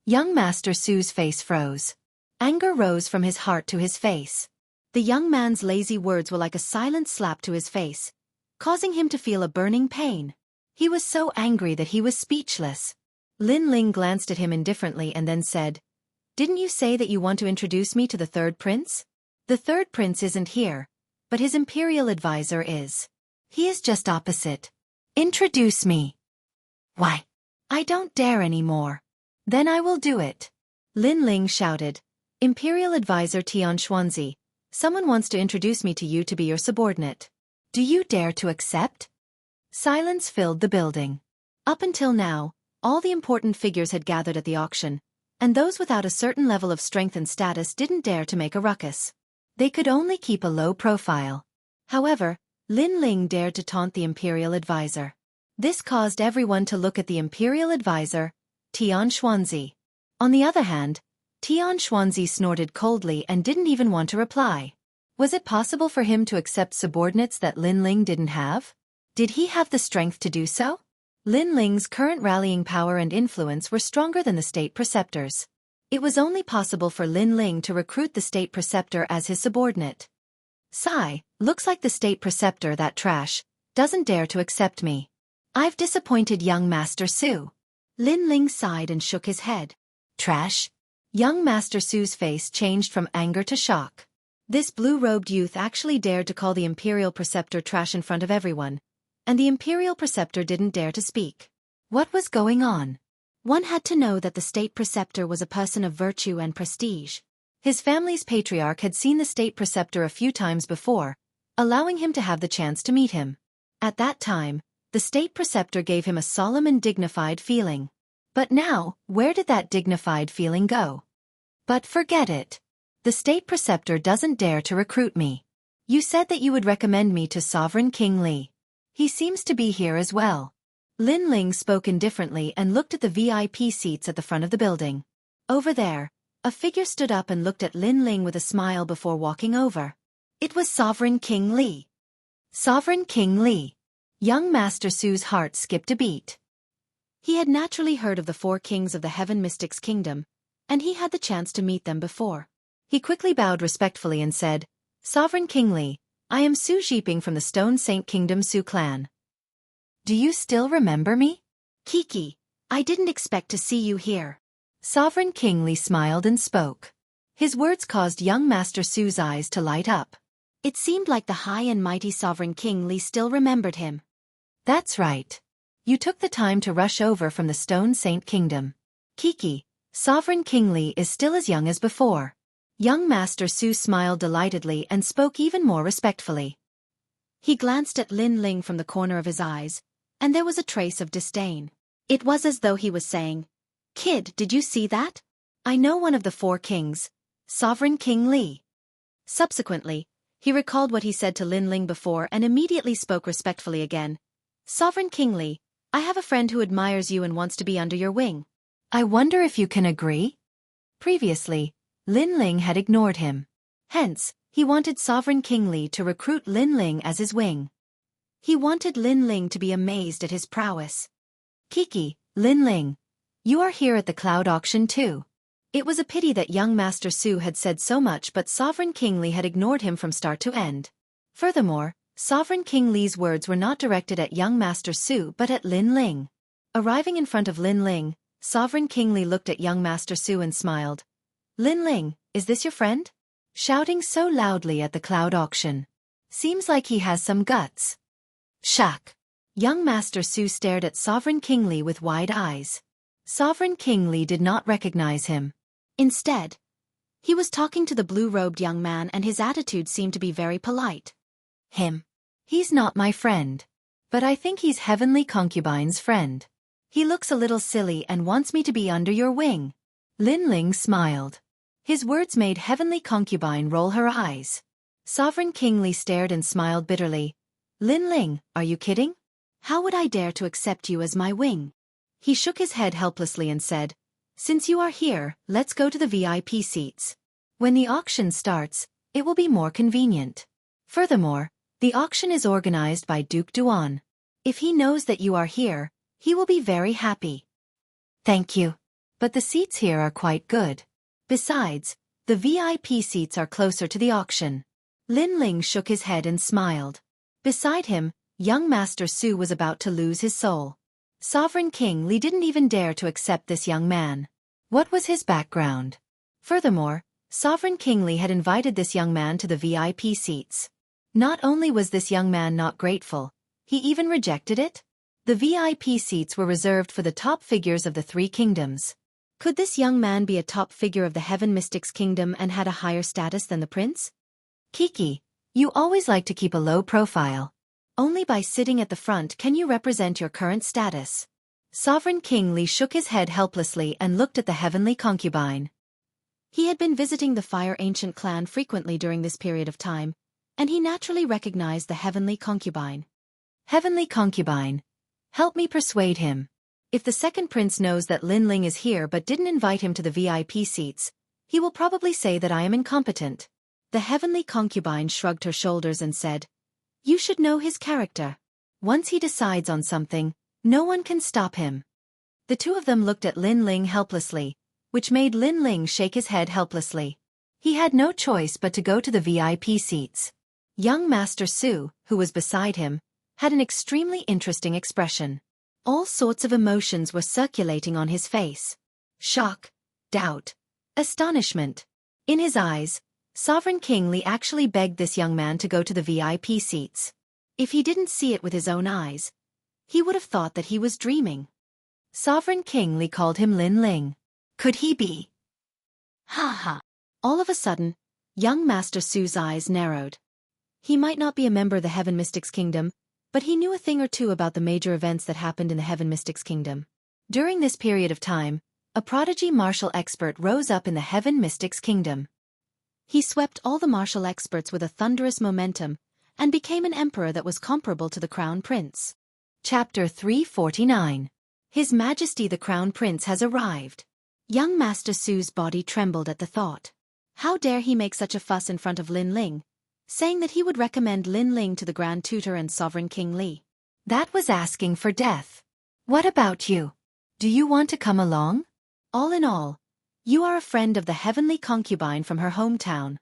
[SPEAKER 1] Young Master Su's face froze. Anger rose from his heart to his face. The young man's lazy words were like a silent slap to his face, causing him to feel a burning pain. He was so angry that he was speechless. Lin Ling glanced at him indifferently and then said, Didn't you say that you want to introduce me to the third prince? The third prince isn't here, but his imperial advisor is. He is just opposite. Introduce me. Why? I don't dare anymore. Then I will do it. Lin Ling shouted. Imperial advisor Xianxia, someone wants to introduce me to you to be your subordinate. Do you dare to accept? Silence filled the building. Up until now, all the important figures had gathered at the auction, and those without a certain level of strength and status didn't dare to make a ruckus. They could only keep a low profile. However, Lin Ling dared to taunt the imperial advisor. This caused everyone to look at the imperial advisor, Xianxia. On the other hand, Xianxia snorted coldly and didn't even want to reply. Was it possible for him to accept subordinates that Lin Ling didn't have? Did he have the strength to do so? Lin Ling's current rallying power and influence were stronger than the state preceptor's. It was only possible for Lin Ling to recruit the state preceptor as his subordinate. Sigh, looks like the state preceptor, that trash, doesn't dare to accept me. I've disappointed young Master Su. Lin Ling sighed and shook his head. Trash? Young Master Su's face changed from anger to shock. This blue-robed youth actually dared to call the Imperial Preceptor trash in front of everyone, and the Imperial Preceptor didn't dare to speak. What was going on? One had to know that the State Preceptor was a person of virtue and prestige. His family's patriarch had seen the State Preceptor a few times before, allowing him to have the chance to meet him. At that time, the State Preceptor gave him a solemn and dignified feeling. But now, where did that dignified feeling go? But forget it. The State Preceptor doesn't dare to recruit me. You said that you would recommend me to Sovereign King Li. He seems to be here as well. Lin Ling spoke indifferently and looked at the VIP seats at the front of the building. Over there, a figure stood up and looked at Lin Ling with a smile before walking over. It was Sovereign King Li. Sovereign King Li. Young Master Su's heart skipped a beat. He had naturally heard of the 4 kings of the Heaven Mystics Kingdom, and he had the chance to meet them before. He quickly bowed respectfully and said, Sovereign King Li, I am Su Jiping from the Stone Saint Kingdom Su clan. Do you still remember me? Kiki, I didn't expect to see you here. Sovereign King Li smiled and spoke. His words caused young Master Su's eyes to light up. It seemed like the high and mighty Sovereign King Li still remembered him. That's right. You took the time to rush over from the Stone Saint Kingdom. Kiki, Sovereign King Li is still as young as before. Young Master Su smiled delightedly and spoke even more respectfully. He glanced at Lin Ling from the corner of his eyes, and there was a trace of disdain. It was as though he was saying, Kid, did you see that? I know one of the 4 kings, Sovereign King Li. Subsequently, he recalled what he said to Lin Ling before and immediately spoke respectfully again. Sovereign King Li, I have a friend who admires you and wants to be under your wing. I wonder if you can agree? Previously, Lin Ling had ignored him. Hence, he wanted Sovereign King Li to recruit Lin Ling as his wing. He wanted Lin Ling to be amazed at his prowess. Kiki, Lin Ling, you are here at the cloud auction too. It was a pity that young Master Su had said so much, but Sovereign King Li had ignored him from start to end. Furthermore, Sovereign King Li's words were not directed at young Master Su but at Lin Ling. Arriving in front of Lin Ling, Sovereign King Li looked at young Master Su and smiled. Lin Ling, is this your friend? Shouting so loudly at the cloud auction. Seems like he has some guts. Shak. Young Master Su stared at Sovereign King Li with wide eyes. Sovereign King Li did not recognize him. Instead, he was talking to the blue-robed young man and his attitude seemed to be very polite. Him. He's not my friend. But I think he's Heavenly Concubine's friend. He looks a little silly and wants me to be under your wing. Lin Ling smiled. His words made Heavenly Concubine roll her eyes. Sovereign King Li stared and smiled bitterly. Lin Ling, are you kidding? How would I dare to accept you as my wing? He shook his head helplessly and said, Since you are here, let's go to the VIP seats. When the auction starts, it will be more convenient. Furthermore, the auction is organized by Duke Duan. If he knows that you are here, he will be very happy. Thank you. But the seats here are quite good. Besides, the VIP seats are closer to the auction. Lin Ling shook his head and smiled. Beside him, young Master Su was about to lose his soul. Sovereign King Li didn't even dare to accept this young man. What was his background? Furthermore, Sovereign King Li had invited this young man to the VIP seats. Not only was this young man not grateful, he even rejected it. The VIP seats were reserved for the top figures of the 3 kingdoms. Could this young man be a top figure of the Heaven Mystics Kingdom and had a higher status than the prince? Kiki, you always like to keep a low profile. Only by sitting at the front can you represent your current status. Sovereign King Li shook his head helplessly and looked at the Heavenly Concubine. He had been visiting the Fire Ancient clan frequently during this period of time, and he naturally recognized the Heavenly Concubine. Heavenly Concubine, help me persuade him. If the second prince knows that Lin Ling is here but didn't invite him to the VIP seats, he will probably say that I am incompetent. The Heavenly Concubine shrugged her shoulders and said, You should know his character. Once he decides on something, no one can stop him. The 2 of them looked at Lin Ling helplessly, which made Lin Ling shake his head helplessly. He had no choice but to go to the VIP seats. Young Master Su, who was beside him, had an extremely interesting expression. All sorts of emotions were circulating on his face. Shock, doubt, astonishment. In his eyes, Sovereign King Li actually begged this young man to go to the VIP seats. If he didn't see it with his own eyes, he would have thought that he was dreaming. Sovereign King Li called him Lin Ling. Could he be? Ha ha. All of a sudden, young Master Su's eyes narrowed. He might not be a member of the Heaven Mystics Kingdom, but he knew a thing or two about the major events that happened in the Heaven Mystics Kingdom. During this period of time, a prodigy martial expert rose up in the Heaven Mystics Kingdom. He swept all the martial experts with a thunderous momentum and became an emperor that was comparable to the Crown Prince. Chapter 349. His Majesty the Crown Prince has arrived. Young Master Su's body trembled at the thought. How dare he make such a fuss in front of Lin Ling, saying that he would recommend Lin Ling to the Grand Tutor and Sovereign King Li. That was asking for death. What about you? Do you want to come along? All in all, you are a friend of the heavenly concubine from her hometown.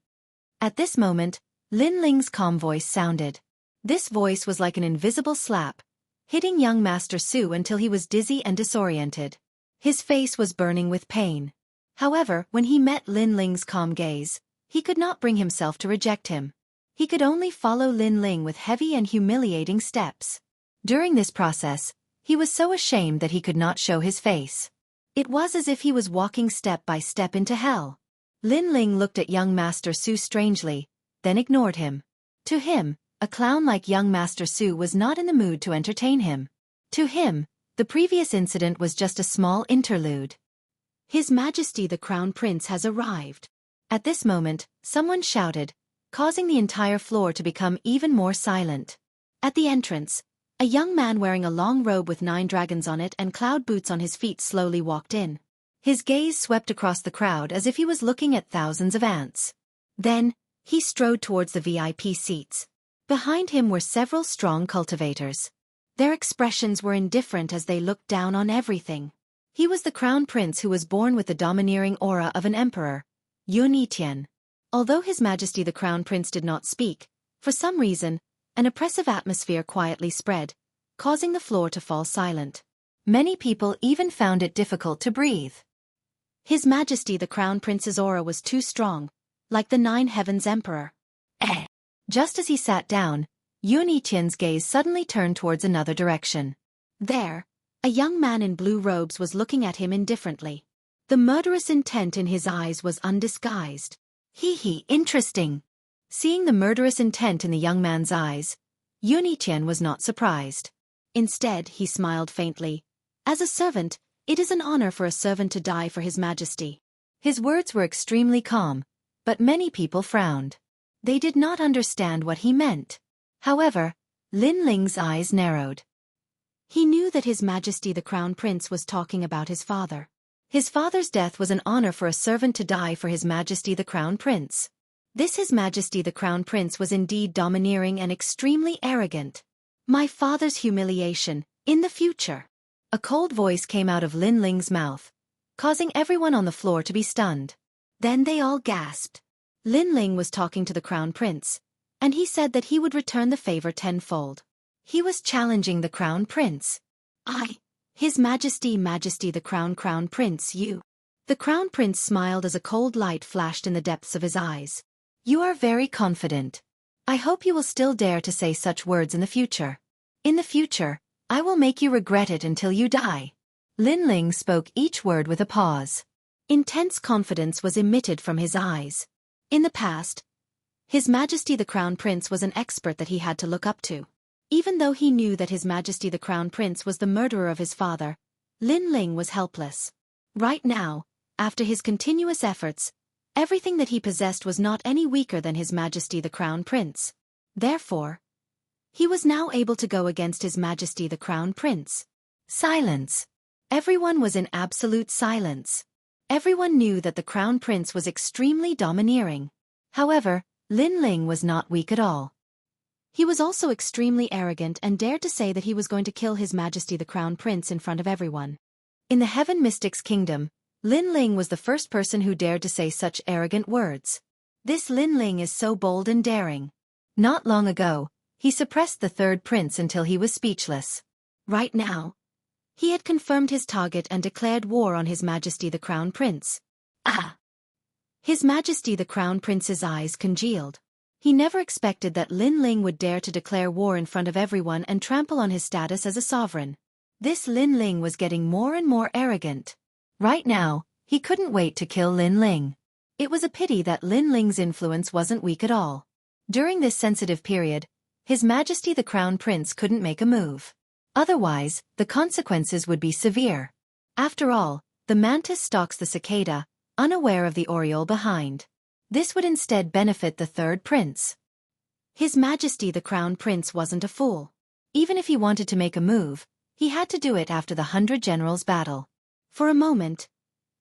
[SPEAKER 1] At this moment, Lin Ling's calm voice sounded. This voice was like an invisible slap, hitting young Master Su until he was dizzy and disoriented. His face was burning with pain. However, when he met Lin Ling's calm gaze, he could not bring himself to reject him. He could only follow Lin Ling with heavy and humiliating steps. During this process, he was so ashamed that he could not show his face. It was as if he was walking step by step into hell. Lin Ling looked at young Master Su strangely, then ignored him. To him, a clown like young Master Su was not in the mood to entertain him. To him, the previous incident was just a small interlude. His Majesty the Crown Prince has arrived. At this moment, someone shouted, causing the entire floor to become even more silent. At the entrance, a young man wearing a long robe with 9 dragons on it and cloud boots on his feet slowly walked in. His gaze swept across the crowd as if he was looking at thousands of ants. Then, he strode towards the VIP seats. Behind him were several strong cultivators. Their expressions were indifferent as they looked down on everything. He was the Crown Prince who was born with the domineering aura of an emperor, Yunitian. Although His Majesty the Crown Prince did not speak, for some reason, an oppressive atmosphere quietly spread, causing the floor to fall silent. Many people even found it difficult to breathe. His Majesty the Crown Prince's aura was too strong, like the 9 Heavens Emperor. Just as he sat down, Yunitian's gaze suddenly turned towards another direction. There, a young man in blue robes was looking at him indifferently. The murderous intent in his eyes was undisguised. Interesting. Seeing the murderous intent in the young man's eyes, Yunitian was not surprised. Instead, he smiled faintly. As a servant, it is an honor for a servant to die for His Majesty. His words were extremely calm, but many people frowned. They did not understand what he meant. However, Lin Ling's eyes narrowed. He knew that His Majesty the Crown Prince was talking about his father. His father's death was an honor for a servant to die for His Majesty the Crown Prince. This His Majesty the Crown Prince was indeed domineering and extremely arrogant. My father's humiliation, in the future. A cold voice came out of Lin Ling's mouth, causing everyone on the floor to be stunned. Then they all gasped. Lin Ling was talking to the Crown Prince, and he said that he would return the favor tenfold. He was challenging the Crown Prince. His Majesty the Crown Prince, you. The Crown Prince smiled as a cold light flashed in the depths of his eyes. You are very confident. I hope you will still dare to say such words in the future. In the future, I will make you regret it until you die. Lin Ling spoke each word with a pause. Intense confidence was emitted from his eyes. In the past, His Majesty the Crown Prince was an expert that he had to look up to. Even though he knew that His Majesty the Crown Prince was the murderer of his father, Lin Ling was helpless. Right now, after his continuous efforts, everything that he possessed was not any weaker than His Majesty the Crown Prince. Therefore, he was now able to go against His Majesty the Crown Prince. Silence. Everyone was in absolute silence. Everyone knew that the Crown Prince was extremely domineering. However, Lin Ling was not weak at all. He was also extremely arrogant and dared to say that he was going to kill His Majesty the Crown Prince in front of everyone. In the Heaven Mystics Kingdom, Lin Ling was the first person who dared to say such arrogant words. This Lin Ling is so bold and daring. Not long ago, he suppressed the third prince until he was speechless. Right now, he had confirmed his target and declared war on His Majesty the Crown Prince. His Majesty the Crown Prince's eyes congealed. He never expected that Lin Ling would dare to declare war in front of everyone and trample on his status as a sovereign. This Lin Ling was getting more and more arrogant. Right now, he couldn't wait to kill Lin Ling. It was a pity that Lin Ling's influence wasn't weak at all. During this sensitive period, His Majesty the Crown Prince couldn't make a move. Otherwise, the consequences would be severe. After all, the mantis stalks the cicada, unaware of the oriole behind. This would instead benefit the third prince. His Majesty the Crown Prince wasn't a fool. Even if he wanted to make a move, he had to do it after the 100 Generals battle. For a moment,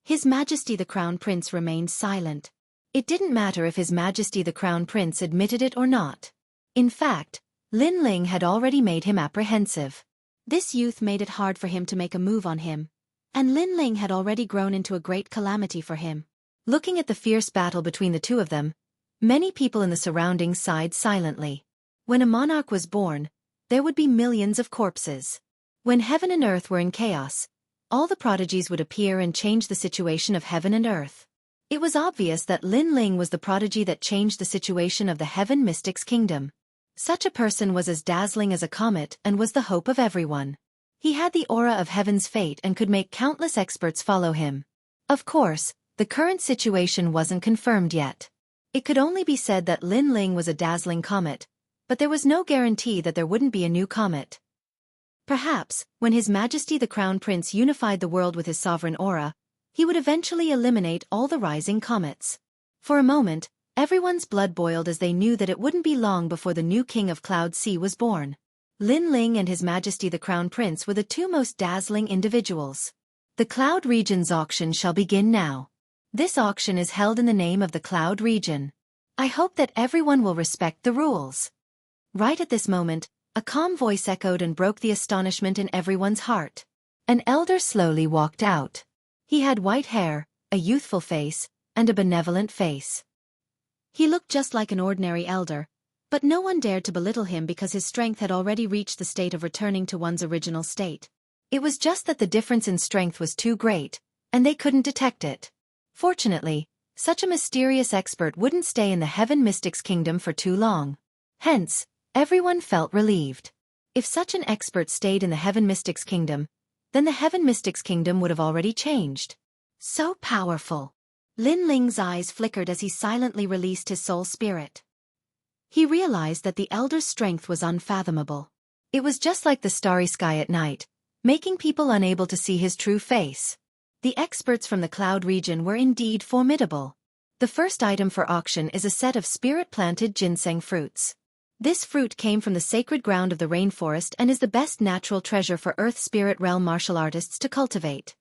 [SPEAKER 1] His Majesty the Crown Prince remained silent. It didn't matter if His Majesty the Crown Prince admitted it or not. In fact, Lin Ling had already made him apprehensive. This youth made it hard for him to make a move on him, and Lin Ling had already grown into a great calamity for him. Looking at the fierce battle between the two of them, many people in the surroundings sighed silently. When a monarch was born, there would be millions of corpses. When heaven and earth were in chaos, all the prodigies would appear and change the situation of heaven and earth. It was obvious that Lin Ling was the prodigy that changed the situation of the Heaven Mystics Kingdom. Such a person was as dazzling as a comet and was the hope of everyone. He had the aura of heaven's fate and could make countless experts follow him. Of course, the current situation wasn't confirmed yet. It could only be said that Lin Ling was a dazzling comet, but there was no guarantee that there wouldn't be a new comet. Perhaps, when His Majesty the Crown Prince unified the world with his sovereign aura, he would eventually eliminate all the rising comets. For a moment, everyone's blood boiled as they knew that it wouldn't be long before the new king of Cloud Sea was born. Lin Ling and His Majesty the Crown Prince were the two most dazzling individuals. The Cloud Region's auction shall begin now. This auction is held in the name of the Cloud Region. I hope that everyone will respect the rules. Right at this moment, a calm voice echoed and broke the astonishment in everyone's heart. An elder slowly walked out. He had white hair, a youthful face, and a benevolent face. He looked just like an ordinary elder, but no one dared to belittle him because his strength had already reached the state of returning to one's original state. It was just that the difference in strength was too great, and they couldn't detect it. Fortunately, such a mysterious expert wouldn't stay in the Heaven Mystics Kingdom for too long. Hence, everyone felt relieved. If such an expert stayed in the Heaven Mystics Kingdom, then the Heaven Mystics Kingdom would have already changed. So powerful. Lin Ling's eyes flickered as he silently released his soul spirit. He realized that the elder's strength was unfathomable. It was just like the starry sky at night, making people unable to see his true face. The experts from the Cloud Region were indeed formidable. The first item for auction is a set of spirit-planted ginseng fruits. This fruit came from the sacred ground of the rainforest and is the best natural treasure for Earth Spirit Realm martial artists to cultivate.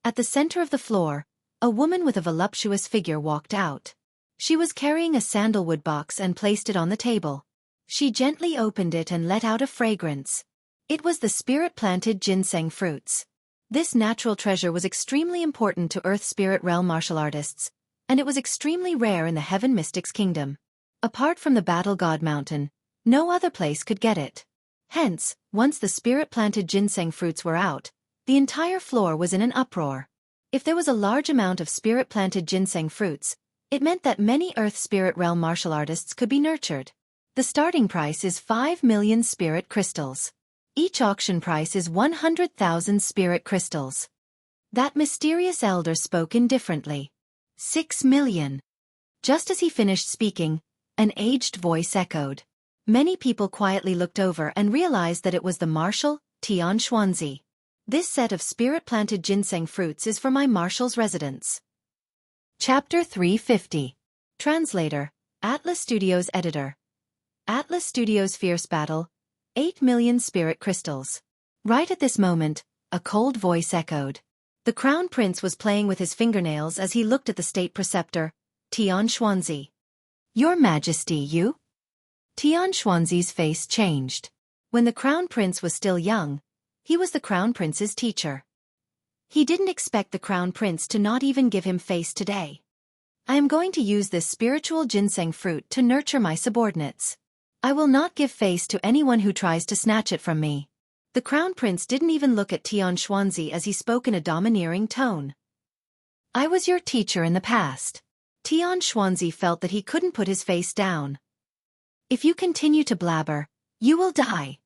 [SPEAKER 1] At the center of the floor, a woman with a voluptuous figure walked out. She was carrying a sandalwood box and placed it on the table. She gently opened it and let out a fragrance. It was the spirit-planted ginseng fruits. This natural treasure was extremely important to Earth Spirit Realm martial artists, and it was extremely rare in the Heaven Mystics Kingdom. Apart from the Battle God Mountain, no other place could get it. Hence, once the spirit-planted ginseng fruits were out, the entire floor was in an uproar. If there was a large amount of spirit-planted ginseng fruits, it meant that many Earth Spirit Realm martial artists could be nurtured. The starting price is 5 million spirit crystals. Each auction price is 100,000 spirit crystals. That mysterious elder spoke indifferently. 6 million. Just as he finished speaking, an aged voice echoed. Many people quietly looked over and realized that it was the Marshal, Xianxia. This set of spirit-planted ginseng fruits is for my Marshal's residence. Chapter 350. Translator, Atlas Studios Editor. Atlas Studios Fierce Battle, 8 million spirit crystals. Right at this moment, a cold voice echoed. The Crown Prince was playing with his fingernails as he looked at the state preceptor, Xianxia. Your Majesty, you? Xianxia's face changed. When the Crown Prince was still young, he was the Crown Prince's teacher. He didn't expect the Crown Prince to not even give him face today. I am going to use this spiritual ginseng fruit to nurture my subordinates. I will not give face to anyone who tries to snatch it from me. The Crown Prince didn't even look at Xianxia as he spoke in a domineering tone. I was your teacher in the past. Xianxia felt that he couldn't put his face down. If you continue to blabber, you will die.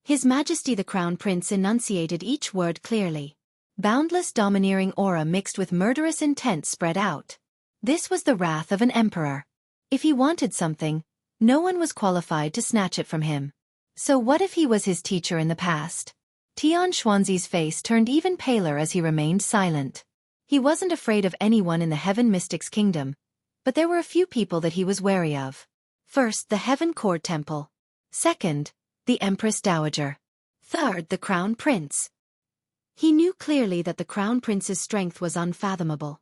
[SPEAKER 1] His Majesty the Crown Prince enunciated each word clearly. Boundless domineering aura mixed with murderous intent spread out. This was the wrath of an emperor. If he wanted something, no one was qualified to snatch it from him. So what if he was his teacher in the past? Xianxia's face turned even paler as he remained silent. He wasn't afraid of anyone in the Heaven Mystics Kingdom, but there were a few people that he was wary of. First, the Heaven Court Temple. Second, the Empress Dowager. Third, the Crown Prince. He knew clearly that the Crown Prince's strength was unfathomable.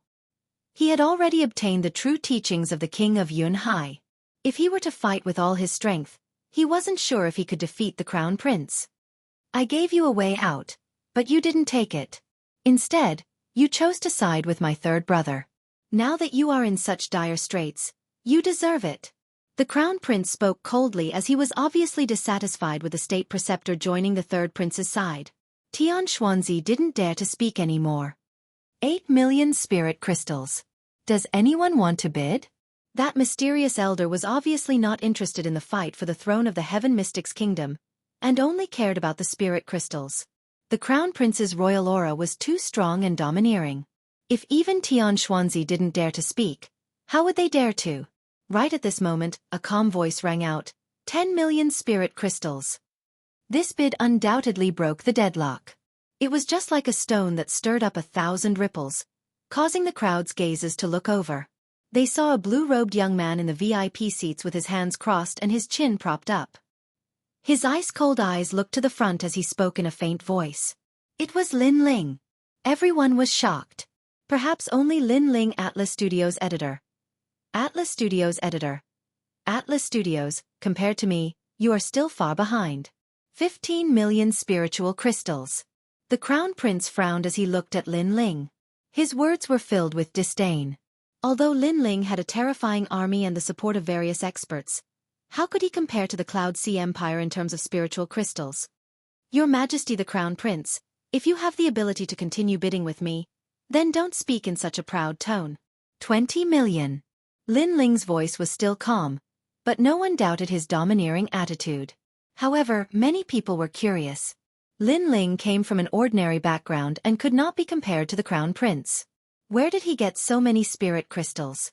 [SPEAKER 1] He had already obtained the true teachings of the King of Yunhai. If he were to fight with all his strength, he wasn't sure if he could defeat the Crown Prince. I gave you a way out, but you didn't take it. Instead, you chose to side with my third brother. Now that you are in such dire straits, you deserve it. The Crown Prince spoke coldly as he was obviously dissatisfied with the state preceptor joining the third prince's side. Xianxia didn't dare to speak anymore. 8 million spirit crystals. Does anyone want to bid? That mysterious elder was obviously not interested in the fight for the throne of the Heaven Mystics Kingdom, and only cared about the spirit crystals. The Crown Prince's royal aura was too strong and domineering. If even Xianxia didn't dare to speak, how would they dare to? Right at this moment, a calm voice rang out, 10 million spirit crystals. This bid undoubtedly broke the deadlock. It was just like a stone that stirred up 1,000 ripples, causing the crowd's gazes to look over. They saw a blue-robed young man in the VIP seats with his hands crossed and his chin propped up. His ice-cold eyes looked to the front as he spoke in a faint voice. It was Lin Ling. Everyone was shocked. Perhaps only Lin Ling, Atlas Studios editor. Atlas Studios editor. Atlas Studios, compared to me, you are still far behind. 15 million spiritual crystals. The Crown Prince frowned as he looked at Lin Ling. His words were filled with disdain. Although Lin Ling had a terrifying army and the support of various experts, how could he compare to the Cloud Sea Empire in terms of spiritual crystals? Your Majesty the Crown Prince, if you have the ability to continue bidding with me, then don't speak in such a proud tone. 20 million. Lin Ling's voice was still calm, but no one doubted his domineering attitude. However, many people were curious. Lin Ling came from an ordinary background and could not be compared to the Crown Prince. Where did he get so many spirit crystals?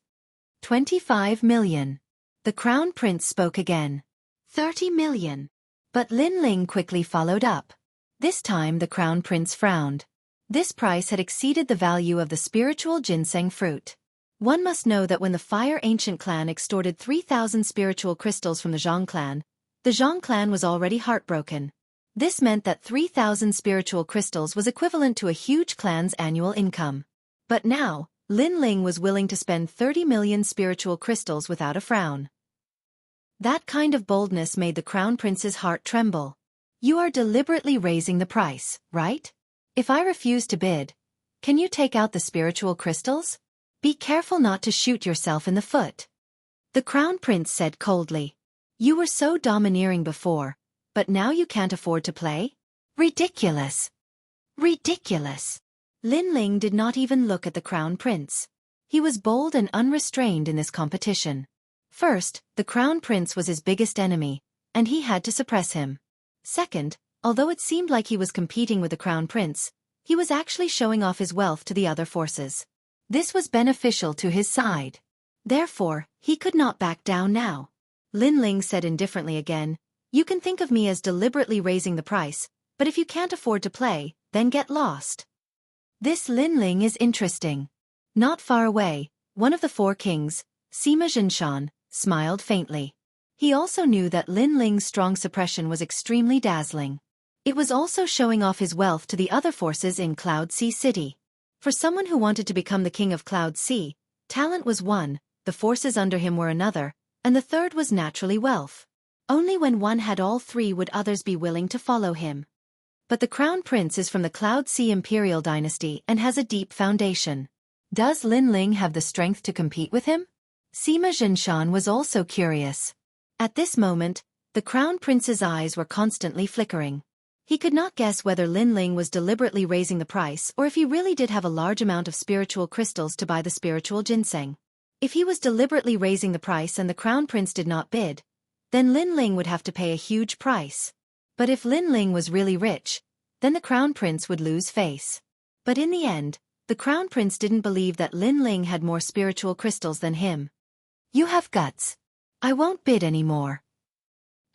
[SPEAKER 1] 25 million. The Crown Prince spoke again. 30 million. But Lin Ling quickly followed up. This time the Crown Prince frowned. This price had exceeded the value of the spiritual ginseng fruit. One must know that when the Fire Ancient clan extorted 3,000 spiritual crystals from the Zhang clan, the Zhang clan was already heartbroken. This meant that 3,000 spiritual crystals was equivalent to a huge clan's annual income. But now, Lin Ling was willing to spend 30 million spiritual crystals without a frown. That kind of boldness made the Crown Prince's heart tremble. You are deliberately raising the price, right? If I refuse to bid, can you take out the spiritual crystals? Be careful not to shoot yourself in the foot. The Crown Prince said coldly. You were so domineering before, but now you can't afford to play? Ridiculous. Ridiculous. Lin Ling did not even look at the Crown Prince. He was bold and unrestrained in this competition. First, the Crown Prince was his biggest enemy, and he had to suppress him. Second, although it seemed like he was competing with the Crown Prince, he was actually showing off his wealth to the other forces. This was beneficial to his side. Therefore, he could not back down now. Lin Ling said indifferently again, you can think of me as deliberately raising the price, but if you can't afford to play, then get lost. This Lin Ling is interesting. Not far away, one of the four kings, Sima Zhinshan, smiled faintly. He also knew that Lin Ling's strong suppression was extremely dazzling. It was also showing off his wealth to the other forces in Cloud Sea City. For someone who wanted to become the king of Cloud Sea, talent was one, the forces under him were another, and the third was naturally wealth. Only when one had all three would others be willing to follow him. But the Crown Prince is from the Cloud Sea Imperial dynasty and has a deep foundation. Does Lin Ling have the strength to compete with him? Sima Zhinshan was also curious. At this moment, the Crown Prince's eyes were constantly flickering. He could not guess whether Lin Ling was deliberately raising the price or if he really did have a large amount of spiritual crystals to buy the spiritual ginseng. If he was deliberately raising the price and the crown prince did not bid, then Lin Ling would have to pay a huge price. But if Lin Ling was really rich, then the crown prince would lose face. But in the end, the crown prince didn't believe that Lin Ling had more spiritual crystals than him. You have guts. I won't bid anymore.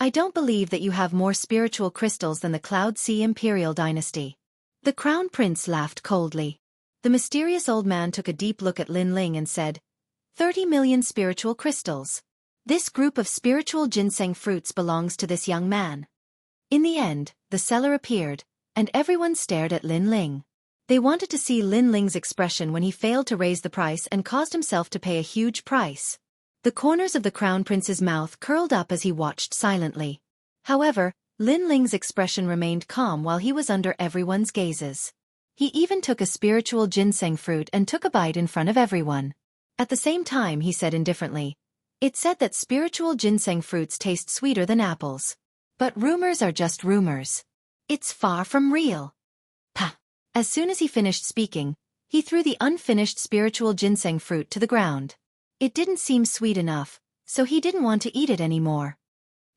[SPEAKER 1] I don't believe that you have more spiritual crystals than the Cloud Sea Imperial Dynasty. The crown prince laughed coldly. The mysterious old man took a deep look at Lin Ling and said, 30 million spiritual crystals. This group of spiritual ginseng fruits belongs to this young man. In the end, the seller appeared, and everyone stared at Lin Ling. They wanted to see Lin Ling's expression when he failed to raise the price and caused himself to pay a huge price. The corners of the crown prince's mouth curled up as he watched silently. However, Lin Ling's expression remained calm while he was under everyone's gazes. He even took a spiritual ginseng fruit and took a bite in front of everyone. At the same time he said indifferently, "It's said that spiritual ginseng fruits taste sweeter than apples. But rumors are just rumors. It's far from real." Pah! As soon as he finished speaking, he threw the unfinished spiritual ginseng fruit to the ground. It didn't seem sweet enough, so he didn't want to eat it anymore.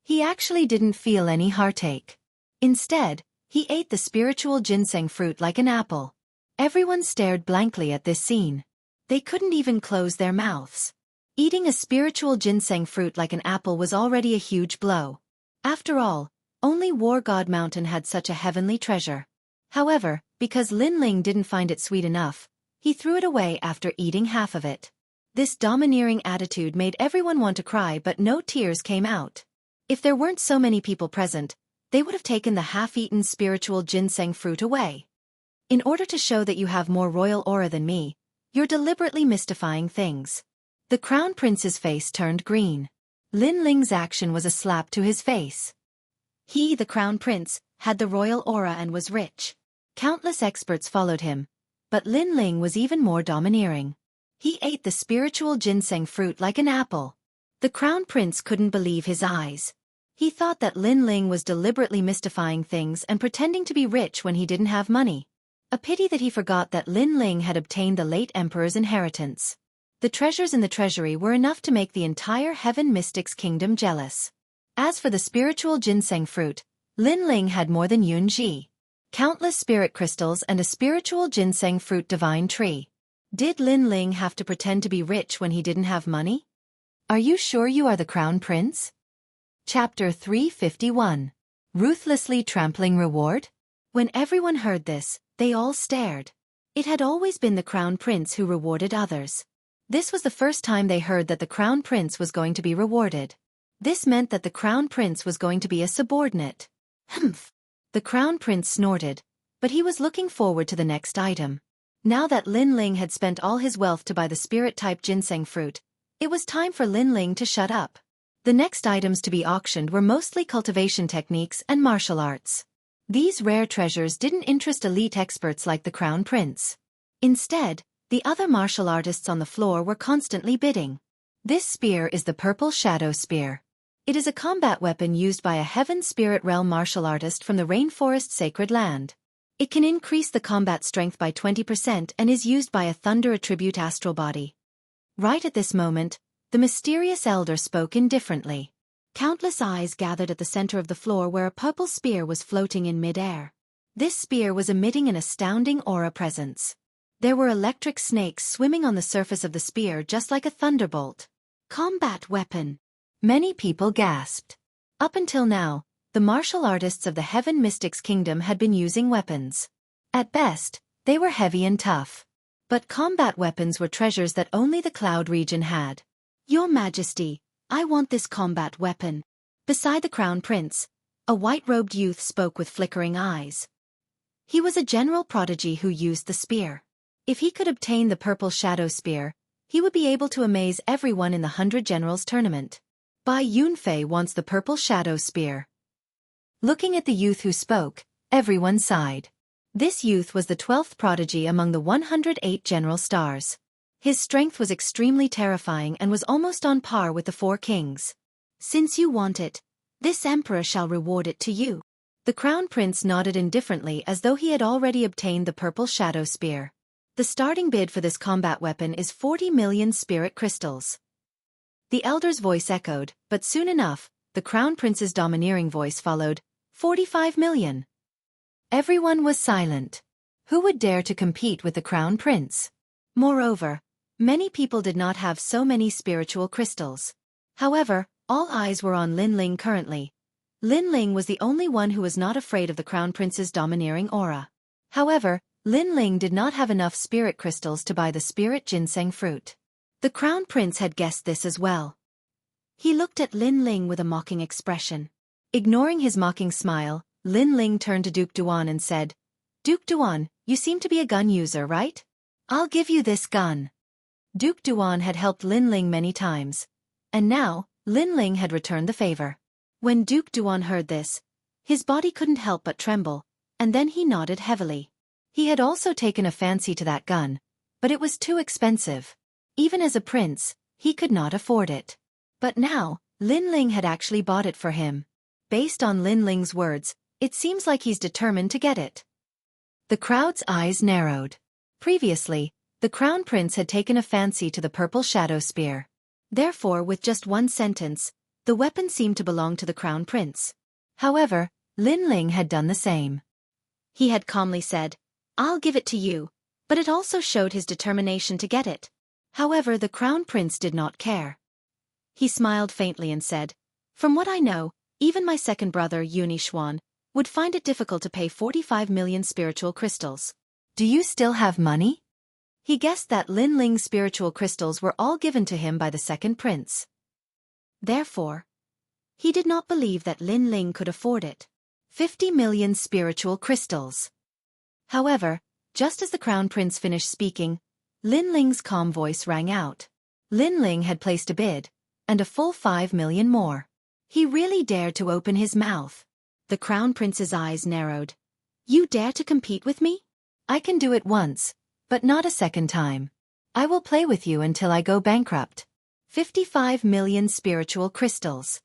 [SPEAKER 1] He actually didn't feel any heartache. Instead, he ate the spiritual ginseng fruit like an apple. Everyone stared blankly at this scene. They couldn't even close their mouths. Eating a spiritual ginseng fruit like an apple was already a huge blow. After all, only War God Mountain had such a heavenly treasure. However, because Lin Ling didn't find it sweet enough, he threw it away after eating half of it. This domineering attitude made everyone want to cry, but no tears came out. If there weren't so many people present, they would have taken the half-eaten spiritual ginseng fruit away. In order to show that you have more royal aura than me, you're deliberately mystifying things. The crown prince's face turned green. Lin Ling's action was a slap to his face. He, the crown prince, had the royal aura and was rich. Countless experts followed him, but Lin Ling was even more domineering. He ate the spiritual ginseng fruit like an apple. The crown prince couldn't believe his eyes. He thought that Lin Ling was deliberately mystifying things and pretending to be rich when he didn't have money. A pity that he forgot that Lin Ling had obtained the late emperor's inheritance. The treasures in the treasury were enough to make the entire Heaven Mystics kingdom jealous. As for the spiritual ginseng fruit, Lin Ling had more than Yun Ji. Countless spirit crystals and a spiritual ginseng fruit divine tree. Did Lin Ling have to pretend to be rich when he didn't have money? Are you sure you are the crown prince? Chapter 351. Ruthlessly Trampling Reward? When everyone heard this, they all stared. It had always been the crown prince who rewarded others. This was the first time they heard that the crown prince was going to be rewarded. This meant that the crown prince was going to be a subordinate. Humph! The crown prince snorted, but he was looking forward to the next item. Now that Lin Ling had spent all his wealth to buy the spirit-type ginseng fruit, it was time for Lin Ling to shut up. The next items to be auctioned were mostly cultivation techniques and martial arts. These rare treasures didn't interest elite experts like the crown prince. Instead, the other martial artists on the floor were constantly bidding. This spear is the Purple Shadow Spear. It is a combat weapon used by a Heaven Spirit Realm martial artist from the Rainforest Sacred Land. It can increase the combat strength by 20% and is used by a Thunder Attribute astral body. Right at this moment, the mysterious elder spoke indifferently. Countless eyes gathered at the center of the floor where a purple spear was floating in mid-air. This spear was emitting an astounding aura presence. There were electric snakes swimming on the surface of the spear just like a thunderbolt. Combat weapon! Many people gasped. Up until now, the martial artists of the Heaven Mystics Kingdom had been using weapons. At best, they were heavy and tough. But combat weapons were treasures that only the Cloud region had. Your Majesty, I want this combat weapon. Beside the crown prince, a white-robed youth spoke with flickering eyes. He was a general prodigy who used the spear. If he could obtain the Purple Shadow Spear, he would be able to amaze everyone in the 100 Generals tournament. Bai Yunfei wants the Purple Shadow Spear. Looking at the youth who spoke, everyone sighed. This youth was the 12th prodigy among the 108 general stars. His strength was extremely terrifying and was almost on par with the 4 kings. Since you want it, this emperor shall reward it to you. The crown prince nodded indifferently as though he had already obtained the Purple Shadow Spear. The starting bid for this combat weapon is 40 million spirit crystals. The elder's voice echoed, but soon enough, the crown prince's domineering voice followed, 45 million. Everyone was silent. Who would dare to compete with the crown prince? Moreover, many people did not have so many spiritual crystals. However, all eyes were on Lin Ling currently. Lin Ling was the only one who was not afraid of the crown prince's domineering aura. However, Lin Ling did not have enough spirit crystals to buy the spirit ginseng fruit. The crown prince had guessed this as well. He looked at Lin Ling with a mocking expression. Ignoring his mocking smile, Lin Ling turned to Duke Duan and said, Duke Duan, you seem to be a gun user, right? I'll give you this gun. Duke Duan had helped Lin Ling many times, and now, Lin Ling had returned the favor. When Duke Duan heard this, his body couldn't help but tremble, and then he nodded heavily. He had also taken a fancy to that gun, but it was too expensive. Even as a prince, he could not afford it. But now, Lin Ling had actually bought it for him. Based on Lin Ling's words, it seems like he's determined to get it. The crowd's eyes narrowed. Previously, the crown prince had taken a fancy to the purple shadow spear. Therefore, with just one sentence, the weapon seemed to belong to the crown prince. However, Lin Ling had done the same. He had calmly said, I'll give it to you, but it also showed his determination to get it. However, the crown prince did not care. He smiled faintly and said, From what I know, even my second brother, Yuni Xuan, would find it difficult to pay 45 million spiritual crystals. Do you still have money? He guessed that Lin Ling's spiritual crystals were all given to him by the second prince. Therefore, he did not believe that Lin Ling could afford it. 50 million spiritual crystals. However, just as the crown prince finished speaking, Lin Ling's calm voice rang out. Lin Ling had placed a bid, and a full 5 million more. He really dared to open his mouth. The crown prince's eyes narrowed. You dare to compete with me? I can do it once, but not a second time. I will play with you until I go bankrupt. 55 million spiritual crystals.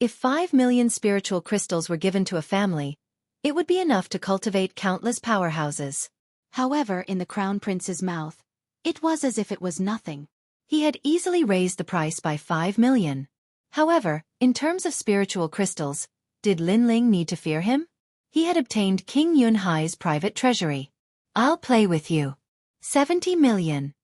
[SPEAKER 1] If 5 million spiritual crystals were given to a family, it would be enough to cultivate countless powerhouses. However, in the crown prince's mouth, it was as if it was nothing. He had easily raised the price by 5 million. However, in terms of spiritual crystals, did Lin Ling need to fear him? He had obtained King Yunhai's private treasury. I'll play with you. 70 million.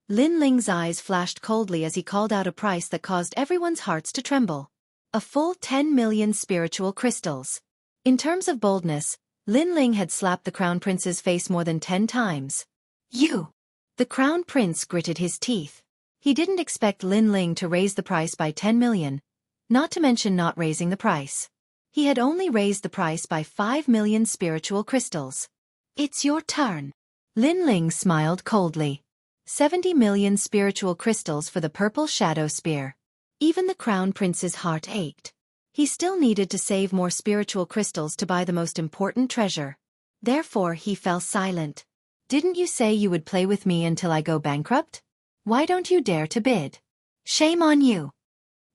[SPEAKER 1] Lin Ling's eyes flashed coldly as he called out a price that caused everyone's hearts to tremble. A full 10 million spiritual crystals. In terms of boldness, Lin Ling had slapped the crown prince's face more than 10 times. You! The crown prince gritted his teeth. He didn't expect Lin Ling to raise the price by 10 million, not to mention not raising the price. He had only raised the price by 5 million spiritual crystals. It's your turn. Lin Ling smiled coldly. 70 million spiritual crystals for the purple shadow spear. Even the crown prince's heart ached. He still needed to save more spiritual crystals to buy the most important treasure. Therefore, he fell silent. Didn't you say you would play with me until I go bankrupt? Why don't you dare to bid? Shame on you.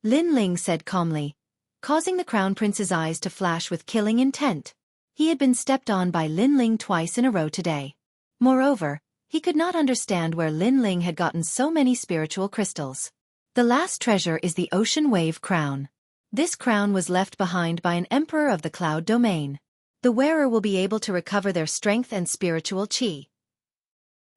[SPEAKER 1] Lin Ling said calmly, causing the crown prince's eyes to flash with killing intent. He had been stepped on by Lin Ling twice in a row today. Moreover, he could not understand where Lin Ling had gotten so many spiritual crystals. The last treasure is the Ocean Wave Crown. This crown was left behind by an emperor of the Cloud Domain. The wearer will be able to recover their strength and spiritual chi.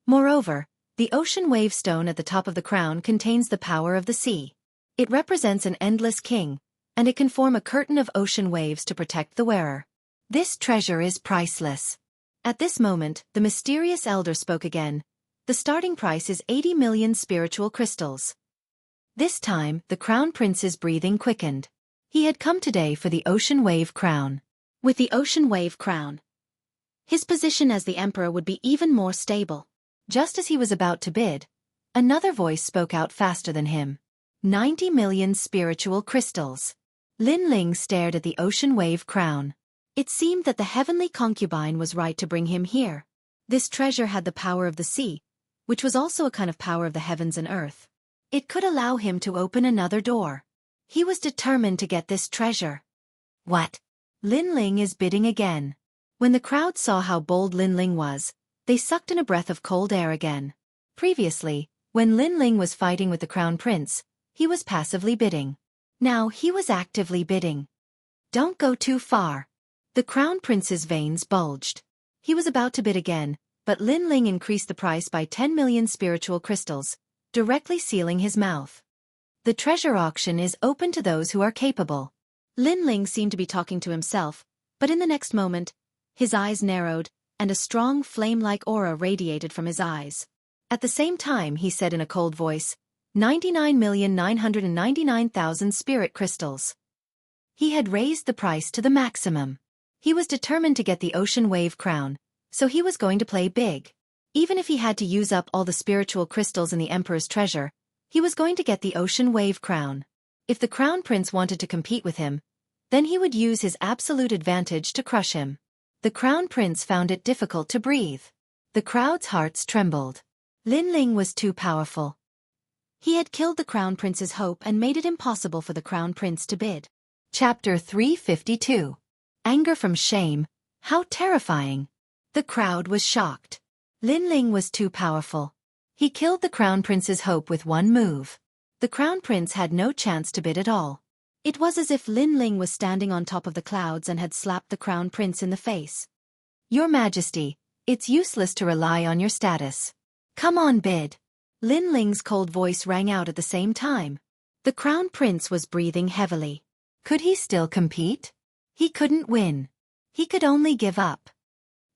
[SPEAKER 1] Moreover, the Ocean Wave Stone at the top of the crown contains the power of the sea. It represents an endless king, and it can form a curtain of ocean waves to protect the wearer. This treasure is priceless. At this moment, the mysterious elder spoke again. The starting price is 80 million spiritual crystals. This time, the crown prince's breathing quickened. He had come today for the Ocean Wave Crown. With the Ocean Wave Crown, his position as the emperor would be even more stable. Just as he was about to bid, another voice spoke out faster than him. 90 million spiritual crystals. Lin Ling stared at the Ocean Wave Crown. It seemed that the heavenly concubine was right to bring him here. This treasure had the power of the sea, which was also a kind of power of the heavens and earth. It could allow him to open another door. He was determined to get this treasure. What? Lin Ling is bidding again. When the crowd saw how bold Lin Ling was, They sucked in a breath of cold air again. Previously, when Lin Ling was fighting with the Crown Prince, he was passively bidding. Now he was actively bidding. Don't go too far. The Crown Prince's veins bulged. He was about to bid again, but Lin Ling increased the price by 10 million spiritual crystals, directly sealing his mouth. The treasure auction is open to those who are capable. Lin Ling seemed to be talking to himself, but in the next moment, his eyes narrowed, and a strong flame-like aura radiated from his eyes. At the same time, he said in a cold voice, 99,999,000 spirit crystals. He had raised the price to the maximum. He was determined to get the ocean wave crown, so he was going to play big. Even if he had to use up all the spiritual crystals in the Emperor's treasure, he was going to get the ocean wave crown. If the Crown Prince wanted to compete with him, then he would use his absolute advantage to crush him. The Crown Prince found it difficult to breathe. The crowd's hearts trembled. Lin Ling was too powerful. He had killed the Crown Prince's hope and made it impossible for the Crown Prince to bid. Chapter 352. Anger from shame. How terrifying. The crowd was shocked. Lin Ling was too powerful. He killed the Crown Prince's hope with one move. The Crown Prince had no chance to bid at all. It was as if Lin Ling was standing on top of the clouds and had slapped the Crown Prince in the face. Your Majesty, it's useless to rely on your status. Come on, bid. Lin Ling's cold voice rang out at the same time. The Crown Prince was breathing heavily. Could he still compete? He couldn't win. He could only give up.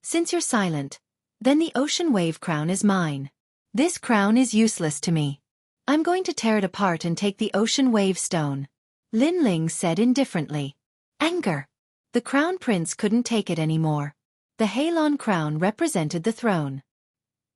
[SPEAKER 1] Since you're silent, then the ocean wave crown is mine. This crown is useless to me. I'm going to tear it apart and take the ocean wave stone. Lin Ling said indifferently. Anger. The Crown Prince couldn't take it anymore. The Halon crown represented the throne.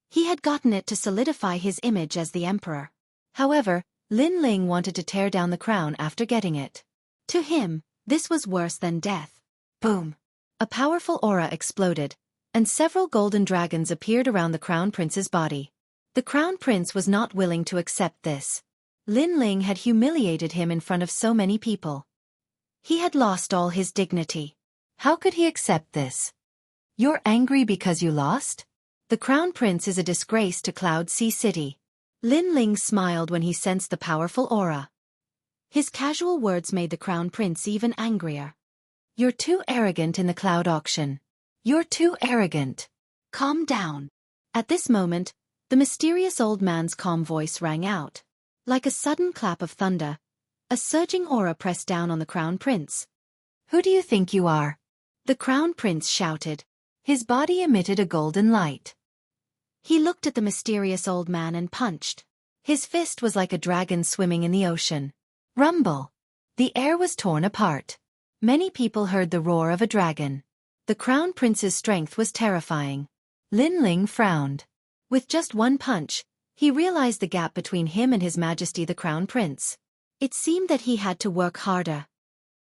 [SPEAKER 1] He had gotten it to solidify his image as the emperor. However, Lin Ling wanted to tear down the crown after getting it. To him, this was worse than death. Boom! A powerful aura exploded, and several golden dragons appeared around the Crown Prince's body. The Crown Prince was not willing to accept this. Lin Ling had humiliated him in front of so many people. He had lost all his dignity. How could he accept this? You're angry because you lost? The Crown Prince is a disgrace to Cloud Sea City. Lin Ling smiled when he sensed the powerful aura. His casual words made the Crown Prince even angrier. You're too arrogant in the cloud auction. You're too arrogant. Calm down. At this moment, the mysterious old man's calm voice rang out. Like a sudden clap of thunder, a surging aura pressed down on the Crown Prince. Who do you think you are? The Crown Prince shouted. His body emitted a golden light. He looked at the mysterious old man and punched. His fist was like a dragon swimming in the ocean. Rumble! The air was torn apart. Many people heard the roar of a dragon. The Crown Prince's strength was terrifying. Lin Ling frowned. With just one punch, he realized the gap between him and His Majesty the Crown Prince. It seemed that he had to work harder.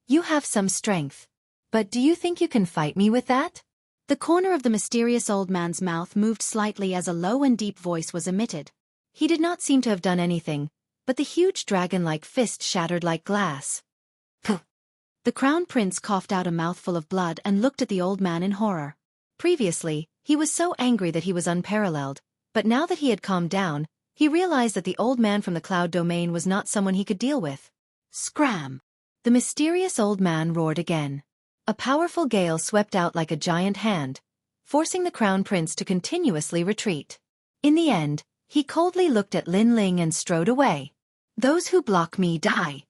[SPEAKER 1] You have some strength. But do you think you can fight me with that? The corner of the mysterious old man's mouth moved slightly as a low and deep voice was emitted. He did not seem to have done anything, but the huge dragon-like fist shattered like glass. Puh! The Crown Prince coughed out a mouthful of blood and looked at the old man in horror. Previously, he was so angry that he was unparalleled, but now that he had calmed down, he realized that the old man from the cloud domain was not someone he could deal with. Scram! The mysterious old man roared again. A powerful gale swept out like a giant hand, forcing the Crown Prince to continuously retreat. In the end, he coldly looked at Lin Ling and strode away. Those who block me die.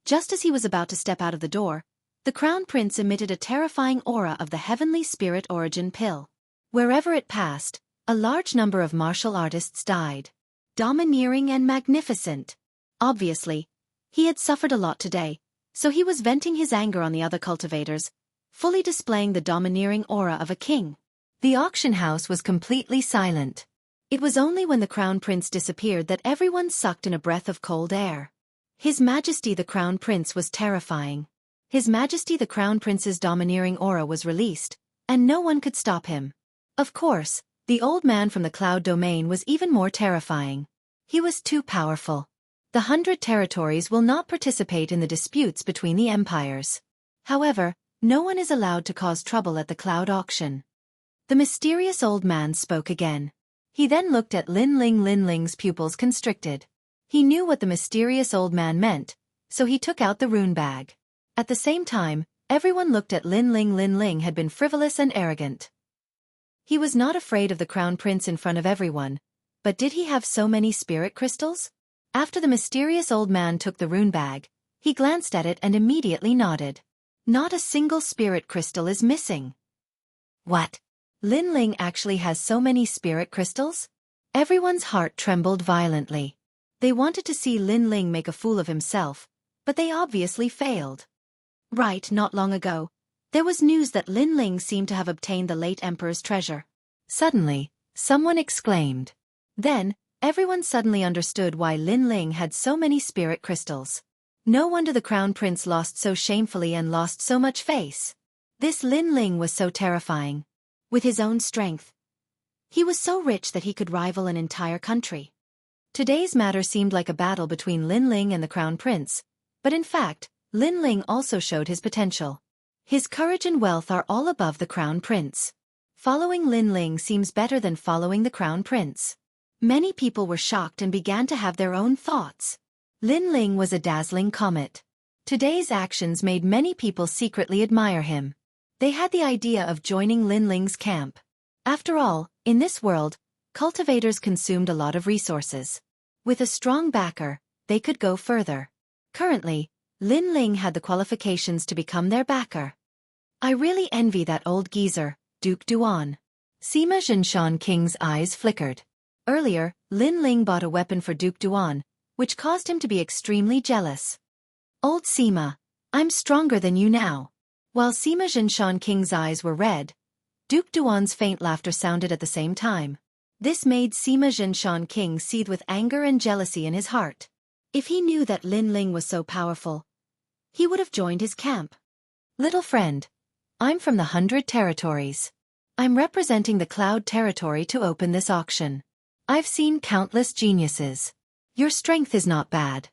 [SPEAKER 1] Just as he was about to step out of the door, the Crown Prince emitted a terrifying aura of the heavenly spirit origin pill. Wherever it passed, a large number of martial artists died. Domineering and magnificent. Obviously, he had suffered a lot today, so he was venting his anger on the other cultivators, fully displaying the domineering aura of a king. The auction house was completely silent. It was only when the Crown Prince disappeared that everyone sucked in a breath of cold air. His Majesty the Crown Prince was terrifying. His Majesty the Crown Prince's domineering aura was released, and no one could stop him. Of course, the old man from the cloud domain was even more terrifying. He was too powerful. The 100 territories will not participate in the disputes between the empires. However, no one is allowed to cause trouble at the cloud auction. The mysterious old man spoke again. He then looked at Lin Ling. Lin Ling's pupils constricted. He knew what the mysterious old man meant, so he took out the rune bag. At the same time, everyone looked at Lin Ling. Lin Ling had been frivolous and arrogant. He was not afraid of the crown prince in front of everyone, but did he have so many spirit crystals? After the mysterious old man took the rune bag, he glanced at it and immediately nodded. Not a single spirit crystal is missing. What? Lin Ling actually has so many spirit crystals? Everyone's heart trembled violently. They wanted to see Lin Ling make a fool of himself, but they obviously failed. Right, not long ago, there was news that Lin Ling seemed to have obtained the late emperor's treasure. Suddenly, someone exclaimed. Then, everyone suddenly understood why Lin Ling had so many spirit crystals. No wonder the crown prince lost so shamefully and lost so much face. This Lin Ling was so terrifying. With his own strength, he was so rich that he could rival an entire country. Today's matter seemed like a battle between Lin Ling and the crown prince, but in fact, Lin Ling also showed his potential. His courage and wealth are all above the crown prince. Following Lin Ling seems better than following the crown prince. Many people were shocked and began to have their own thoughts. Lin Ling was a dazzling comet. Today's actions made many people secretly admire him. They had the idea of joining Lin Ling's camp. After all, in this world, cultivators consumed a lot of resources. With a strong backer, they could go further. Currently, Lin Ling had the qualifications to become their backer. I really envy that old geezer, Duke Duan. Sima Zhenshan King's eyes flickered. Earlier, Lin Ling bought a weapon for Duke Duan, which caused him to be extremely jealous. Old Sima, I'm stronger than you now. While Sima Zhenshan King's eyes were red, Duke Duan's faint laughter sounded at the same time. This made Sima Zhenshan King seethe with anger and jealousy in his heart. If he knew that Lin Ling was so powerful, he would have joined his camp. Little friend, I'm from the 100 Territories. I'm representing the Cloud Territory to open this auction. I've seen countless geniuses. Your strength is not bad.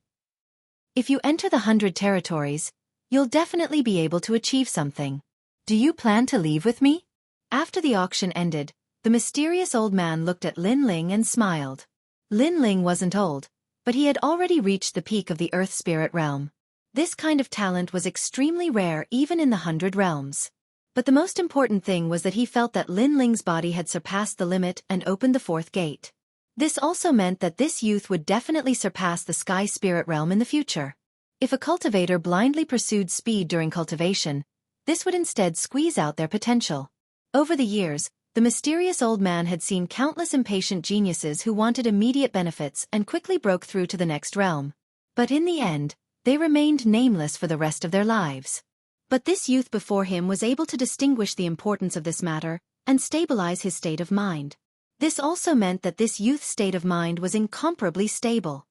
[SPEAKER 1] If you enter the 100 Territories, you'll definitely be able to achieve something. Do you plan to leave with me? After the auction ended, the mysterious old man looked at Lin Ling and smiled. Lin Ling wasn't old, but he had already reached the peak of the Earth Spirit realm. This kind of talent was extremely rare even in the 100 realms. But the most important thing was that he felt that Lin Ling's body had surpassed the limit and opened the fourth gate. This also meant that this youth would definitely surpass the Sky Spirit realm in the future. If a cultivator blindly pursued speed during cultivation, this would instead squeeze out their potential. Over the years, the mysterious old man had seen countless impatient geniuses who wanted immediate benefits and quickly broke through to the next realm. But in the end, they remained nameless for the rest of their lives. But this youth before him was able to distinguish the importance of this matter and stabilize his state of mind. This also meant that this youth's state of mind was incomparably stable.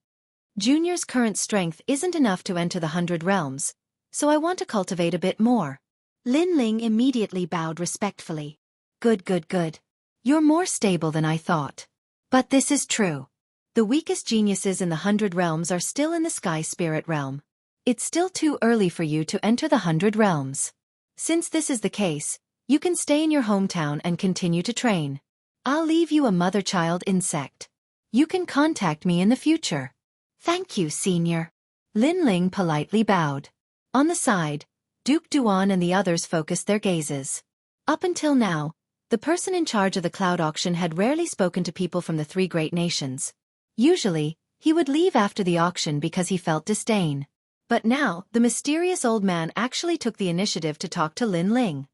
[SPEAKER 1] Junior's current strength isn't enough to enter the 100 realms, so I want to cultivate a bit more. Lin Ling immediately bowed respectfully. Good. You're more stable than I thought. But this is true. The weakest geniuses in the 100 realms are still in the Sky Spirit realm. It's still too early for you to enter the 100 realms. Since this is the case, you can stay in your hometown and continue to train. I'll leave you a mother-child insect. You can contact me in the future. Thank you, senior. Lin Ling politely bowed. On the side, Duke Duan and the others focused their gazes. Up until now, the person in charge of the cloud auction had rarely spoken to people from the three great nations. Usually, he would leave after the auction because he felt disdain. But now, the mysterious old man actually took the initiative to talk to Lin Ling.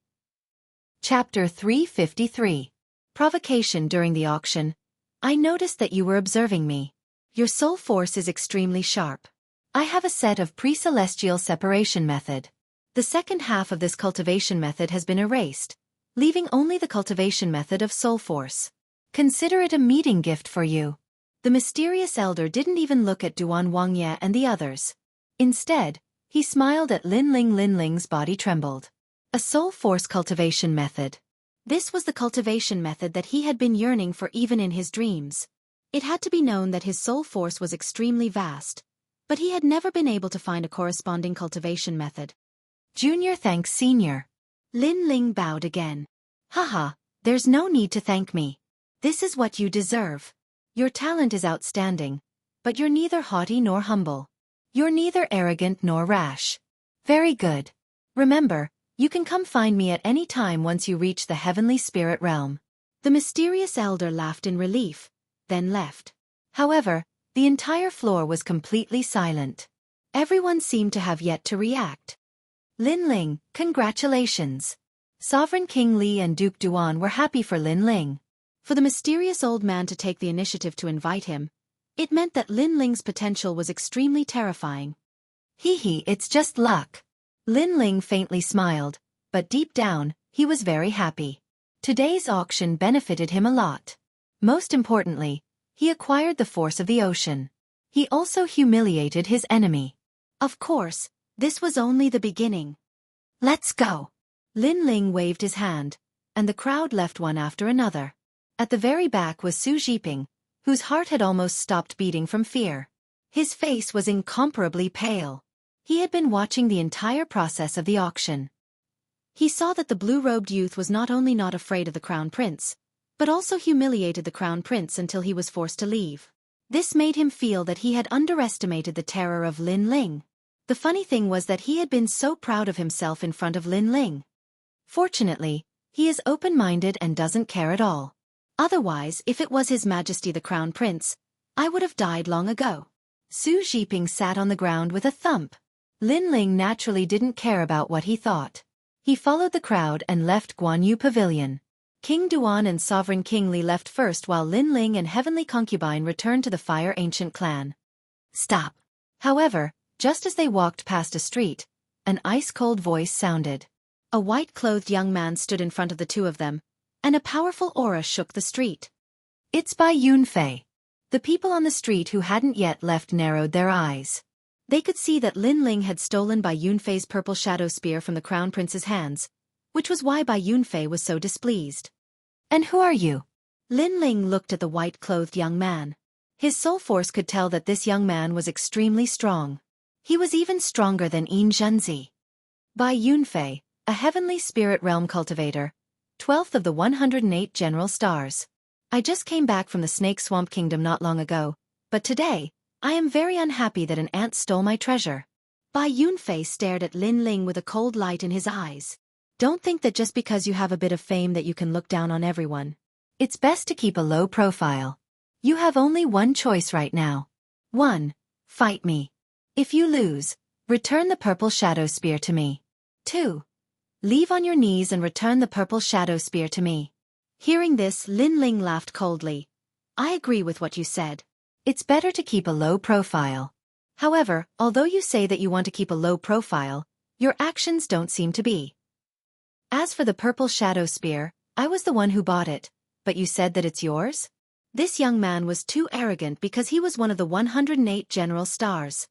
[SPEAKER 1] Chapter 353. Provocation during the auction. I noticed that you were observing me. Your soul force is extremely sharp. I have a set of pre-celestial separation method. The second half of this cultivation method has been erased, leaving only the cultivation method of soul force. Consider it a meeting gift for you. The mysterious elder didn't even look at Duan Wangye and the others. Instead, he smiled at Lin Ling. Lin Ling's body trembled. A soul force cultivation method. This was the cultivation method that he had been yearning for even in his dreams. It had to be known that his soul force was extremely vast, but he had never been able to find a corresponding cultivation method. Junior thanks senior. Lin Ling bowed again. Haha, There's no need to thank me. This is what you deserve. Your talent is outstanding, but you're neither haughty nor humble. You're neither arrogant nor rash. Very good. Remember, you can come find me at any time once you reach the heavenly spirit realm. The mysterious elder laughed in relief, then left. However, the entire floor was completely silent. Everyone seemed to have yet to react. Lin Ling, congratulations. Sovereign King Li and Duke Duan were happy for Lin Ling. For the mysterious old man to take the initiative to invite him, it meant that Lin Ling's potential was extremely terrifying. Hee, it's just luck. Lin Ling faintly smiled, but deep down, he was very happy. Today's auction benefited him a lot. Most importantly, he acquired the force of the ocean. He also humiliated his enemy. Of course, this was only the beginning. Let's go. Lin Ling waved his hand, and the crowd left one after another. At the very back was Su Zhiping, whose heart had almost stopped beating from fear. His face was incomparably pale. He had been watching the entire process of the auction. He saw that the blue-robed youth was not only not afraid of the crown prince, but also humiliated the crown prince until he was forced to leave. This made him feel that he had underestimated the terror of Lin Ling. The funny thing was that he had been so proud of himself in front of Lin Ling. Fortunately, he is open-minded and doesn't care at all. Otherwise, if it was His Majesty the Crown Prince, I would have died long ago. Su Zhiping sat on the ground with a thump. Lin Ling naturally didn't care about what he thought. He followed the crowd and left Guanyu Pavilion. King Duan and Sovereign King Li left first while Lin Ling and Heavenly Concubine returned to the Fire Ancient clan. Stop. However, just as they walked past a street, an ice-cold voice sounded. A white-clothed young man stood in front of the two of them, and a powerful aura shook the street. It's Bai Yunfei. The people on the street who hadn't yet left narrowed their eyes. They could see that Lin Ling had stolen Bai Yunfei's purple shadow spear from the crown prince's hands, which was why Bai Yunfei was so displeased. And who are you? Lin Ling looked at the white-clothed young man. His soul force could tell that this young man was extremely strong. He was even stronger than Yin Zhenzi. Bai Yunfei, a heavenly spirit realm cultivator, 12th of the 108 general stars. I just came back from the Snake Swamp Kingdom not long ago, but today, I am very unhappy that an ant stole my treasure. Bai Yunfei stared at Lin Ling with a cold light in his eyes. Don't think that just because you have a bit of fame that you can look down on everyone. It's best to keep a low profile. You have only one choice right now. 1. Fight me. If you lose, return the purple shadow spear to me. 2. Leave on your knees and return the purple shadow spear to me. Hearing this, Lin Ling laughed coldly. I agree with what you said. It's better to keep a low profile. However, although you say that you want to keep a low profile, your actions don't seem to be. As for the purple shadow spear, I was the one who bought it, but you said that it's yours? This young man was too arrogant because he was one of the 108 general stars.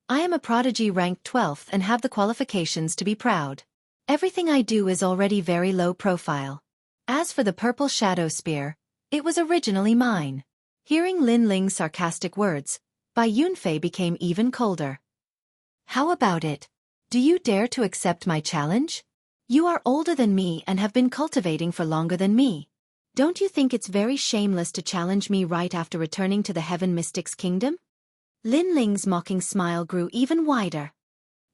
[SPEAKER 1] I am a prodigy ranked 12th and have the qualifications to be proud. Everything I do is already very low profile. As for the purple shadow spear, it was originally mine. Hearing Lin Ling's sarcastic words, Bai Yunfei became even colder. How about it? Do you dare to accept my challenge? You are older than me and have been cultivating for longer than me. Don't you think it's very shameless to challenge me right after returning to the Heaven Mystics Kingdom? Lin Ling's mocking smile grew even wider.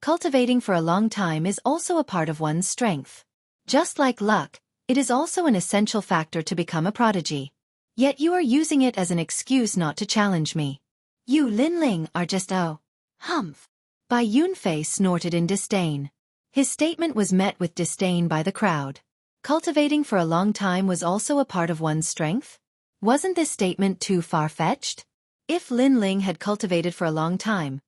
[SPEAKER 1] Cultivating for a long time is also a part of one's strength. Just like luck, it is also an essential factor to become a prodigy. Yet you are using it as an excuse not to challenge me. You Lin Ling are just humph. Bai Yunfei snorted in disdain. His statement was met with disdain by the crowd. Cultivating for a long time was also a part of one's strength? Wasn't this statement too far-fetched? If Lin Ling had cultivated for a long time,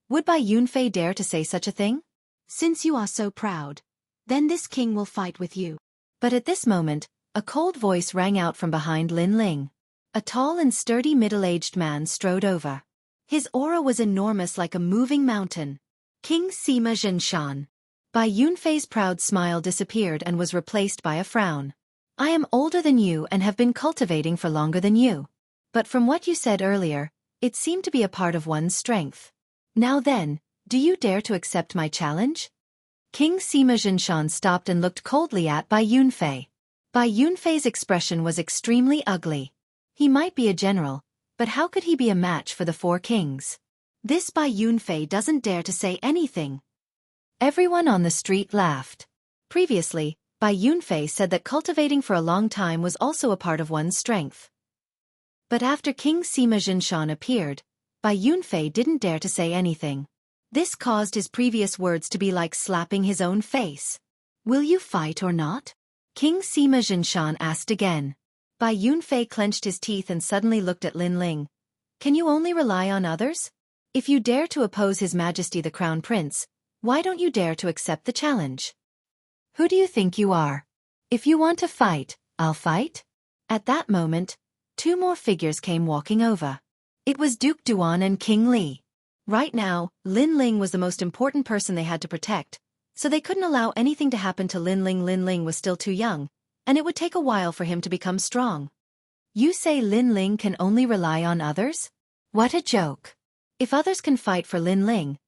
[SPEAKER 1] would Bai Yunfei dare to say such a thing? Since you are so proud, then this king will fight with you. But at this moment, a cold voice rang out from behind Lin Ling. A tall and sturdy middle-aged man strode over. His aura was enormous like a moving mountain. King Sima Zhenshan. Bai Yunfei's proud smile disappeared and was replaced by a frown. I am older than you and have been cultivating for longer than you. But from what you said earlier, it seemed to be a part of one's strength. Now then, do you dare to accept my challenge? King Sima Zhenshan stopped and looked coldly at Bai Yunfei. Bai Yunfei's expression was extremely ugly. He might be a general, but how could he be a match for the four kings? This Bai Yunfei doesn't dare to say anything. Everyone on the street laughed. Previously, Bai Yunfei said that cultivating for a long time was also a part of one's strength. But after King Sima Jinshan appeared, Bai Yunfei didn't dare to say anything. This caused his previous words to be like slapping his own face. Will you fight or not? King Sima Jinshan asked again. Bai Yunfei clenched his teeth and suddenly looked at Lin Ling. Can you only rely on others? If you dare to oppose His Majesty the Crown Prince, why don't you dare to accept the challenge? Who do you think you are? If you want to fight, I'll fight. At that moment, two more figures came walking over. It was Duke Duan and King Li. Right now, Lin Ling was the most important person they had to protect, so they couldn't allow anything to happen to Lin Ling. Lin Ling was still too young, and it would take a while for him to become strong. You say Lin Ling can only rely on others? What a joke. If others can fight for Lin Ling,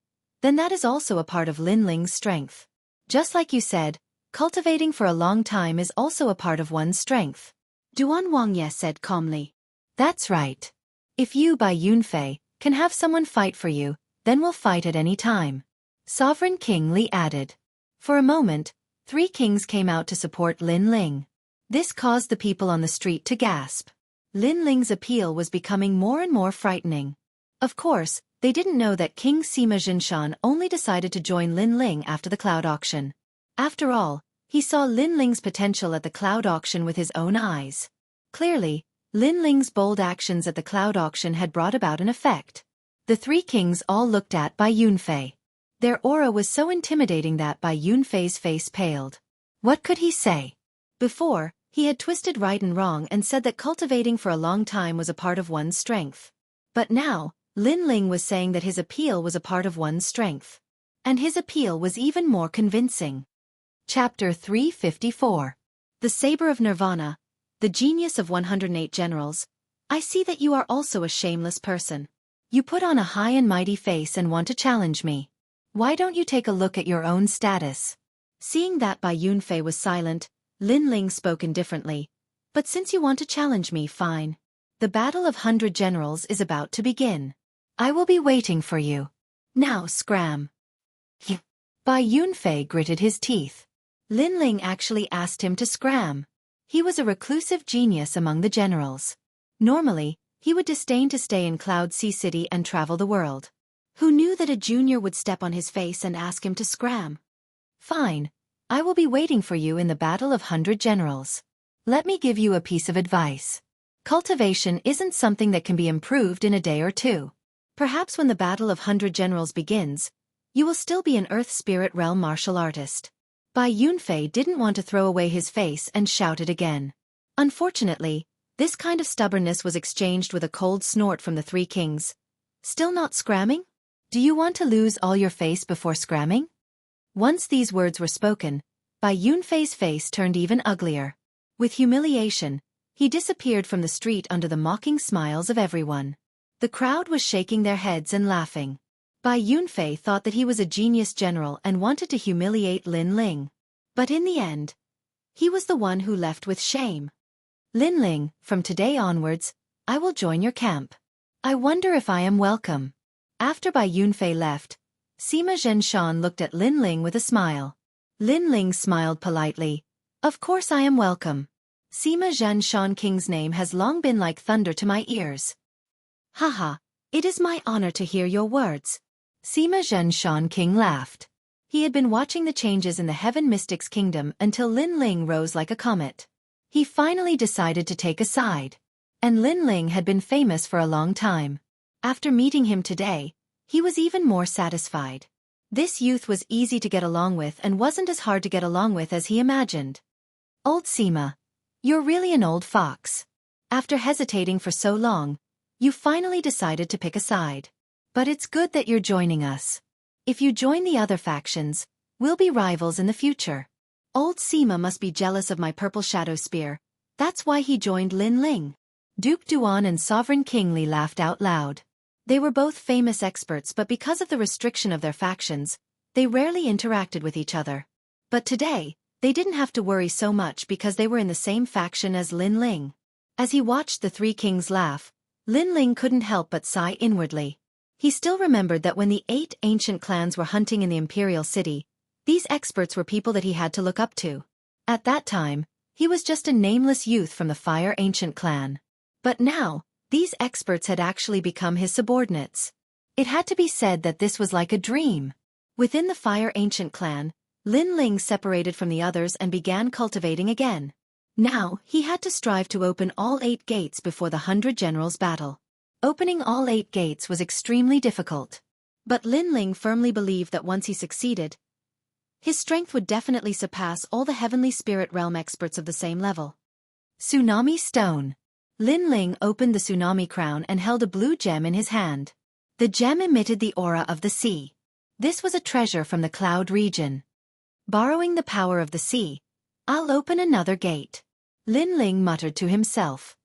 [SPEAKER 1] then that is also a part of Lin Ling's strength. Just like you said, cultivating for a long time is also a part of one's strength. Duan Wangye said calmly. That's right. If you, Bai Yunfei, can have someone fight for you, then we'll fight at any time. Sovereign King Li added. For a moment, three kings came out to support Lin Ling. This caused the people on the street to gasp. Lin Ling's appeal was becoming more and more frightening. Of course, they didn't know that King Sima Jinshan only decided to join Lin Ling after the cloud auction. After all, he saw Lin Ling's potential at the cloud auction with his own eyes. Clearly, Lin Ling's bold actions at the cloud auction had brought about an effect. The three kings all looked at Bai Yunfei. Their aura was so intimidating that Bai Yunfei's face paled. What could he say? Before, he had twisted right and wrong and said that cultivating for a long time was a part of one's strength. But now, Lin Ling was saying that his appeal was a part of one's strength. And his appeal was even more convincing. Chapter 354. The Saber of Nirvana, the genius of 108 generals. I see that you are also a shameless person. You put on a high and mighty face and want to challenge me. Why don't you take a look at your own status? Seeing that Bai Yunfei was silent, Lin Ling spoke indifferently. But since you want to challenge me, fine. The Battle of 100 Generals is about to begin. I will be waiting for you. Now scram. Bai Yunfei gritted his teeth. Lin Ling actually asked him to scram. He was a reclusive genius among the generals. Normally, he would disdain to stay in Cloud Sea City and travel the world. Who knew that a junior would step on his face and ask him to scram? Fine. I will be waiting for you in the Battle of 100 Generals. Let me give you a piece of advice. Cultivation isn't something that can be improved in a day or two. Perhaps when the Battle of 100 Generals begins, you will still be an Earth Spirit Realm martial artist. Bai Yunfei didn't want to throw away his face and shouted again. Unfortunately, this kind of stubbornness was exchanged with a cold snort from the three kings. Still not scramming? Do you want to lose all your face before scramming? Once these words were spoken, Bai Yunfei's face turned even uglier. With humiliation, he disappeared from the street under the mocking smiles of everyone. The crowd was shaking their heads and laughing. Bai Yunfei thought that he was a genius general and wanted to humiliate Lin Ling. But in the end, he was the one who left with shame. Lin Ling, from today onwards, I will join your camp. I wonder if I am welcome. After Bai Yunfei left, Sima Zhenshan looked at Lin Ling with a smile. Lin Ling smiled politely. Of course I am welcome. Sima Zhenshan King's name has long been like thunder to my ears. Haha, it is my honor to hear your words. Sima Zhenshan King laughed. He had been watching the changes in the Heaven Mystics Kingdom until Lin Ling rose like a comet. He finally decided to take a side. And Lin Ling had been famous for a long time. After meeting him today, he was even more satisfied. This youth was easy to get along with and wasn't as hard to get along with as he imagined. Old Sima, you're really an old fox. After hesitating for so long, you finally decided to pick a side. But it's good that you're joining us. If you join the other factions, we'll be rivals in the future. Old Sima must be jealous of my purple shadow spear. That's why he joined Lin Ling. Duke Duan and Sovereign King Li laughed out loud. They were both famous experts, but because of the restriction of their factions, they rarely interacted with each other. But today, They didn't have to worry so much because they were in the same faction as Lin Ling. As he watched the three kings laugh, Lin Ling couldn't help but sigh inwardly. He still remembered that when the 8 ancient clans were hunting in the imperial city, these experts were people that he had to look up to. At that time, he was just a nameless youth from the Fire Ancient clan. But now, these experts had actually become his subordinates. It had to be said that this was like a dream. Within the Fire Ancient clan, Lin Ling separated from the others and began cultivating again. Now, he had to strive to open all 8 gates before the 100 Generals battle. Opening all 8 gates was extremely difficult. But Lin Ling firmly believed that once he succeeded, his strength would definitely surpass all the heavenly spirit realm experts of the same level. Tsunami Stone. Lin Ling opened the tsunami crown and held a blue gem in his hand. The gem emitted the aura of the sea. This was a treasure from the cloud region. Borrowing the power of the sea, I'll open another gate, Lin Ling muttered to himself.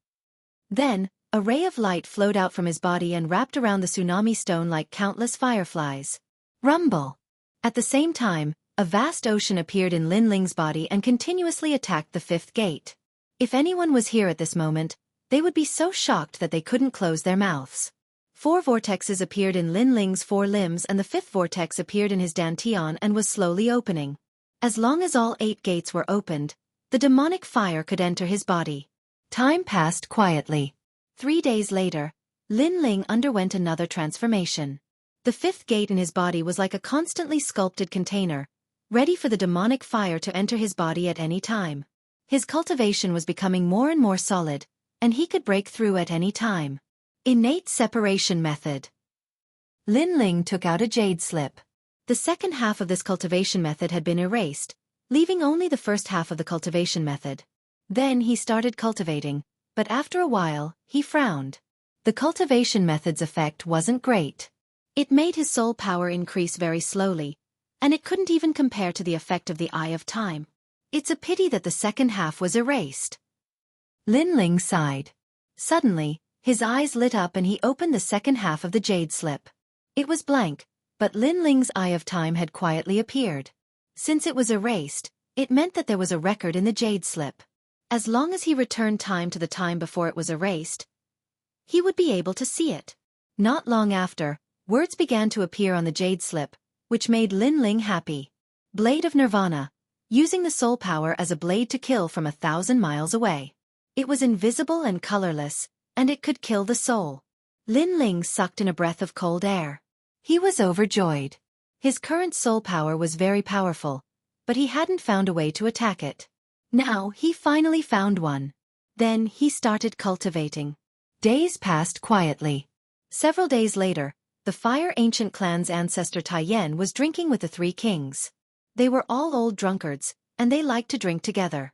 [SPEAKER 1] Then, a ray of light flowed out from his body and wrapped around the tsunami stone like countless fireflies. Rumble! At the same time, a vast ocean appeared in Lin Ling's body and continuously attacked the 5th gate. If anyone was here at this moment, they would be so shocked that they couldn't close their mouths. 4 vortexes appeared in Lin Ling's 4 limbs and the 5th vortex appeared in his dantian and was slowly opening. As long as all 8 gates were opened, the demonic fire could enter his body. Time passed quietly. 3 days later, Lin Ling underwent another transformation. The 5th gate in his body was like a constantly sculpted container, ready for the demonic fire to enter his body at any time. His cultivation was becoming more and more solid, and he could break through at any time. Innate separation method. Lin Ling took out a jade slip. The second half of this cultivation method had been erased, leaving only the first half of the cultivation method. Then he started cultivating, but after a while, he frowned. The cultivation method's effect wasn't great. It made his soul power increase very slowly, and it couldn't even compare to the effect of the Eye of Time. It's a pity that the second half was erased. Lin Ling sighed. Suddenly, his eyes lit up and he opened the second half of the jade slip. It was blank, but Lin Ling's Eye of Time had quietly appeared. Since it was erased, it meant that there was a record in the jade slip. As long as he returned time to the time before it was erased, he would be able to see it. Not long after, words began to appear on the jade slip, which made Lin Ling happy. Blade of Nirvana, using the soul power as a blade to kill from 1,000 miles away. It was invisible and colorless, and it could kill the soul. Lin Ling sucked in a breath of cold air. He was overjoyed. His current soul power was very powerful, but he hadn't found a way to attack it. Now he finally found one. Then he started cultivating. Days passed quietly. Several days later, the Fire Ancient clan's ancestor Taiyan was drinking with the 3 kings. They were all old drunkards, and they liked to drink together.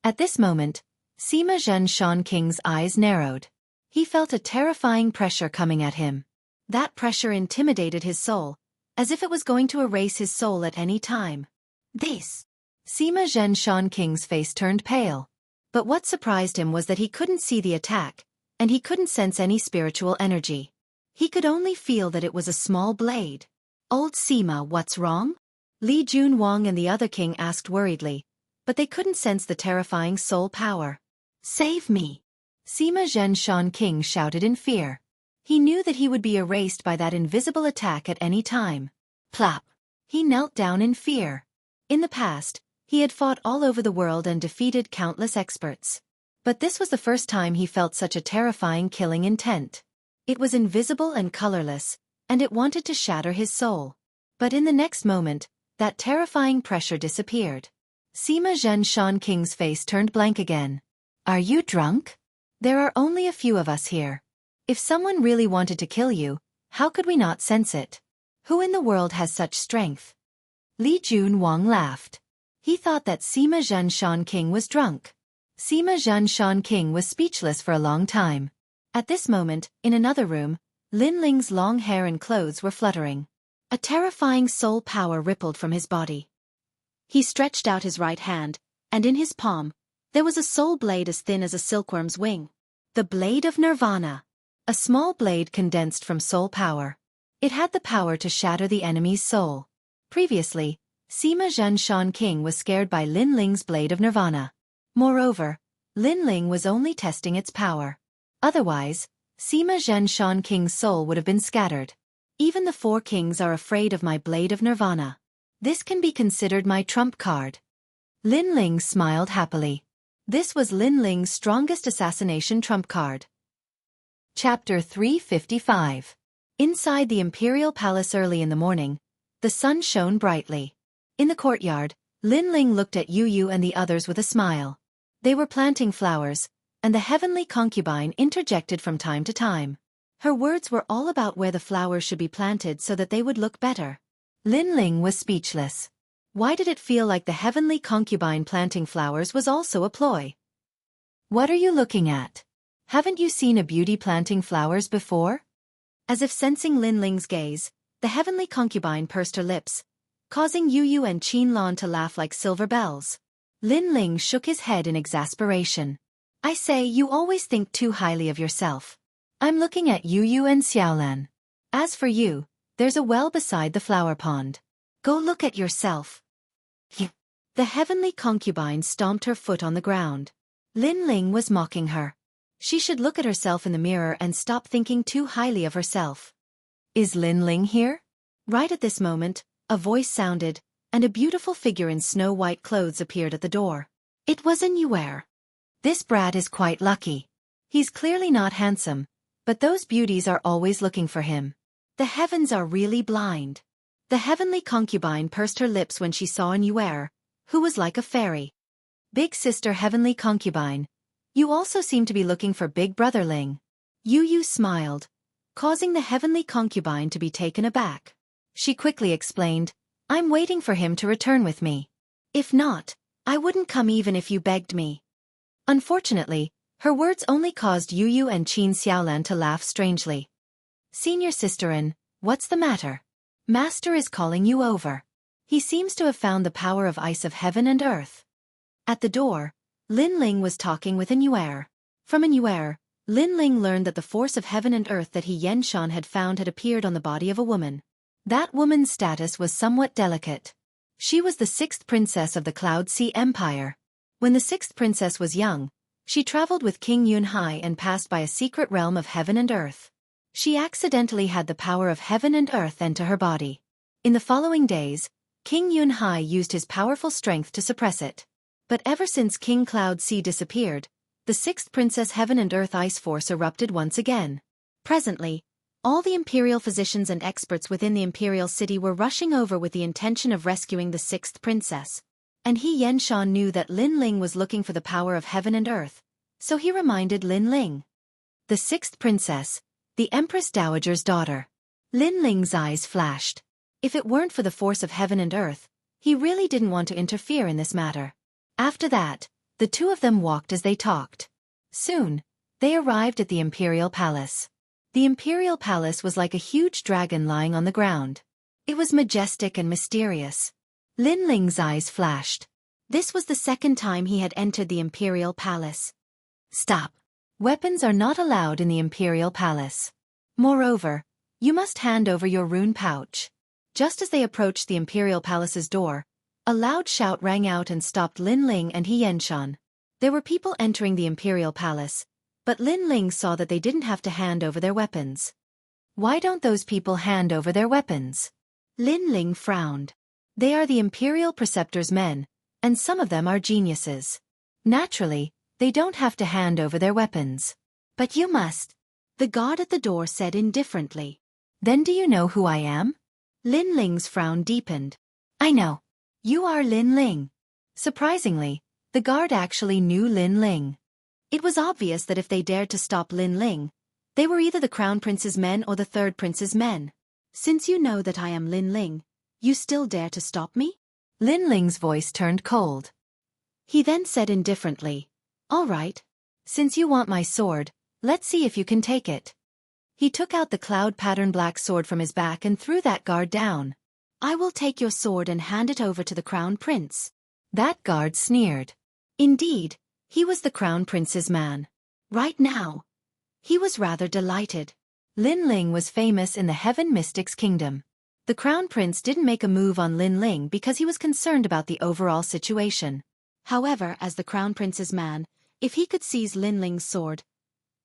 [SPEAKER 1] At this moment, Sima Zhenshan King's eyes narrowed. He felt a terrifying pressure coming at him. That pressure intimidated his soul, as if it was going to erase his soul at any time. This! Sima Zhenshan King's face turned pale. But what surprised him was that he couldn't see the attack, and he couldn't sense any spiritual energy. He could only feel that it was a small blade. Old Sima, what's wrong? Li Junwang and the other king asked worriedly, but they couldn't sense the terrifying soul power. Save me! Sima Zhenshan King shouted in fear. He knew that he would be erased by that invisible attack at any time. Plop! He knelt down in fear. In the past, he had fought all over the world and defeated countless experts. But this was the first time he felt such a terrifying killing intent. It was invisible and colorless, and it wanted to shatter his soul. But in the next moment, that terrifying pressure disappeared. Sima Zhenshan King's face turned blank again. Are you drunk? There are only a few of us here. If someone really wanted to kill you, how could we not sense it? Who in the world has such strength? Li Junwang laughed. He thought that Sima Zhenshan King was drunk. Sima Zhenshan King was speechless for a long time. At this moment, in another room, Lin Ling's long hair and clothes were fluttering. A terrifying soul power rippled from his body. He stretched out his right hand, and in his palm, there was a soul blade as thin as a silkworm's wing. The Blade of Nirvana. A small blade condensed from soul power. It had the power to shatter the enemy's soul. Previously, Sima Zhenshan King was scared by Lin Ling's blade of nirvana. Moreover, Lin Ling was only testing its power. Otherwise, Sima Zhenshan King's soul would have been scattered. Even the 4 kings are afraid of my blade of nirvana. This can be considered my trump card. Lin Ling smiled happily. This was Lin Ling's strongest assassination trump card. Chapter 355. Inside the imperial palace early in the morning, the sun shone brightly. In the courtyard, Lin Ling looked at Yu Yu and the others with a smile. They were planting flowers, and the heavenly concubine interjected from time to time. Her words were all about where the flowers should be planted so that they would look better. Lin Ling was speechless. Why did it feel like the heavenly concubine planting flowers was also a ploy? What are you looking at? Haven't you seen a beauty planting flowers before? As if sensing Lin Ling's gaze, the heavenly concubine pursed her lips, causing Yu Yu and Qin Lan to laugh like silver bells. Lin Ling shook his head in exasperation. I say, you always think too highly of yourself. I'm looking at Yu Yu and Xiaolan. As for you, there's a well beside the flower pond. Go look at yourself. The heavenly concubine stomped her foot on the ground. Lin Ling was mocking her. She should look at herself in the mirror and stop thinking too highly of herself. Is Lin Ling here? Right at this moment, a voice sounded, and a beautiful figure in snow-white clothes appeared at the door. It was an Yuer. This brat is quite lucky. He's clearly not handsome, but those beauties are always looking for him. The heavens are really blind. The heavenly concubine pursed her lips when she saw an Yuer, who was like a fairy. Big sister heavenly concubine, you also seem to be looking for big brother Ling. Yu Yu smiled, causing the heavenly concubine to be taken aback. She quickly explained, I'm waiting for him to return with me. If not, I wouldn't come even if you begged me. Unfortunately, her words only caused Yu Yu and Qin Xiaolan to laugh strangely. Senior sisterin, what's the matter? Master is calling you over. He seems to have found the power of ice of heaven and earth. At the door, Lin Ling was talking with an Yuer. From an Yuer, Lin Ling learned that the force of heaven and earth that he Xianxia had found had appeared on the body of a woman. That woman's status was somewhat delicate. She was the 6th princess of the Cloud Sea Empire. When the 6th princess was young, she traveled with King Yunhai and passed by a secret realm of heaven and earth. She accidentally had the power of heaven and earth enter her body. In the following days, King Yunhai used his powerful strength to suppress it. But ever since King Cloud Sea disappeared, the 6th princess heaven and earth ice force erupted once again. Presently, all the imperial physicians and experts within the imperial city were rushing over with the intention of rescuing the 6th princess. And he Xianxia knew that Lin Ling was looking for the power of heaven and earth, so he reminded Lin Ling. The 6th princess, the Empress Dowager's daughter. Lin Ling's eyes flashed. If it weren't for the force of heaven and earth, he really didn't want to interfere in this matter. After that, the two of them walked as they talked. Soon, they arrived at the imperial palace. The imperial palace was like a huge dragon lying on the ground. It was majestic and mysterious. Lin Ling's eyes flashed. This was the 2nd time he had entered the imperial palace. Stop. Weapons are not allowed in the imperial palace. Moreover, you must hand over your rune pouch. Just as they approached the imperial palace's door, a loud shout rang out and stopped Lin Ling and He Xianxia. There were people entering the imperial palace, but Lin Ling saw that they didn't have to hand over their weapons. Why don't those people hand over their weapons? Lin Ling frowned. They are the imperial preceptor's men, and some of them are geniuses. Naturally, they don't have to hand over their weapons. But you must. The guard at the door said indifferently. Then do you know who I am? Lin Ling's frown deepened. I know. You are Lin Ling. Surprisingly, the guard actually knew Lin Ling. It was obvious that if they dared to stop Lin Ling, they were either the Crown Prince's men or the 3rd Prince's men. Since you know that I am Lin Ling, you still dare to stop me? Lin Ling's voice turned cold. He then said indifferently, all right. Since you want my sword, let's see if you can take it. He took out the cloud-patterned black sword from his back and threw that guard down. I will take your sword and hand it over to the Crown Prince. That guard sneered. Indeed, he was the Crown Prince's man. Right now, he was rather delighted. Lin Ling was famous in the Heaven Mystics Kingdom. The crown prince didn't make a move on Lin Ling because he was concerned about the overall situation. However, as the crown prince's man, if he could seize Lin Ling's sword,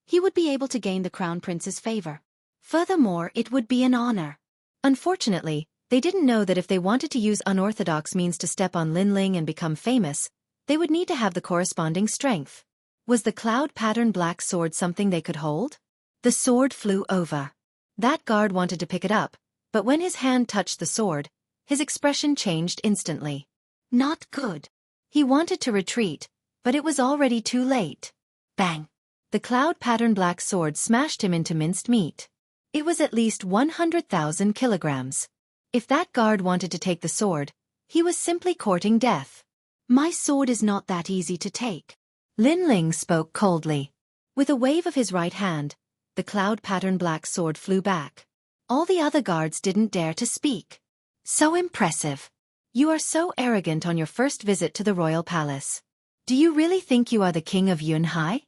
[SPEAKER 1] he would be able to gain the crown prince's favor. Furthermore, it would be an honor. Unfortunately, they didn't know that if they wanted to use unorthodox means to step on Lin Ling and become famous, they would need to have the corresponding strength. Was the cloud-patterned black sword something they could hold? The sword flew over. That guard wanted to pick it up, but when his hand touched the sword, his expression changed instantly. Not good. He wanted to retreat, but it was already too late. Bang! The cloud-patterned black sword smashed him into minced meat. It was at least 100,000 kilograms. If that guard wanted to take the sword, he was simply courting death. My sword is not that easy to take. Lin Ling spoke coldly. With a wave of his right hand, the cloud-patterned black sword flew back. All the other guards didn't dare to speak. So impressive. You are so arrogant on your first visit to the royal palace. Do you really think you are the king of Yunhai?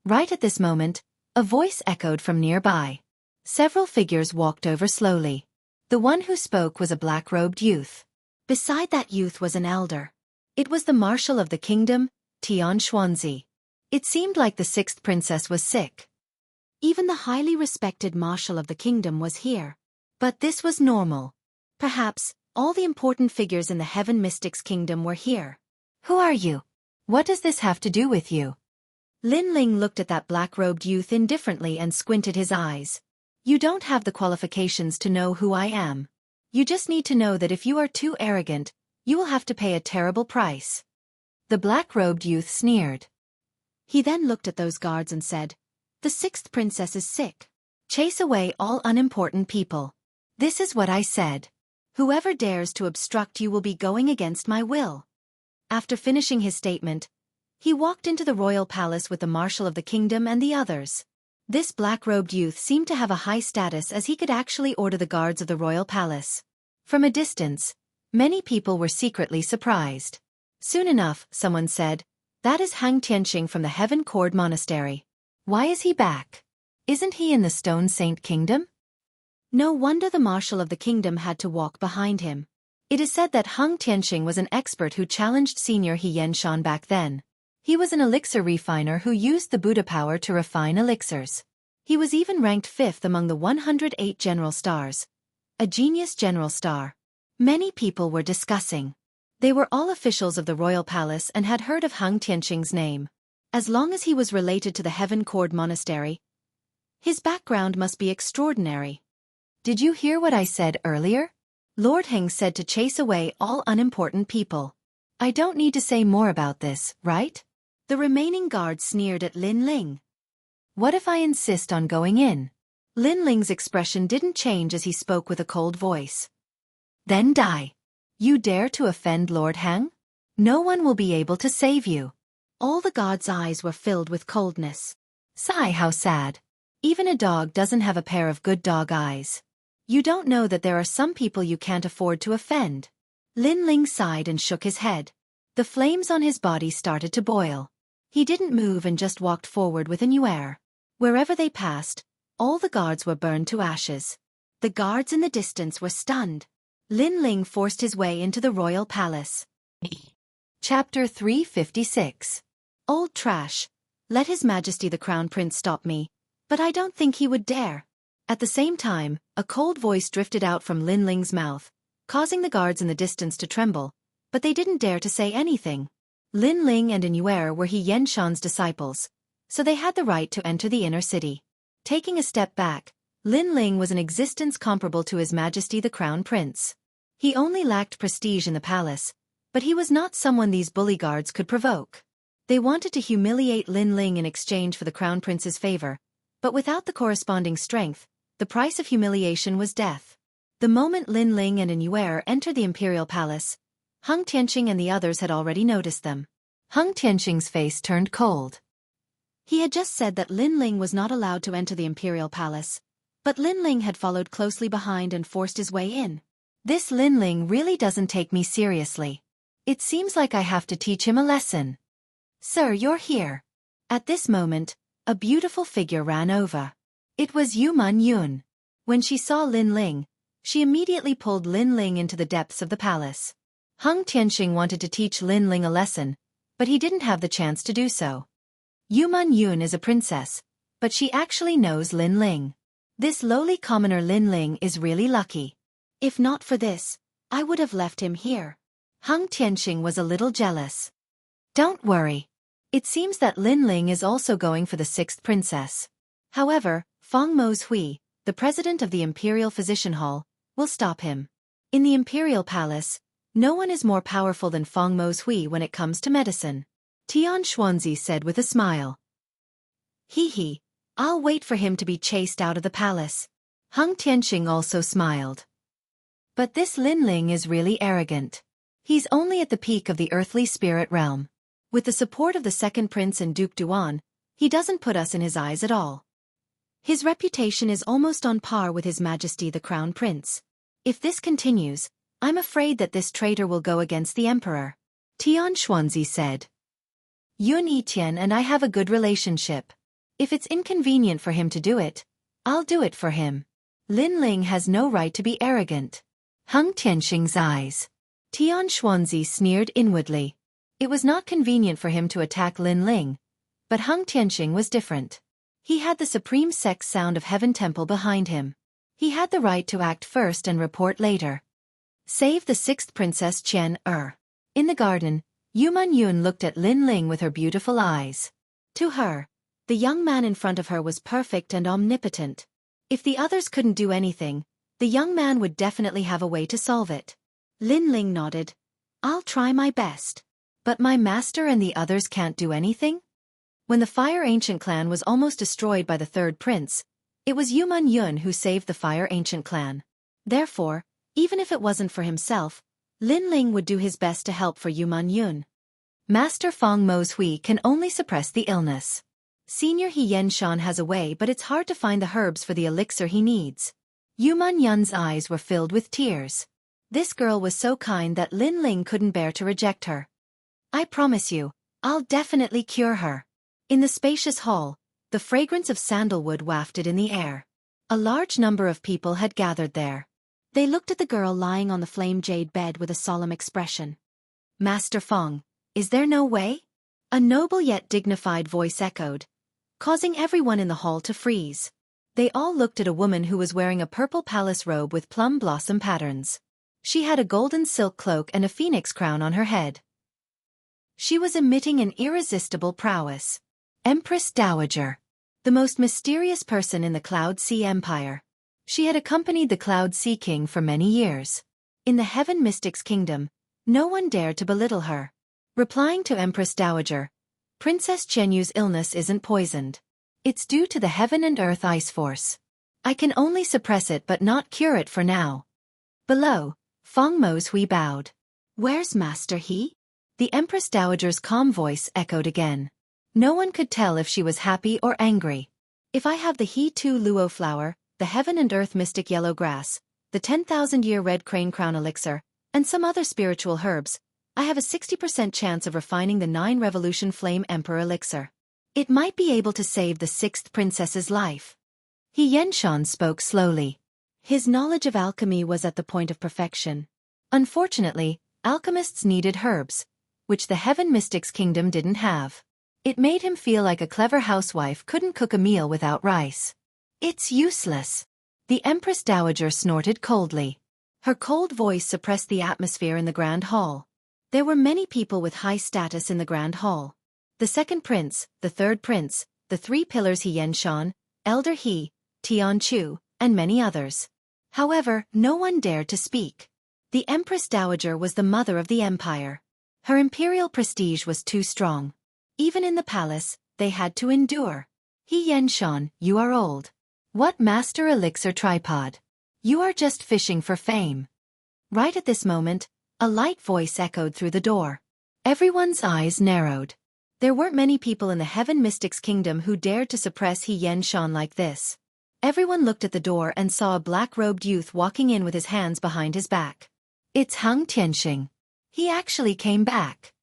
[SPEAKER 1] Right at this moment, a voice echoed from nearby. Several figures walked over slowly. The one who spoke was a black-robed youth. Beside that youth was an elder. It was the marshal of the kingdom, Xianxia. It seemed like the sixth princess was sick. Even the highly respected marshal of the kingdom was here. But this was normal. Perhaps, all the important figures in the Heaven Mystics kingdom were here. Who are you? What does this have to do with you? Lin Ling looked at that black-robed youth indifferently and squinted his eyes. You don't have the qualifications to know who I am. You just need to know that if you are too arrogant, you will have to pay a terrible price. The black-robed youth sneered. He then looked at those guards and said, The sixth princess is sick. Chase away all unimportant people. This is what I said. Whoever dares to obstruct you will be going against my will. After finishing his statement, he walked into the royal palace with the marshal of the kingdom and the others. This black-robed youth seemed to have a high status as he could actually order the guards of the royal palace. From a distance, many people were secretly surprised. Soon enough, someone said, That is Hang Tianxing from the Heaven Cord Monastery. Why is he back? Isn't he in the Stone Saint Kingdom? No wonder the marshal of the kingdom had to walk behind him. It is said that Hang Tianxing was an expert who challenged senior Xianxia back then. He was an elixir refiner who used the Buddha power to refine elixirs. He was even ranked 5th among the 108 general stars. A genius general star. Many people were discussing. They were all officials of the royal palace and had heard of Hang Tianxing's name. As long as he was related to the Heaven Cord Monastery, his background must be extraordinary. Did you hear what I said earlier? Lord Heng said to chase away all unimportant people. I don't need to say more about this, right? The remaining guards sneered at Lin Ling. What if I insist on going in? Lin Ling's expression didn't change as he spoke with a cold voice. Then die. You dare to offend Lord Heng? No one will be able to save you. All the guards' eyes were filled with coldness. Sigh, how sad. Even a dog doesn't have a pair of good dog eyes. You don't know that there are some people you can't afford to offend. Lin Ling sighed and shook his head. The flames on his body started to boil. He didn't move and just walked forward with a new air. Wherever they passed, all the guards were burned to ashes. The guards in the distance were stunned. Lin Ling forced his way into the royal palace. Chapter 356. Old trash. Let His Majesty the Crown Prince stop me, but I don't think he would dare. At the same time, a cold voice drifted out from Lin Ling's mouth, causing the guards in the distance to tremble, but they didn't dare to say anything. Lin Ling and Inuer were Xianxia's disciples, so they had the right to enter the inner city. Taking a step back, Lin Ling was an existence comparable to His Majesty the Crown Prince. He only lacked prestige in the palace, but he was not someone these bully guards could provoke. They wanted to humiliate Lin Ling in exchange for the Crown Prince's favor, but without the corresponding strength, the price of humiliation was death. The moment Lin Ling and Inuer entered the imperial palace, Hang Tianxing and the others had already noticed them. Hang Tianxing's face turned cold. He had just said that Lin Ling was not allowed to enter the imperial palace, but Lin Ling had followed closely behind and forced his way in. This Lin Ling really doesn't take me seriously. It seems like I have to teach him a lesson. Sir, you're here. At this moment, a beautiful figure ran over. It was Yu Man Yun. When she saw Lin Ling, She immediately pulled Lin Ling into the depths of the palace. Hung Tianxing wanted to teach Lin Ling a lesson, but he didn't have the chance to do so. Yuman Yun is a princess, but she actually knows Lin Ling. This lowly commoner Lin Ling is really lucky. If not for this, I would have left him here. Hung Tianxing was a little jealous. Don't worry. It seems that Lin Ling is also going for the sixth princess. However, Feng Mo's Hui, the president of the Imperial Physician Hall, will stop him. In the Imperial Palace, no one is more powerful than Feng Mo's Hui when it comes to medicine. Tian Xuanzi said with a smile. Hee, I'll wait for him to be chased out of the palace. Hung Tianxing also smiled. But this Lin Ling is really arrogant. He's only at the peak of the earthly spirit realm. With the support of the second prince and Duke Duan, he doesn't put us in his eyes at all. His reputation is almost on par with His Majesty the Crown Prince. If this continues, I'm afraid that this traitor will go against the emperor. Tian Xuanzi said. Yun Yitian and I have a good relationship. If it's inconvenient for him to do it, I'll do it for him. Lin Ling has no right to be arrogant. Hung Tianxing's eyes. Tian Xuanzi sneered inwardly. It was not convenient for him to attack Lin Ling, but Hung Tianxing was different. He had the supreme sex sound of Heaven Temple behind him. He had the right to act first and report later. Save the sixth princess Qian. In the garden, Yuman Yun looked at Lin Ling with her beautiful eyes. To her, the young man in front of her was perfect and omnipotent. If the others couldn't do anything, the young man would definitely have a way to solve it. Lin Ling nodded. I'll try my best. But my master and the others can't do anything? When the Fire Ancient clan was almost destroyed by the third prince, it was Yuman Yun who saved the Fire Ancient clan. Therefore, even if it wasn't for himself, Lin Ling would do his best to help for Yuman Yun. Master Feng Mo's Hui can only suppress the illness. Senior He Yenshan has a way, but it's hard to find the herbs for the elixir he needs. Yuman Yun's eyes were filled with tears. This girl was so kind that Lin Ling couldn't bear to reject her. I promise you, I'll definitely cure her. In the spacious hall, the fragrance of sandalwood wafted in the air. A large number of people had gathered there. They looked at the girl lying on the flame jade bed with a solemn expression. Master Feng, is there no way? A noble yet dignified voice echoed, causing everyone in the hall to freeze. They all looked at a woman who was wearing a purple palace robe with plum blossom patterns. She had a golden silk cloak and a phoenix crown on her head. She was emitting an irresistible prowess. Empress Dowager. The most mysterious person in the Cloud Sea Empire. She had accompanied the Cloud Sea King for many years. In the Heaven Mystics Kingdom, no one dared to belittle her. Replying to Empress Dowager, Princess Chenyu's illness isn't poisoned. It's due to the Heaven and Earth Ice Force. I can only suppress it but not cure it for now. Below, Feng Mo's Hui bowed. Where's Master He? The Empress Dowager's calm voice echoed again. No one could tell if she was happy or angry. If I have the He-Tu Luo flower, the Heaven and Earth Mystic Yellow Grass, the 10,000-year Red Crane Crown Elixir, and some other spiritual herbs, I have a 60% chance of refining the 9 Revolution Flame Emperor Elixir. It might be able to save the 6th princess's life. He Yenshan spoke slowly. His knowledge of alchemy was at the point of perfection. Unfortunately, alchemists needed herbs, which the Heaven Mystics Kingdom didn't have. It made him feel like a clever housewife couldn't cook a meal without rice. It's useless. The Empress Dowager snorted coldly. Her cold voice suppressed the atmosphere in the Grand Hall. There were many people with high status in the Grand Hall. The second prince, the third prince, the 3 pillars He Yenshan, Elder He, Tian Chu, and many others. However, no one dared to speak. The Empress Dowager was the mother of the empire. Her imperial prestige was too strong. Even in the palace, they had to endure. He Yenshan, you are old. What master elixir tripod? You are just fishing for fame. Right at this moment, a light voice echoed through the door. Everyone's eyes narrowed. There weren't many people in the Heaven Mystics Kingdom who dared to suppress He Yenshan like this. Everyone looked at the door and saw a black-robed youth walking in with his hands behind his back. It's Hung Tianxing. He actually came back.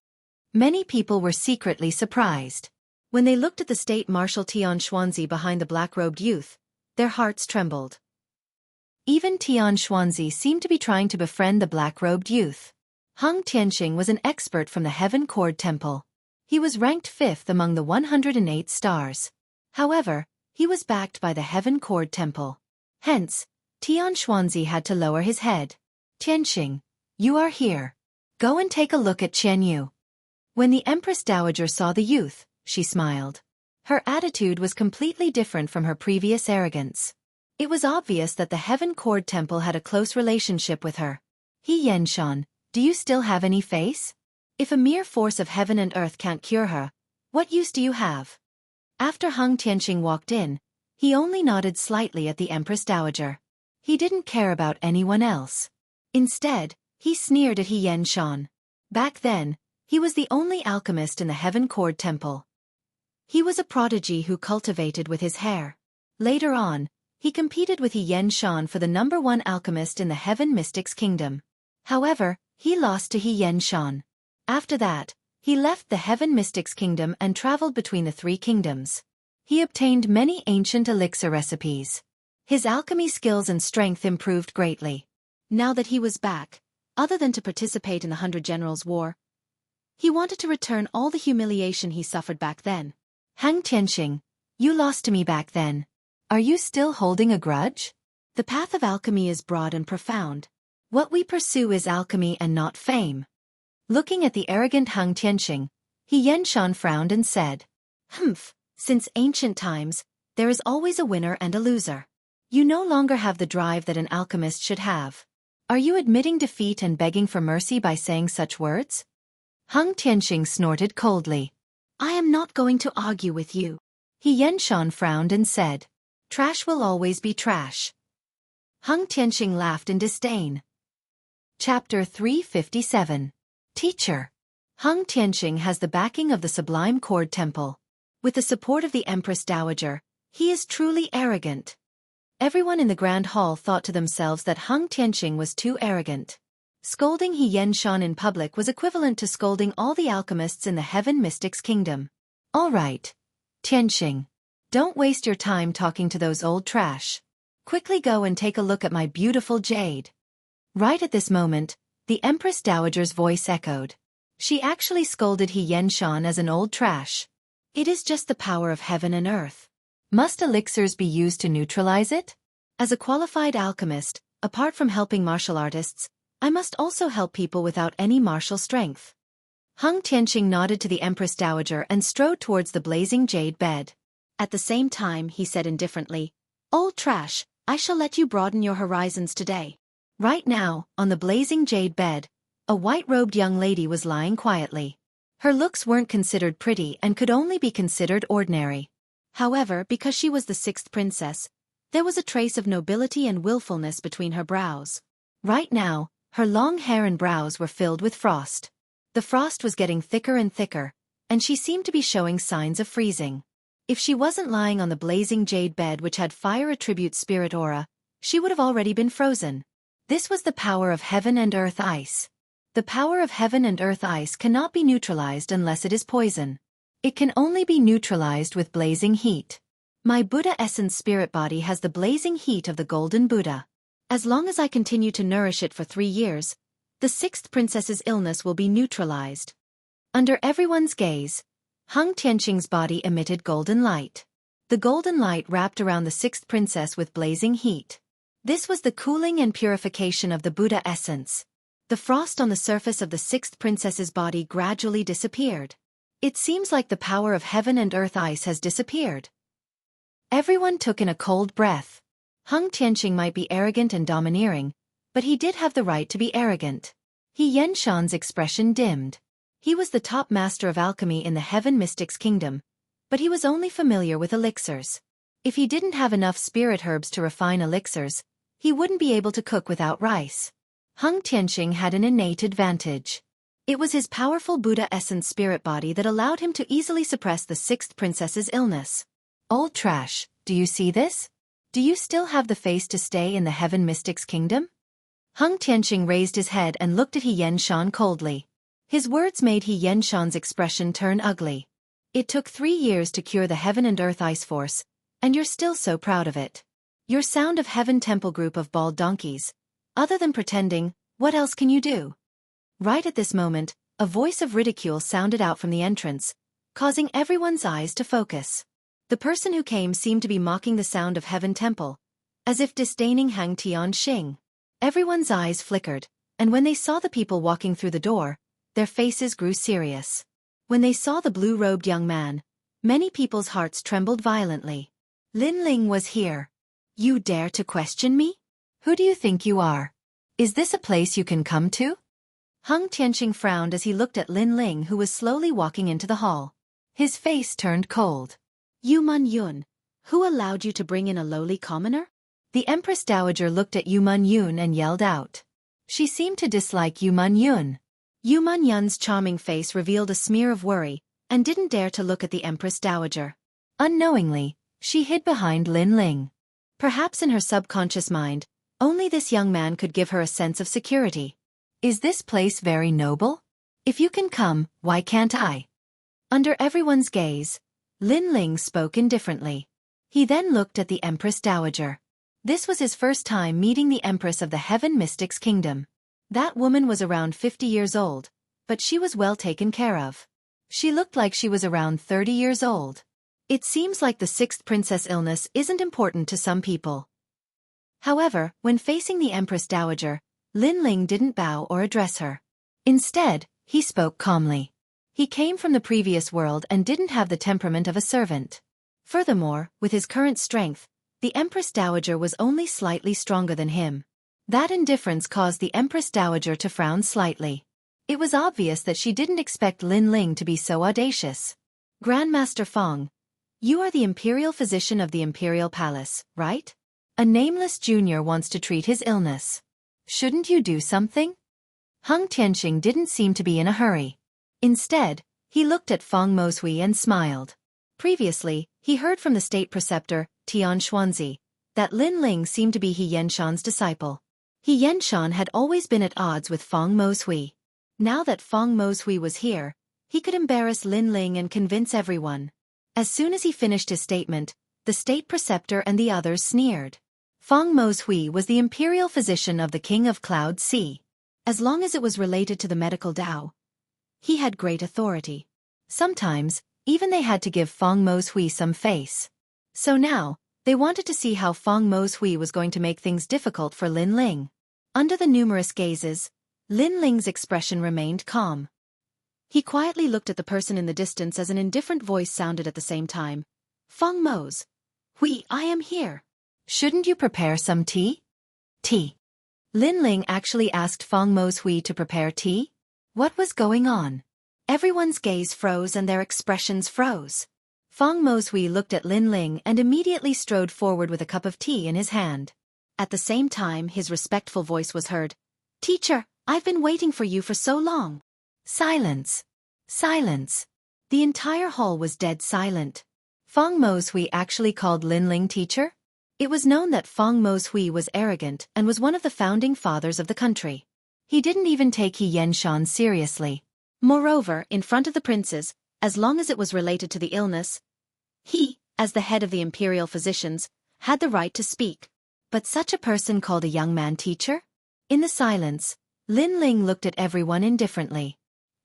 [SPEAKER 1] Many people were secretly surprised. When they looked at the State Marshal Tian Xuanzi behind the black-robed youth, their hearts trembled. Even Tian Xuanzi seemed to be trying to befriend the black-robed youth. Hung Tianxing was an expert from the Heaven Cord Temple. He was ranked 5th among the 108 stars. However, he was backed by the Heaven Cord Temple. Hence, Tian Xuanzi had to lower his head. Tianxing, you are here. Go and take a look at Jianghu. When the Empress Dowager saw the youth, she smiled. Her attitude was completely different from her previous arrogance. It was obvious that the Heaven Cord Temple had a close relationship with her. He Yanshan, do you still have any face? If a mere force of heaven and earth can't cure her, what use do you have? After Hung Tianxing walked in, he only nodded slightly at the Empress Dowager. He didn't care about anyone else. Instead, he sneered at He Yanshan. Back then, he was the only alchemist in the Heaven Cord Temple. He was a prodigy who cultivated with his hair. Later on, he competed with He Yanshan for the #1 alchemist in the Heaven Mystics Kingdom. However, he lost to He Yanshan. After that, he left the Heaven Mystics Kingdom and traveled between the 3 kingdoms. He obtained many ancient elixir recipes. His alchemy skills and strength improved greatly. Now that he was back, other than to participate in the 100 Generals' War, he wanted to return all the humiliation he suffered back then. Hang Tianxing, you lost to me back then. Are you still holding a grudge? The path of alchemy is broad and profound. What we pursue is alchemy and not fame. Looking at the arrogant Hung Tianxing, He Yanshan frowned and said, since ancient times, there is always a winner and a loser. You no longer have the drive that an alchemist should have. Are you admitting defeat and begging for mercy by saying such words? Hung Tianxing snorted coldly. I am not going to argue with you. He Yanshan frowned and said, trash will always be trash. Hung Tianxing laughed in disdain. Chapter 357. Teacher. Hung Tianxing has the backing of the Sublime Cord Temple. With the support of the Empress Dowager, he is truly arrogant. Everyone in the Grand Hall thought to themselves that Hung Tianxing was too arrogant. Scolding He Yanshan in public was equivalent to scolding all the alchemists in the Heaven Mystics Kingdom. All right, Tianxing. Don't waste your time talking to those old trash. Quickly go and take a look at my beautiful jade. Right at this moment, the Empress Dowager's voice echoed. She actually scolded He Yanshan as an old trash. It is just the power of heaven and earth. Must elixirs be used to neutralize it? As a qualified alchemist, apart from helping martial artists, I must also help people without any martial strength. Hung Tianxing nodded to the Empress Dowager and strode towards the blazing jade bed. At the same time, he said indifferently, Old trash, I shall let you broaden your horizons today. Right now, on the blazing jade bed, a white-robed young lady was lying quietly. Her looks weren't considered pretty and could only be considered ordinary. However, because she was the 6th princess, there was a trace of nobility and willfulness between her brows. Right now, her long hair and brows were filled with frost. The frost was getting thicker and thicker, and she seemed to be showing signs of freezing. If she wasn't lying on the blazing jade bed which had fire attribute spirit aura, she would have already been frozen. This was the power of heaven and earth ice. The power of heaven and earth ice cannot be neutralized unless it is poison. It can only be neutralized with blazing heat. My Buddha essence spirit body has the blazing heat of the golden Buddha. As long as I continue to nourish it for 3 years, the 6th princess's illness will be neutralized. Under everyone's gaze, Hung Tianxing's body emitted golden light. The golden light wrapped around the 6th princess with blazing heat. This was the cooling and purification of the Buddha essence. The frost on the surface of the 6th princess's body gradually disappeared. It seems like the power of heaven and earth ice has disappeared. Everyone took in a cold breath. Hung Tianxing might be arrogant and domineering, but he did have the right to be arrogant. He Yanshan's expression dimmed. He was the top master of alchemy in the Heaven Mystics Kingdom, but he was only familiar with elixirs. If he didn't have enough spirit herbs to refine elixirs, he wouldn't be able to cook without rice. Hung Tianxing had an innate advantage. It was his powerful Buddha essence spirit body that allowed him to easily suppress the 6th princess's illness. Old trash, do you see this? Do you still have the face to stay in the Heaven Mystics Kingdom? Hung Tianxing raised his head and looked at He Yanshan coldly. His words made He Yanshan's expression turn ugly. It took 3 years to cure the Heaven and Earth Ice Force, and you're still so proud of it. Your Sound of Heaven Temple group of bald donkeys. Other than pretending, what else can you do? Right at this moment, a voice of ridicule sounded out from the entrance, causing everyone's eyes to focus. The person who came seemed to be mocking the Sound of Heaven Temple, as if disdaining Hang Tianxing. Everyone's eyes flickered, and when they saw the people walking through the door, their faces grew serious. When they saw the blue-robed young man, many people's hearts trembled violently. Lin Ling was here. You dare to question me? Who do you think you are? Is this a place you can come to? Hung Tianxing frowned as he looked at Lin Ling, who was slowly walking into the hall. His face turned cold. Yu Man Yun, who allowed you to bring in a lowly commoner? The Empress Dowager looked at Yu Man Yun and yelled out. She seemed to dislike Yu Man Yun. Yu Man Yun's charming face revealed a smear of worry, and didn't dare to look at the Empress Dowager. Unknowingly, she hid behind Lin Ling. Perhaps in her subconscious mind, only this young man could give her a sense of security. Is this place very noble? If you can come, why can't I? Under everyone's gaze, Lin Ling spoke indifferently. He then looked at the Empress Dowager. This was his first time meeting the Empress of the Heaven Mystics Kingdom. That woman was around 50 years old, but she was well taken care of. She looked like she was around 30 years old. It seems like the sixth princess illness isn't important to some people. However, when facing the Empress Dowager, Lin Ling didn't bow or address her. Instead, he spoke calmly. He came from the previous world and didn't have the temperament of a servant. Furthermore, with his current strength, the Empress Dowager was only slightly stronger than him. That indifference caused the Empress Dowager to frown slightly. It was obvious that she didn't expect Lin Ling to be so audacious. Grandmaster Fong, you are the Imperial Physician of the Imperial Palace, right? A nameless junior wants to treat his illness. Shouldn't you do something? Hung Tianxing didn't seem to be in a hurry. Instead, he looked at Fong Moshui and smiled. Previously, he heard from the state preceptor, Tian Xuanzi, that Lin Ling seemed to be He Yenshan's disciple. He Yenshan had always been at odds with Fong Moshui. Now that Fong Moshui was here, he could embarrass Lin Ling and convince everyone. As soon as he finished his statement, the state preceptor and the others sneered. Fong Moshui was the imperial physician of the King of Cloud Sea. As long as it was related to the medical Tao, he had great authority. Sometimes, even they had to give Fong Moshui some face. So now, they wanted to see how Fong Moshui was going to make things difficult for Lin Ling. Under the numerous gazes, Lin Ling's expression remained calm. He quietly looked at the person in the distance as an indifferent voice sounded at the same time. Fong Mos. Hui, I am here. Shouldn't you prepare some tea? Tea. Lin Ling actually asked Fong Moshui to prepare tea? What was going on? Everyone's gaze froze and their expressions froze. Fong Moshui looked at Lin Ling and immediately strode forward with a cup of tea in his hand. At the same time, his respectful voice was heard. Teacher, I've been waiting for you for so long. Silence. Silence. The entire hall was dead silent. Fong Moshui actually called Lin Ling teacher? It was known that Fong Moshui was arrogant and was one of the founding fathers of the country. He didn't even take He Yenshan seriously. Moreover, in front of the princes, as long as it was related to the illness, he, as the head of the imperial physicians, had the right to speak. But such a person called a young man teacher? In the silence, Lin Ling looked at everyone indifferently.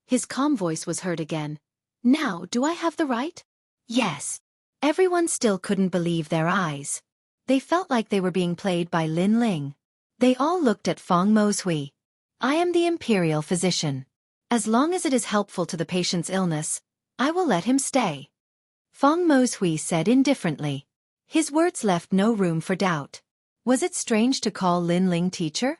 [SPEAKER 1] His calm voice was heard again. Now, do I have the right? Yes. Everyone still couldn't believe their eyes. They felt like they were being played by Lin Ling. They all looked at Fong Moshui. I am the imperial physician. As long as it is helpful to the patient's illness, I will let him stay. Fong Moshui said indifferently. His words left no room for doubt. Was it strange to call Lin Ling teacher?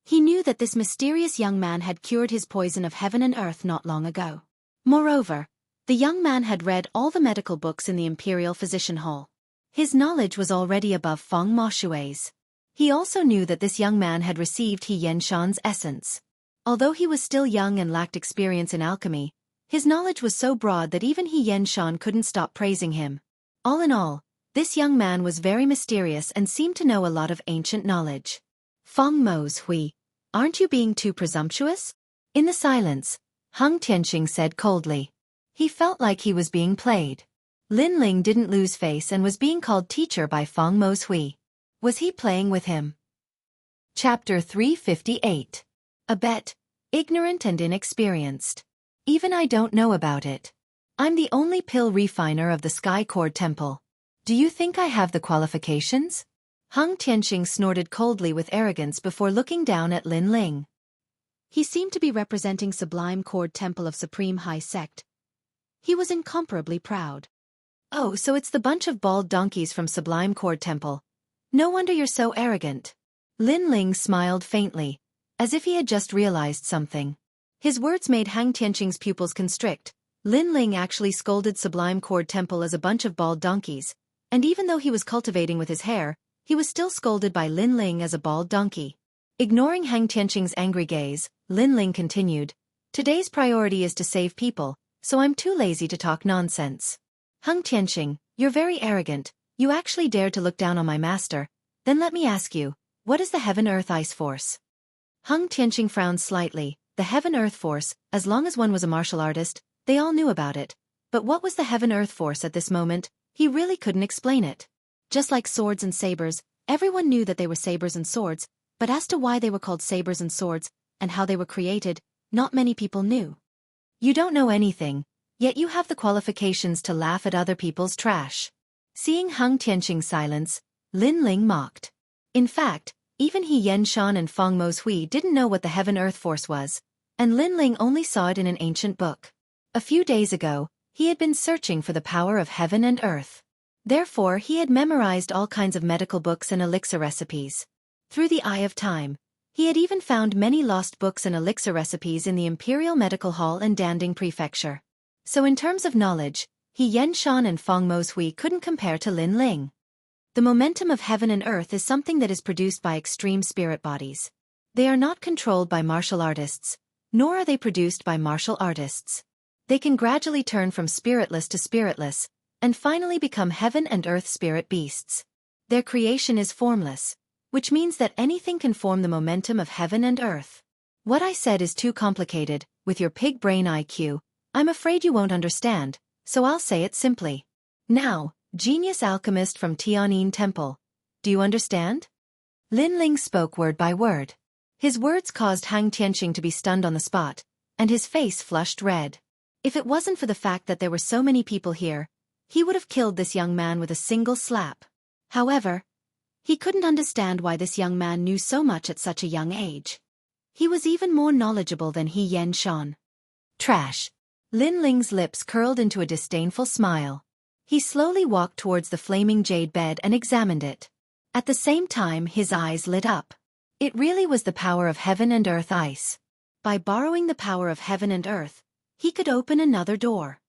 [SPEAKER 1] He knew that this mysterious young man had cured his poison of heaven and earth not long ago. Moreover, the young man had read all the medical books in the Imperial Physician Hall. His knowledge was already above Fong Moshui's. He also knew that this young man had received He Yenshan's essence. Although he was still young and lacked experience in alchemy, his knowledge was so broad that even He Yenshan couldn't stop praising him. All in all, this young man was very mysterious and seemed to know a lot of ancient knowledge. Fong Moshui, aren't you being too presumptuous? In the silence, Hung Tianxing said coldly. He felt like he was being played. Lin Ling didn't lose face and was being called teacher by Fong Moshui. Was he playing with him? Chapter 358. A bet. Ignorant and inexperienced. Even I don't know about it. I'm the only pill refiner of the Sky Cord Temple. Do you think I have the qualifications? Hung Tianxing snorted coldly with arrogance before looking down at Lin Ling. He seemed to be representing Sublime Cord Temple of Supreme High Sect. He was incomparably proud. Oh, so it's the bunch of bald donkeys from Sublime Cord Temple. No wonder you're so arrogant. Lin Ling smiled faintly, as if he had just realized something. His words made Hang Tianxing's pupils constrict. Lin Ling actually scolded Sublime Cord Temple as a bunch of bald donkeys, and even though he was cultivating with his hair, he was still scolded by Lin Ling as a bald donkey. Ignoring Hang Tianxing's angry gaze, Lin Ling continued, "Today's priority is to save people, so I'm too lazy to talk nonsense." Hung Tianxing, you're very arrogant. You actually dared to look down on my master. Then let me ask you, what is the Heaven-Earth-Ice Force? Hung Tianxing frowned slightly. The Heaven-Earth Force, as long as one was a martial artist, they all knew about it. But what was the Heaven-Earth Force at this moment? He really couldn't explain it. Just like swords and sabers, everyone knew that they were sabers and swords, but as to why they were called sabers and swords, and how they were created, not many people knew. You don't know anything, yet you have the qualifications to laugh at other people's trash. Seeing Hung Tianxing's silence, Lin Ling mocked. In fact, even He Yenshan and Feng Mo's Hui didn't know what the Heaven-Earth Force was, and Lin Ling only saw it in an ancient book. A few days ago, he had been searching for the power of heaven and earth. Therefore, he had memorized all kinds of medical books and elixir recipes. Through the eye of time, he had even found many lost books and elixir recipes in the Imperial Medical Hall in Danding Prefecture. So in terms of knowledge, He Yenshan and Feng Mo's Hui couldn't compare to Lin Ling. The momentum of heaven and earth is something that is produced by extreme spirit bodies. They are not controlled by martial artists, nor are they produced by martial artists. They can gradually turn from spiritless to spiritless, and finally become heaven and earth spirit beasts. Their creation is formless, which means that anything can form the momentum of heaven and earth. What I said is too complicated. With your pig brain IQ, I'm afraid you won't understand, so I'll say it simply. Now, genius alchemist from Tianyin Temple, do you understand? Lin Ling spoke word by word. His words caused Hang Tianxing to be stunned on the spot, and his face flushed red. If it wasn't for the fact that there were so many people here, he would have killed this young man with a single slap. However, he couldn't understand why this young man knew so much at such a young age. He was even more knowledgeable than He Yenshan. Trash. Lin Ling's lips curled into a disdainful smile. He slowly walked towards the flaming jade bed and examined it. At the same time, his eyes lit up. It really was the power of heaven and earth ice. By borrowing the power of heaven and earth, he could open another door.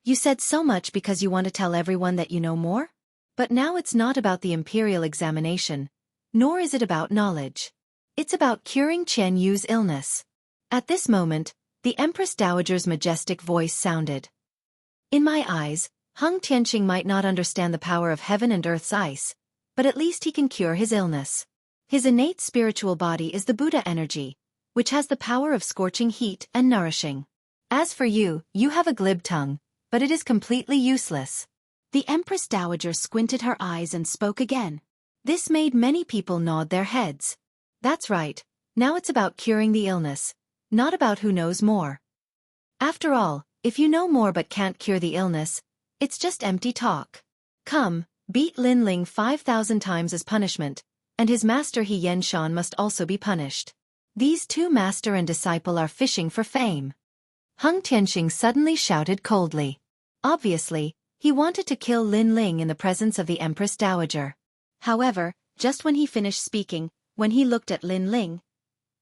[SPEAKER 1] You said so much because you want to tell everyone that you know more? But now it's not about the imperial examination, nor is it about knowledge. It's about curing Chen Yu's illness. At this moment, the Empress Dowager's majestic voice sounded. In my eyes, Hung Tianxing might not understand the power of heaven and earth's ice, but at least he can cure his illness. His innate spiritual body is the Buddha energy, which has the power of scorching heat and nourishing. As for you, you have a glib tongue, but it is completely useless. The Empress Dowager squinted her eyes and spoke again. This made many people nod their heads. That's right, now it's about curing the illness, not about who knows more. After all, if you know more but can't cure the illness, it's just empty talk. Come, beat Lin Ling 5,000 times as punishment, and his master He Yenshan must also be punished. These two master and disciple are fishing for fame. Hung Tianxing suddenly shouted coldly. Obviously, he wanted to kill Lin Ling in the presence of the Empress Dowager. However, just when he finished speaking, when he looked at Lin Ling,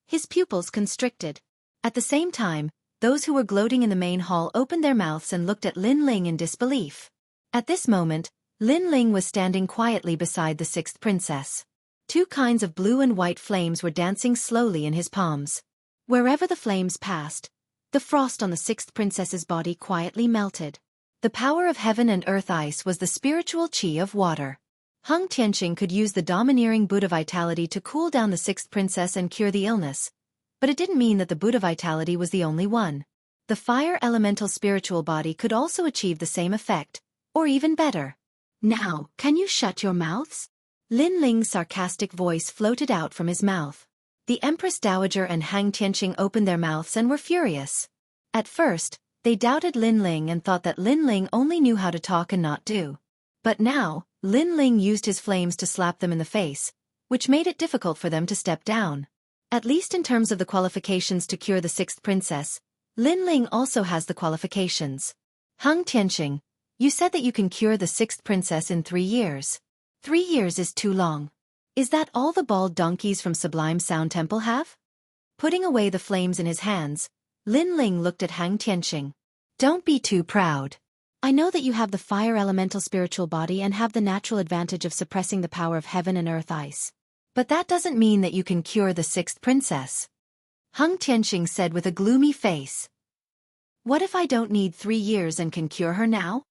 [SPEAKER 1] his pupils constricted. At the same time, those who were gloating in the main hall opened their mouths and looked at Lin Ling in disbelief. At this moment, Lin Ling was standing quietly beside the sixth princess. Two kinds of blue and white flames were dancing slowly in his palms. Wherever the flames passed, the frost on the sixth princess's body quietly melted. The power of heaven and earth ice was the spiritual qi of water. Hung Tianxing could use the domineering Buddha vitality to cool down the sixth princess and cure the illness, but it didn't mean that the Buddha vitality was the only one. The fire elemental spiritual body could also achieve the same effect, or even better. Now, can you shut your mouths? Lin Ling's sarcastic voice floated out from his mouth. The Empress Dowager and Hang Tianqing opened their mouths and were furious. At first, they doubted Lin Ling and thought that Lin Ling only knew how to talk and not do. But now, Lin Ling used his flames to slap them in the face, which made it difficult for them to step down. At least in terms of the qualifications to cure the sixth princess, Lin Ling also has the qualifications. Hang Tianqing, you said that you can cure the sixth princess in 3 years. 3 years is too long. Is that all the bald donkeys from Sublime Sound Temple have? Putting away the flames in his hands, Lin Ling looked at Hang Tianqing. Don't be too proud. I know that you have the fire elemental spiritual body and have the natural advantage of suppressing the power of heaven and earth ice. But that doesn't mean that you can cure the sixth princess. Hang Tianqing said with a gloomy face. What if I don't need 3 years and can cure her now?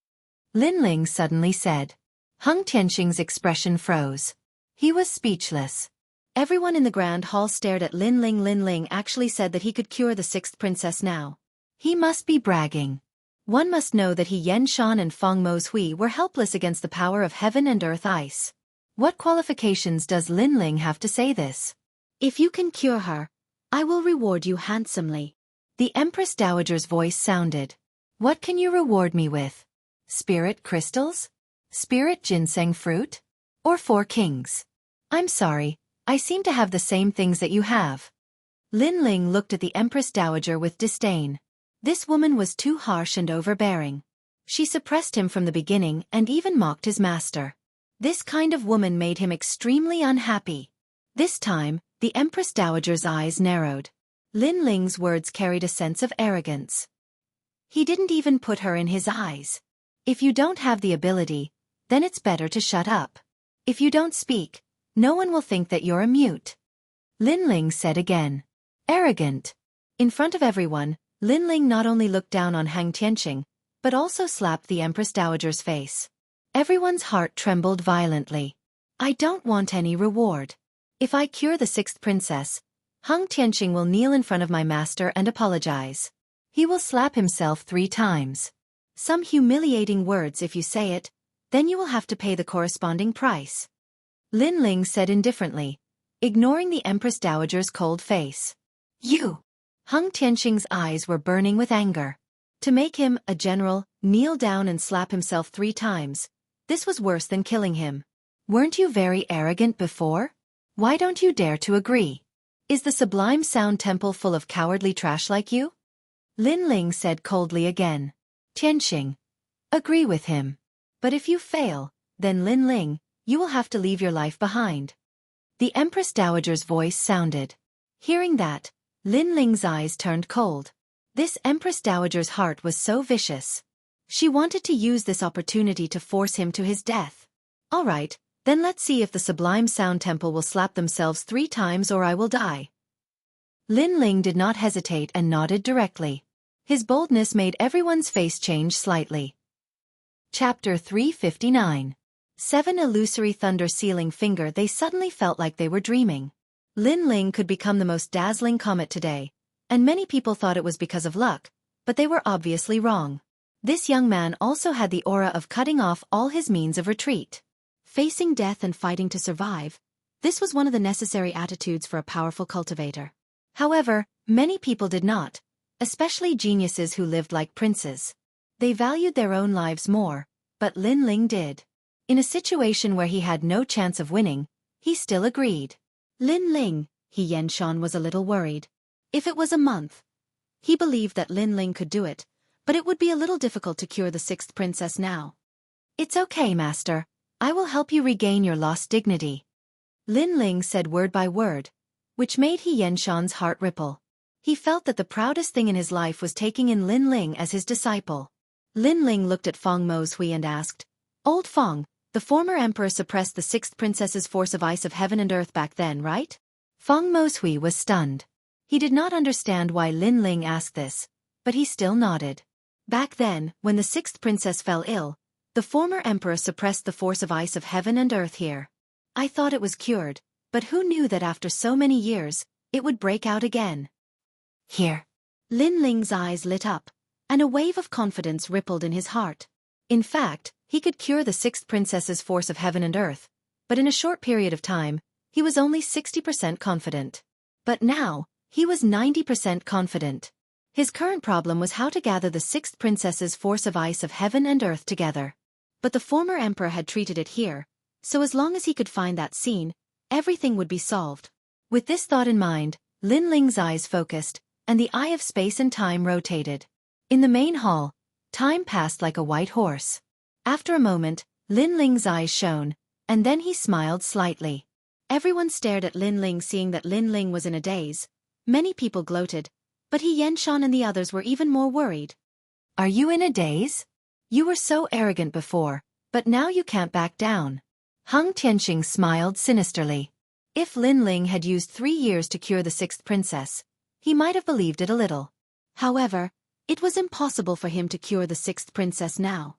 [SPEAKER 1] Lin Ling suddenly said. Hang Tianqing's expression froze. He was speechless. Everyone in the Grand Hall stared at Lin Ling. Lin Ling actually said that he could cure the sixth princess now. He must be bragging. One must know that he Yanshan and Feng Mozhui were helpless against the power of heaven and earth ice. What qualifications does Lin Ling have to say this? If you can cure her, I will reward you handsomely. The Empress Dowager's voice sounded. What can you reward me with? Spirit crystals? Spirit ginseng fruit? Or 4 kings? I'm sorry, I seem to have the same things that you have. Lin Ling looked at the Empress Dowager with disdain. This woman was too harsh and overbearing. She suppressed him from the beginning and even mocked his master. This kind of woman made him extremely unhappy. This time, the Empress Dowager's eyes narrowed. Lin Ling's words carried a sense of arrogance. He didn't even put her in his eyes. If you don't have the ability, then it's better to shut up. If you don't speak, no one will think that you're a mute. Lin Ling said again. Arrogant. In front of everyone, Lin Ling not only looked down on Hang Tianqing, but also slapped the Empress Dowager's face. Everyone's heart trembled violently. I don't want any reward. If I cure the sixth princess, Hang Tianqing will kneel in front of my master and apologize. He will slap himself 3 times. Some humiliating words if you say it, then you will have to pay the corresponding price. Lin Ling said indifferently, ignoring the Empress Dowager's cold face. You! Hang Tianqing's eyes were burning with anger. To make him, a general, kneel down and slap himself 3 times, this was worse than killing him. Weren't you very arrogant before? Why don't you dare to agree? Is the Sublime Sound Temple full of cowardly trash like you? Lin Ling said coldly again. Tianqing. Agree with him. But if you fail, then Lin Ling, you will have to leave your life behind. The Empress Dowager's voice sounded. Hearing that, Lin Ling's eyes turned cold. This Empress Dowager's heart was so vicious. She wanted to use this opportunity to force him to his death. All right, then let's see if the Sublime Sound Temple will slap themselves 3 times or I will die. Lin Ling did not hesitate and nodded directly. His boldness made everyone's face change slightly. Chapter 359. 7 illusory thunder sealing finger. They suddenly felt like they were dreaming. Lin Ling could become the most dazzling comet today, and many people thought it was because of luck, but they were obviously wrong. This young man also had the aura of cutting off all his means of retreat. Facing death and fighting to survive, this was one of the necessary attitudes for a powerful cultivator. However, many people did not, especially geniuses who lived like princes. They valued their own lives more, but Lin Ling did. In a situation where he had no chance of winning, he still agreed. Lin Ling, he Yanshan was a little worried. If it was a month. He believed that Lin Ling could do it, but it would be a little difficult to cure the sixth princess now. It's okay, master. I will help you regain your lost dignity. Lin Ling said word by word, which made He Yanshan's heart ripple. He felt that the proudest thing in his life was taking in Lin Ling as his disciple. Lin Ling looked at Feng Mozhui and asked, Old Feng, the former emperor suppressed the sixth princess's force of ice of heaven and earth back then, right? Feng Mozhui was stunned. He did not understand why Lin Ling asked this, but he still nodded. Back then, when the sixth princess fell ill, the former emperor suppressed the force of ice of heaven and earth here. I thought it was cured, but who knew that after so many years, it would break out again? Here. Lin Ling's eyes lit up, and a wave of confidence rippled in his heart. In fact, he could cure the sixth princess's force of heaven and earth, but in a short period of time, he was only 60% confident. But now, he was 90% confident. His current problem was how to gather the sixth princess's force of ice of heaven and earth together. But the former emperor had treated it here, so as long as he could find that scene, everything would be solved. With this thought in mind, Lin Ling's eyes focused, and the eye of space and time rotated. In the main hall, time passed like a white horse. After a moment, Lin Ling's eyes shone, and then he smiled slightly. Everyone stared at Lin Ling, seeing that Lin Ling was in a daze. Many people gloated, but Xianxia and the others were even more worried. "Are you in a daze? You were so arrogant before, but now you can't back down." Hung Tianxing smiled sinisterly. If Lin Ling had used 3 years to cure the sixth princess, he might have believed it a little. However, it was impossible for him to cure the sixth princess now.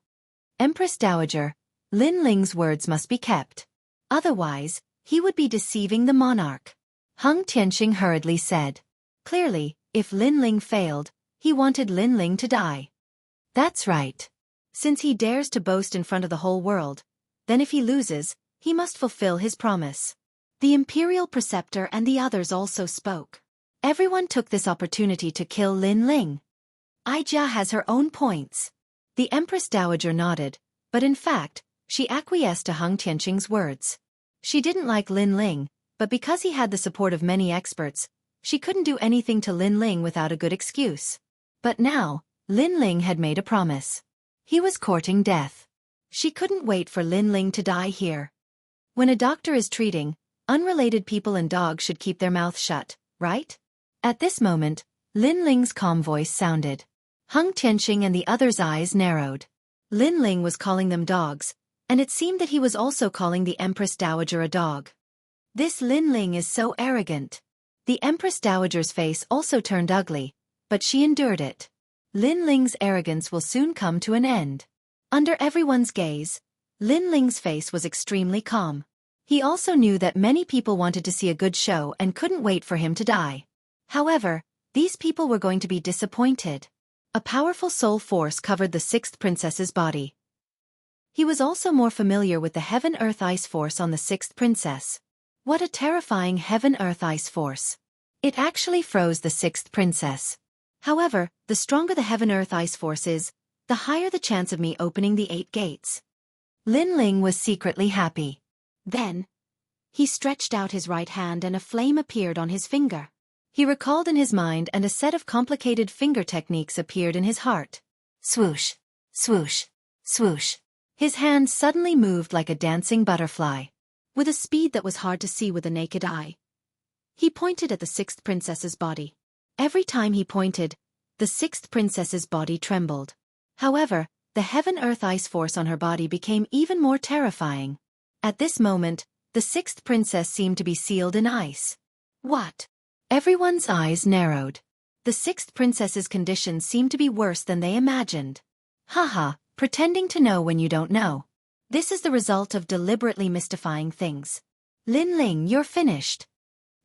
[SPEAKER 1] Empress Dowager, Lin Ling's words must be kept. Otherwise, he would be deceiving the monarch. Hung Tianxing hurriedly said. Clearly, if Lin Ling failed, he wanted Lin Ling to die. That's right. Since he dares to boast in front of the whole world, then if he loses, he must fulfill his promise. The imperial preceptor and the others also spoke. Everyone took this opportunity to kill Lin Ling. Aijia has her own points. The Empress Dowager nodded, but in fact, she acquiesced to Hung Tianxing's words. She didn't like Lin Ling, but because he had the support of many experts, she couldn't do anything to Lin Ling without a good excuse. But now, Lin Ling had made a promise. He was courting death. She couldn't wait for Lin Ling to die here. When a doctor is treating, unrelated people and dogs should keep their mouths shut, right? At this moment, Lin Ling's calm voice sounded. Hung Tianxing and the others' eyes narrowed. Lin Ling was calling them dogs, and it seemed that he was also calling the Empress Dowager a dog. This Lin Ling is so arrogant. The Empress Dowager's face also turned ugly, but she endured it. Lin Ling's arrogance will soon come to an end. Under everyone's gaze, Lin Ling's face was extremely calm. He also knew that many people wanted to see a good show and couldn't wait for him to die. However, these people were going to be disappointed. A powerful soul force covered the sixth princess's body. He was also more familiar with the Heaven-Earth-Ice force on the sixth princess. What a terrifying Heaven-Earth-Ice force. It actually froze the sixth princess. However, the stronger the Heaven-Earth-Ice force is, the higher the chance of me opening the 8 gates. Lin Ling was secretly happy. Then, he stretched out his right hand and a flame appeared on his finger. He recalled in his mind and a set of complicated finger techniques appeared in his heart. Swoosh, swoosh, swoosh. His hand suddenly moved like a dancing butterfly. With a speed that was hard to see with the naked eye. He pointed at the sixth princess's body. Every time he pointed, the sixth princess's body trembled. However, the Heaven-Earth-Ice force on her body became even more terrifying. At this moment, the sixth princess seemed to be sealed in ice. What? Everyone's eyes narrowed. The sixth princess's condition seemed to be worse than they imagined. Haha, pretending to know when you don't know. This is the result of deliberately mystifying things. Lin Ling, you're finished.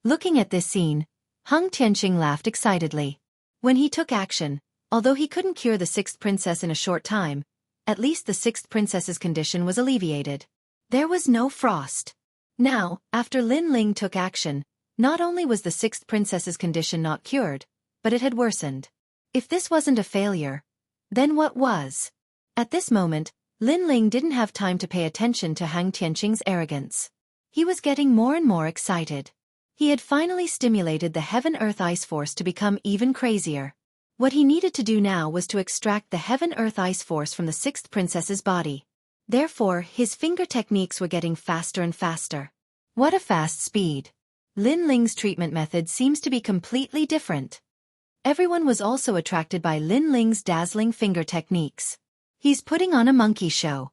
[SPEAKER 1] Looking at this scene, Hung Tianxing laughed excitedly. When he took action, although he couldn't cure the sixth princess in a short time, at least the sixth princess's condition was alleviated. There was no frost. Now, after Lin Ling took action, not only was the sixth princess's condition not cured, but it had worsened. If this wasn't a failure, then what was? At this moment, Lin Ling didn't have time to pay attention to Hung Tianxing's arrogance. He was getting more and more excited. He had finally stimulated the Heaven-Earth-Ice force to become even crazier. What he needed to do now was to extract the Heaven-Earth-Ice force from the sixth princess's body. Therefore, his finger techniques were getting faster and faster. What a fast speed! Lin Ling's treatment method seems to be completely different. Everyone was also attracted by Lin Ling's dazzling finger techniques. He's putting on a monkey show.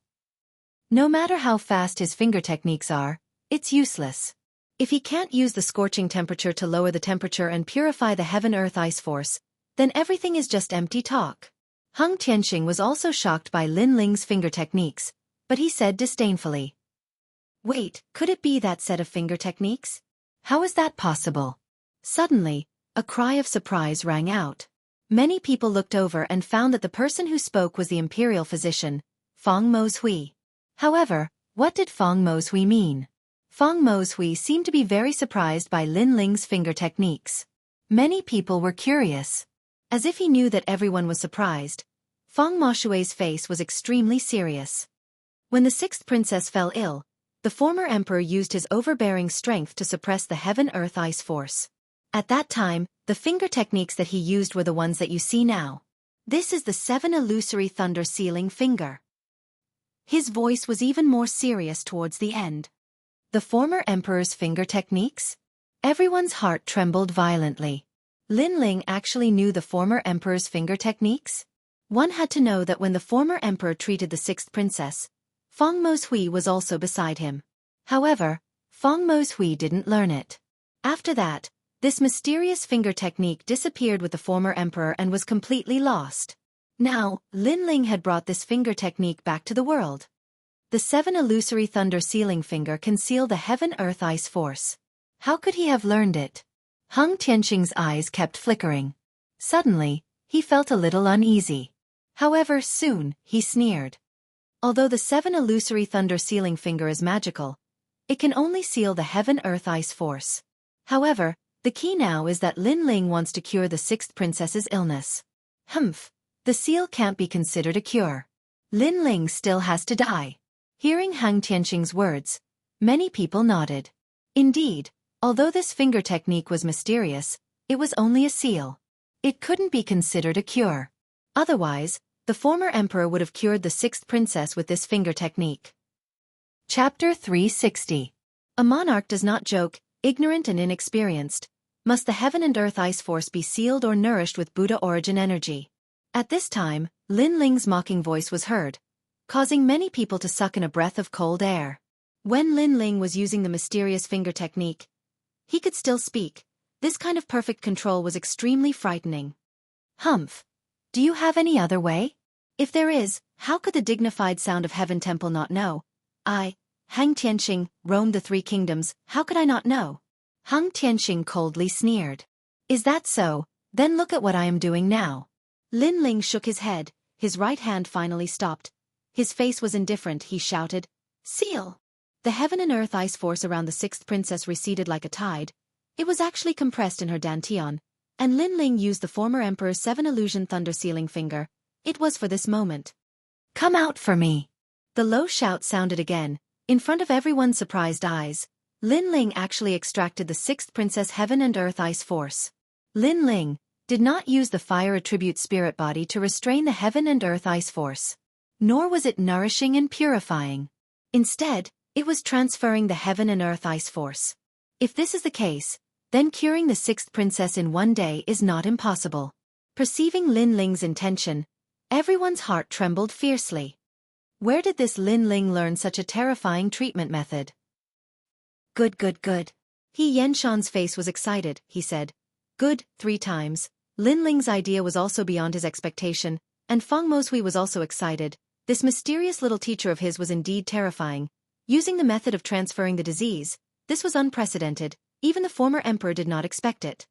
[SPEAKER 1] No matter how fast his finger techniques are, it's useless. If he can't use the scorching temperature to lower the temperature and purify the Heaven-Earth-Ice force, then everything is just empty talk. Hung Tianxing was also shocked by Lin Ling's finger techniques, but he said disdainfully. Wait, could it be that set of finger techniques? How is that possible? Suddenly, a cry of surprise rang out. Many people looked over and found that the person who spoke was the imperial physician, Feng Mozhui. However, what did Feng Mozhui mean? Feng Moshui seemed to be very surprised by Lin Ling's finger techniques. Many people were curious. As if he knew that everyone was surprised, Feng Moshui's face was extremely serious. When the sixth princess fell ill, the former emperor used his overbearing strength to suppress the heaven-earth-ice force. At that time, the finger techniques that he used were the ones that you see now. This is the 7 illusory thunder sealing finger. His voice was even more serious towards the end. The former emperor's finger techniques? Everyone's heart trembled violently. Lin Ling actually knew the former emperor's finger techniques? One had to know that when the former emperor treated the sixth princess, Feng Moshui was also beside him. However, Feng Moshui didn't learn it. After that, this mysterious finger technique disappeared with the former emperor and was completely lost. Now, Lin Ling had brought this finger technique back to the world. The 7 illusory thunder sealing finger can seal the heaven-earth-ice force. How could he have learned it? Hung Tianxing's eyes kept flickering. Suddenly, he felt a little uneasy. However, soon, he sneered. Although the 7 illusory thunder sealing finger is magical, it can only seal the heaven-earth-ice force. However, the key now is that Lin Ling wants to cure the sixth princess's illness. The seal can't be considered a cure. Lin Ling still has to die. Hearing Hang Tianxing's words, many people nodded. Indeed, although this finger technique was mysterious, it was only a seal. It couldn't be considered a cure. Otherwise, the former emperor would have cured the sixth princess with this finger technique. Chapter 360. A monarch does not joke, ignorant and inexperienced. Must the heaven and earth ice force be sealed or nourished with Buddha origin energy? At this time, Lin Ling's mocking voice was heard, causing many people to suck in a breath of cold air. When Lin Ling was using the mysterious finger technique, he could still speak. This kind of perfect control was extremely frightening. Do you have any other way? If there is, how could the dignified sound of Heaven Temple not know? I, Hang Tianxing, roamed the 3 kingdoms, how could I not know? Hang Tianxing coldly sneered. Is that so? Then look at what I am doing now. Lin Ling shook his head, his right hand finally stopped. His face was indifferent, he shouted, "Seal!" The heaven and earth ice force around the sixth princess receded like a tide. It was actually compressed in her dantian, and Lin Ling used the former emperor's 7 illusion thunder sealing finger. It was for this moment. "Come out for me!" The low shout sounded again. In front of everyone's surprised eyes, Lin Ling actually extracted the sixth princess heaven and earth ice force. Lin Ling did not use the fire attribute spirit body to restrain the heaven and earth ice force. Nor was it nourishing and purifying. Instead, it was transferring the heaven and earth ice force. If this is the case, then curing the sixth princess in one day is not impossible. Perceiving Lin Ling's intention, everyone's heart trembled fiercely. Where did this Lin Ling learn such a terrifying treatment method? Good. He Yenshan's face was excited, he said. Good, 3 times. Lin Ling's idea was also beyond his expectation, and Feng Moshui was also excited. This mysterious little teacher of his was indeed terrifying. Using the method of transferring the disease, this was unprecedented, even the former emperor did not expect it.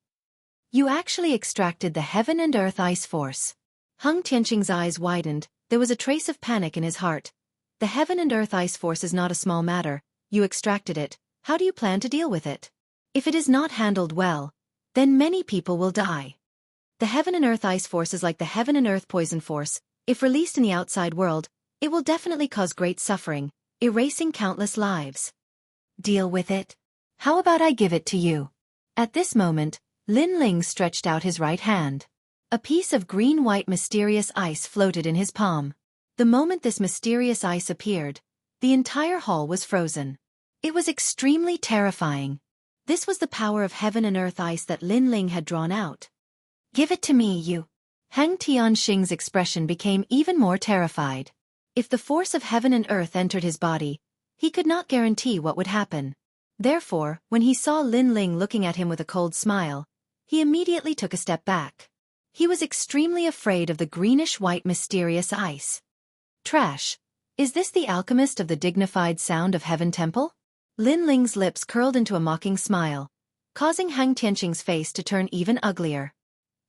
[SPEAKER 1] You actually extracted the heaven and earth ice force. Hung Tianxing's eyes widened, there was a trace of panic in his heart. The heaven and earth ice force is not a small matter, you extracted it, how do you plan to deal with it? If it is not handled well, then many people will die. The heaven and earth ice force is like the heaven and earth poison force. If released in the outside world, it will definitely cause great suffering, erasing countless lives. Deal with it? How about I give it to you? At this moment, Lin Ling stretched out his right hand. A piece of green-white mysterious ice floated in his palm. The moment this mysterious ice appeared, the entire hall was frozen. It was extremely terrifying. This was the power of heaven and earth ice that Lin Ling had drawn out. Give it to me, you. Hang Tianxing's expression became even more terrified. If the force of heaven and earth entered his body, he could not guarantee what would happen. Therefore, when he saw Lin Ling looking at him with a cold smile, he immediately took a step back. He was extremely afraid of the greenish-white mysterious ice. Trash. Is this the alchemist of the dignified sound of Heaven Temple? Lin Ling's lips curled into a mocking smile, causing Hang Tianxing's face to turn even uglier.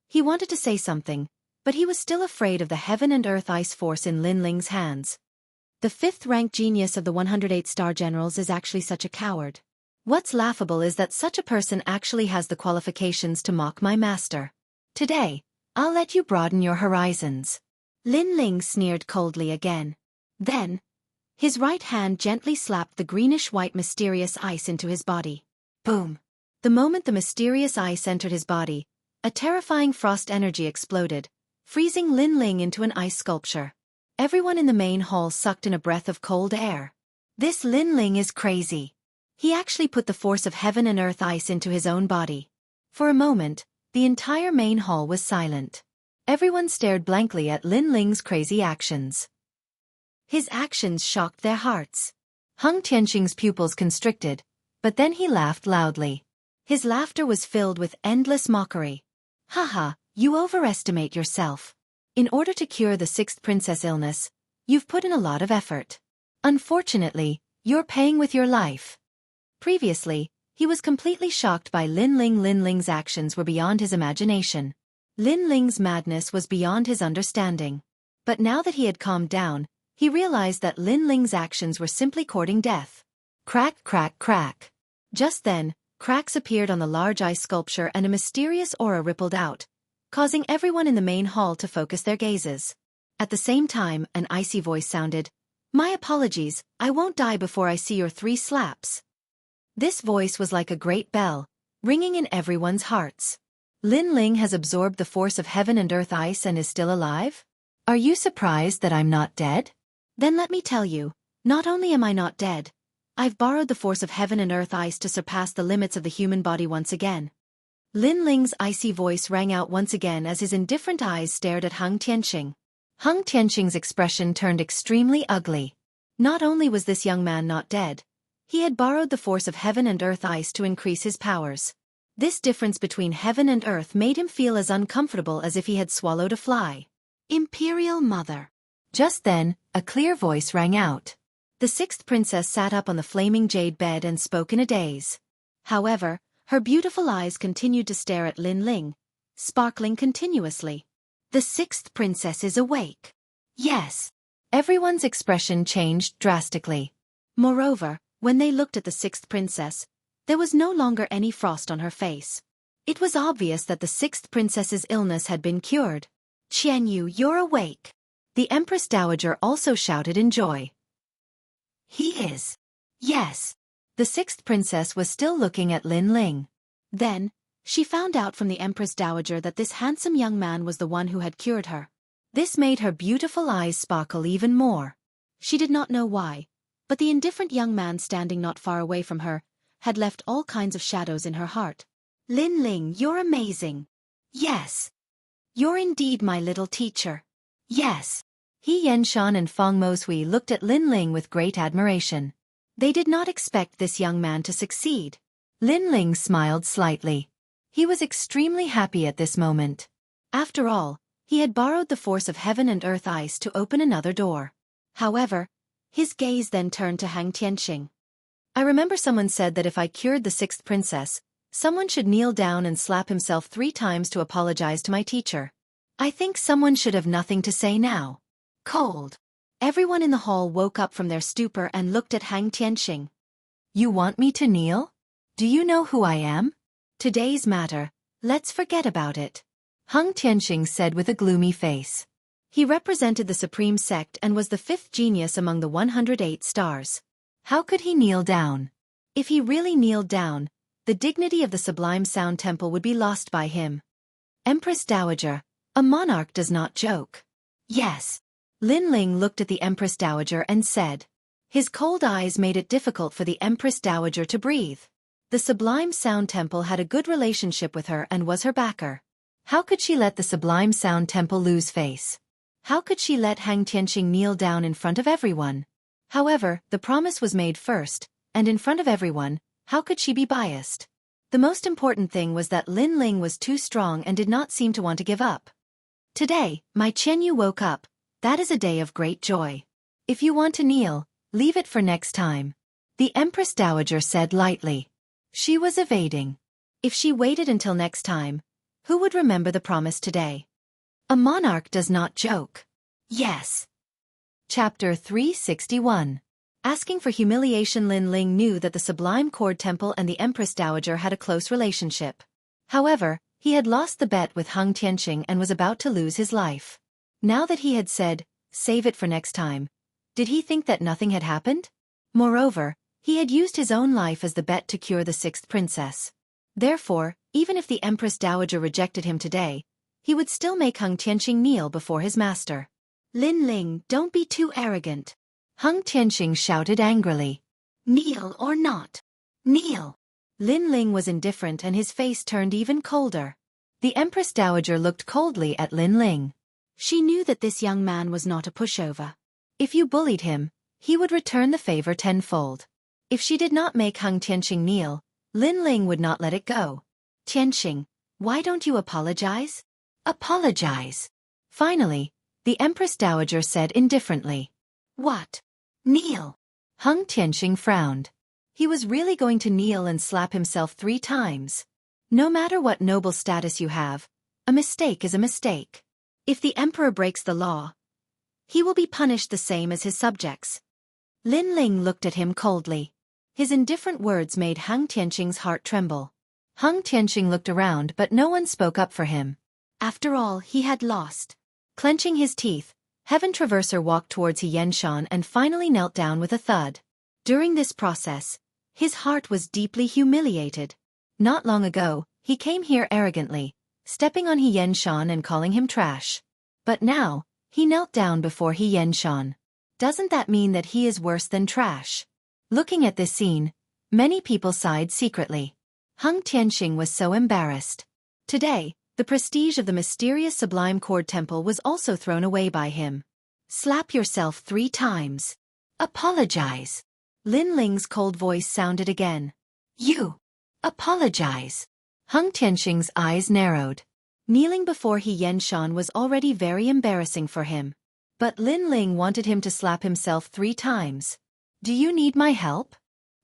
[SPEAKER 1] He wanted to say something, but he was still afraid of the heaven and earth ice force in Lin Ling's hands. The fifth-ranked genius of the 108 star generals is actually such a coward. What's laughable is that such a person actually has the qualifications to mock my master. Today, I'll let you broaden your horizons. Lin Ling sneered coldly again. Then, his right hand gently slapped the greenish-white mysterious ice into his body. Boom! The moment the mysterious ice entered his body, a terrifying frost energy exploded, freezing Lin Ling into an ice sculpture. Everyone in the main hall sucked in a breath of cold air. This Lin Ling is crazy. He actually put the force of heaven and earth ice into his own body. For a moment, the entire main hall was silent. Everyone stared blankly at Lin Ling's crazy actions. His actions shocked their hearts. Hung Tianxing's pupils constricted, but then he laughed loudly. His laughter was filled with endless mockery. Haha, you overestimate yourself. In order to cure the sixth princess illness, you've put in a lot of effort. Unfortunately, you're paying with your life. Previously, he was completely shocked by Lin Ling. Lin Ling's actions were beyond his imagination. Lin Ling's madness was beyond his understanding. But now that he had calmed down, he realized that Lin Ling's actions were simply courting death. Crack, crack, crack. Just then, cracks appeared on the large ice sculpture and a mysterious aura rippled out, causing everyone in the main hall to focus their gazes. At the same time, an icy voice sounded, "My apologies, I won't die before I see your 3 slaps." This voice was like a great bell, ringing in everyone's hearts. Lin Ling has absorbed the force of heaven and earth ice and is still alive? Are you surprised that I'm not dead? Then let me tell you, not only am I not dead, I've borrowed the force of heaven and earth ice to surpass the limits of the human body once again. Lin Ling's icy voice rang out once again as his indifferent eyes stared at Hung Tianxing. Hung Tianxing's expression turned extremely ugly. Not only was this young man not dead, he had borrowed the force of heaven and earth ice to increase his powers. This difference between heaven and earth made him feel as uncomfortable as if he had swallowed a fly. Imperial Mother. Just then, a clear voice rang out. The sixth princess sat up on the flaming jade bed and spoke in a daze. However, her beautiful eyes continued to stare at Lin Ling, sparkling continuously. The sixth princess is awake. Yes. Everyone's expression changed drastically. Moreover, when they looked at the sixth princess, there was no longer any frost on her face. It was obvious that the sixth princess's illness had been cured. Jianghu, you're awake. The Empress Dowager also shouted in joy. He is. Yes. The sixth princess was still looking at Lin Ling. Then, she found out from the Empress Dowager that this handsome young man was the one who had cured her. This made her beautiful eyes sparkle even more. She did not know why, but the indifferent young man standing not far away from her had left all kinds of shadows in her heart. Lin Ling, you're amazing. Yes. You're indeed my little teacher. Yes. He Yenshan and Feng Moshui looked at Lin Ling with great admiration. They did not expect this young man to succeed. Lin Ling smiled slightly. He was extremely happy at this moment. After all, he had borrowed the force of heaven and earth ice to open another door. However, his gaze then turned to Hang Tianxing. I remember someone said that if I cured the sixth princess, someone should kneel down and slap himself 3 times to apologize to my teacher. I think someone should have nothing to say now. Cold. Everyone in the hall woke up from their stupor and looked at Hang Tianxing. You want me to kneel? Do you know who I am? Today's matter, let's forget about it. Hung Tianxing said with a gloomy face. He represented the supreme sect and was the 5th genius among the 108 stars. How could he kneel down? If he really kneeled down, the dignity of the sublime sound temple would be lost by him. Empress Dowager, a monarch does not joke. Yes. Lin Ling looked at the Empress Dowager and said. His cold eyes made it difficult for the Empress Dowager to breathe. The Sublime Sound Temple had a good relationship with her and was her backer. How could she let the Sublime Sound Temple lose face? How could she let Hang Tianxing kneel down in front of everyone? However, the promise was made first, and in front of everyone, how could she be biased? The most important thing was that Lin Ling was too strong and did not seem to want to give up. Today, my Jianghu woke up. That is a day of great joy. If you want to kneel, leave it for next time. The Empress Dowager said lightly. She was evading. If she waited until next time, who would remember the promise today? A monarch does not joke. Yes. Chapter 361. Asking for humiliation. Lin Ling knew that the Sublime Cord Temple and the Empress Dowager had a close relationship. However, he had lost the bet with Hung Tianqing and was about to lose his life. Now that he had said, "Save it for next time," did he think that nothing had happened? Moreover, he had used his own life as the bet to cure the sixth princess. Therefore, even if the Empress Dowager rejected him today, he would still make Hung Tianqing kneel before his master. "Lin Ling, don't be too arrogant," Hung Tianqing shouted angrily. "Kneel or not? Kneel." Lin Ling was indifferent and his face turned even colder. The Empress Dowager looked coldly at Lin Ling. She knew that this young man was not a pushover. If you bullied him, he would return the favor tenfold. If she did not make Hung Tianqing kneel, Lin Ling would not let it go. "Tianqing, why don't you apologize?" "Apologize?" Finally, the Empress Dowager said indifferently. "What? Kneel?" Hung Tianqing frowned. He was really going to kneel and slap himself 3 times. No matter what noble status you have, a mistake is a mistake. If the emperor breaks the law, he will be punished the same as his subjects. Lin Ling looked at him coldly. His indifferent words made Hung Tianqing's heart tremble. Hung Tianqing looked around but no one spoke up for him. After all, he had lost. Clenching his teeth, Heaven Traverser walked towards Xianxia and finally knelt down with a thud. During this process, his heart was deeply humiliated. Not long ago, he came here arrogantly, stepping on Xianxia and calling him trash. But now, he knelt down before Xianxia. Doesn't that mean that he is worse than trash? Looking at this scene, many people sighed secretly. Hung Tianqing was so embarrassed. Today, the prestige of the mysterious Sublime Cord Temple was also thrown away by him. "Slap yourself 3 times. Apologize." Lin Ling's cold voice sounded again. "You apologize." Hung Tianqing's eyes narrowed. Kneeling before Xianxia was already very embarrassing for him. But Lin Ling wanted him to slap himself 3 times. "Do you need my help?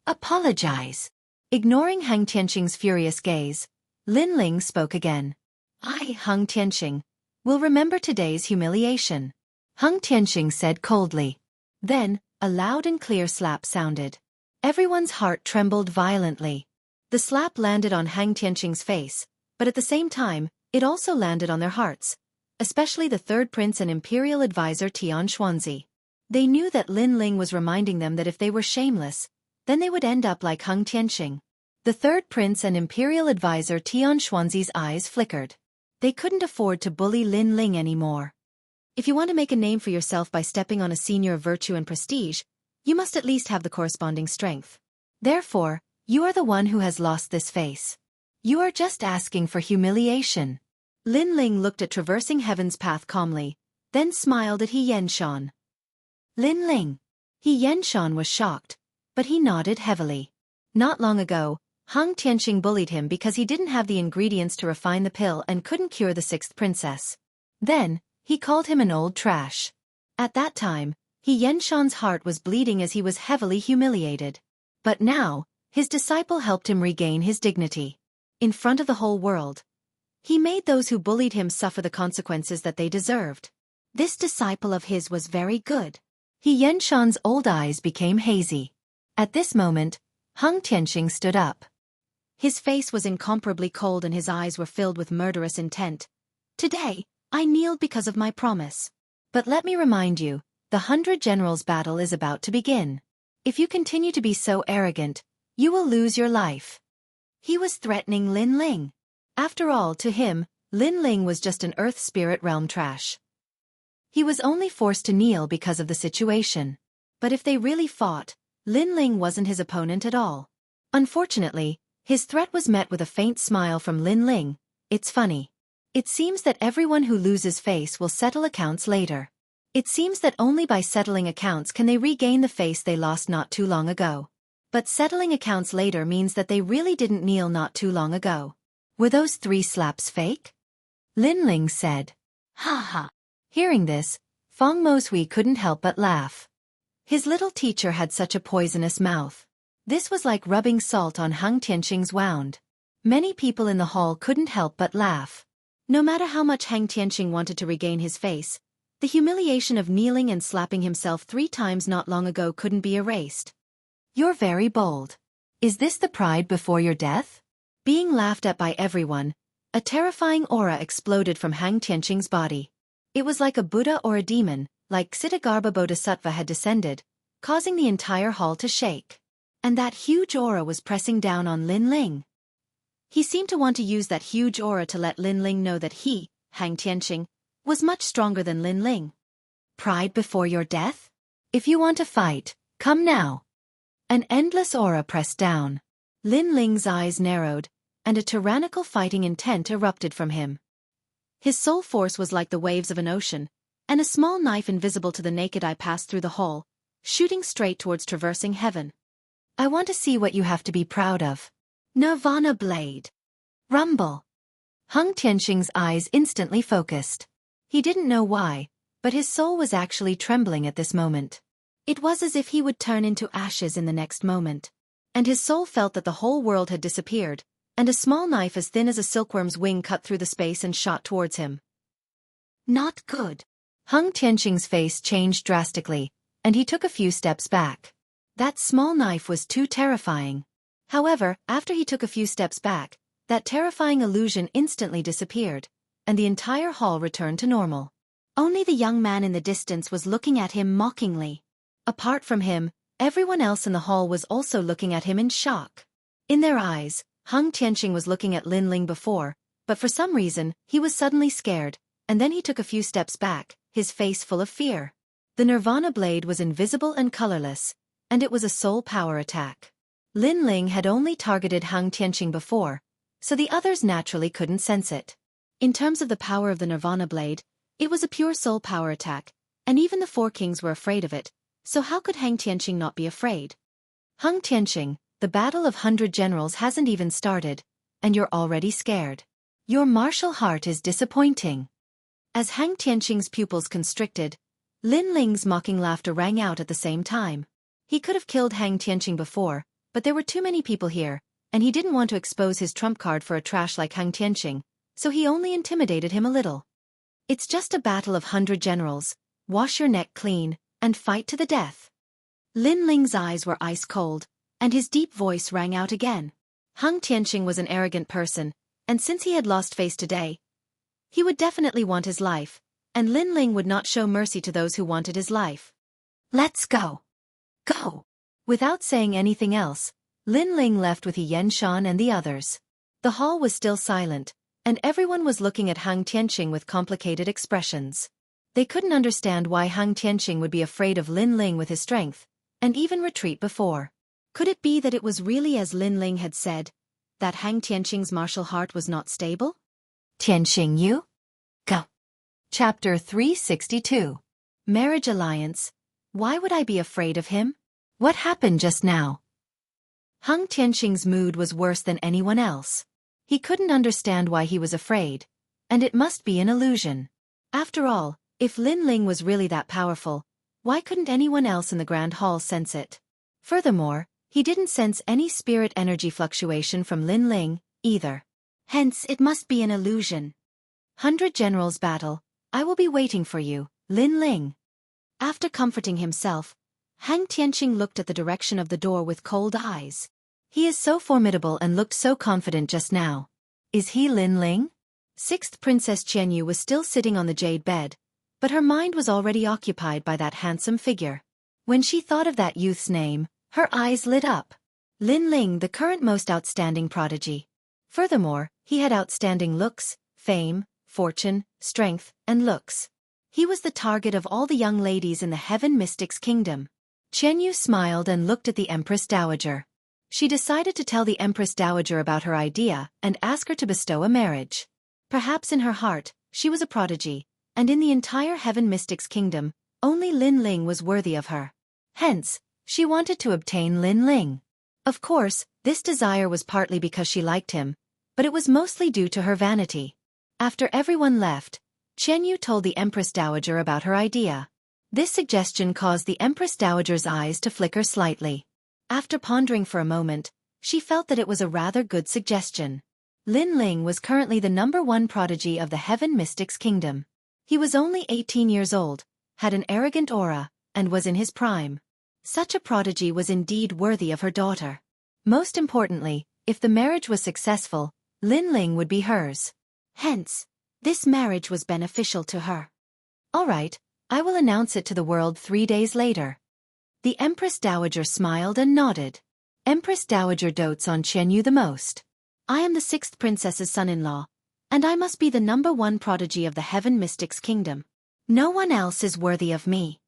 [SPEAKER 1] Apologize." Ignoring Hung Tianqing's furious gaze, Lin Ling spoke again. "I, Hung Tianqing, will remember today's humiliation," Hung Tianqing said coldly. Then, a loud and clear slap sounded. Everyone's heart trembled violently. The slap landed on Hung Tianqing's face, but at the same time, it also landed on their hearts, especially the third prince and imperial advisor Tian Xuanzi. They knew that Lin Ling was reminding them that if they were shameless, then they would end up like Hung Tianqing. The third prince and imperial advisor Tian Xuanzi's eyes flickered. They couldn't afford to bully Lin Ling anymore. If you want to make a name for yourself by stepping on a senior of virtue and prestige, you must at least have the corresponding strength. Therefore, you are the one who has lost this face. You are just asking for humiliation. Lin Ling looked at traversing heaven's path calmly, then smiled at Xianxia. "Lin Ling." Xianxia was shocked, but he nodded heavily. Not long ago, Hung Tianqing bullied him because he didn't have the ingredients to refine the pill and couldn't cure the sixth princess. Then, he called him an old trash. At that time, Xianxia's heart was bleeding as he was heavily humiliated. But now, his disciple helped him regain his dignity. In front of the whole world, he made those who bullied him suffer the consequences that they deserved. This disciple of his was very good. Xianxia's old eyes became hazy. At this moment, Hung Tianqing stood up. His face was incomparably cold and his eyes were filled with murderous intent. "Today, I kneeled because of my promise. But let me remind you, the 100 Generals battle is about to begin. If you continue to be so arrogant, you will lose your life." He was threatening Lin Ling. After all, to him, Lin Ling was just an Earth Spirit Realm trash. He was only forced to kneel because of the situation. But if they really fought, Lin Ling wasn't his opponent at all. Unfortunately, his threat was met with a faint smile from Lin Ling. "It's funny. It seems that everyone who loses face will settle accounts later. It seems that only by settling accounts can they regain the face they lost not too long ago. But settling accounts later means that they really didn't kneel not too long ago. Were those 3 slaps fake?" Lin Ling said. "Ha ha." Hearing this, Feng Moshui couldn't help but laugh. His little teacher had such a poisonous mouth. This was like rubbing salt on Hung Tianqing's wound. Many people in the hall couldn't help but laugh. No matter how much Hung Tianqing wanted to regain his face, The humiliation of kneeling and slapping himself 3 times not long ago couldn't be erased. You're very bold. Is this the pride before your death? Being laughed at by everyone, a terrifying aura exploded from Han Tianqing's body. It was like a Buddha or a demon, like Ksitigarbha Bodhisattva had descended, causing the entire hall to shake. And that huge aura was pressing down on Lin Ling. He seemed to want to use that huge aura to let Lin Ling know that he, Han Tianqing, was much stronger than Lin Ling. Pride before your death? If you want to fight, come now. An endless aura pressed down. Lin Ling's eyes narrowed, and a tyrannical fighting intent erupted from him. His soul force was like the waves of an ocean, and a small knife invisible to the naked eye passed through the hall, shooting straight towards traversing heaven. I want to see what you have to be proud of. Nirvana blade. Rumble. Han Tianqing's eyes instantly focused. He didn't know why, but his soul was actually trembling at this moment. It was as if he would turn into ashes in the next moment. And his soul felt that the whole world had disappeared, and a small knife as thin as a silkworm's wing cut through the space and shot towards him. Not good. Han Tianqing's face changed drastically, and he took a few steps back. That small knife was too terrifying. However, after he took a few steps back, that terrifying illusion instantly disappeared, and the entire hall returned to normal. Only the young man in the distance was looking at him mockingly. Apart from him, everyone else in the hall was also looking at him in shock. In their eyes, Han Tianqing was looking at Lin Ling before, but for some reason, he was suddenly scared, and then he took a few steps back, his face full of fear. The Nirvana blade was invisible and colorless, and it was a soul power attack. Lin Ling had only targeted Han Tianqing before, so the others naturally couldn't sense it. In terms of the power of the Nirvana blade, it was a pure soul power attack, and even the 4 kings were afraid of it, so how could Han Tianqing not be afraid? Han Tianqing, the battle of 100 generals hasn't even started, and you're already scared. Your martial heart is disappointing. As Han Tianqing's pupils constricted, Lin Ling's mocking laughter rang out at the same time. He could have killed Han Tianqing before, but there were too many people here, and he didn't want to expose his trump card for a trash like Han Tianqing, so he only intimidated him a little. It's just a battle of 100 generals. Wash your neck clean, and fight to the death. Lin Ling's eyes were ice cold, and his deep voice rang out again. Han Tianqing was an arrogant person, and since he had lost face today, he would definitely want his life, and Lin Ling would not show mercy to those who wanted his life. Let's go. Go. Without saying anything else, Lin Ling left with Xianxia and the others. The hall was still silent, and everyone was looking at Han Tianqing with complicated expressions. They couldn't understand why Han Tianqing would be afraid of Lin Ling with his strength, and even retreat before. Could it be that it was really as Lin Ling had said, that Han Tianqing's martial heart was not stable? Tianqing you? Go. Chapter 362. Marriage Alliance. Why would I be afraid of him? What happened just now? Han Tianqing's mood was worse than anyone else. He couldn't understand why he was afraid, and it must be an illusion. After all, if Lin Ling was really that powerful, why couldn't anyone else in the Grand Hall sense it? Furthermore, he didn't sense any spirit energy fluctuation from Lin Ling, either. Hence, it must be an illusion. 100 Generals battle, I will be waiting for you, Lin Ling. After comforting himself, Han Tianqing looked at the direction of the door with cold eyes. He is so formidable and looked so confident just now. Is he Lin Ling? 6th Princess Jianghu was still sitting on the jade bed, but her mind was already occupied by that handsome figure. When she thought of that youth's name, her eyes lit up. Lin Ling, the current most outstanding prodigy. Furthermore, he had outstanding looks, fame, fortune, strength, and looks. He was the target of all the young ladies in the Heaven Mystics Kingdom. Jianghu smiled and looked at the Empress Dowager. She decided to tell the Empress Dowager about her idea and ask her to bestow a marriage. Perhaps in her heart, she was a prodigy, and in the entire Heaven Mystics Kingdom, only Lin Ling was worthy of her. Hence, she wanted to obtain Lin Ling. Of course, this desire was partly because she liked him, but it was mostly due to her vanity. After everyone left, Jianghu told the Empress Dowager about her idea. This suggestion caused the Empress Dowager's eyes to flicker slightly. After pondering for a moment, she felt that it was a rather good suggestion. Lin Ling was currently the #1 prodigy of the Heaven Mystics Kingdom. He was only 18 years old, had an arrogant aura, and was in his prime. Such a prodigy was indeed worthy of her daughter. Most importantly, if the marriage was successful, Lin Ling would be hers. Hence, this marriage was beneficial to her. All right, I will announce it to the world 3 days later. The Empress Dowager smiled and nodded. Empress Dowager dotes on Xianxia the most. I am the 6th princess's son-in-law, and I must be the #1 prodigy of the Heaven Mystics Kingdom. No one else is worthy of me.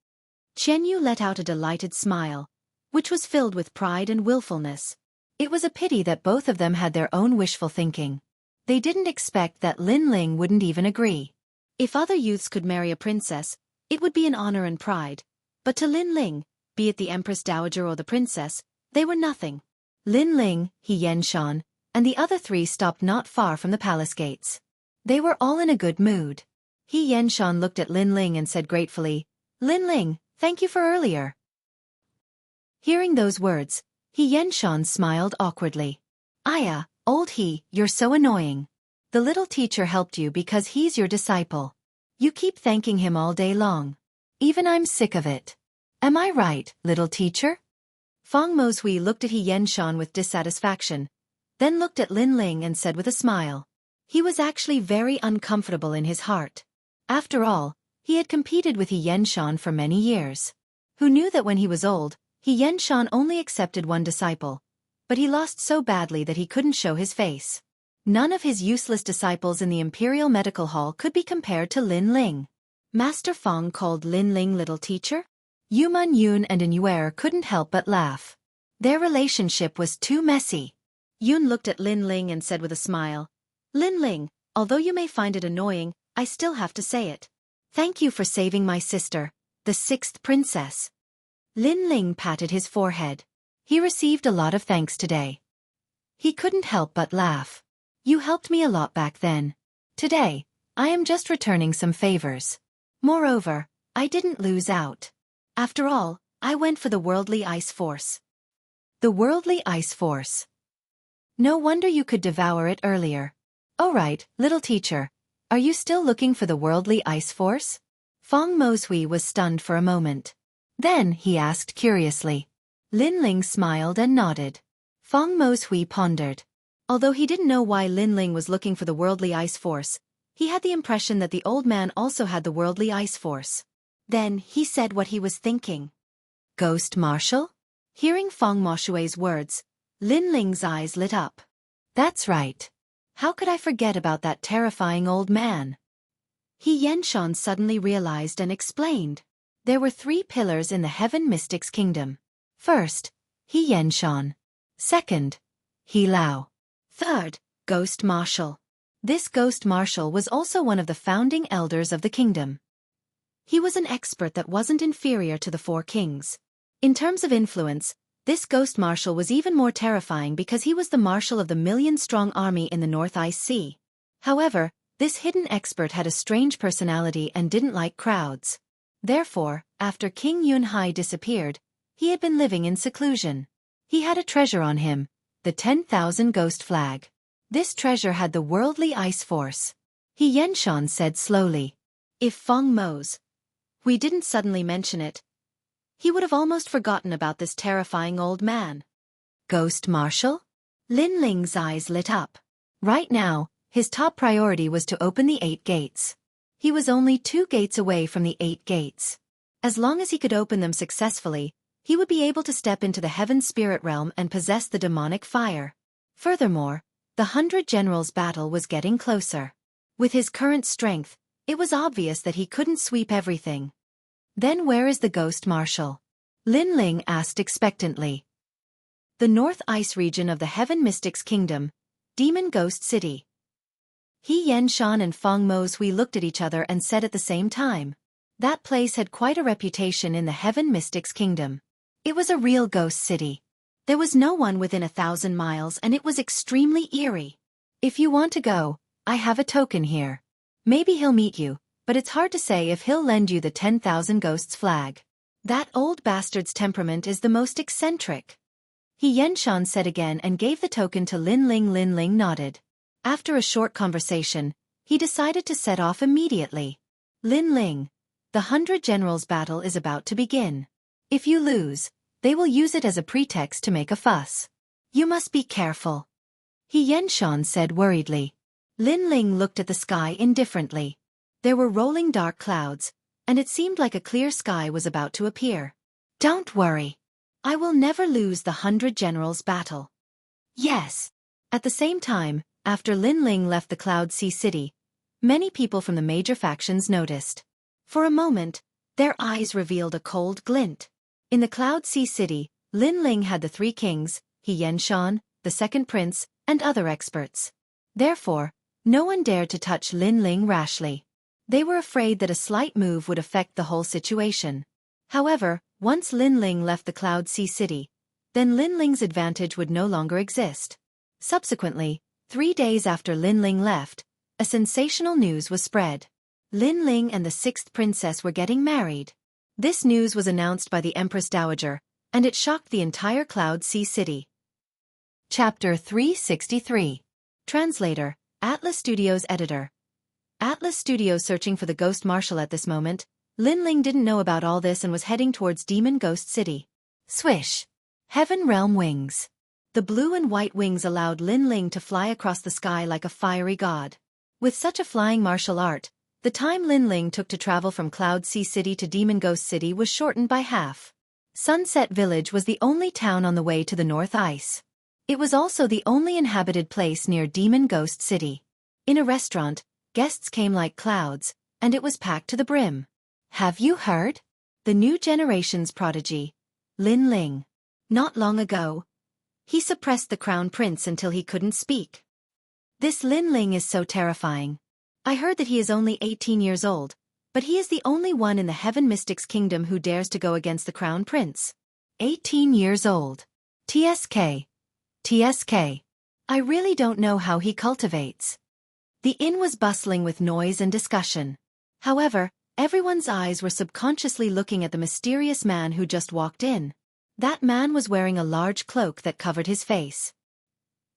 [SPEAKER 1] Xianxia let out a delighted smile, which was filled with pride and willfulness. It was a pity that both of them had their own wishful thinking. They didn't expect that Lin Ling wouldn't even agree. If other youths could marry a princess, it would be an honor and pride, but to Lin Ling, be it the Empress Dowager or the princess, they were nothing. Lin Ling, Xianxia, and the other 3 stopped not far from the palace gates. They were all in a good mood. Xianxia looked at Lin Ling and said gratefully, "Lin Ling, thank you for earlier." Hearing those words, Xianxia smiled awkwardly. "Aya, old you're so annoying. The little teacher helped you because he's your disciple. You keep thanking him all day long. Even I'm sick of it. Am I right, little teacher?" Feng Moshui looked at Xianxia with dissatisfaction, then looked at Lin Ling and said with a smile. He was actually very uncomfortable in his heart. After all, he had competed with Xianxia for many years. Who knew that when he was old, Xianxia only accepted one disciple, but he lost so badly that he couldn't show his face. None of his useless disciples in the Imperial Medical Hall could be compared to Lin Ling. Master Feng called Lin Ling little teacher? Yuman Yun and Anyuer couldn't help but laugh. Their relationship was too messy. Yun looked at Lin Ling and said with a smile, "Lin Ling, although you may find it annoying, I still have to say it. Thank you for saving my sister, the 6th princess." Lin Ling patted his forehead. He received a lot of thanks today. He couldn't help but laugh. "You helped me a lot back then. Today, I am just returning some favors. Moreover, I didn't lose out. After all, I went for the Worldly Ice Force." The Worldly Ice Force. No wonder you could devour it earlier. "Oh right, little teacher. Are you still looking for the Worldly Ice Force?" Feng Moshui was stunned for a moment. Then he asked curiously. Lin Ling smiled and nodded. Feng Moshui pondered. Although he didn't know why Lin Ling was looking for the Worldly Ice Force, he had the impression that the old man also had the Worldly Ice Force. Then he said what he was thinking. "Ghost Marshal?" Hearing Feng Moshui's words, Lin Ling's eyes lit up. "That's right. How could I forget about that terrifying old man?" Xianxia suddenly realized and explained. There were 3 pillars in the Heaven Mystics Kingdom. First, Xianxia. Second, Lao. Third, Ghost Marshal. This Ghost Marshal was also one of the founding elders of the kingdom. He was an expert that wasn't inferior to the 4 kings. In terms of influence, this Ghost Marshal was even more terrifying because he was the marshal of the million-strong army in the North Ice Sea. However, this hidden expert had a strange personality and didn't like crowds. Therefore, after King Yunhai disappeared, he had been living in seclusion. He had a treasure on him, the 10,000 Ghost Flag. This treasure had the Worldly Ice Force. Xianxia said slowly. If Feng Mos, we didn't suddenly mention it, he would have almost forgotten about this terrifying old man. Ghost Marshal? Lin Ling's eyes lit up. Right now, his top priority was to open the 8 gates. He was only 2 gates away from the 8 gates. As long as he could open them successfully, he would be able to step into the Heaven Spirit Realm and possess the demonic fire. Furthermore, the 100 Generals battle was getting closer. With his current strength, it was obvious that he couldn't sweep everything. Then where is the Ghost Marshal? Lin Ling asked expectantly. The North Ice region of the Heaven Mystics Kingdom, Demon Ghost City. Xianxia and Feng Moshui looked at each other and said at the same time. That place had quite a reputation in the Heaven Mystics Kingdom. It was a real ghost city. There was no one within 1,000 miles and it was extremely eerie. If you want to go, I have a token here. Maybe he'll meet you, but it's hard to say if he'll lend you the 10,000 Ghosts flag. That old bastard's temperament is the most eccentric. Xianxia said again and gave the token to Lin Ling. Lin Ling nodded. After a short conversation, he decided to set off immediately. Lin Ling, the 100 Generals battle is about to begin. If you lose, they will use it as a pretext to make a fuss. You must be careful. Xianxia said worriedly. Lin Ling looked at the sky indifferently. There were rolling dark clouds, and it seemed like a clear sky was about to appear. Don't worry. I will never lose the 100 Generals battle. Yes. At the same time, after Lin Ling left the Cloud Sea City, many people from the major factions noticed. For a moment, their eyes revealed a cold glint. In the Cloud Sea City, Lin Ling had the 3 kings, Xianxia, the second prince, and other experts. Therefore, no one dared to touch Lin Ling rashly. They were afraid that a slight move would affect the whole situation. However, once Lin Ling left the Cloud Sea City, then Lin Ling's advantage would no longer exist. Subsequently, 3 days after Lin Ling left, a sensational news was spread. Lin Ling and the 6th princess were getting married. This news was announced by the Empress Dowager, and it shocked the entire Cloud Sea City. Chapter 363. Translator, Atlas Studios Editor. Atlas Studios searching for the Ghost Marshal at this moment. Lin Ling didn't know about all this and was heading towards Demon Ghost City. Swish! Heaven Realm Wings. The blue and white wings allowed Lin Ling to fly across the sky like a fiery god. With such a flying martial art, the time Lin Ling took to travel from Cloud Sea City to Demon Ghost City was shortened by half. Sunset Village was the only town on the way to the North Ice. It was also the only inhabited place near Demon Ghost City. In a restaurant, guests came like clouds, and it was packed to the brim. Have you heard? The new generation's prodigy, Lin Ling. Not long ago, he suppressed the crown prince until he couldn't speak. This Lin Ling is so terrifying. I heard that he is only 18 years old, but he is the only one in the Heaven Mystics Kingdom who dares to go against the crown prince. 18 years old. TSK. TSK. I really don't know how he cultivates. The inn was bustling with noise and discussion. However, everyone's eyes were subconsciously looking at the mysterious man who just walked in. That man was wearing a large cloak that covered his face.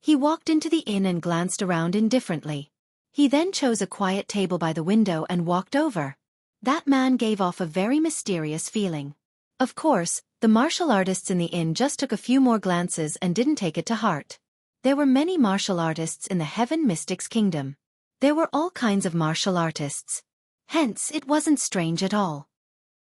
[SPEAKER 1] He walked into the inn and glanced around indifferently. He then chose a quiet table by the window and walked over. That man gave off a very mysterious feeling. Of course, the martial artists in the inn just took a few more glances and didn't take it to heart. There were many martial artists in the Heaven Mystics Kingdom. There were all kinds of martial artists. Hence, it wasn't strange at all.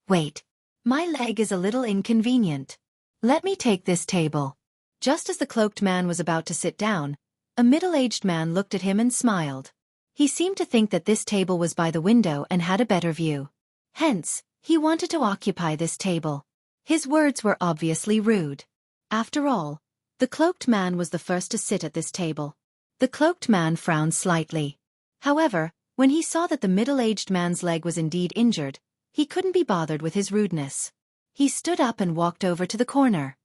[SPEAKER 1] Wait. My leg is a little inconvenient. Let me take this table. Just as the cloaked man was about to sit down, a middle-aged man looked at him and smiled. He seemed to think that this table was by the window and had a better view. Hence, he wanted to occupy this table. His words were obviously rude. After all, the cloaked man was the first to sit at this table. The cloaked man frowned slightly. However, when he saw that the middle-aged man's leg was indeed injured, he couldn't be bothered with his rudeness. He stood up and walked over to the corner.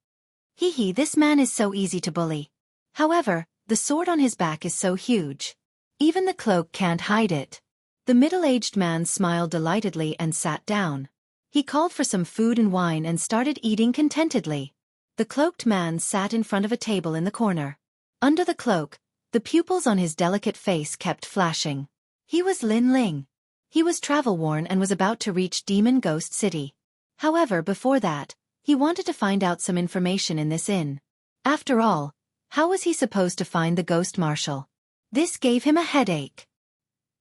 [SPEAKER 1] Hee, this man is so easy to bully. However, the sword on his back is so huge. Even the cloak can't hide it. The middle-aged man smiled delightedly and sat down. He called for some food and wine and started eating contentedly. The cloaked man sat in front of a table in the corner. Under the cloak, the pupils on his delicate face kept flashing. He was Lin Ling. He was travel-worn and was about to reach Demon Ghost City. However, before that, he wanted to find out some information in this inn. After all, how was he supposed to find the Ghost Marshal? This gave him a headache.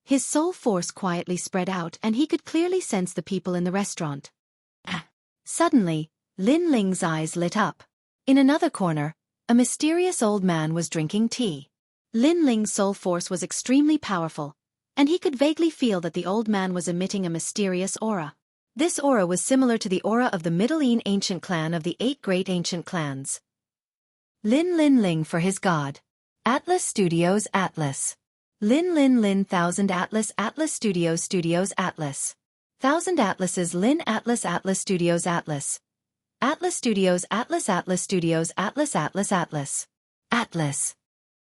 [SPEAKER 1] His soul force quietly spread out and he could clearly sense the people in the restaurant. Suddenly, Lin Ling's eyes lit up. In another corner, a mysterious old man was drinking tea. Lin Ling's soul force was extremely powerful, and he could vaguely feel that the old man was emitting a mysterious aura. This aura was similar to the aura of the Middle Ancient Clan of the 8 Great Ancient Clans. Lin Ling for his god. Atlas Studios Atlas. Lin 1000 Atlas Studios Atlas. 1000 Atlases Lin Atlas Studios Atlas. Atlas Studios Atlas Studios Atlas. Atlas.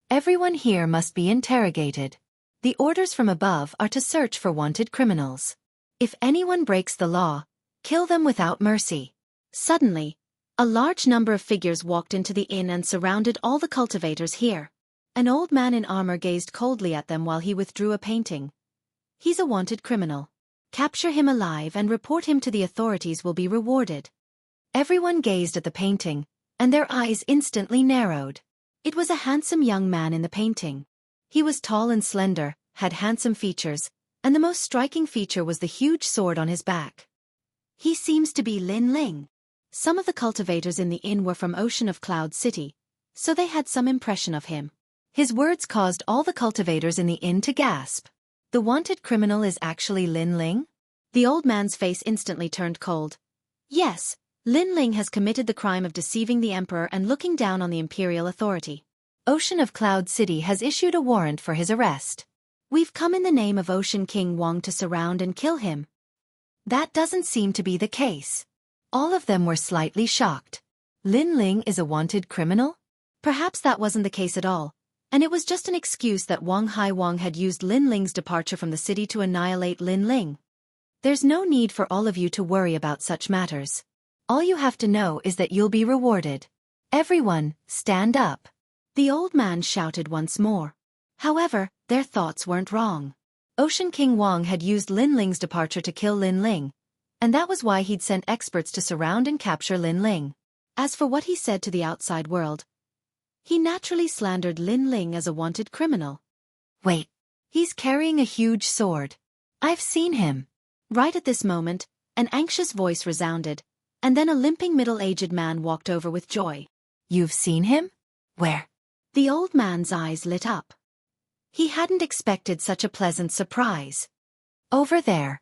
[SPEAKER 1] Everyone here must be interrogated. The orders from above are to search for wanted criminals. If anyone breaks the law, kill them without mercy. Suddenly, a large number of figures walked into the inn and surrounded all the cultivators here. An old man in armor gazed coldly at them while he withdrew a painting. He's a wanted criminal. Capture him alive and report him to the authorities will be rewarded. Everyone gazed at the painting, and their eyes instantly narrowed. It was a handsome young man in the painting. He was tall and slender, had handsome features, and the most striking feature was the huge sword on his back. He seems to be Lin Ling. Some of the cultivators in the inn were from Ocean of Cloud City, so they had some impression of him. His words caused all the cultivators in the inn to gasp. The wanted criminal is actually Lin Ling? The old man's face instantly turned cold. Yes, Lin Ling has committed the crime of deceiving the emperor and looking down on the imperial authority. Ocean of Cloud City has issued a warrant for his arrest. We've come in the name of Ocean King Wang to surround and kill him. That doesn't seem to be the case. All of them were slightly shocked. Lin Ling is a wanted criminal? Perhaps that wasn't the case at all, and it was just an excuse that Wang Haiwang had used Lin Ling's departure from the city to annihilate Lin Ling. There's no need for all of you to worry about such matters. All you have to know is that you'll be rewarded. Everyone, stand up. The old man shouted once more. However, their thoughts weren't wrong. Ocean King Wang had used Lin Ling's departure to kill Lin Ling, and that was why he'd sent experts to surround and capture Lin Ling. As for what he said to the outside world, he naturally slandered Lin Ling as a wanted criminal. Wait, he's carrying a huge sword. I've seen him. Right at this moment, an anxious voice resounded, and then a limping middle-aged man walked over with joy. You've seen him? Where? The old man's eyes lit up. He hadn't expected such a pleasant surprise. Over there.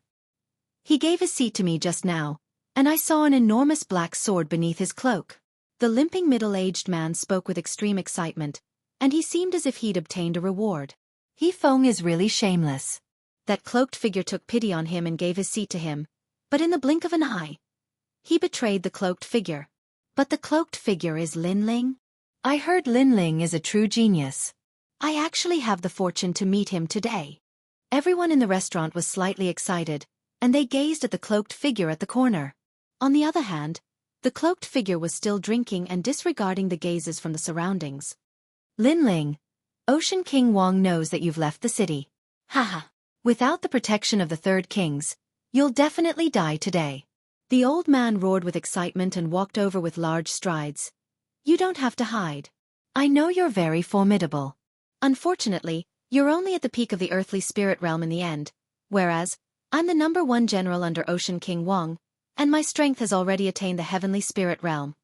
[SPEAKER 1] He gave a seat to me just now, and I saw an enormous black sword beneath his cloak. The limping middle-aged man spoke with extreme excitement, and he seemed as if he'd obtained a reward. He Feng is really shameless. That cloaked figure took pity on him and gave his seat to him, but in the blink of an eye, he betrayed the cloaked figure. But the cloaked figure is Lin Ling? I heard Lin Ling is a true genius. I actually have the fortune to meet him today. Everyone in the restaurant was slightly excited, and they gazed at the cloaked figure at the corner. On the other hand, the cloaked figure was still drinking and disregarding the gazes from the surroundings. Lin Ling, Ocean King Wang knows that you've left the city. Haha. Without the protection of the Third Kings, you'll definitely die today. The old man roared with excitement and walked over with large strides. You don't have to hide. I know you're very formidable. Unfortunately, you're only at the peak of the earthly spirit realm in the end, whereas, I'm the #1 general under Ocean King Wang, and my strength has already attained the heavenly spirit realm.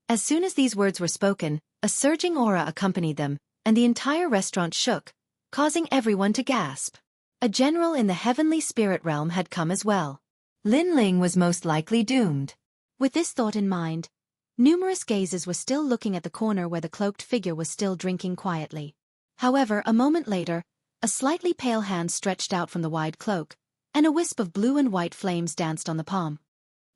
[SPEAKER 1] As soon as these words were spoken, a surging aura accompanied them, and the entire restaurant shook, causing everyone to gasp. A general in the heavenly spirit realm had come as well. Lin Ling was most likely doomed. With this thought in mind, numerous gazes were still looking at the corner where the cloaked figure was still drinking quietly. However, a moment later, a slightly pale hand stretched out from the wide cloak, and a wisp of blue and white flames danced on the palm.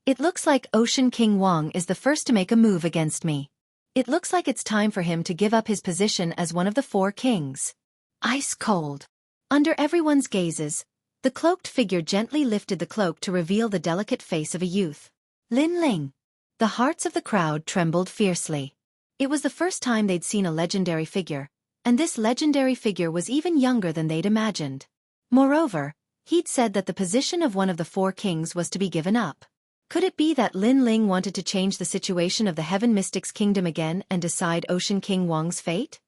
[SPEAKER 1] It looks like Ocean King Wang is the first to make a move against me. It looks like it's time for him to give up his position as one of the 4 kings. Ice cold. Under everyone's gazes, the cloaked figure gently lifted the cloak to reveal the delicate face of a youth. Lin Ling. The hearts of the crowd trembled fiercely. It was the first time they'd seen a legendary figure, and this legendary figure was even younger than they'd imagined. Moreover, he'd said that the position of one of the 4 kings was to be given up. Could it be that Lin Ling wanted to change the situation of the Heaven Mystics Kingdom again and decide Ocean King Wang's fate?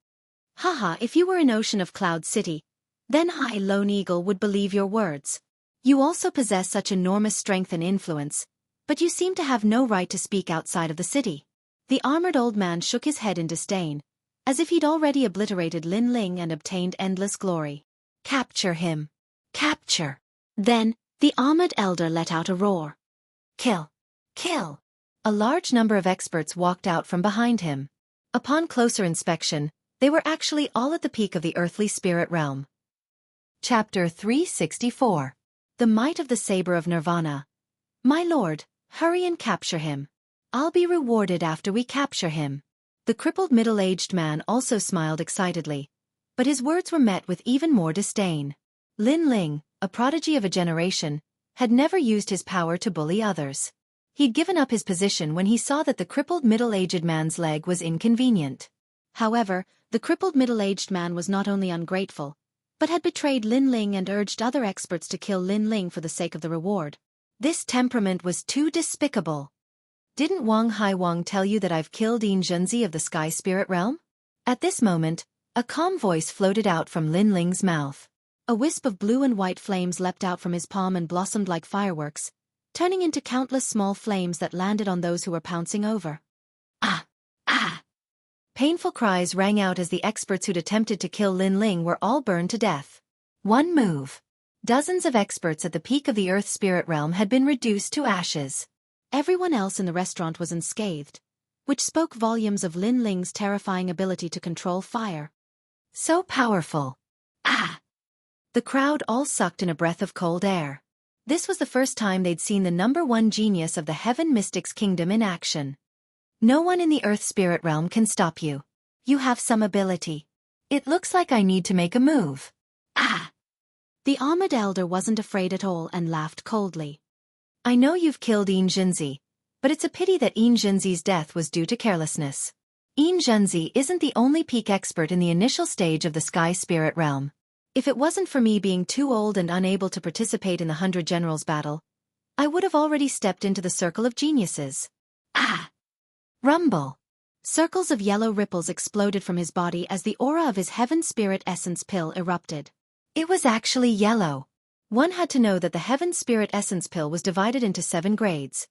[SPEAKER 1] Haha, if you were in Ocean of Cloud City, then I, Lone Eagle, would believe your words. You also possess such enormous strength and influence, but you seem to have no right to speak outside of the city. The armored old man shook his head in disdain, as if he'd already obliterated Lin Ling and obtained endless glory. Capture him. Capture. Then, the armored elder let out a roar. Kill. Kill. A large number of experts walked out from behind him. Upon closer inspection, they were actually all at the peak of the earthly spirit realm. Chapter 364. The Might of the Saber of Nirvana. My lord, hurry and capture him. I'll be rewarded after we capture him. The crippled middle-aged man also smiled excitedly, but his words were met with even more disdain. Lin Ling, a prodigy of a generation, had never used his power to bully others. He'd given up his position when he saw that the crippled middle-aged man's leg was inconvenient. However, the crippled middle-aged man was not only ungrateful, but had betrayed Lin Ling and urged other experts to kill Lin Ling for the sake of the reward. This temperament was too despicable. Didn't Wang Haiwang tell you that I've killed Xianxia of the Sky Spirit Realm? At this moment, a calm voice floated out from Lin Ling's mouth. A wisp of blue and white flames leapt out from his palm and blossomed like fireworks, turning into countless small flames that landed on those who were pouncing over. Ah! Ah! Painful cries rang out as the experts who'd attempted to kill Lin Ling were all burned to death. One move. Dozens of experts at the peak of the Earth Spirit Realm had been reduced to ashes. Everyone else in the restaurant was unscathed, which spoke volumes of Lin Ling's terrifying ability to control fire. So powerful. Ah! The crowd all sucked in a breath of cold air. This was the first time they'd seen the #1 genius of the Heaven Mystics Kingdom in action. No one in the Earth Spirit Realm can stop you. You have some ability. It looks like I need to make a move. Ah! The Ahmed Elder wasn't afraid at all and laughed coldly. I know you've killed Xianxia, but it's a pity that Xianxia's death was due to carelessness. Xianxia isn't the only peak expert in the initial stage of the Sky Spirit Realm. If it wasn't for me being too old and unable to participate in the 100 Generals battle, I would have already stepped into the circle of geniuses. Ah! Rumble. Circles of yellow ripples exploded from his body as the aura of his Heaven Spirit Essence pill erupted. It was actually yellow. One had to know that the Heaven Spirit Essence pill was divided into 7 grades: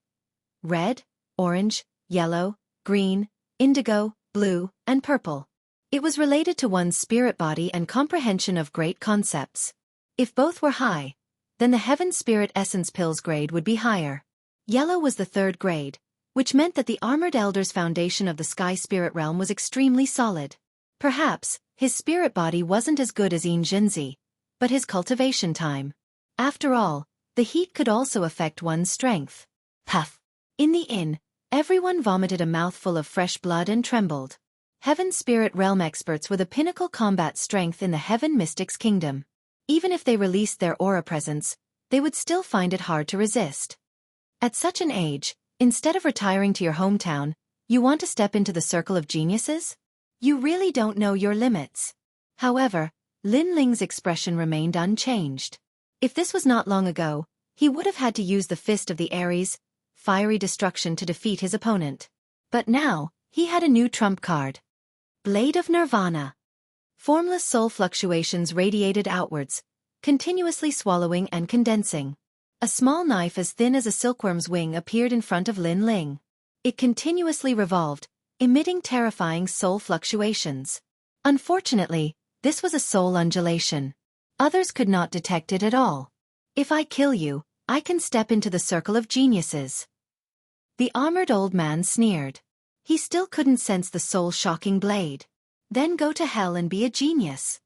[SPEAKER 1] red, orange, yellow, green, indigo, blue, and purple. It was related to one's spirit body and comprehension of great concepts. If both were high, then the Heaven Spirit Essence pill's grade would be higher. Yellow was the 3rd grade, which meant that the Armored Elder's foundation of the Sky Spirit Realm was extremely solid. Perhaps, his spirit body wasn't as good as Xianxia, but his cultivation time. After all, the heat could also affect one's strength. Puff! In the inn, everyone vomited a mouthful of fresh blood and trembled. Heaven Spirit Realm experts were the pinnacle combat strength in the Heaven Mystics Kingdom. Even if they released their aura presence, they would still find it hard to resist. At such an age, instead of retiring to your hometown, you want to step into the circle of geniuses? You really don't know your limits. However, Lin Ling's expression remained unchanged. If this was not long ago, he would have had to use the Fist of the Aries, fiery destruction to defeat his opponent. But now, he had a new trump card. Blade of Nirvana. Formless soul fluctuations radiated outwards, continuously swallowing and condensing. A small knife as thin as a silkworm's wing appeared in front of Lin Ling. It continuously revolved, emitting terrifying soul fluctuations. Unfortunately, this was a soul undulation. Others could not detect it at all. If I kill you, I can step into the circle of geniuses. The armored old man sneered. He still couldn't sense the soul-shocking blade. Then go to hell and be a genius.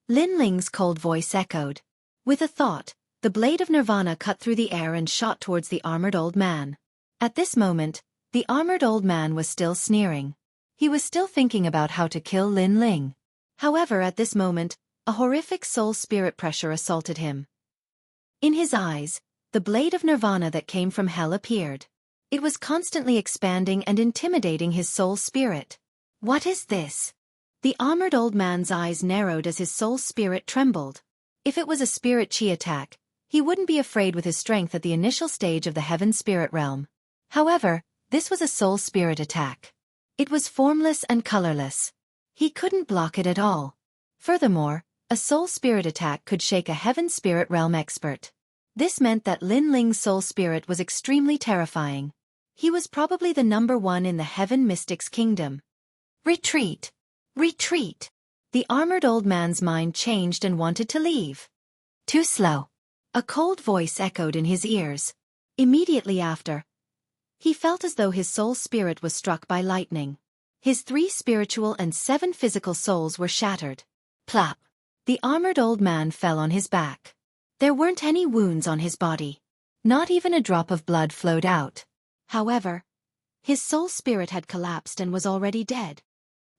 [SPEAKER 1] Lin Ling's cold voice echoed. With a thought, the blade of Nirvana cut through the air and shot towards the armored old man. At this moment, the armored old man was still sneering. He was still thinking about how to kill Lin Ling. However, at this moment, a horrific soul-spirit pressure assaulted him. In his eyes, the blade of Nirvana that came from hell appeared. It was constantly expanding and intimidating his soul spirit. What is this? The armored old man's eyes narrowed as his soul spirit trembled. If it was a spirit chi attack, he wouldn't be afraid with his strength at the initial stage of the Heaven Spirit Realm. However, this was a soul spirit attack. It was formless and colorless. He couldn't block it at all. Furthermore, a soul spirit attack could shake a Heaven Spirit Realm expert. This meant that Lin Ling's soul spirit was extremely terrifying. He was probably the #1 in the Heaven Mystics Kingdom. Retreat! Retreat! The armored old man's mind changed and wanted to leave. Too slow. A cold voice echoed in his ears. Immediately after, he felt as though his soul spirit was struck by lightning. His 3 spiritual and 7 physical souls were shattered. Plop! The armored old man fell on his back. There weren't any wounds on his body. Not even a drop of blood flowed out. However, his soul spirit had collapsed and was already dead.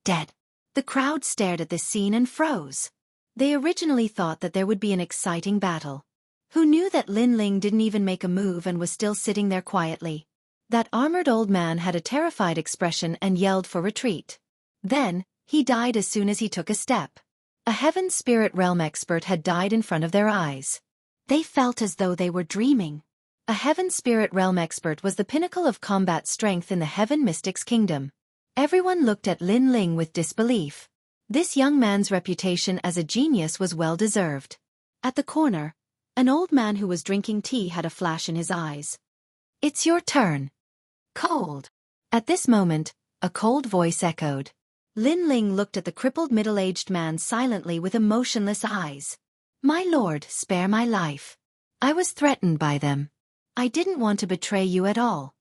[SPEAKER 1] Dead. The crowd stared at this scene and froze. They originally thought that there would be an exciting battle. Who knew that Lin Ling didn't even make a move and was still sitting there quietly? That armored old man had a terrified expression and yelled for retreat. Then, he died as soon as he took a step. A heaven spirit realm expert had died in front of their eyes. They felt as though they were dreaming. A heaven spirit realm expert was the pinnacle of combat strength in the heaven mystics kingdom. Everyone looked at Lin Ling with disbelief. This young man's reputation as a genius was well deserved. At the corner, an old man who was drinking tea had a flash in his eyes. "It's your turn." "Cold." At this moment, a cold voice echoed. Lin Ling looked at the crippled middle-aged man silently with emotionless eyes. "My lord, spare my life. I was threatened by them. I didn't want to betray you at all."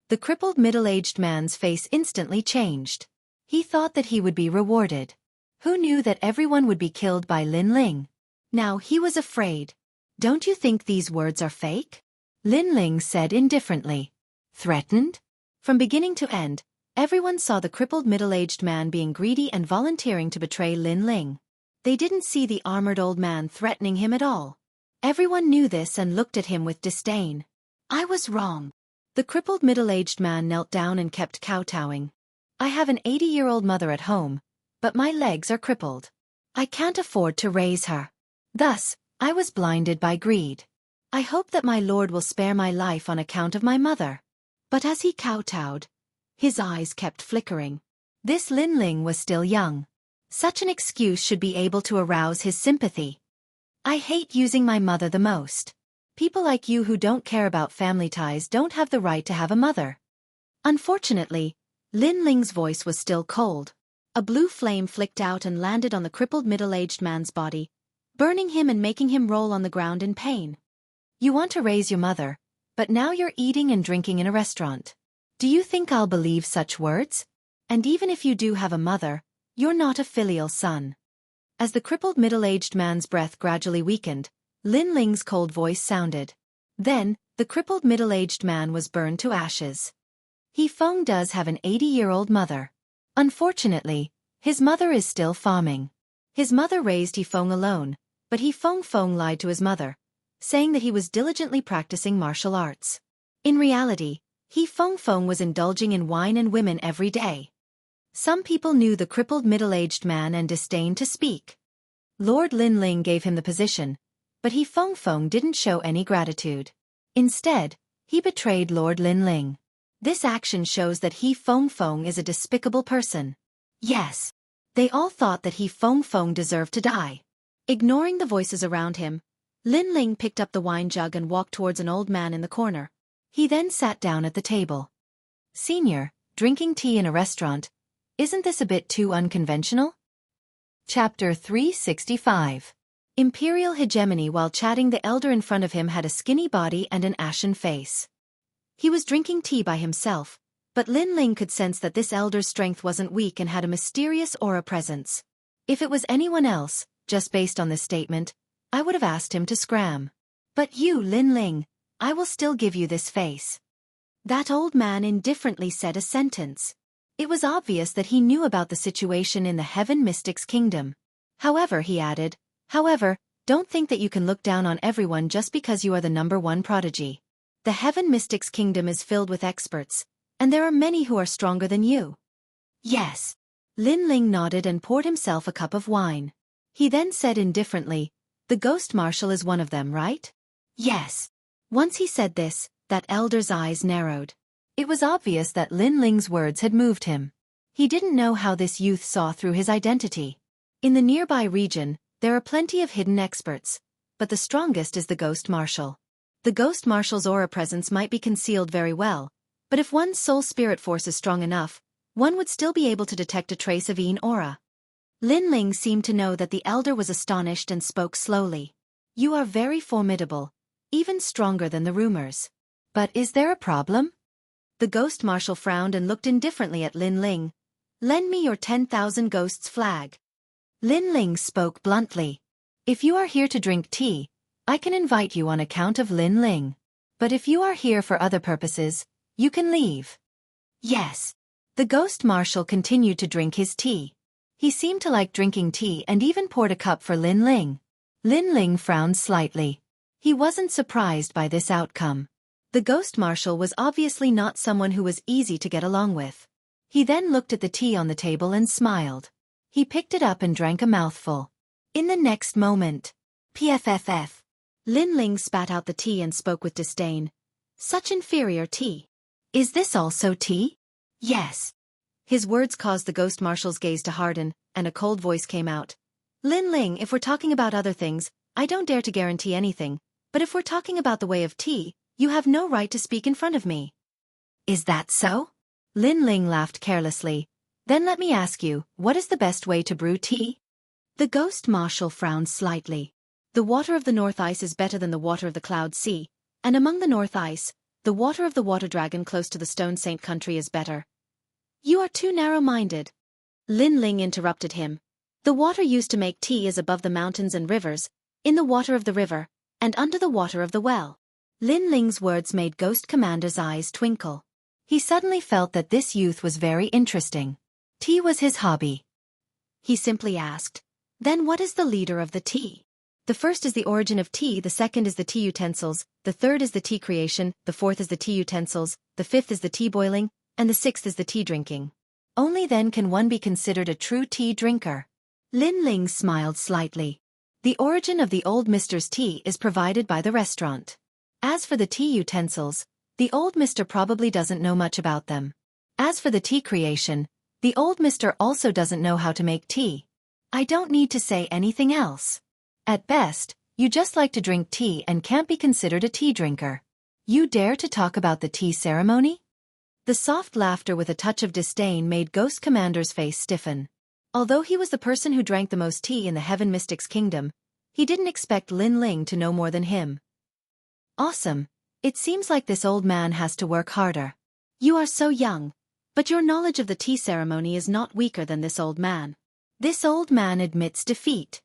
[SPEAKER 1] The crippled middle-aged man's face instantly changed. He thought that he would be rewarded. Who knew that everyone would be killed by Lin Ling? Now he was afraid. "Don't you think these words are fake?" Lin Ling said indifferently. "Threatened?" From beginning to end, everyone saw the crippled middle-aged man being greedy and volunteering to betray Lin Ling. They didn't see the armored old man threatening him at all. Everyone knew this and looked at him with disdain. "I was wrong." The crippled middle-aged man knelt down and kept kowtowing. "I have an 80-year-old mother at home, but my legs are crippled. I can't afford to raise her. Thus, I was blinded by greed. I hope that my lord will spare my life on account of my mother." But as he kowtowed, his eyes kept flickering. This Lin Ling was still young. Such an excuse should be able to arouse his sympathy. "I hate using my mother the most. People like you who don't care about family ties don't have the right to have a mother." Unfortunately, Lin Ling's voice was still cold. A blue flame flicked out and landed on the crippled middle-aged man's body, burning him and making him roll on the ground in pain. "You want to raise your mother, but now you're eating and drinking in a restaurant. Do you think I'll believe such words? And even if you do have a mother, you're not a filial son." As the crippled middle-aged man's breath gradually weakened, Lin Ling's cold voice sounded. Then, the crippled middle-aged man was burned to ashes. He Feng does have an 80-year-old mother. Unfortunately, his mother is still farming. His mother raised He Feng alone, but He Feng lied to his mother, saying that he was diligently practicing martial arts. In reality, He Feng was indulging in wine and women every day. Some people knew the crippled middle-aged man and disdained to speak. Lord Lin Ling gave him the position, but He Feng didn't show any gratitude. Instead, he betrayed Lord Lin Ling. This action shows that He Feng is a despicable person. Yes. They all thought that He Feng deserved to die. Ignoring the voices around him, Lin Ling picked up the wine jug and walked towards an old man in the corner. He then sat down at the table. "Senior, drinking tea in a restaurant, isn't this a bit too unconventional?" Chapter 365. Imperial hegemony. While chatting, the elder in front of him had a skinny body and an ashen face. He was drinking tea by himself, but Lin Ling could sense that this elder's strength wasn't weak and had a mysterious aura presence. If it was anyone else, just based on this statement, I would have asked him to scram. "But you, Lin Ling, I will still give you this face." That old man indifferently said a sentence. It was obvious that he knew about the situation in the Heaven Mystics Kingdom. However, he added, "However, don't think that you can look down on everyone just because you are the #1 prodigy. The Heaven Mystics Kingdom is filled with experts, and there are many who are stronger than you." "Yes." Lin Ling nodded and poured himself a cup of wine. He then said indifferently, "The Ghost Marshal is one of them, right?" "Yes." Once he said this, that elder's eyes narrowed. It was obvious that Lin Ling's words had moved him. He didn't know how this youth saw through his identity. In the nearby region, there are plenty of hidden experts, but the strongest is the Ghost Marshal. The Ghost Marshal's aura presence might be concealed very well, but if one's soul spirit force is strong enough, one would still be able to detect a trace of Yin aura. Lin Ling seemed to know that the elder was astonished and spoke slowly. "You are very formidable, even stronger than the rumors. But is there a problem?" The Ghost Marshal frowned and looked indifferently at Lin Ling. "Lend me your 10,000 ghosts flag." Lin Ling spoke bluntly. "If you are here to drink tea, I can invite you on account of Lin Ling. But if you are here for other purposes, you can leave." "Yes." The Ghost Marshal continued to drink his tea. He seemed to like drinking tea and even poured a cup for Lin Ling. Lin Ling frowned slightly. He wasn't surprised by this outcome. The Ghost Marshal was obviously not someone who was easy to get along with. He then looked at the tea on the table and smiled. He picked it up and drank a mouthful. In the next moment, PFFF. Lin Ling spat out the tea and spoke with disdain. Such inferior tea. Is this also tea? Yes. His words caused the ghost marshal's gaze to harden, and a cold voice came out. Lin Ling, if we're talking about other things, I don't dare to guarantee anything, but if we're talking about the way of tea, you have no right to speak in front of me. Is that so? Lin Ling laughed carelessly. Then let me ask you, what is the best way to brew tea? The ghost marshal frowned slightly. The water of the North Ice is better than the water of the Cloud Sea, and among the North Ice, the water of the water dragon close to the Stone Saint country is better. You are too narrow-minded. Lin Ling interrupted him. The water used to make tea is above the mountains and rivers, in the water of the river, and under the water of the well. Lin Ling's words made Ghost Commander's eyes twinkle. He suddenly felt that this youth was very interesting. Tea was his hobby. He simply asked, then what is the leader of the tea? The first is the origin of tea, the second is the tea utensils, the third is the tea creation, the fourth is the tea utensils, the fifth is the tea boiling, and the sixth is the tea drinking. Only then can one be considered a true tea drinker. Lin Ling smiled slightly. The origin of the old mister's tea is provided by the restaurant. As for the tea utensils, the old mister probably doesn't know much about them. As for the tea creation, the old mister also doesn't know how to make tea. I don't need to say anything else. At best, you just like to drink tea and can't be considered a tea drinker. You dare to talk about the tea ceremony? The soft laughter with a touch of disdain made Ghost Commander's face stiffen. Although he was the person who drank the most tea in the Heaven Mystic's kingdom, he didn't expect Lin Ling to know more than him. Awesome. It seems like this old man has to work harder. You are so young, but your knowledge of the tea ceremony is not weaker than this old man. This old man admits defeat.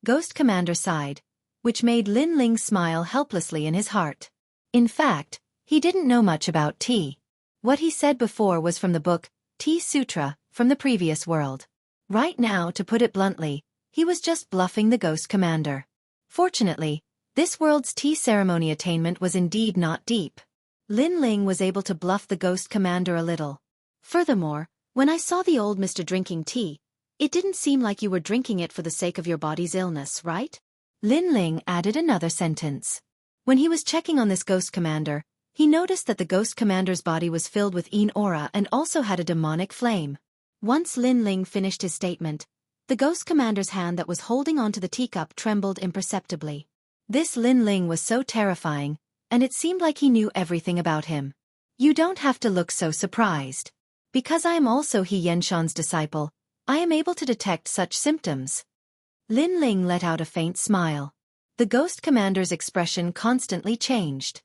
[SPEAKER 1] Ghost Commander sighed, which made Lin Ling smile helplessly in his heart. In fact, he didn't know much about tea. What he said before was from the book, Tea Sutra, from the previous world. Right now, to put it bluntly, he was just bluffing the Ghost Commander. Fortunately, this world's tea ceremony attainment was indeed not deep. Lin Ling was able to bluff the Ghost Commander a little. Furthermore, when I saw the old Mr. drinking tea, it didn't seem like you were drinking it for the sake of your body's illness, right? Lin Ling added another sentence. When he was checking on this Ghost Commander, he noticed that the Ghost Commander's body was filled with Een aura and also had a demonic flame. Once Lin Ling finished his statement, the Ghost Commander's hand that was holding onto the teacup trembled imperceptibly. This Lin Ling was so terrifying, and it seemed like he knew everything about him. You don't have to look so surprised. Because I am also He Yenshan's disciple, I am able to detect such symptoms. Lin Ling let out a faint smile. The Ghost Commander's expression constantly changed.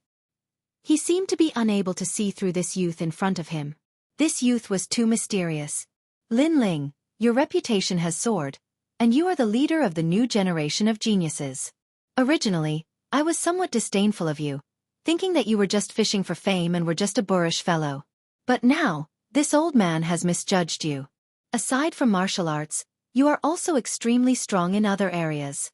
[SPEAKER 1] He seemed to be unable to see through this youth in front of him. This youth was too mysterious. Lin Ling, your reputation has soared, and you are the leader of the new generation of geniuses. Originally, I was somewhat disdainful of you, thinking that you were just fishing for fame and were just a boorish fellow. But now, this old man has misjudged you. Aside from martial arts, you are also extremely strong in other areas.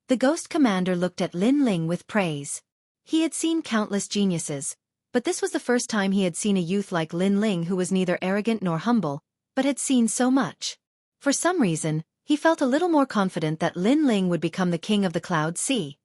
[SPEAKER 1] The Ghost Commander looked at Lin Ling with praise. He had seen countless geniuses, but this was the first time he had seen a youth like Lin Ling who was neither arrogant nor humble, but had seen so much. For some reason, he felt a little more confident that Lin Ling would become the king of the Cloud Sea.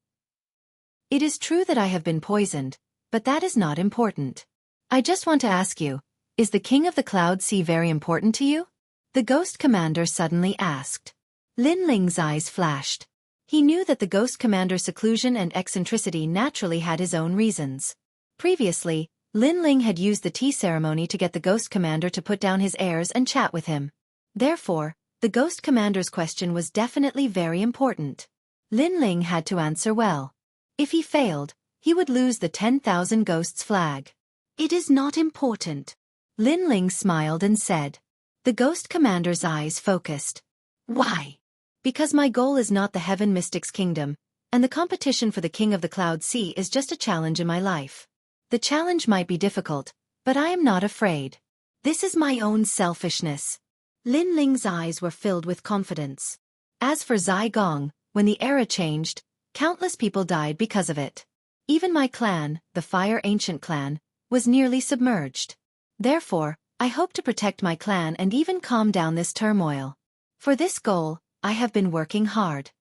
[SPEAKER 1] It is true that I have been poisoned, but that is not important. I just want to ask you, is the king of the Cloud Sea very important to you? The Ghost Commander suddenly asked. Lin Ling's eyes flashed. He knew that the Ghost Commander's seclusion and eccentricity naturally had his own reasons. Previously, Lin Ling had used the tea ceremony to get the Ghost Commander to put down his airs and chat with him. Therefore, the Ghost Commander's question was definitely very important. Lin Ling had to answer well. If he failed, he would lose the 10,000 Ghosts flag. It is not important. Lin Ling smiled and said. The Ghost Commander's eyes focused. Why? Because my goal is not the Heaven Mystic's kingdom, and the competition for the King of the Cloud Sea is just a challenge in my life. The challenge might be difficult, but I am not afraid. This is my own selfishness. Lin Ling's eyes were filled with confidence. As for Zai Gong, when the era changed, countless people died because of it. Even my clan, the Fire Ancient clan, was nearly submerged. Therefore, I hope to protect my clan and even calm down this turmoil. For this goal, I have been working hard.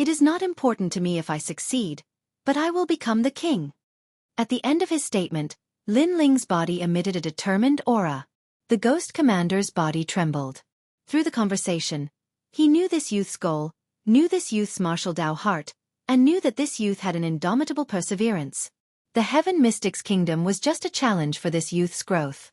[SPEAKER 1] It is not important to me if I succeed, but I will become the king. At the end of his statement, Lin Ling's body emitted a determined aura. The ghost commander's body trembled. Through the conversation, he knew this youth's goal, knew this youth's martial Dao heart, and knew that this youth had an indomitable perseverance. The Heaven Mystic's kingdom was just a challenge for this youth's growth.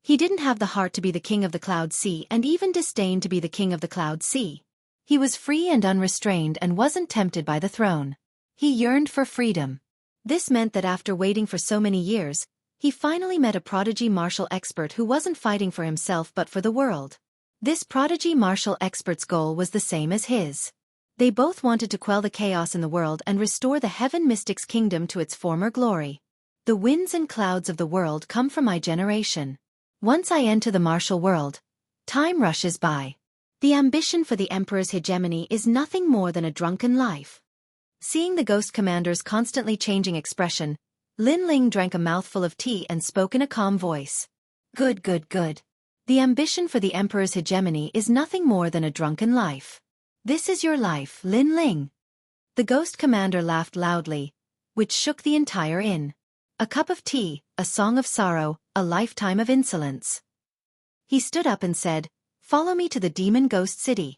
[SPEAKER 1] He didn't have the heart to be the king of the Cloud Sea and even disdained to be the king of the Cloud Sea. He was free and unrestrained and wasn't tempted by the throne. He yearned for freedom. This meant that after waiting for so many years, he finally met a prodigy martial expert who wasn't fighting for himself but for the world. This prodigy martial expert's goal was the same as his. They both wanted to quell the chaos in the world and restore the Heaven Mystic's kingdom to its former glory. The winds and clouds of the world come from my generation. Once I enter the martial world, time rushes by. The ambition for the emperor's hegemony is nothing more than a drunken life. Seeing the ghost commander's constantly changing expression, Lin Ling drank a mouthful of tea and spoke in a calm voice. Good, good, good. The ambition for the emperor's hegemony is nothing more than a drunken life. This is your life, Lin Ling. The ghost commander laughed loudly, which shook the entire inn. A cup of tea, a song of sorrow, a lifetime of insolence. He stood up and said, "Follow me to the demon ghost city."